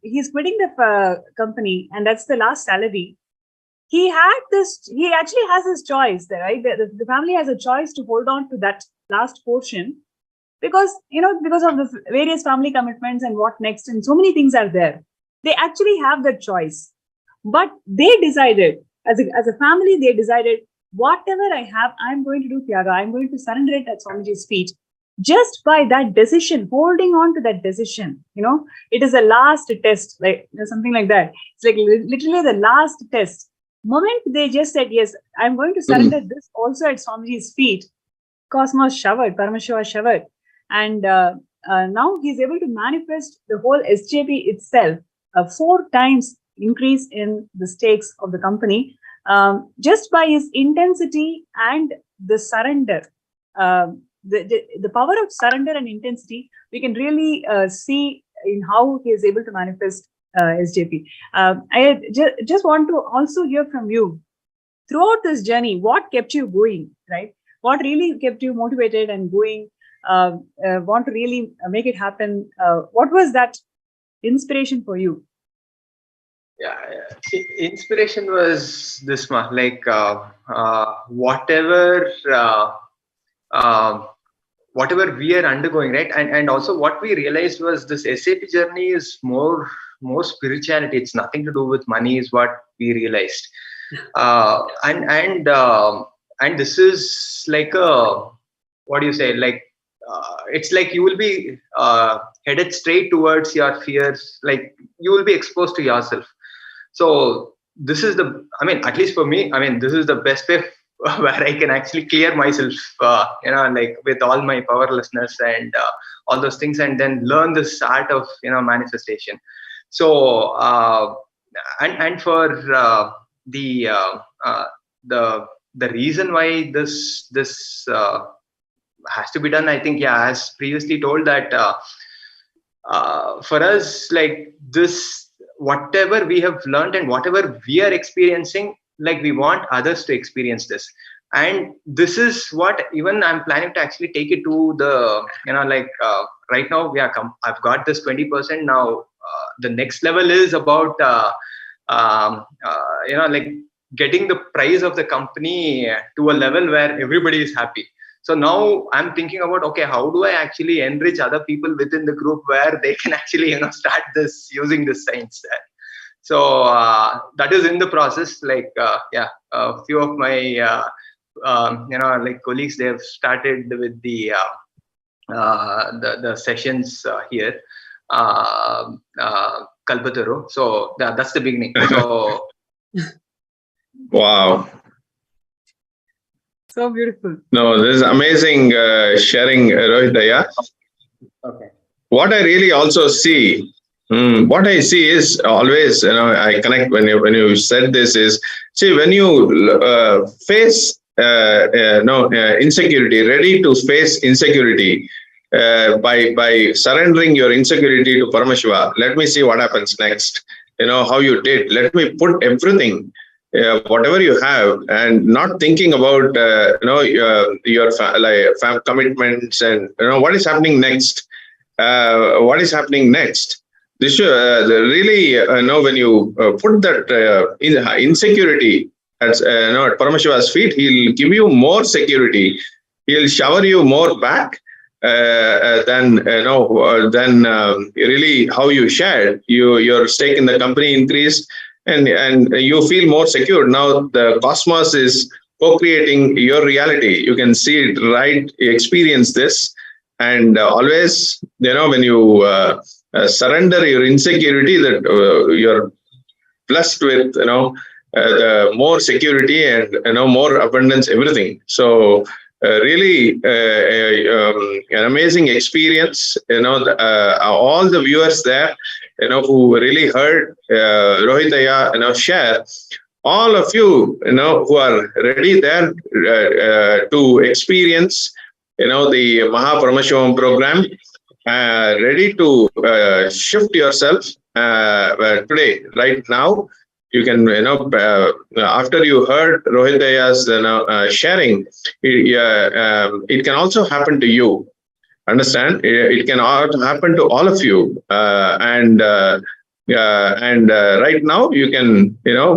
He's quitting the company, and that's the last salary. He actually has his choice, right? The family has a choice to hold on to that last portion because of the various family commitments and what next, and so many things are there. They actually have that choice, but they decided as a family, they decided, whatever I have, I'm going to do Tyaga. I'm going to surrender it at Swamiji's feet. Just by that decision, holding on to that decision, it is a last test, like something like that. It's like literally the last test. Moment they just said, yes, I'm going to surrender this also at Swamiji's feet. Cosmos showered, Paramashiva showered. And now he's able to manifest the whole SJP itself, 4 times increase in the stakes of the company, just by his intensity and the surrender. The power of surrender and intensity, we can really see in how he is able to manifest SJP. I just want to also hear from you. Throughout this journey, what kept you going, right? What really kept you motivated and going, want to really make it happen? What was that inspiration for you? Yeah. Inspiration was this one, like whatever we are undergoing, right? And also what we realized was this SAP journey is more spirituality. It's nothing to do with money, is what we realized. And this is like what do you say? Like it's like you will be headed straight towards your fears. Like you will be exposed to yourself. So this is at least for me, this is the best way where I can actually clear myself, like with all my powerlessness and all those things, and then learn this art of, manifestation. So, and for the reason why this has to be done, I think, as previously told, that for us, like this, whatever we have learned and whatever we are experiencing, like we want others to experience this. And this is what even I'm planning to actually take it to the, right now I've got this 20%. Now the next level is about, like getting the price of the company to a level where everybody is happy. So now I'm thinking about, okay, how do I actually enrich other people within the group where they can actually, start this, using this science there. So that is in the process. Like, a few of my, like colleagues, they have started with the sessions here, Kalpataru. So that's the beginning. So. Wow. So beautiful. No, this is amazing sharing, Rohitaya. Okay. What I really also see, what I see is always, I connect when you said this is, see, when you face insecurity, ready to face insecurity, by surrendering your insecurity to Paramashiva, let me see what happens next. How you did. Let me put everything. Whatever you have, and not thinking about your commitments and what is happening next. What is happening next? This really when you put that insecurity at Paramashiva's feet, he'll give you more security. He'll shower you more back than really how you shared. Your stake in the company increased. And you feel more secure. Now the cosmos is co-creating your reality. You can see it, right? You experience this. And always, when you surrender your insecurity, that you're blessed with, the more security and, more abundance, everything. So really an amazing experience, all the viewers there, who really heard Rohitaya, share. All of you, who are ready there to experience, the Paramashivoham program, ready to shift yourself today, right now, you can, after you heard Rohitaya's sharing, it can also happen to you. Understand? It can happen to all of you, and right now you can,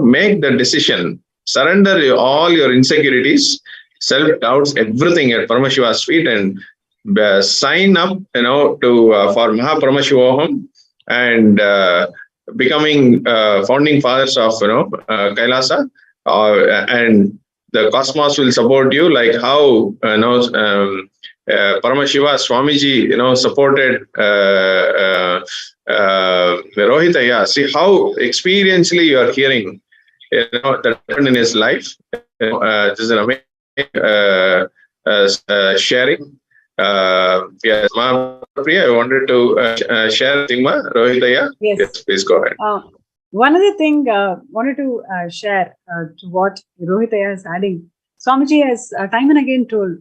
make the decision, surrender all your insecurities, self-doubts, everything at Paramashiva's feet, and sign up, for Paramashivoham, and becoming founding fathers of, Kailasa, and the cosmos will support you, like how, Paramashiva Swamiji, supported Rohitaya. See how experientially you are hearing, that happened in his life. This is an amazing sharing. Yes, Priya, I wanted to share thing, Rohitaya. Yes, please go ahead. One other thing wanted to share to what Rohitaya is adding. Swamiji has time and again told,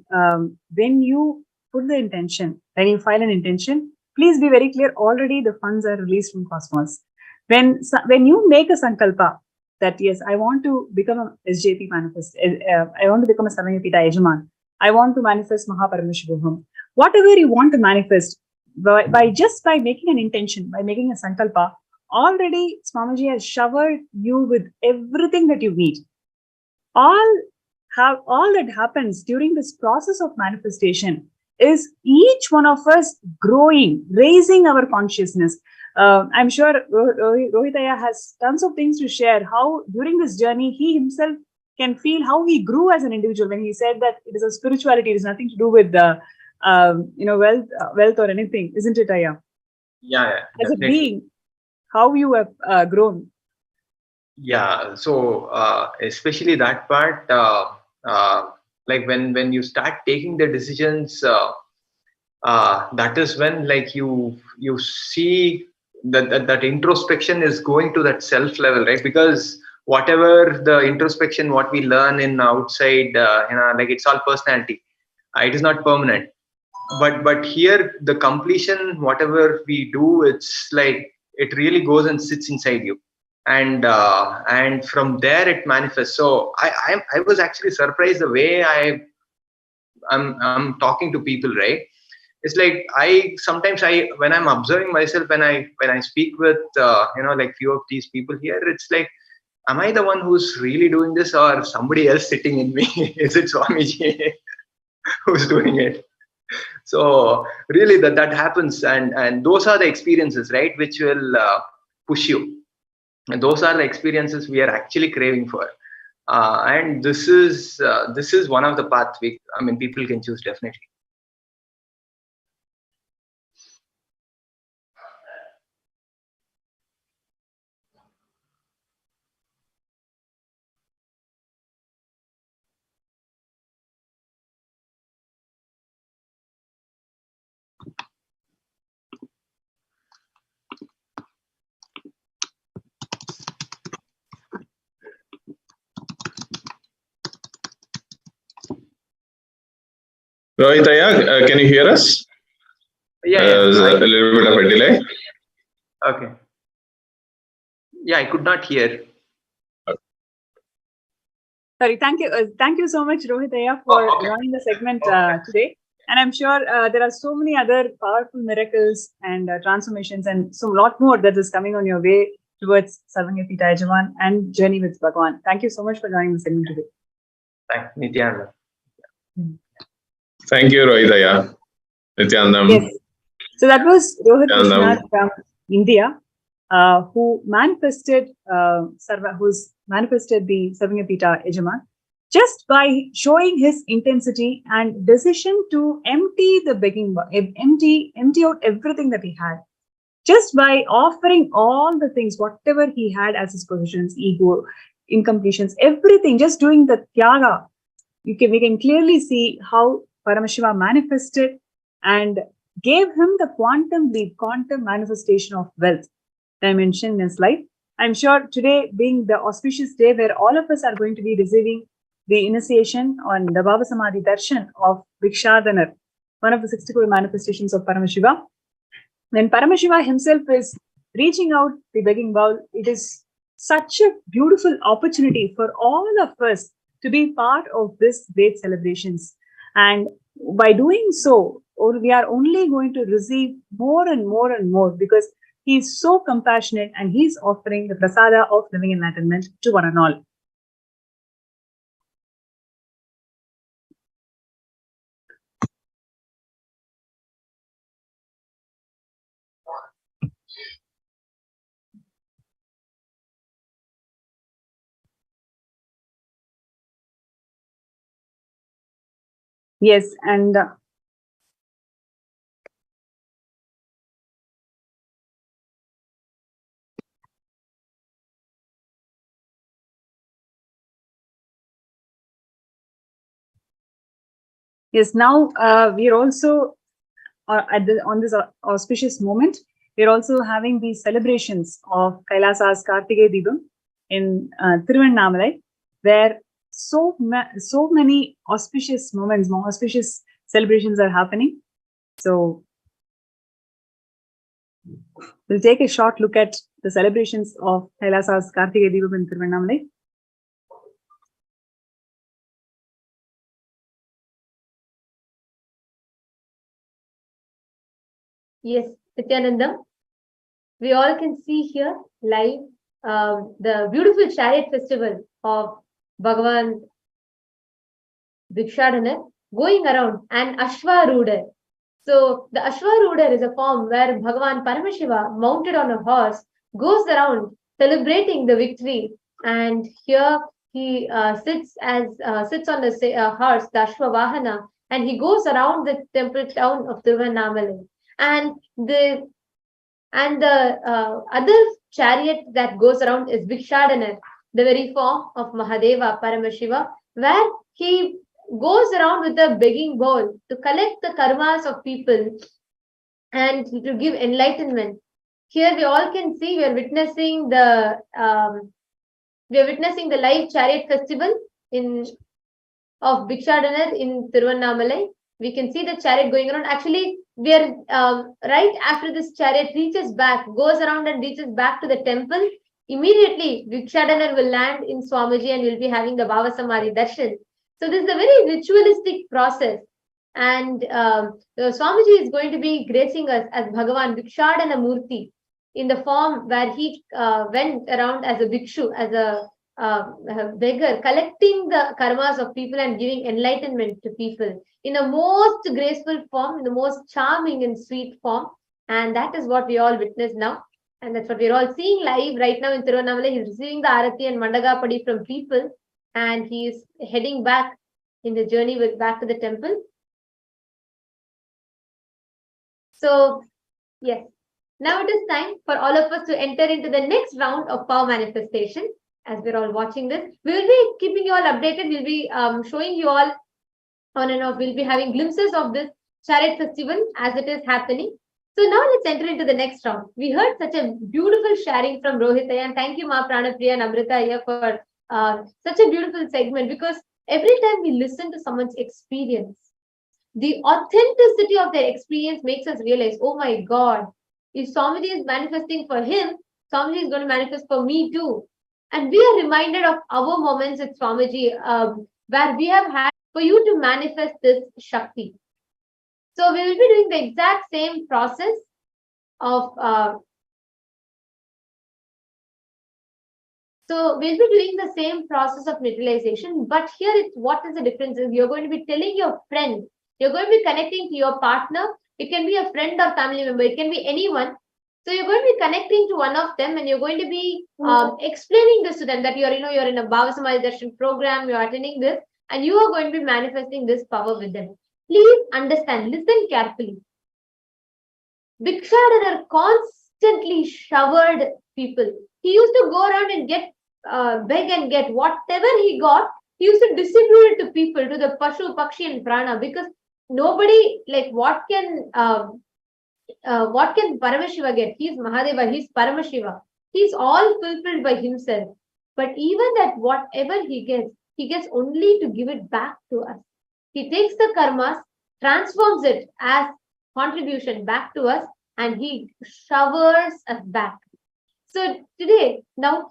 when you put the intention, when you file an intention, please be very clear, already the funds are released from Cosmos. When you make a sankalpa that, yes, I want to become a SJP manifest, I want to become a Samayapita Ejaman, I want to manifest Paramashivoham, whatever you want to manifest, by making an intention, by making a sankalpa, already Swamiji has showered you with everything that you need. All that happens during this process of manifestation is each one of us growing, raising our consciousness. I'm sure Rohitaya has tons of things to share, how during this journey he himself can feel how he grew as an individual when he said that it is a spirituality, it is nothing to do with wealth or anything, isn't it, Aya? Yeah, as a being, how you have grown. Yeah, so especially that part, like when you start taking the decisions, that is when, like, you see that introspection is going to that self level, right? Because whatever the introspection, what we learn in outside, like, it's all personality. It is not permanent. But here, the completion, whatever we do, it's like it really goes and sits inside you, and from there it manifests. So I was actually surprised the way I'm talking to people, right? It's like sometimes when I'm observing myself, when I speak with like few of these people here, it's like, am I the one who's really doing this, or somebody else sitting in me? Is it Swamiji who's doing it? So really that happens, and those are the experiences, right, which will push you, and those are the experiences we are actually craving for, and this is one of the paths people can choose, definitely. Rohitaya, can you hear us? Yeah, there's a little bit of a delay. Okay. Yeah, I could not hear. Sorry, thank you so much, Rohitaya, for running the segment today. And I'm sure there are so many other powerful miracles and transformations, and so lot more that is coming on your way towards Sarvanyapita Ejaman and journey with Bhagwan. Thank you so much for joining the segment today. Thanks, Nithyananda. Thank you, Rohitaya. Nithyanandam. Yes. So that was Rohit Krishna from India, who manifested who's manifested the Sarvanyapita Ejaman just by showing his intensity and decision to empty the begging, empty out everything that he had, just by offering all the things, whatever he had as his possessions, ego, incompletions, everything, just doing the tyaga. We can clearly see how Paramashiva manifested and gave him the quantum manifestation of wealth dimension in his life. I'm sure today being the auspicious day where all of us are going to be receiving the initiation on the Bhava Samadhi Darshan of Bhikshadanar, one of the 64 manifestations of Paramashiva. When Paramashiva himself is reaching out the begging bowl, it is such a beautiful opportunity for all of us to be part of this great celebrations. And by doing so, we are only going to receive more and more and more, because he is so compassionate and he is offering the prasada of living enlightenment to one and all. Yes, and yes, now we are also on this auspicious moment, we are also having these celebrations of Kailasa's Karthigai Deepam in Tiruvannamalai, where so many auspicious moments, more auspicious celebrations are happening. So we'll take a short look at the celebrations of Kailasa's Karthigai Deepam in Tiruvannamalai. Yes, Nithyananda, we all can see here live the beautiful chariot festival of Bhagavan Bhikshadanar going around, and Ashwarudar. So the Ashwarudar is a form where Bhagavan Paramashiva, mounted on a horse, goes around celebrating the victory. And here he sits on the horse, the Ashwavahana, and he goes around the temple town of Tiruvannamalai. And the other chariot that goes around is Bhikshadanar, the very form of Mahadeva Paramashiva, where he goes around with a begging bowl to collect the karmas of people and to give enlightenment. Here we all can see we are witnessing the live chariot festival of Bhikshadanar in Tiruvannamalai. We can see the chariot going around. Actually, we are right after this chariot goes around and reaches back to the temple. Immediately, Bhikshadanar will land in Swamiji and will be having the Bhava Samadhi Darshan. So this is a very ritualistic process. And Swamiji is going to be gracing us as Bhagavan Bhikshadana Murthy in the form where he went around as a bhikshu, as a beggar, collecting the karmas of people and giving enlightenment to people in the most graceful form, in the most charming and sweet form. And that is what we all witness now. And that's what we're all seeing live right now in Tiruvannamalai. He's receiving the Arati and Mandagapadi from people, and he is heading back in the journey back to the temple. So, yes, now it is time for all of us to enter into the next round of power manifestation. As we're all watching this, we will be keeping you all updated. We'll be showing you all on and off. We'll be having glimpses of this chariot festival as it is happening. So now let's enter into the next round. We heard such a beautiful sharing from Rohitaya, and thank you, Ma Pranapriya and Amrita, for such a beautiful segment, because every time we listen to someone's experience, the authenticity of their experience makes us realize, oh my God, if Swamiji is manifesting for him, Swamiji is going to manifest for me too. And we are reminded of our moments with Swamiji, where we have had for you to manifest this Shakti. So we will be doing the exact same process of materialization, but here it's what is the difference is you're going to be telling your friend, you're going to be connecting to your partner. It can be a friend or family member, it can be anyone. So you're going to be connecting to one of them, and you're going to be explaining this to them, that you're in a Bhava Samadhi Darshan program, you're attending this, and you are going to be manifesting this power with them. Please understand, listen carefully. Bhikshadanar constantly showered people. He used to go around and beg and get whatever he got. He used to distribute it to people, to the Pashu, Pakshi and Prana, because nobody, what can Paramashiva get? He's Mahadeva, he's Paramashiva. He's all fulfilled by himself. But even that whatever he gets only to give it back to us. He takes the karmas, transforms it as contribution back to us, and he showers us back. So today, now,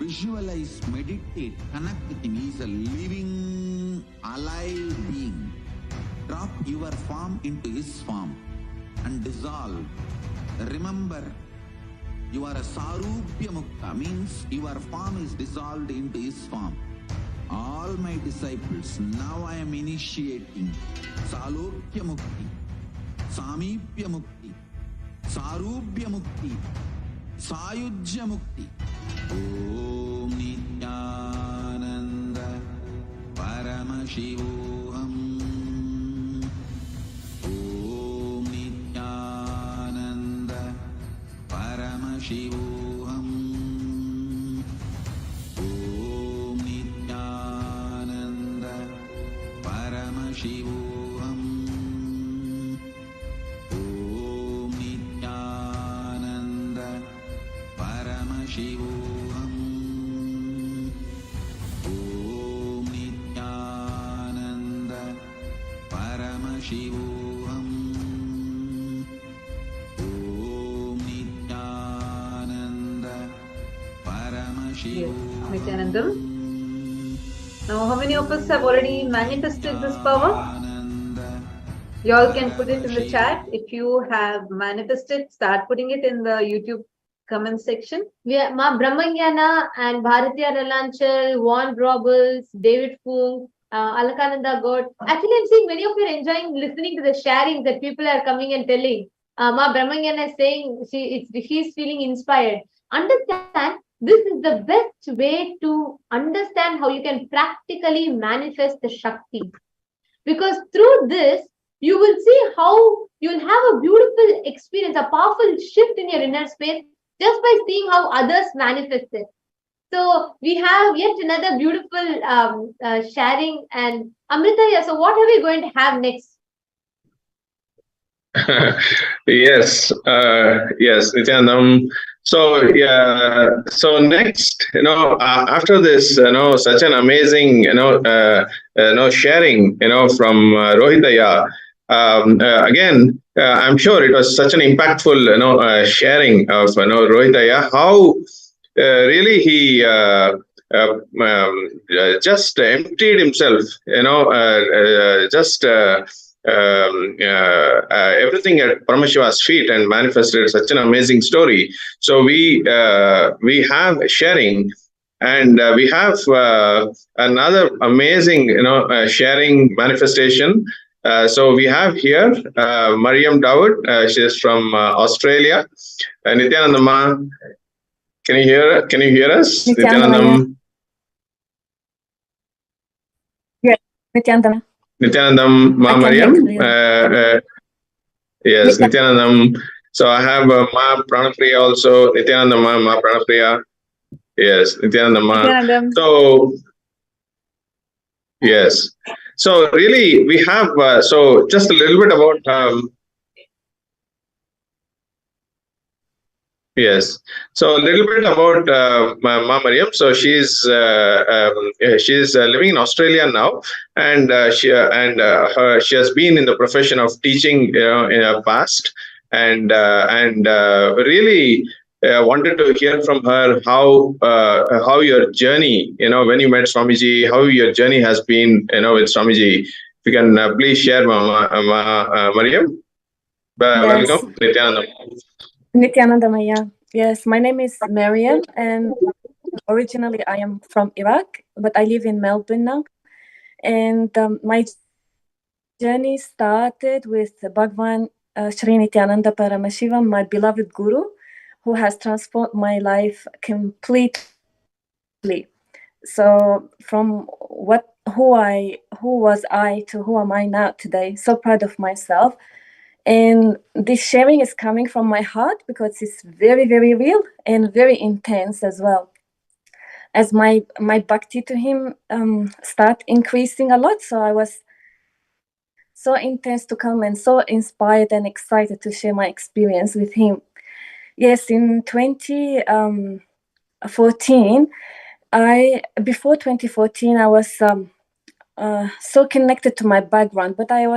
Visualize, meditate, connect with him. He is a living, alive being. Drop your form into his form and dissolve. Remember, you are a Sarupya Mukta, means your form is dissolved into his form. All my disciples, now I am initiating Salokya Mukti, Samipya Mukti, Sarupya Mukti, Sayujya Mukti. Om Nithyananda Paramashivoham. Om Nithyananda Paramashivoham. Om Nithyananda Paramashivoham. Om Nithyananda Paramashivoham. Om Nithyananda Paramashivoham. Om Nithyananda Paramashivoham. Nithyanandam. Now, how many of us have already manifested this power? You all can put it in the chat. If you have manifested, start putting it in the YouTube comment section. Ma Brahmangyana and Bharatiya Ralanchal, Juan Robles, David Fung, Alakananda God. Actually, I'm seeing many of you are enjoying listening to the sharing that people are coming and telling. Ma Brahmangyana is saying she's feeling inspired. Understand, this is the best way to understand how you can practically manifest the Shakti. Because through this, you will see how you'll have a beautiful experience, a powerful shift in your inner space just by seeing how others manifest it. So we have yet another beautiful sharing. And Amrita, so what are we going to have next? Yes, Nithyanandam. So next, after this, such an amazing, sharing, from Rohitaya. Again, I'm sure it was such an impactful, sharing of, Rohitaya. How really he just emptied himself, everything at Paramashiva's feet and manifested such an amazing story. So we have sharing, and we have another amazing sharing manifestation. So we have here Mariam Dawood. She is from Australia. Nithyanandam, can you hear us? Nithyanandam. Yes, Nithyanandam. Nithyanandam, Ma Mariam. Yes, Nithyanandam. So I have Ma Pranapriya also. Nithyanandam, Ma Pranapriya. Yes, Nithyanandam, Ma. So, yes. So really, we have, so just a little bit about, yes. So a little bit about Ma Mariam. So she's living in Australia now, and she has been in the profession of teaching, in the past, and really wanted to hear from her how your journey, when you met Swamiji, how your journey has been, with Swamiji. If you can please share, Mariam. Welcome, Nithyanandam. Nithyanandamaya. Yes, my name is Mariam, and originally I am from Iraq, but I live in Melbourne now. And my journey started with Bhagwan Sri Nithyananda Paramashivam, my beloved guru, who has transformed my life completely. So from who was I to who am I now today? So proud of myself. And this sharing is coming from my heart because it's very, very real and very intense as well. As my bhakti to him start increasing a lot, so I was so intense to come and so inspired and excited to share my experience with him. Yes, in 2014, before 2014, I was so connected to my background, but I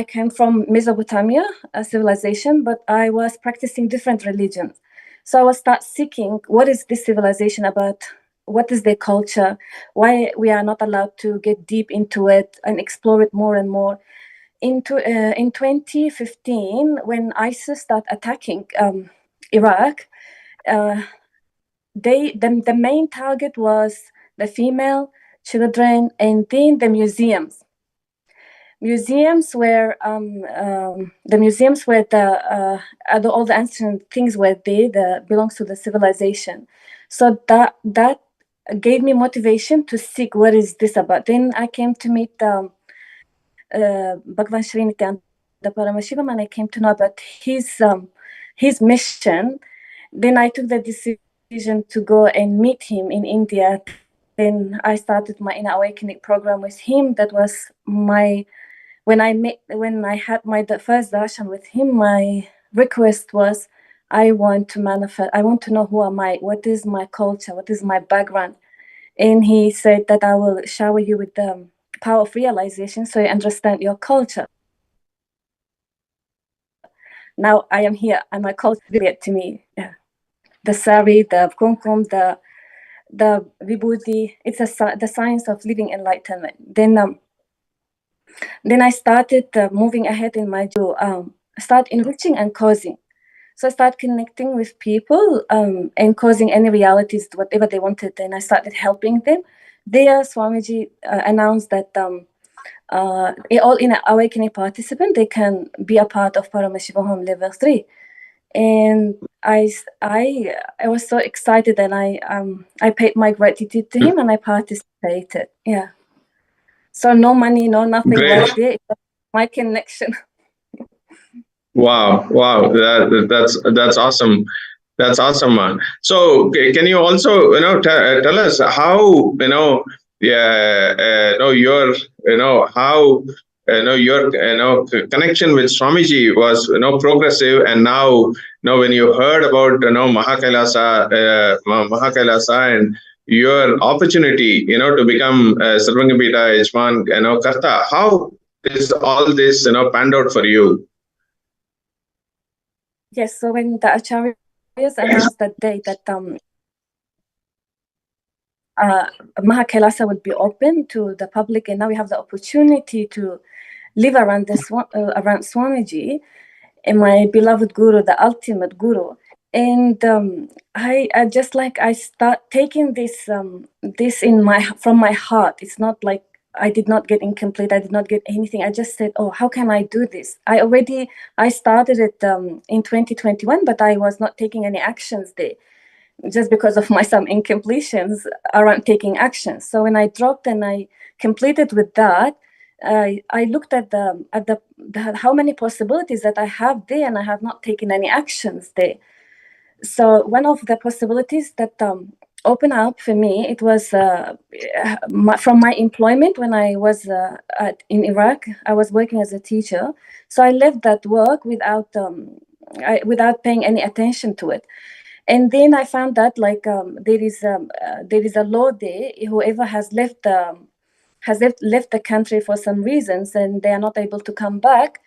came from Mesopotamia, a civilization, but I was practicing different religions. So I was start seeking, what is this civilization about? What is their culture? Why we are not allowed to get deep into it and explore it more and more? In 2015, when ISIS started attacking Iraq, the main target was the female, children, and then the museums. Museums where the museums where all the ancient things were there that belongs to the civilization. So that gave me motivation to seek what is this about. Then I came to meet Bhagavan Shri Nithyananda Paramashivam, and I came to know about his mission. Then I took the decision to go and meet him in India. Then I started my inner awakening program with him. That was when I had the first darshan with him. My request was, I want to manifest. I want to know who am I. What is my culture? What is my background? And he said that I will shower you with the power of realization, so you understand your culture. Now I am here, and my culture is revealed to me. Yeah. The sari, the kumkum, the vibhuti. It's the science of living enlightenment. Then I started moving ahead in my start enriching and causing. So I started connecting with people and causing any realities, whatever they wanted. Then I started helping them. There, Swamiji announced that all in awakening participant, they can be a part of Paramashivoham level 3. And I was so excited, and I paid my gratitude to him, and I participated. Yeah. So no money, no nothing was there. It was my connection. Wow, that's awesome. That's awesome, man. So can you also tell us how your how your connection with Swamiji was progressive, and now when you heard about Mahakailasa and your opportunity to become Sarvangapita Yajman Karta, how is all this panned out for you? Yes, so when the Acharyas announced that day that Mahakailasa would be open to the public, and now we have the opportunity to live around around Swamiji, and my beloved Guru, the ultimate Guru. And I start taking this from my heart. It's not like I did not get incomplete. I did not get anything. I just said, oh, how can I do this? I started it in 2021, but I was not taking any actions there, just because of my some incompletions around taking actions. So when I dropped and I completed with that, I looked at the how many possibilities that I have there, and I have not taken any actions there. So one of the possibilities that opened up for me, it was from my employment when I was in Iraq. I was working as a teacher, so I left that work without paying any attention to it. And then I found that there is a law there. Whoever has left the country for some reasons and they are not able to come back,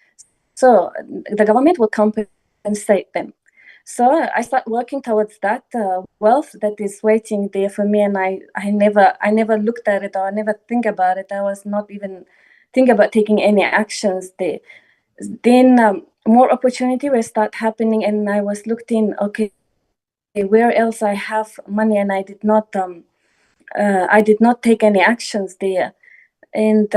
so the government will compensate them. So I start working towards that wealth that is waiting there for me, and I never looked at it, or I never think about it. I was not even think about taking any actions there. Then more opportunity will start happening, and I was looked in. Okay, where else I have money, and I did not take any actions there. And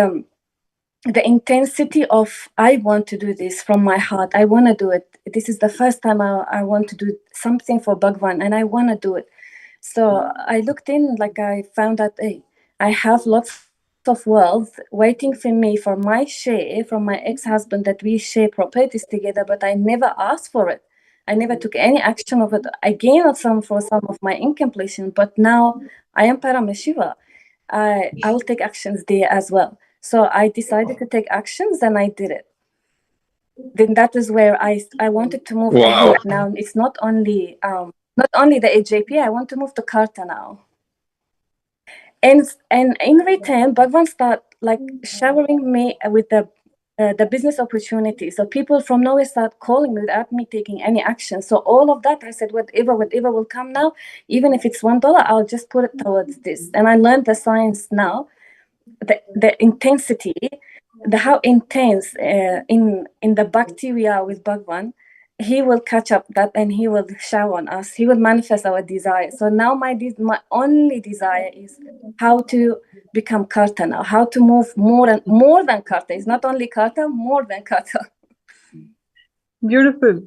the intensity of I want to do this from my heart. I want to do it. This is the first time I want to do something for Bhagwan, and I want to do it. So I looked in, I found that I have lots of wealth waiting for me for my share from my ex-husband, that we share properties together, but I never asked for it. I never took any action of it. I gained some for some of my incompletion, but now I am Paramashiva. I will take actions there as well. So I decided to take actions, and I did it. Then that is where I wanted to move ahead. Now it's not only the AJP. I want to move to Karta now. And in return, Bhagwan start showering me with the the business opportunity. So people from nowhere start calling me without me taking any action. So all of that, I said, whatever will come now, even if it's $1, I'll just put it towards this. And I learned the science now, the intensity, how intense in the bhakti we are with Bhagwan. He will catch up that and he will shower on us. He will manifest our desire. So now my only desire is how to become Karta now, how to move more than Karta. It's not only Karta, more than Karta. Beautiful.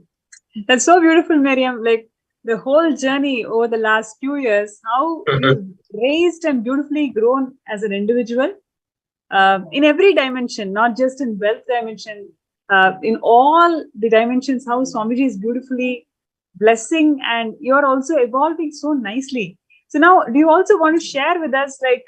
That's so beautiful, Miriam. Like the whole journey over the last few years, how you've raised and beautifully grown as an individual in every dimension, not just in wealth dimension, in all the dimensions, how Swamiji is beautifully blessing, and you're also evolving so nicely. So now, do you also want to share with us, like,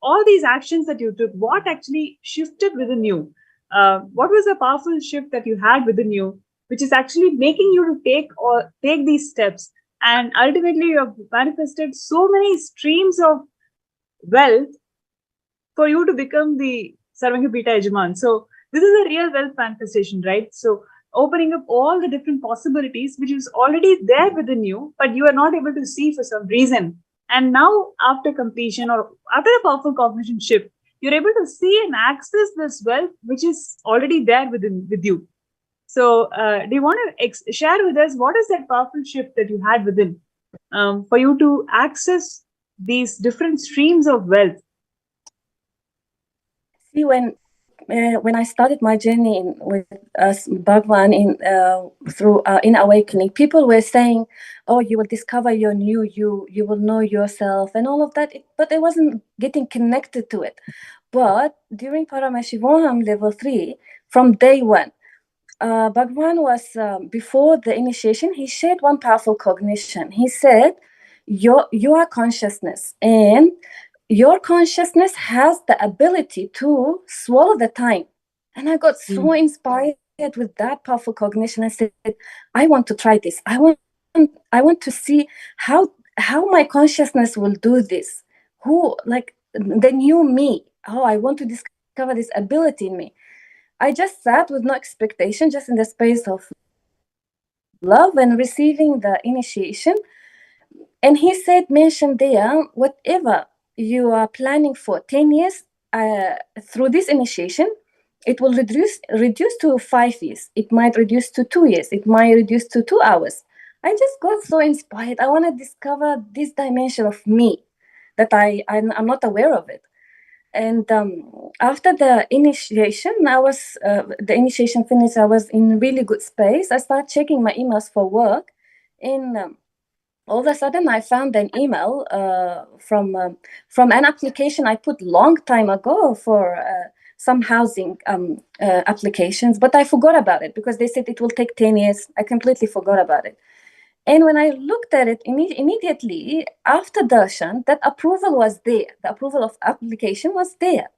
all these actions that you took, what actually shifted within you? What was the powerful shift that you had within you, which is actually making you to take these steps? And ultimately, you have manifested so many streams of wealth for you to become the Sarvangapita Yajaman. So this is a real wealth manifestation, right? So opening up all the different possibilities, which is already there within you, but you are not able to see for some reason. And now after completion or after a powerful cognition shift, you're able to see and access this wealth, which is already there with you. So do you want to share with us what is that powerful shift that you had within for you to access these different streams of wealth? See, when I started my journey with Bhagwan in awakening, people were saying, "Oh, you will discover your new you will know yourself," and all of that. But I wasn't getting connected to it. But during Paramashivoham level 3, from day one, Bhagwan was before the initiation. He shared one powerful cognition. He said, "You are consciousness, and your consciousness has the ability to swallow the time." And I got so inspired with that powerful cognition. I said, I want to try this. I want to see how my consciousness will do this. Who, like the new me. Oh, I want to discover this ability in me. I just sat with no expectation, just in the space of love and receiving the initiation. And he said, mention there, whatever you are planning for 10 years, through this initiation, it will reduce to 5 years. It might reduce to 2 years. It might reduce to 2 hours. I just got so inspired. I want to discover this dimension of me that I'm not aware of it. And after the initiation, the initiation finished. I was in really good space. I started checking my emails for work, and all of a sudden, I found an email from an application I put long time ago for some housing applications, but I forgot about it because they said it will take 10 years. I completely forgot about it. And when I looked at it immediately after Darshan, that approval was there. The approval of application was there.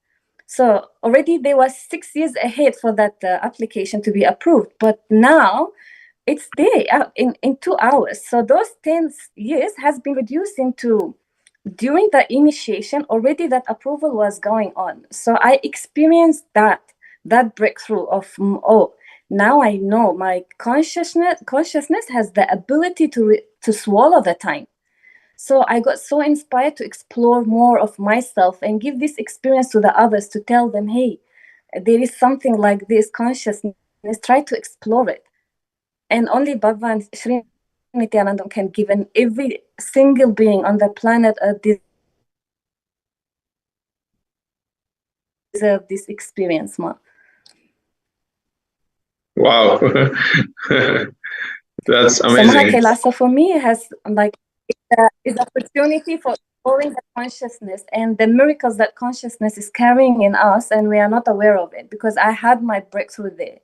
So already they were 6 years ahead for that application to be approved. But now it's there in 2 hours. So those 10 years has been reduced into, during the initiation, already that approval was going on. So I experienced that breakthrough of, now I know my consciousness has the ability to swallow the time. So I got so inspired to explore more of myself and give this experience to the others, to tell them, hey, there is something like this consciousness, try to explore it. And only Bhagwan Sri Nithyananda can give every single being on the planet deserve this experience, ma. Wow. That's amazing. So Kailasa for me has is opportunity for exploring the consciousness and the miracles that consciousness is carrying in us, and we are not aware of it, because I had my breakthrough there.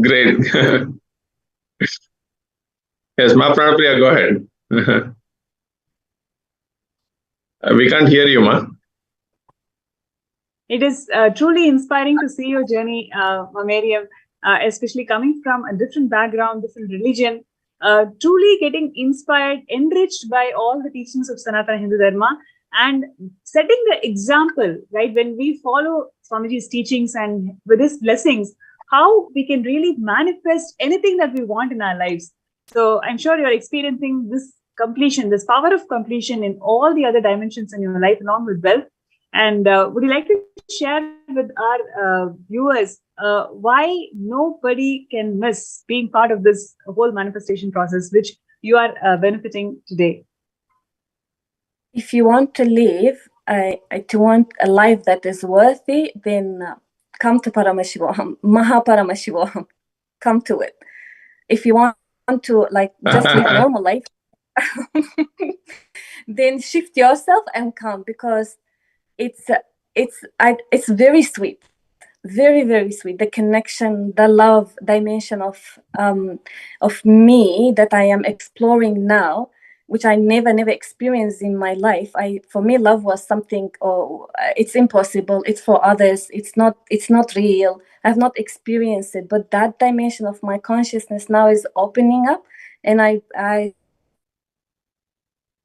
Great. Yes, Ma Pranapriya, go ahead. We can't hear you, Ma. It is truly inspiring to see your journey, Miriam, especially coming from a different background, different religion, truly getting inspired, enriched by all the teachings of Sanatana Hindu Dharma, and setting the example, right? When we follow Swamiji's teachings and with his blessings, how we can really manifest anything that we want in our lives. So I'm sure you're experiencing this completion, this power of completion in all the other dimensions in your life, along with wealth. And would you like to share with our viewers why nobody can miss being part of this whole manifestation process, which you are benefiting today? If you want to live, to want a life that is worthy, then come to Paramashivoham, Paramashivoham. Come to it. If you want to like just live normal life, then shift yourself and come, because it's very sweet, very, very sweet. The connection, the love dimension of me that I am exploring now, which I never experienced in my life. For me, love was something, it's impossible. It's for others. It's not real. I've not experienced it. But that dimension of my consciousness now is opening up, and I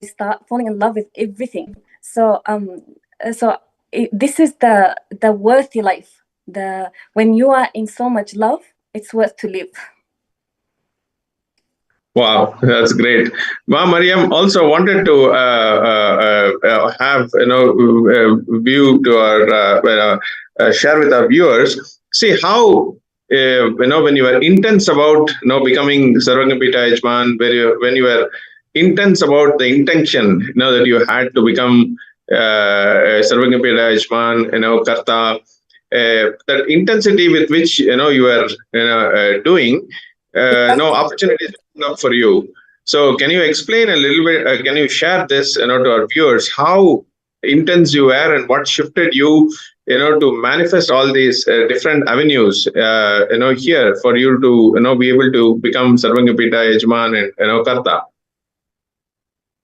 start falling in love with everything. So this is the worthy life. When you are in so much love, it's worth to live. Wow, that's great. Ma Mariam also wanted to have view to our share with our viewers. See how when you were intense about becoming Sarvagapita Yajman, when you were intense about the intention that you had to become Sarvagapita Yajman, Karta, that intensity with which you were doing. No opportunities up for you. So can you explain a little bit, can you share this to our viewers, how intense you were and what shifted you to manifest all these different avenues here for you to be able to become Sarvagapita Yajman and Karta?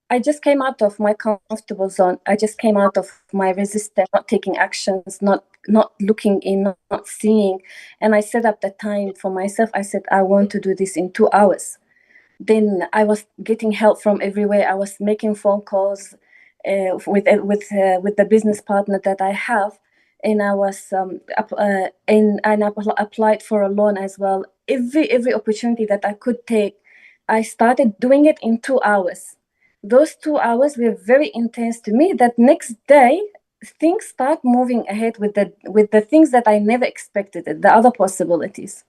I just came out of my comfortable zone. I just came out of my resistance, not taking actions, not looking in, not seeing. And I set up the time for myself. I said, I want to do this in 2 hours. Then I was getting help from everywhere. I was making phone calls with the business partner that I have, and I was and I applied for a loan as well. Every opportunity that I could take, I started doing it in 2 hours. Those 2 hours were very intense to me. That next day, things start moving ahead with the things that I never expected, the other possibilities.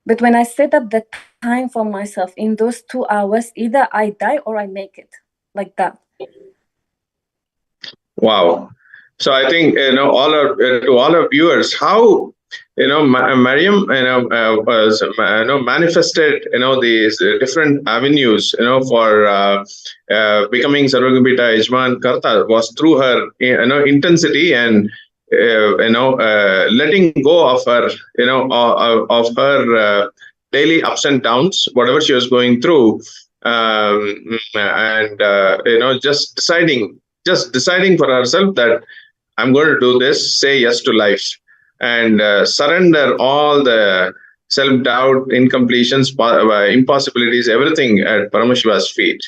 But when I set up the time for myself in those 2 hours, either I die or I make it, like that. Wow. So I think to all our viewers, how Mariam manifested these different avenues for becoming Sarvagapita Yajman Karta was through her intensity and letting go of her of her daily ups and downs, whatever she was going through, and just deciding for herself that I'm going to do this, say yes to life, and surrender all the self-doubt, incompletions, impossibilities, everything at Paramashiva's feet.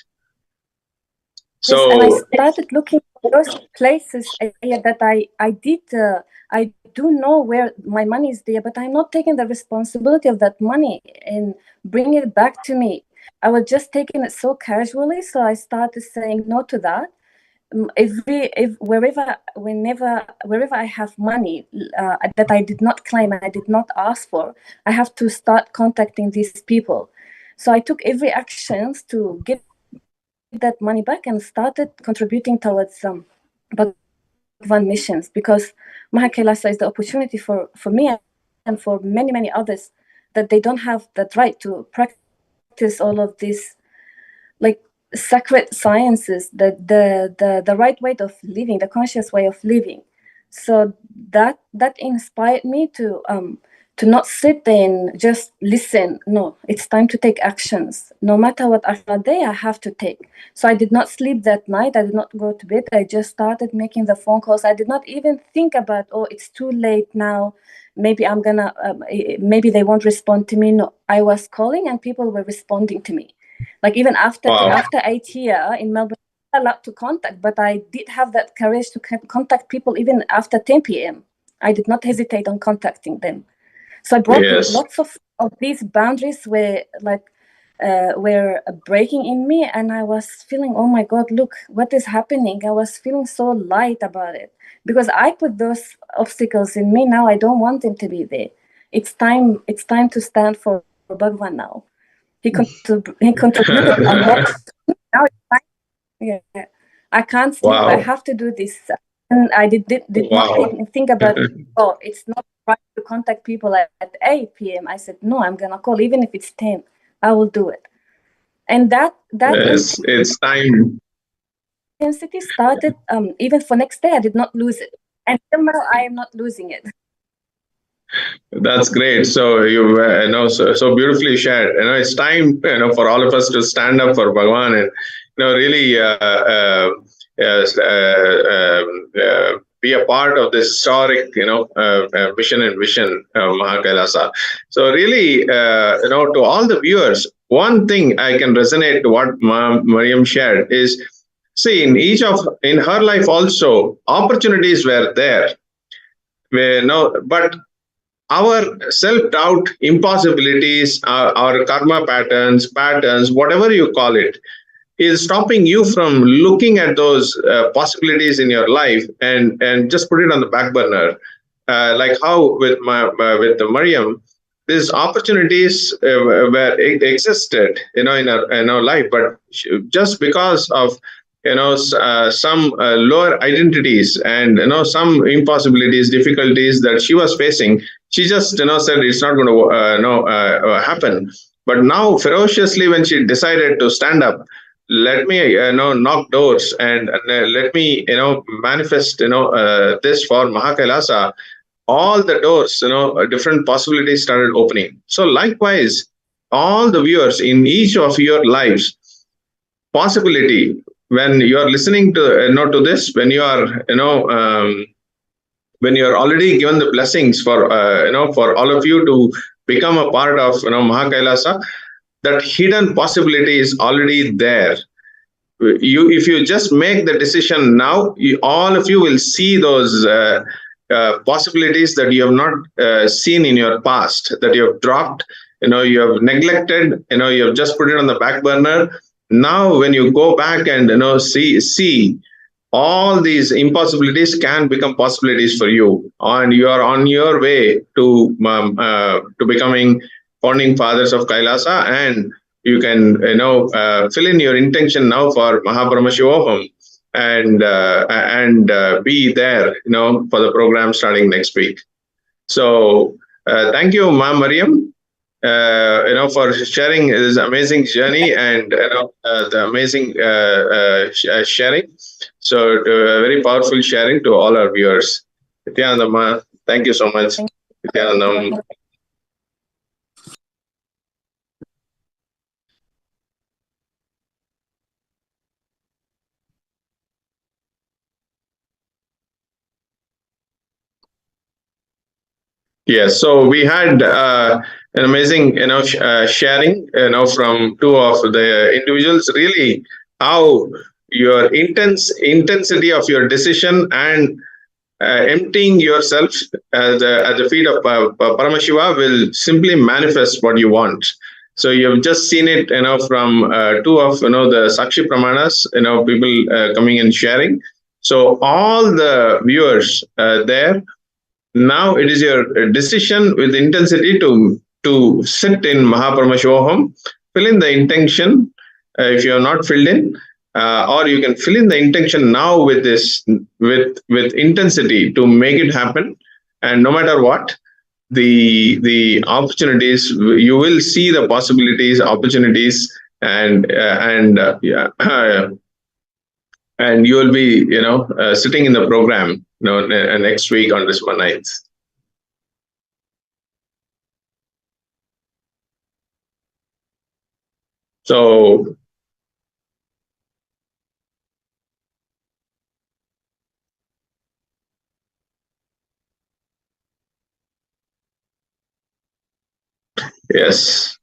So, yes, and I started looking for those places that I do know where my money is there, but I'm not taking the responsibility of that money and bring it back to me. I was just taking it so casually, so I started saying no to that. Wherever I have money that I did not claim, I did not ask for, I have to start contacting these people. So I took every action to get that money back and started contributing towards Bhagavan missions, because Kailasa is the opportunity for me and for many others that they don't have that right to practice all of this, like sacred sciences, the right way of living, the conscious way of living. So that inspired me to not sit there and just listen. No, it's time to take actions. No matter what day I have to take. So I did not sleep that night. I did not go to bed. I just started making the phone calls. I did not even think about, it's too late now. Maybe I'm gonna, maybe they won't respond to me. No, I was calling and people were responding to me. Like even after 8 years in Melbourne, allowed to contact, but I did have that courage to contact people even after 10 p.m. I did not hesitate on contacting them. So I broke lots of these boundaries were breaking in me, and I was feeling, oh my God, look what is happening. I was feeling so light about it because I put those obstacles in me. Now I don't want them to be there. It's time to stand for Bhagavan now. He contributed a lot. Now it's time. Yeah, I can't sleep. I have to do this. And I did not even think about it. Oh, it's not right to contact people at 8 p.m. I said, no, I'm gonna call even if it's 10. I will do it. And that it's time. Intensity started even for next day. I did not lose it. And till now I am not losing it. That's great. So you so beautifully shared. It's time for all of us to stand up for Bhagavan and really be a part of this historic mission and vision of Mahakailasa. So really to all the viewers, one thing I can resonate to what Mariam shared is, see, in her life also opportunities were there. But our self-doubt, impossibilities, our karma patterns, whatever you call it, is stopping you from looking at those possibilities in your life and just put it on the back burner. Like how with Mariam, these opportunities existed, in our life, but just because of some lower identities and some impossibilities, difficulties that she was facing, she just said it's not going to happen. But now ferociously, when she decided to stand up, let me knock doors and let me manifest this for Mahakailasa, all the doors, different possibilities started opening. So likewise, all the viewers in each of your lives, possibility, when you are listening to this, when you are when you are already given the blessings for for all of you to become a part of Mahakailasa, that hidden possibility is already there. If you just make the decision now, all of you will see those possibilities that you have not seen in your past, that you have dropped, you have neglected, you have just put it on the back burner. Now, when you go back and see all these impossibilities can become possibilities for you, and you are on your way to becoming founding fathers of Kailasa, and you can fill in your intention now for Paramashivoham and be there for the program starting next week. So thank you, Ma'am Mariam, for sharing this amazing journey and the amazing sharing. So very powerful sharing to all our viewers. Nithyananda Ma, thank you so much. Nithyanandam. Yes, so we had an amazing, sharing, from two of the individuals. Really, how your intensity of your decision and emptying yourself at the feet of Paramashiva will simply manifest what you want. So you have just seen it, from two of the Sakshi Pramanas, people coming and sharing. So all the viewers there. Now it is your decision with intensity to sit in Paramashivoham. Fill in the intention if you are not filled in, or you can fill in the intention now with this with intensity to make it happen. And no matter what, the opportunities, you will see the possibilities, opportunities, and and you will be sitting in the program next week on December 9th. So yes.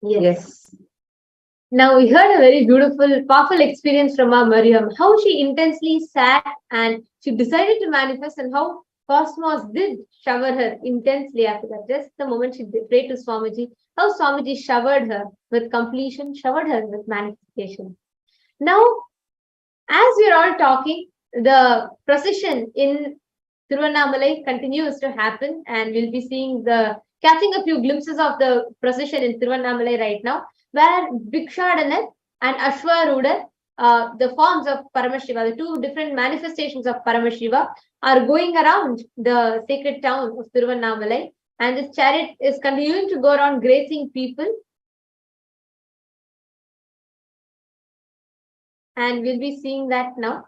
Yes. Now we heard a very beautiful, powerful experience from our Mariam, how she intensely sat and she decided to manifest, and how Cosmos did shower her intensely after that. Just the moment she prayed to Swamiji, how Swamiji showered her with completion, showered her with manifestation. Now, as we are all talking, the procession in Tiruvannamalai continues to happen, and we'll be seeing catching a few glimpses of the procession in Tiruvannamalai right now, where Bhikshadanar and Ashwarudar, the forms of Paramashiva, the two different manifestations of Paramashiva, are going around the sacred town of Tiruvannamalai, and this chariot is continuing to go around gracing people. And we'll be seeing that now.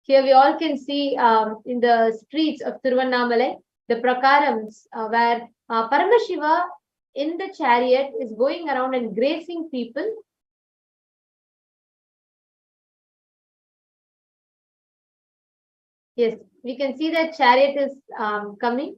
Here we all can see in the streets of Tiruvannamalai, the prakarams where Paramashiva in the chariot is going around and gracing people. Yes, we can see that chariot is coming.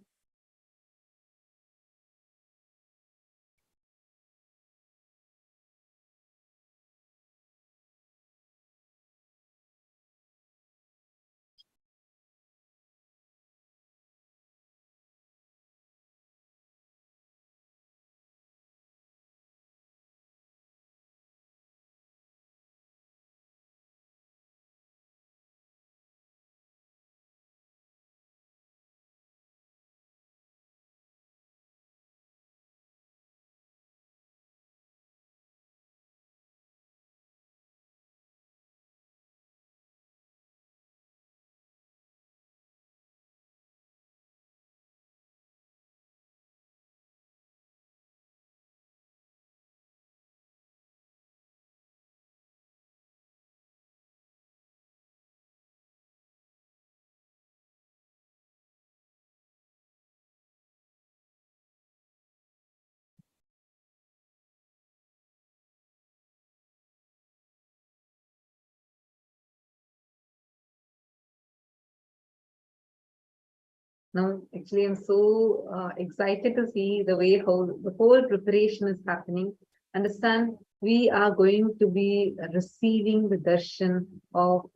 Now, actually, I'm so excited to see the way how the whole preparation is happening. Understand, we are going to be receiving the darshan of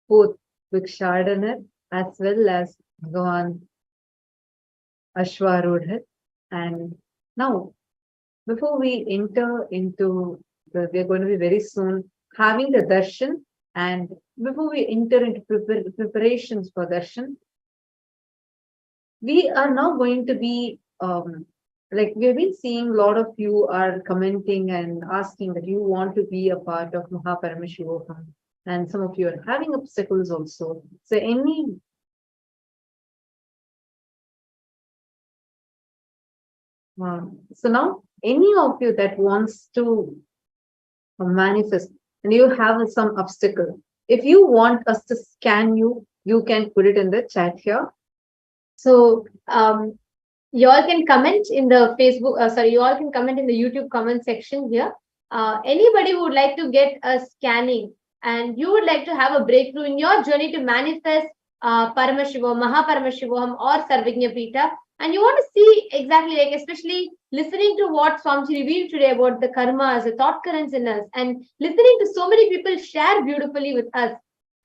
both Bhikshadanar as well as Bhagavan Ashwarudha. And now, before we enter into we're going to be very soon having the darshan, and before we enter into preparations for darshan, we are now going to be like we've been seeing a lot of you are commenting and asking that you want to be a part of Paramashivoham, and some of you are having obstacles also. So now any of you that wants to manifest and you have some obstacle, if you want us to scan you, you can put it in the chat here. So you all can comment in the Facebook, you all can comment in the YouTube comment section here. Anybody who would like to get a scanning and you would like to have a breakthrough in your journey to manifest Paramashivoham, Paramashivoham or Sarvagnya Pita, and you want to see exactly, like especially listening to what Swamiji revealed today about the karmas, the thought currents in us, and listening to so many people share beautifully with us.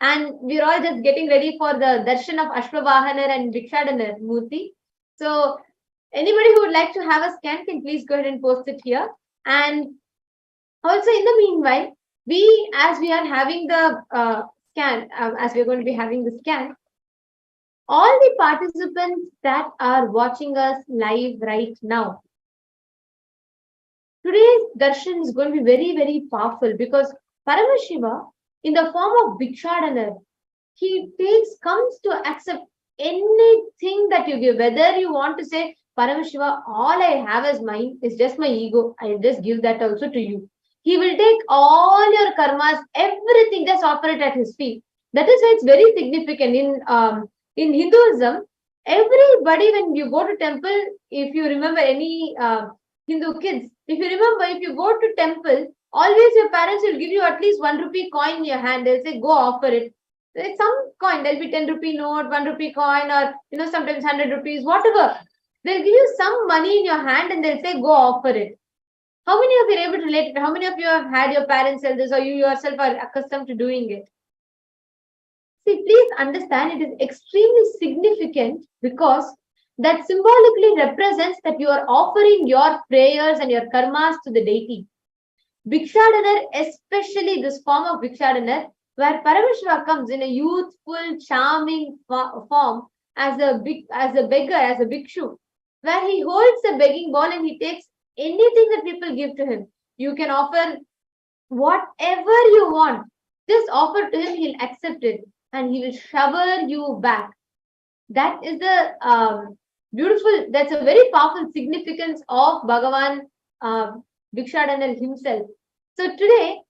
And we're all just getting ready for the darshan of Ashwavahanar and Bhikshadanar Murthy. So anybody who would like to have a scan can please go ahead and post it here. And also in the meanwhile, as we are having the scan, as we're going to be having the scan, all the participants that are watching us live right now, today's darshan is going to be very, very powerful, because Paramashiva, in the form of Bhikshadanar, he comes to accept anything that you give, whether you want to say, Paramashiva, all I have as mine is just my ego, I'll just give that also to you. He will take all your karmas, everything, just offer it at his feet. That is why it's very significant. In Hinduism, everybody, when you go to temple, if you remember any Hindu kids, if you go to temple, always your parents will give you at least 1 rupee coin in your hand. They'll say, go offer it. Like some coin, there'll be 10 rupee note, 1 rupee coin, or sometimes 100 rupees, whatever. They'll give you some money in your hand and they'll say, go offer it. How many of you are able to relate it? How many of you have had your parents sell this, or you yourself are accustomed to doing it? See, please understand, it is extremely significant because that symbolically represents that you are offering your prayers and your karmas to the deity. Bhikshadanar, especially this form of Bhikshadanar, where Paramashiva comes in a youthful, charming form as a beggar, as a bhikshu, where he holds a begging bowl and he takes anything that people give to him. You can offer whatever you want. Just offer to him, he'll accept it and he will shower you back. That is the beautiful, that's a very powerful significance of Bhagavan Bhikshadanar himself. So today,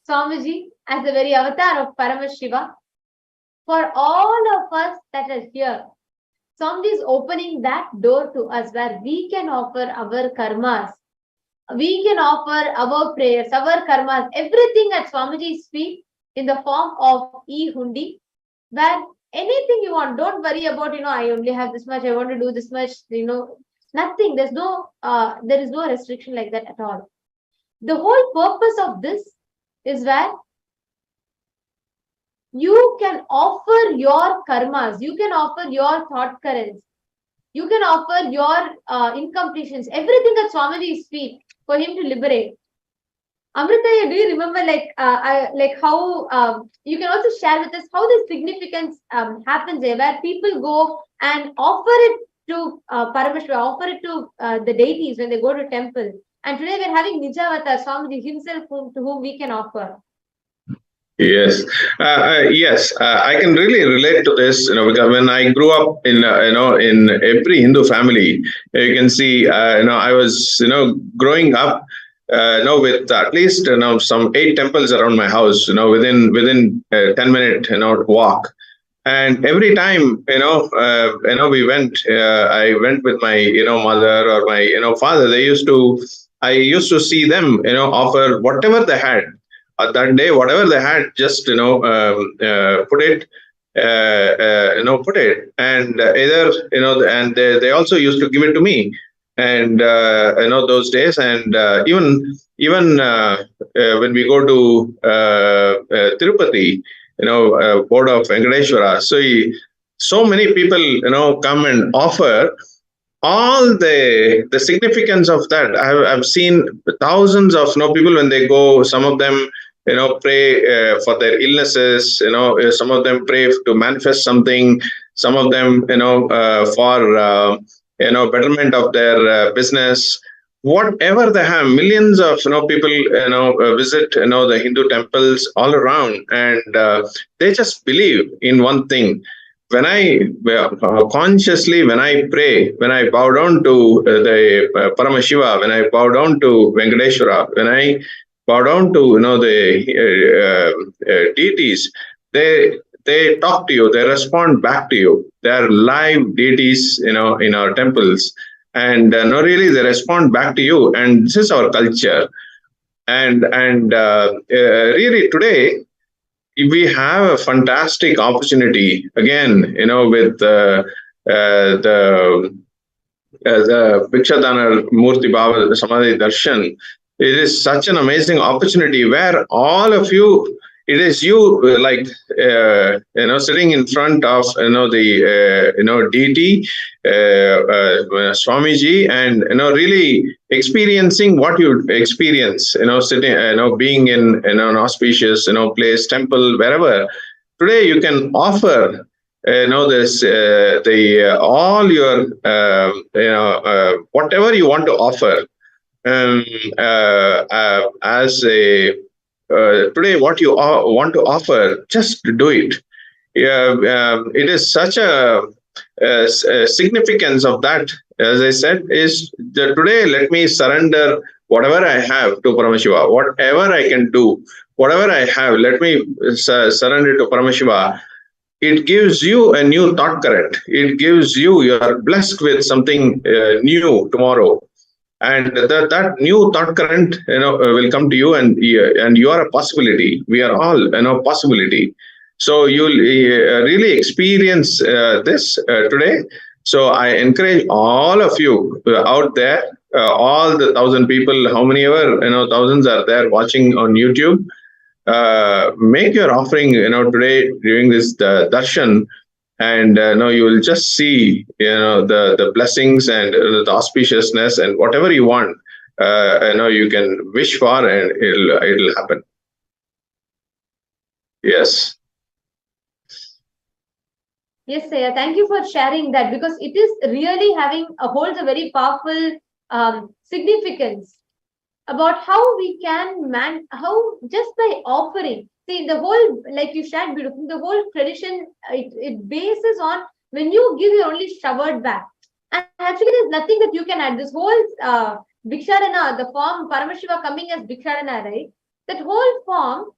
Swamiji, as the very avatar of Paramashiva, for all of us that are here, Swamiji is opening that door to us where we can offer our karmas. We can offer our prayers, our karmas, everything at Swamiji's feet in the form of e-hundi, where anything you want, don't worry about, I only have this much, I want to do this much, nothing. There is no restriction like that at all. The whole purpose of this is where you can offer your karmas, you can offer your thought currents, you can offer your incompletions, everything at Swamiji's feet for him to liberate. Amrita, do you remember how you can also share with us how the significance happens there, where people go and offer it to Paramashiva, offer it to the deities when they go to temple. And today we're having Nijavatar, Swamiji himself, to whom we can offer. Yes, I can really relate to this. Because when I grew up in every Hindu family, you can see, I was growing up, with at least some 8 temples around my house, within 10-minute walk. And every time we went, I went with my mother or my father. I used to see them offer whatever they had. That day, whatever they had, just put it, and either and they also used to give it to me, and those days, and even when we go to Tirupati, board of Venkateshwara, so many people come and offer. All the significance of that, I've seen thousands of people when they go. Some of them pray for their illnesses. Some of them pray to manifest something. Some of them for betterment of their business. Whatever they have, millions of people visit the Hindu temples all around, and they just believe in one thing. When I consciously, when I pray, when I bow down to the Paramashiva, when I bow down to Venkateshwara, when I bow down to the deities, they talk to you, they respond back to you. They are live deities, in our temples, and really they respond back to you. And this is our culture, and really today, we have a fantastic opportunity again, with the Bhikshadanar, Murthy, Bhava, Samadhi, Darshan. It is such an amazing opportunity where all of you, it is you sitting in front of the deity, Swamiji, and really experiencing what you experience, sitting, being in an auspicious place, temple, wherever. Today you can offer this all your whatever you want to offer, as a today, what you want to offer, just do it. It is such a significance of that, as I said, is that today let me surrender whatever I have to Paramashiva, whatever I can do, whatever I have, let me surrender to Paramashiva. It gives you a new thought current. It gives you are blessed with something new tomorrow. And that new thought current, will come to you, and you are a possibility. We are all, possibility. So you'll really experience this today. So I encourage all of you out there, all the 1,000 people, how many ever, thousands are there watching on YouTube. Make your offering, today during this darshan, and you will just see, the blessings and the auspiciousness and whatever you want. You can wish for, and it'll happen. Yes. Yes, Saya, thank you for sharing that, because it is really holds a very powerful significance about how we can how just by offering. See, the whole, like you shared beautifully, the whole tradition, it bases on when you give, you're only showered back. And actually, there's nothing that you can add. This whole Bhikshadana, the form Paramashiva coming as Bhikshadana, right? That whole form,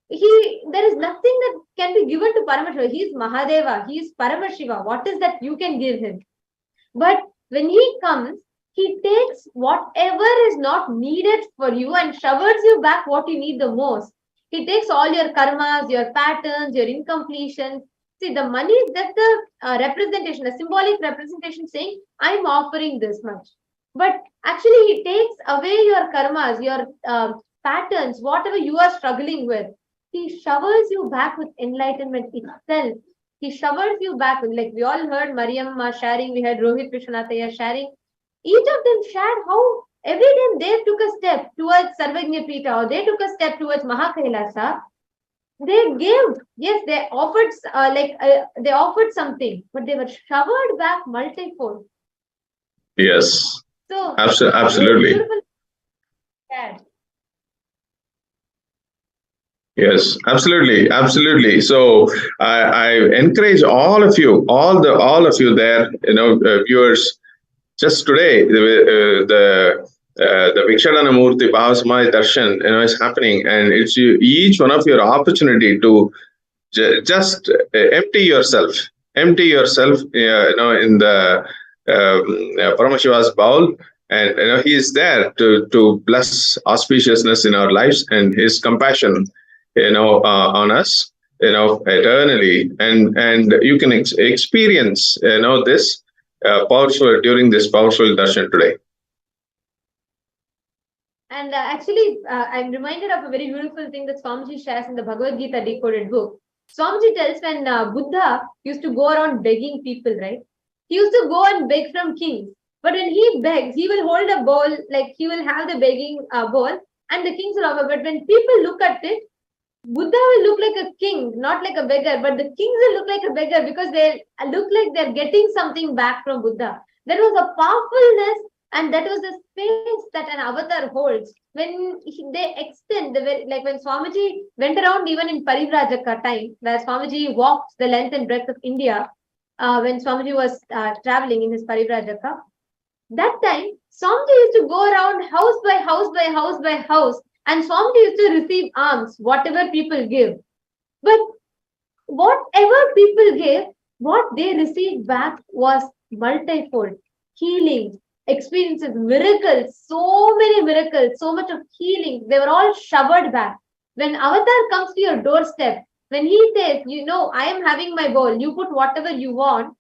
there is nothing that can be given to Paramashiva. He is Mahadeva, he is Paramashiva. What is that you can give him? But when he comes, he takes whatever is not needed for you and showers you back what you need the most. He takes all your karmas, your patterns, your incompletions. See, the money is just the representation, a symbolic representation saying, I'm offering this much. But actually, he takes away your karmas, your patterns, whatever you are struggling with. He showers you back with enlightenment itself. He showers you back with, like we all heard Mariam sharing, we had Rohit Vishwanataya sharing. Each of them shared how every time they took a step towards Sarvagnya Pita, or they took a step towards Mahakailasa, they gave, yes, they offered they offered something, but they were showered back multifold. Yes. So absolutely. Yes, absolutely. So I encourage all of you, all of you there, viewers. Just today, the Bhikshadana Murthy Bhava Samadhi Darshan, is happening, and it's each one of your opportunity to just empty yourself, in the Paramashiva's bowl, and he is there to bless auspiciousness in our lives and his compassion, on us, eternally, and you can experience, this powerful during this powerful darshan today. And actually, I'm reminded of a very beautiful thing that Swamiji shares in the Bhagavad Gita decoded book. Swamiji tells when Buddha used to go around begging people, right? He used to go and beg from kings. But when he begs, he will hold a bowl, like he will have the begging bowl, and the kings will offer. But when people look at it, Buddha will look like a king, not like a beggar, but the kings will look like a beggar because they look like they're getting something back from Buddha. There was a powerfulness, and that was the space that an avatar holds. When they extend, like when Swamiji went around even in Parivrajaka time, where Swamiji walked the length and breadth of India, when Swamiji was traveling in his Parivrajaka, that time, Swamiji used to go around house by house by house by house, and Swamiji used to receive alms, whatever people give. But whatever people gave, what they received back was multifold. Healing, experiences, miracles, so many miracles, so much of healing. They were all showered back. When Avatar comes to your doorstep, when he says, I am having my bowl, you put whatever you want,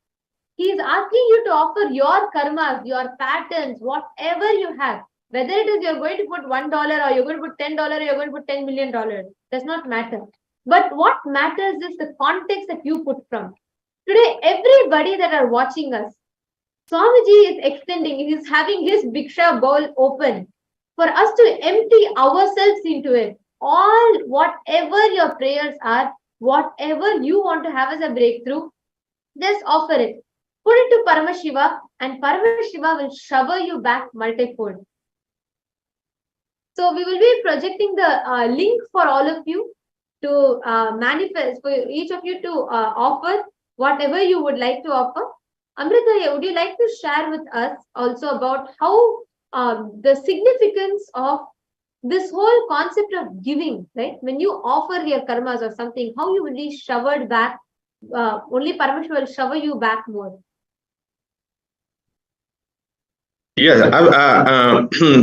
he is asking you to offer your karmas, your patterns, whatever you have. Whether it is you're going to put $1 or you're going to put $10 or you're going to put $10 million, does not matter. But what matters is the context that you put from. Today, everybody that are watching us, Swamiji is extending, he is having his Bhiksha bowl open for us to empty ourselves into it. All, whatever your prayers are, whatever you want to have as a breakthrough, just offer it. Put it to Paramashiva, and Paramashiva will shower you back multifold. So we will be projecting the link for all of you to manifest, for each of you to offer whatever you would like to offer. Amrita, would you like to share with us also about how the significance of this whole concept of giving, right? When you offer your karmas or something, how you will be showered back, only Paramashiva will shower you back more. Yes,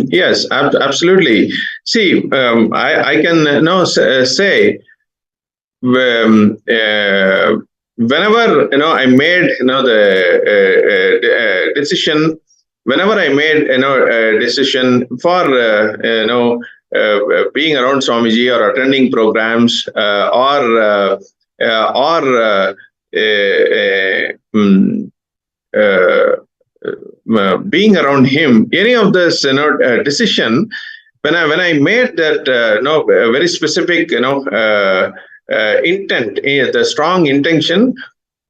yes, absolutely. See, I can now say whenever I made the decision, whenever I made a decision for being around Swamiji or attending programs or being around him, any of this decision, when I made that very specific intent, the strong intention,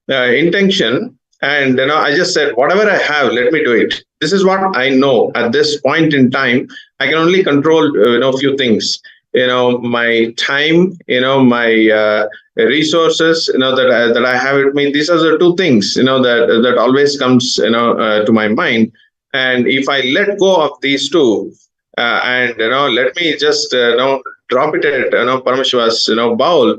and I just said, whatever I have, let me do it. This is what I know at this point in time. I can only control a few things. My time, my resources, that I have with me. These are the two things, that always comes, to my mind. And if I let go of these two, and let me just drop it at Paramashiva's bowl.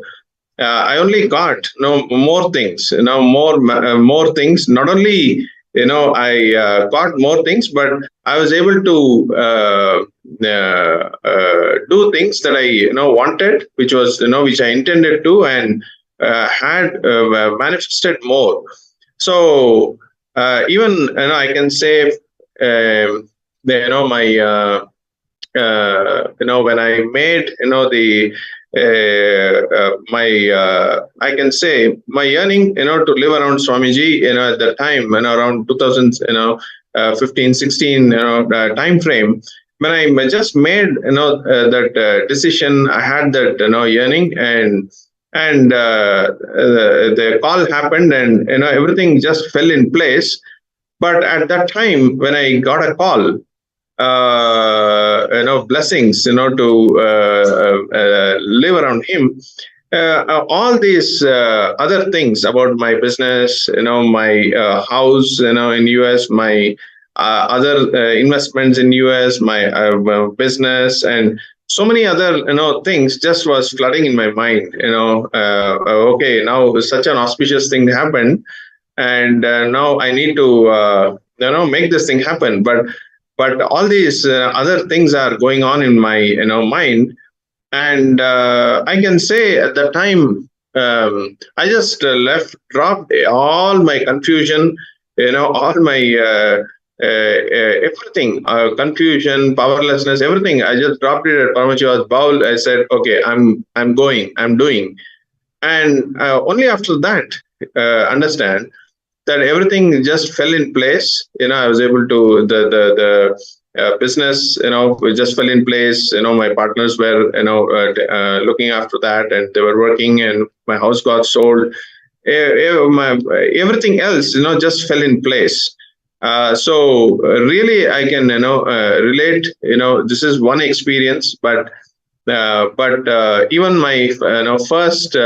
I only got more things, more things. Not only I got more things, but I was able to do things that I wanted, which was which I intended to, and had manifested more. So even I can say my when I made I can say my yearning to live around Swamiji at that time, around 2015 16 time frame, when I just made that decision, I had that yearning, and the call happened, and everything just fell in place. But at that time when I got a call, blessings, to live around him. All these other things about my business, my house, in US, my other investments in US, my business, and so many other things just was flooding in my mind. Okay, now such an auspicious thing happened, and now I need to make this thing happen. But all these other things are going on in my mind, and I can say at the time I just dropped all my confusion, all my everything, confusion, powerlessness, everything. I just dropped it at Paramashiva's bowl. I said, okay, I'm going, I'm doing, and only after that understand that everything just fell in place. I was able to the business, just fell in place. My partners were, looking after that, and they were working, and my house got sold. Everything else, just fell in place. So really, I can, relate. This is one experience, but even my, first.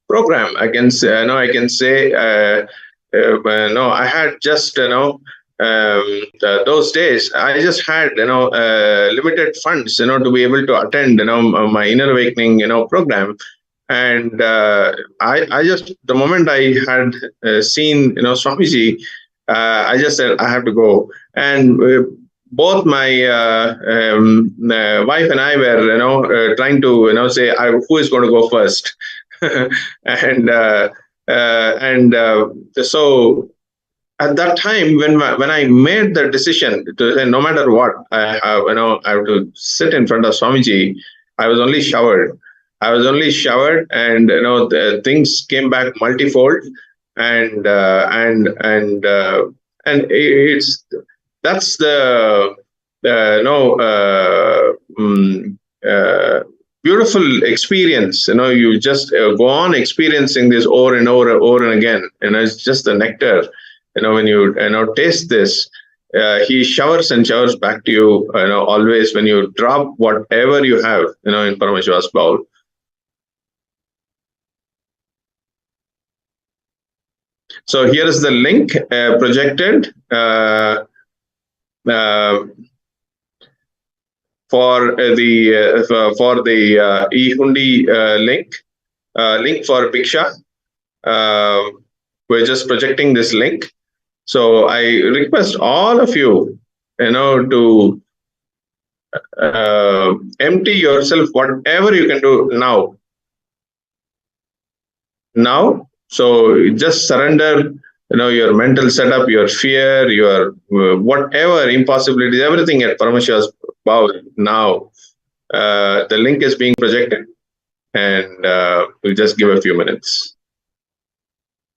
Program, I can say, I had just, those days, I just had, limited funds, to be able to attend, my inner awakening, program. And I just, the moment I had seen, Swamiji, I just said, I have to go. And both my wife and I were, trying to, say, who is going to go first? And so at that time, when I made the decision to say, no matter what, I have to sit in front of Swamiji, I was only showered. And the things came back multifold, and it's that's the beautiful experience. You just go on experiencing this over and over and again, and it's just the nectar. When you taste this, he showers and showers back to you. Always when you drop whatever you have, in Paramashiva's bowl. So here is the link projected. For the e-hundi link for Bhiksha. We're just projecting this link. So I request all of you, to empty yourself, whatever you can do now. now. So just surrender, your mental setup, your fear, your whatever impossibilities, everything at Paramashiva's power now. The link is being projected, and we'll just give a few minutes.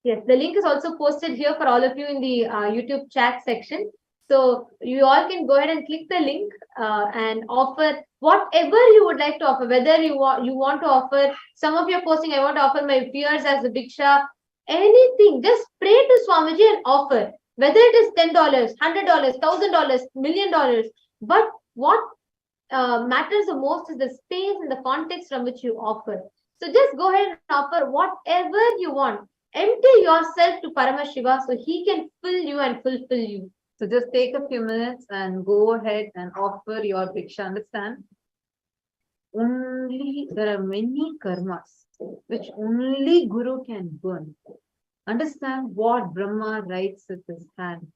Yes, the link is also posted here for all of you in the YouTube chat section. So you all can go ahead and click the link and offer whatever you would like to offer. Whether you want to offer, some of you are posting, I want to offer my fears as a Bhiksha, anything. Just pray to Swamiji and offer. Whether it is $10, $100, $1,000, $1 million. But what matters the most is the space and the context from which you offer. So just go ahead and offer whatever you want. Empty yourself to Paramashiva so he can fill you and fulfill you. So just take a few minutes and go ahead and offer your Bhiksha. Understand? There are many karmas which only Guru can burn. Understand what Brahma writes with his hand.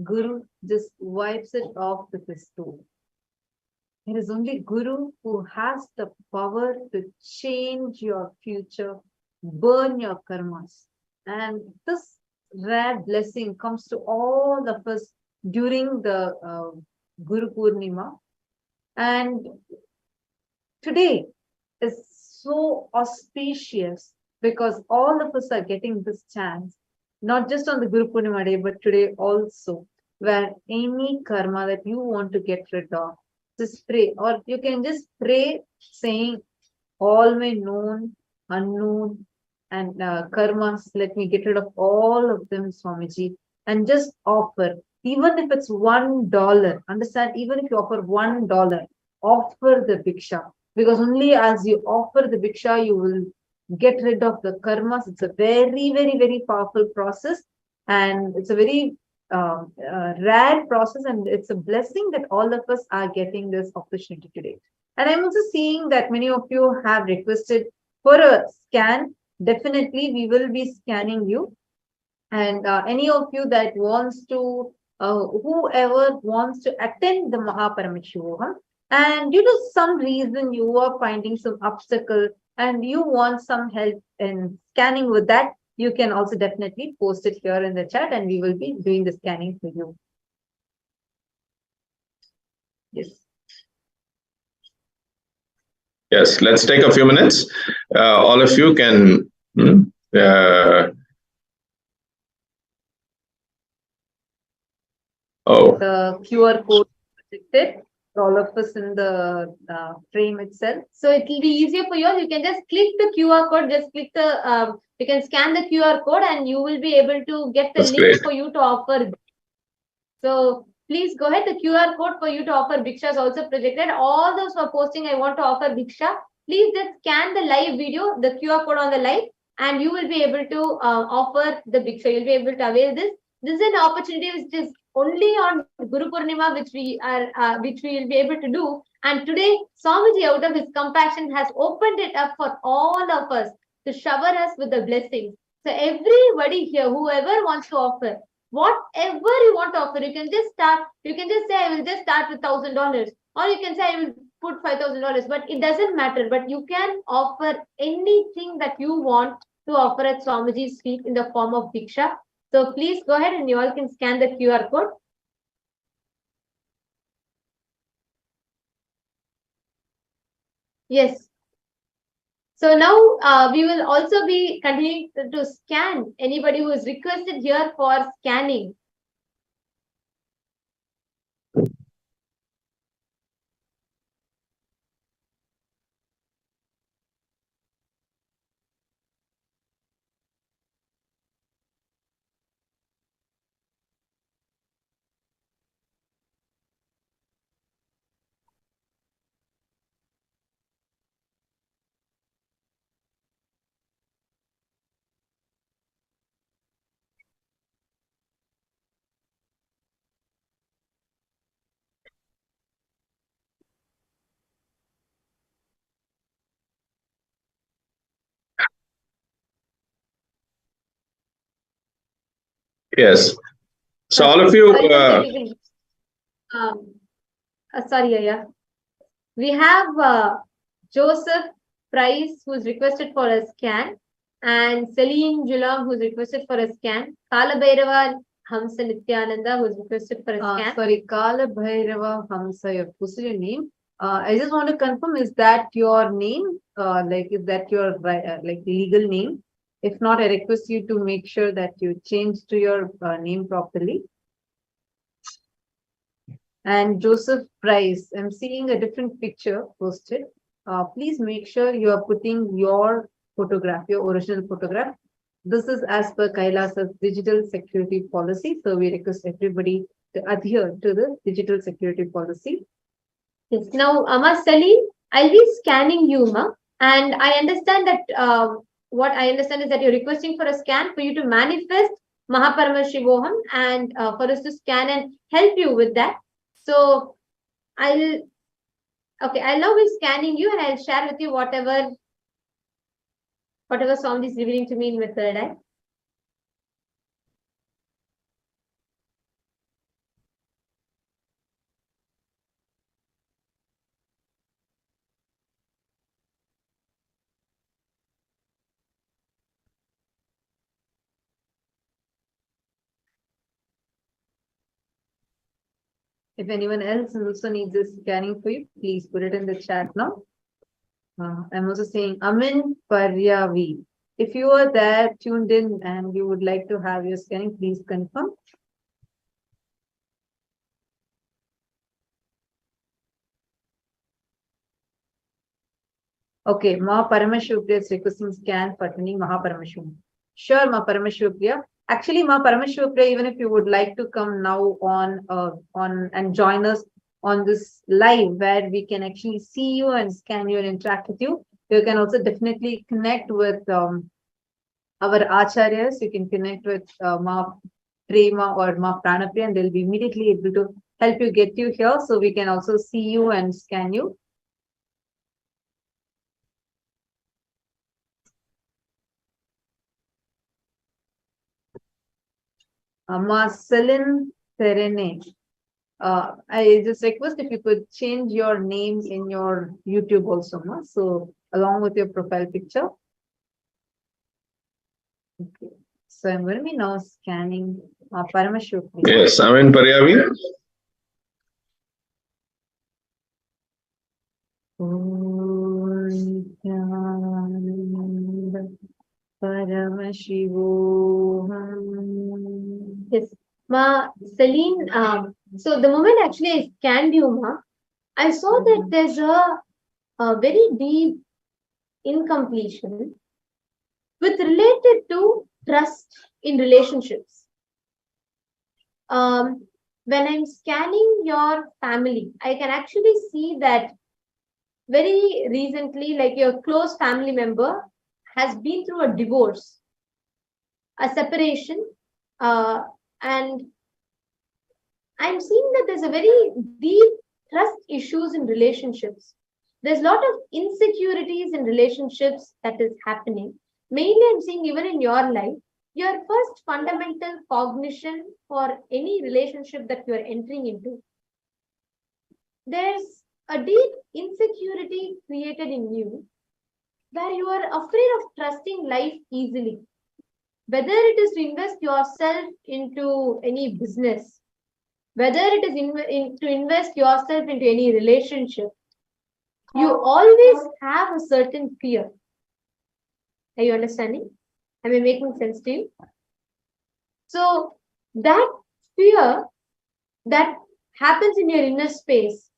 Guru just wipes it off with his toe. It is only Guru who has the power to change your future, burn your karmas. And this rare blessing comes to all of us during the Guru Purnima. And today is so auspicious because all of us are getting this chance, not just on the Guru Purnima day, but today also, where any karma that you want to get rid of, just pray. Or you can just pray saying, all my known, unknown, and karmas, let me get rid of all of them, Swamiji, and just offer, even if it's $1, understand, even if you offer $1, offer the Bhiksha, because only as you offer the Bhiksha, you will get rid of the karmas. It's a very, very, very powerful process, and it's a very rare process, and it's a blessing that all of us are getting this opportunity today. And I'm also seeing that many of you have requested for a scan. Definitely, we will be scanning you. And any of you that wants to, whoever wants to attend the Paramashivoham, and due to some reason you are finding some obstacle and you want some help in scanning with that, you can also definitely post it here in the chat and we will be doing the scanning for you. Yes. Yes, let's take a few minutes. All of you can the QR code projected for all of us in the frame itself. So it will be easier for you. You can just click the QR code, just click the, you can scan the QR code and you will be able to get the link for you to offer. So please go ahead. The QR code for you to offer Bhiksha is also projected. All those who are posting, I want to offer Bhiksha, please just scan the live video, the QR code on the live, and you will be able to offer the Bhiksha. You'll be able to avail this. This is an opportunity which is only on Guru Purnima, which we will be able to do. And today, Swamiji, out of his compassion, has opened it up for all of us to shower us with the blessings. So everybody here, whoever wants to offer, whatever you want to offer, you can just start. You can just say, I will just start with $1,000, or you can say, I will put $5,000. But it doesn't matter. But you can offer anything that you want to offer at Swamiji's feet in the form of Bhiksha. So please go ahead and you all can scan the QR code. Yes. So now we will also be continuing to scan anybody who is requested here for scanning. Yes. So all of you. Sorry, Aya. We have Joseph Price, who is requested for a scan, and Celine Julam, who's requested for a scan. Kala Bhairava Hamsa Nithyananda, who's requested for a scan. Sorry, Kala Bhairava Hamsa, you posted your name. I just want to confirm, is that your name? Is that your legal name? If not, I request you to make sure that you change to your name properly. And Joseph Price, I'm seeing a different picture posted. Please make sure you are putting your photograph, your original photograph. This is as per Kailasa's digital security policy. So we request everybody to adhere to the digital security policy. Yes. Now, Amma Salim, I'll be scanning you, Ma. And I understand that what I understand is that you're requesting for a scan for you to manifest Paramashivoham and for us to scan and help you with that. So I'll now be scanning you and I'll share with you whatever Swami is revealing to me in my third eye. If anyone else also needs this scanning for you, please put it in the chat now. I'm also saying Amin Paryavi. If you are there tuned in and you would like to have your scanning, please confirm. Okay, Ma Paramashivoham is requesting scan pertaining Paramashivoham. Sure, Ma Paramashivoham. Actually, Ma Paramashivoham, even if you would like to come now on and join us on this live where we can actually see you and scan you and interact with you, you can also definitely connect with our acharyas. You can connect with Ma Prema or Ma Pranapriya, and they'll be immediately able to help you get you here, so we can also see you and scan you. Marcelin Serene. I just request if you could change your name in your YouTube also, Ma. So along with your profile picture. Okay. So I'm going to be now scanning Paramashivoham. Yes, Amin Paryavi. Paramashivoham. Yes, Ma Celine. So the moment actually I scanned you, Ma, I saw that there's a very deep incompletion with related to trust in relationships. When I'm scanning your family, I can actually see that very recently, like your close family member has been through a divorce, a separation, and I'm seeing that there's a very deep trust issues in relationships. There's a lot of insecurities in relationships that is happening. Mainly, I'm seeing even in your life, your first fundamental cognition for any relationship that you're entering into. There's a deep insecurity created in you where you are afraid of trusting life easily. Whether it is to invest yourself into any business, whether it is to invest yourself into any relationship, you always have a certain fear. Are you understanding? Am I making sense to you? So that fear that happens in your inner space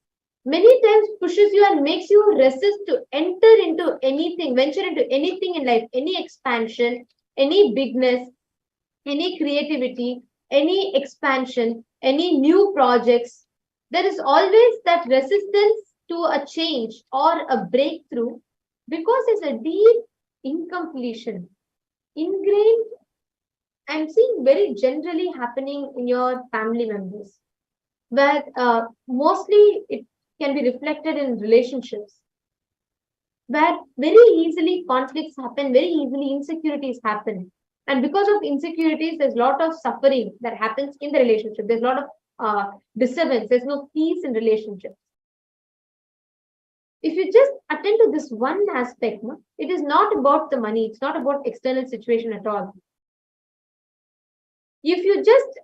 many times pushes you and makes you resist to enter into anything, venture into anything in life, any expansion, any bigness, any creativity, any expansion, any new projects. There is always that resistance to a change or a breakthrough because there's a deep incompletion, ingrained, I'm seeing very generally happening in your family members, where mostly it can be reflected in relationships, where very easily conflicts happen, very easily insecurities happen. And because of insecurities, there's a lot of suffering that happens in the relationship. There's a lot of disturbance. There's no peace in relationships. If you just attend to this one aspect. No? It is not about the money. It's not about external situation at all. If you just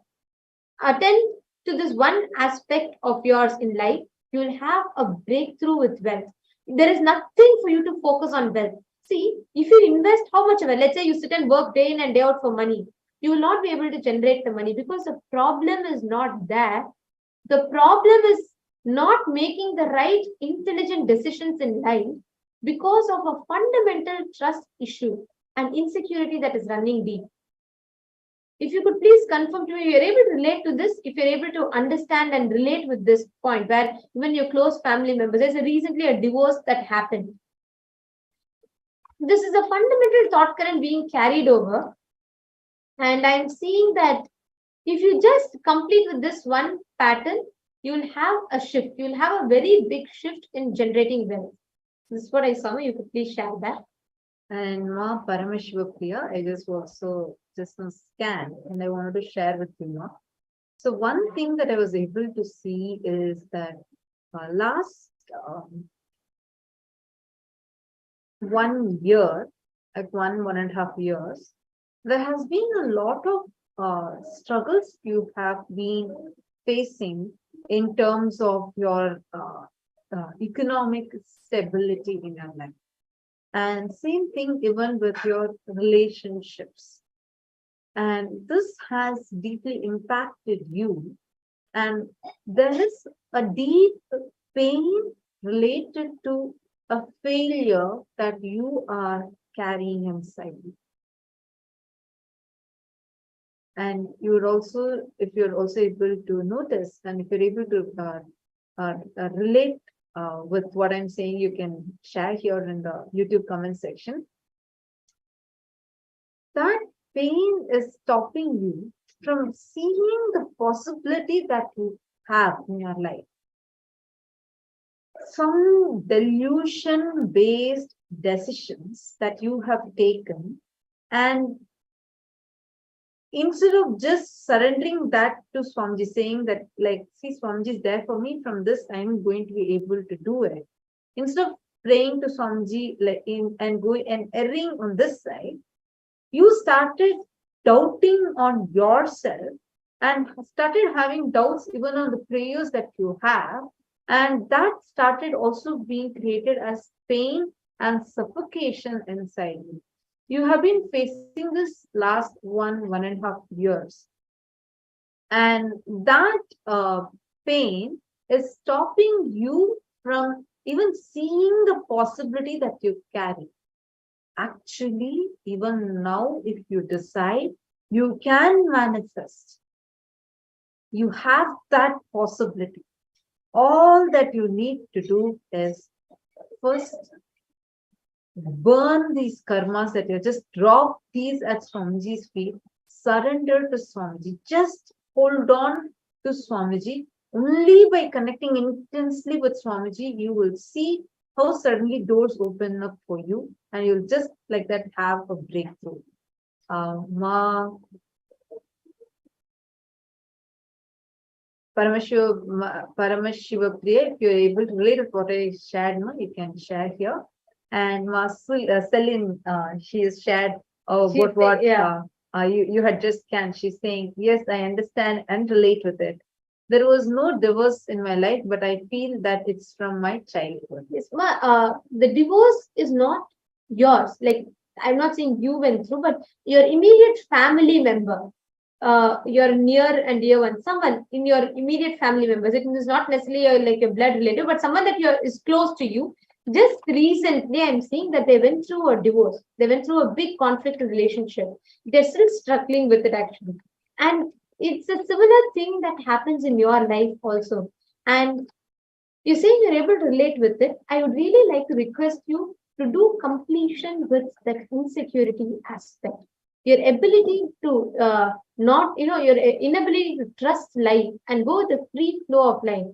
attend to this one aspect of yours in life, you will have a breakthrough with wealth. There is nothing for you to focus on wealth. See, if you invest how much of it, let's say you sit and work day in and day out for money, you will not be able to generate the money because the problem is not there. The problem is not making the right intelligent decisions in life because of a fundamental trust issue and insecurity that is running deep. If you could please confirm to me, you're able to relate to this, if you're able to understand and relate with this point where even your close family members, there's recently a divorce that happened. This is a fundamental thought current being carried over. And I'm seeing that if you just complete with this one pattern, you will have a shift. You will have a very big shift in generating wealth. This is what I saw. You could please share that. And Ma Paramashivoham, I just also just a scan and I wanted to share with you now. So one thing that I was able to see is that last 1 year, like 1.5 years, there has been a lot of struggles you have been facing in terms of your economic stability in your life. And same thing even with your relationships. And this has deeply impacted you. And there is a deep pain related to a failure that you are carrying inside you. And you would also, if you're also able to notice, and if you're able to relate with what I'm saying, you can share here in the YouTube comment section. That pain is stopping you from seeing the possibility that you have in your life. Some delusion-based decisions that you have taken, and instead of just surrendering that to Swamiji, saying that, like, see, Swamiji is there for me, from this I'm going to be able to do it. Instead of praying to Swamiji and going and erring on this side, you started doubting on yourself and started having doubts even on the prayers that you have. And that started also being created as pain and suffocation inside you. You have been facing this last 1.5 years. And that pain is stopping you from even seeing the possibility that you carry. Actually, even now, if you decide, you can manifest. You have that possibility. All that you need to do is first burn these karmas that you just drop these at Swamiji's feet, surrender to Swamiji, just hold on to Swamiji. Only by connecting intensely with Swamiji, you will see how suddenly doors open up for you, and you'll just like that have a breakthrough. Paramashivoham, if you're able to relate with what I shared, no, you can share here. And Celine, she has shared about what you had just scanned. She's saying, yes, I understand and relate with it. There was no divorce in my life, but I feel that it's from my childhood. Yes, the divorce is not yours. Like, I'm not saying you went through, but your immediate family member, your near and dear one, someone in your immediate family members. It is not necessarily like your blood relative, but someone that is close to you. Just recently, I'm seeing that they went through a divorce. They went through a big conflict in relationship. They're still struggling with it actually. And it's a similar thing that happens in your life also. And you're saying you're able to relate with it. I would really like to request you to do completion with that insecurity aspect. Your ability to your inability to trust life and go with the free flow of life.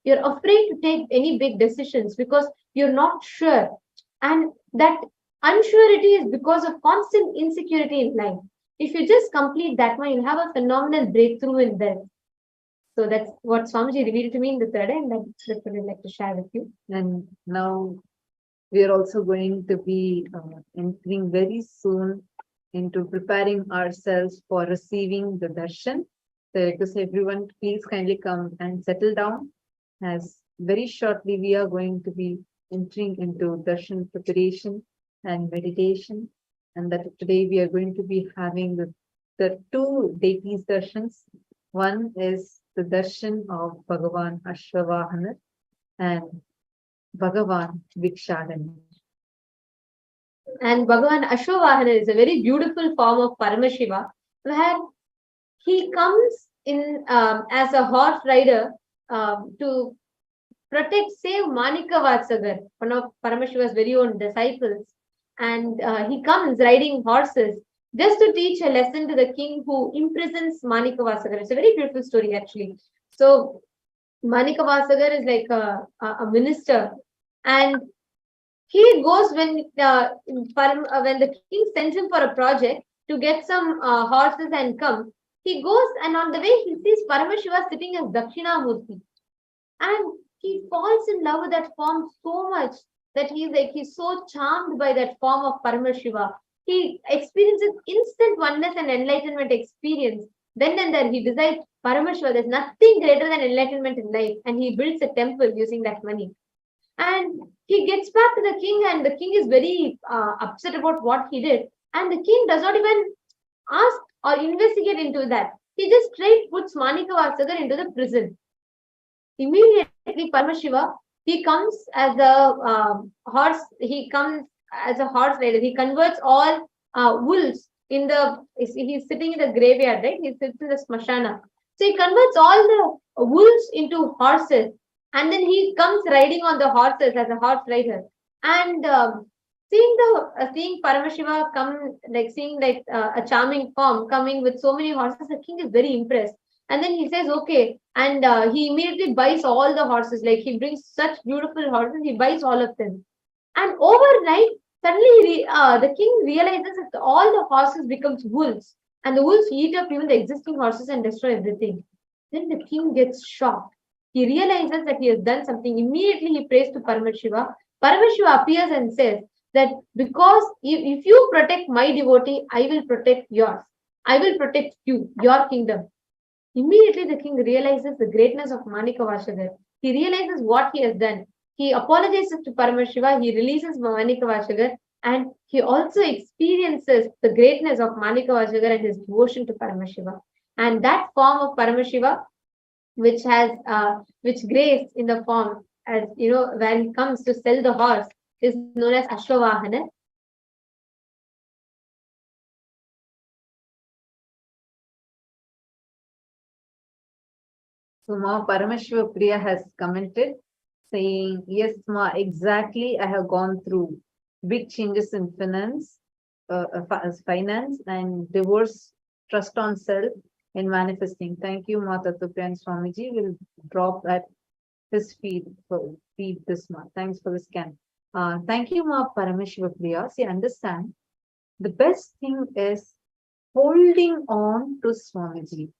You're afraid to take any big decisions because you're not sure. And that unsurety is because of constant insecurity in life. If you just complete that one, you'll have a phenomenal breakthrough in wealth. So that's what Swamiji revealed to me in the third eye, and that's what I'd like to share with you. And now we are also going to be entering very soon into preparing ourselves for receiving the darshan. So request everyone, please kindly come and settle down, as very shortly we are going to be entering into darshan preparation and meditation, and that today we are going to be having the two deities darshans. One is the darshan of Bhagavan Ashwavahana and Bhagavan Bhikshadanar. And Bhagavan Ashwavahana is a very beautiful form of Paramashiva, where he comes in as a horse rider to protect, save Manika Vatsagar, one of Paramashiva's very own disciples. And he comes riding horses just to teach a lesson to the king who imprisons Manika Vatsagar. It's a very beautiful story, actually. So Manika Vatsagar is like a minister, and he goes when the king sends him for a project to get some horses and come. He goes, and on the way he sees Paramashiva sitting as Dakshinamurti, and he falls in love with that form so much that he's so charmed by that form of Paramashiva. He experiences instant oneness and enlightenment experience. Then and there he decides, Paramashiva, there's nothing greater than enlightenment in life, and he builds a temple using that money. And he gets back to the king, and the king is very upset about what he did. And the king does not even ask or investigate into that. He just straight puts Manika Vatsagar into the prison. Immediately, Paramashiva, he comes as a horse. He comes as a horse rider. He converts all wolves in the. He's sitting in the graveyard, right? He sits in the smashana. So he converts all the wolves into horses, and then he comes riding on the horses as a horse rider. And seeing Paramashiva come, seeing a charming form coming with so many horses, the king is very impressed. And then he says, okay. And he immediately buys all the horses. He brings such beautiful horses, he buys all of them. And overnight, suddenly the king realizes that all the horses becomes wolves. And the wolves eat up even the existing horses and destroy everything. Then the king gets shocked. He realizes that he has done something. Immediately he prays to Paramashiva. Paramashiva appears and says that because if you protect my devotee, I will protect yours. I will protect you, your kingdom. Immediately the king realizes the greatness of Manika Vatsagar. He realizes what he has done. He apologizes to Paramashiva. He releases Manika Vatsagar, and he also experiences the greatness of Manika Vatsagar and his devotion to Paramashiva. And that form of Paramashiva, which grace in the form, as you know, when he comes to sell the horse, is known as Ashwavahana. So Ma Paramashiva Priya has commented saying, yes, Ma, exactly. I have gone through big changes in finance and divorce, trust on self, in manifesting. Thank you, Ma Tattvapriya, and Swamiji will drop at his feed this month. Thanks for the scan. Thank you, Ma Paramashiva Priya. See, understand, the best thing is holding on to Swamiji.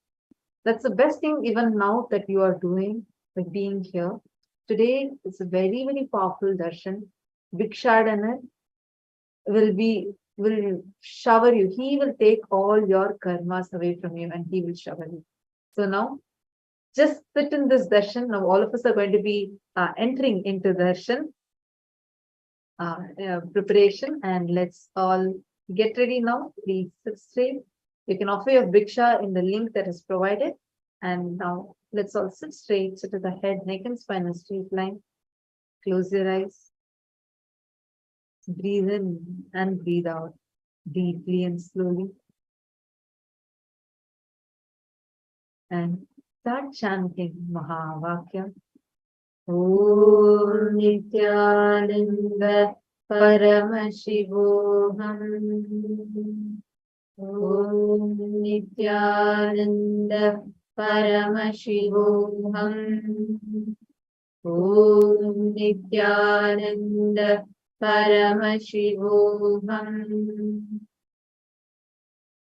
That's the best thing even now that you are doing by being here. Today, it's a very, very powerful darshan. Bhikshadanar will shower you. He will take all your karmas away from you and he will shower you. So now, just sit in this darshan. Now all of us are going to be entering into darshan preparation, and let's all get ready now. Please sit straight. You can offer your bhiksha in the link that is provided. And now let's all sit straight, sit with the head, neck and spine in a straight line. Close your eyes. Breathe in and breathe out deeply and slowly. And start chanting Mahavakya. Om Nithyananda Paramashivoham. Om Nithyananda Paramashivoham. Om Nithyananda Paramashivoham.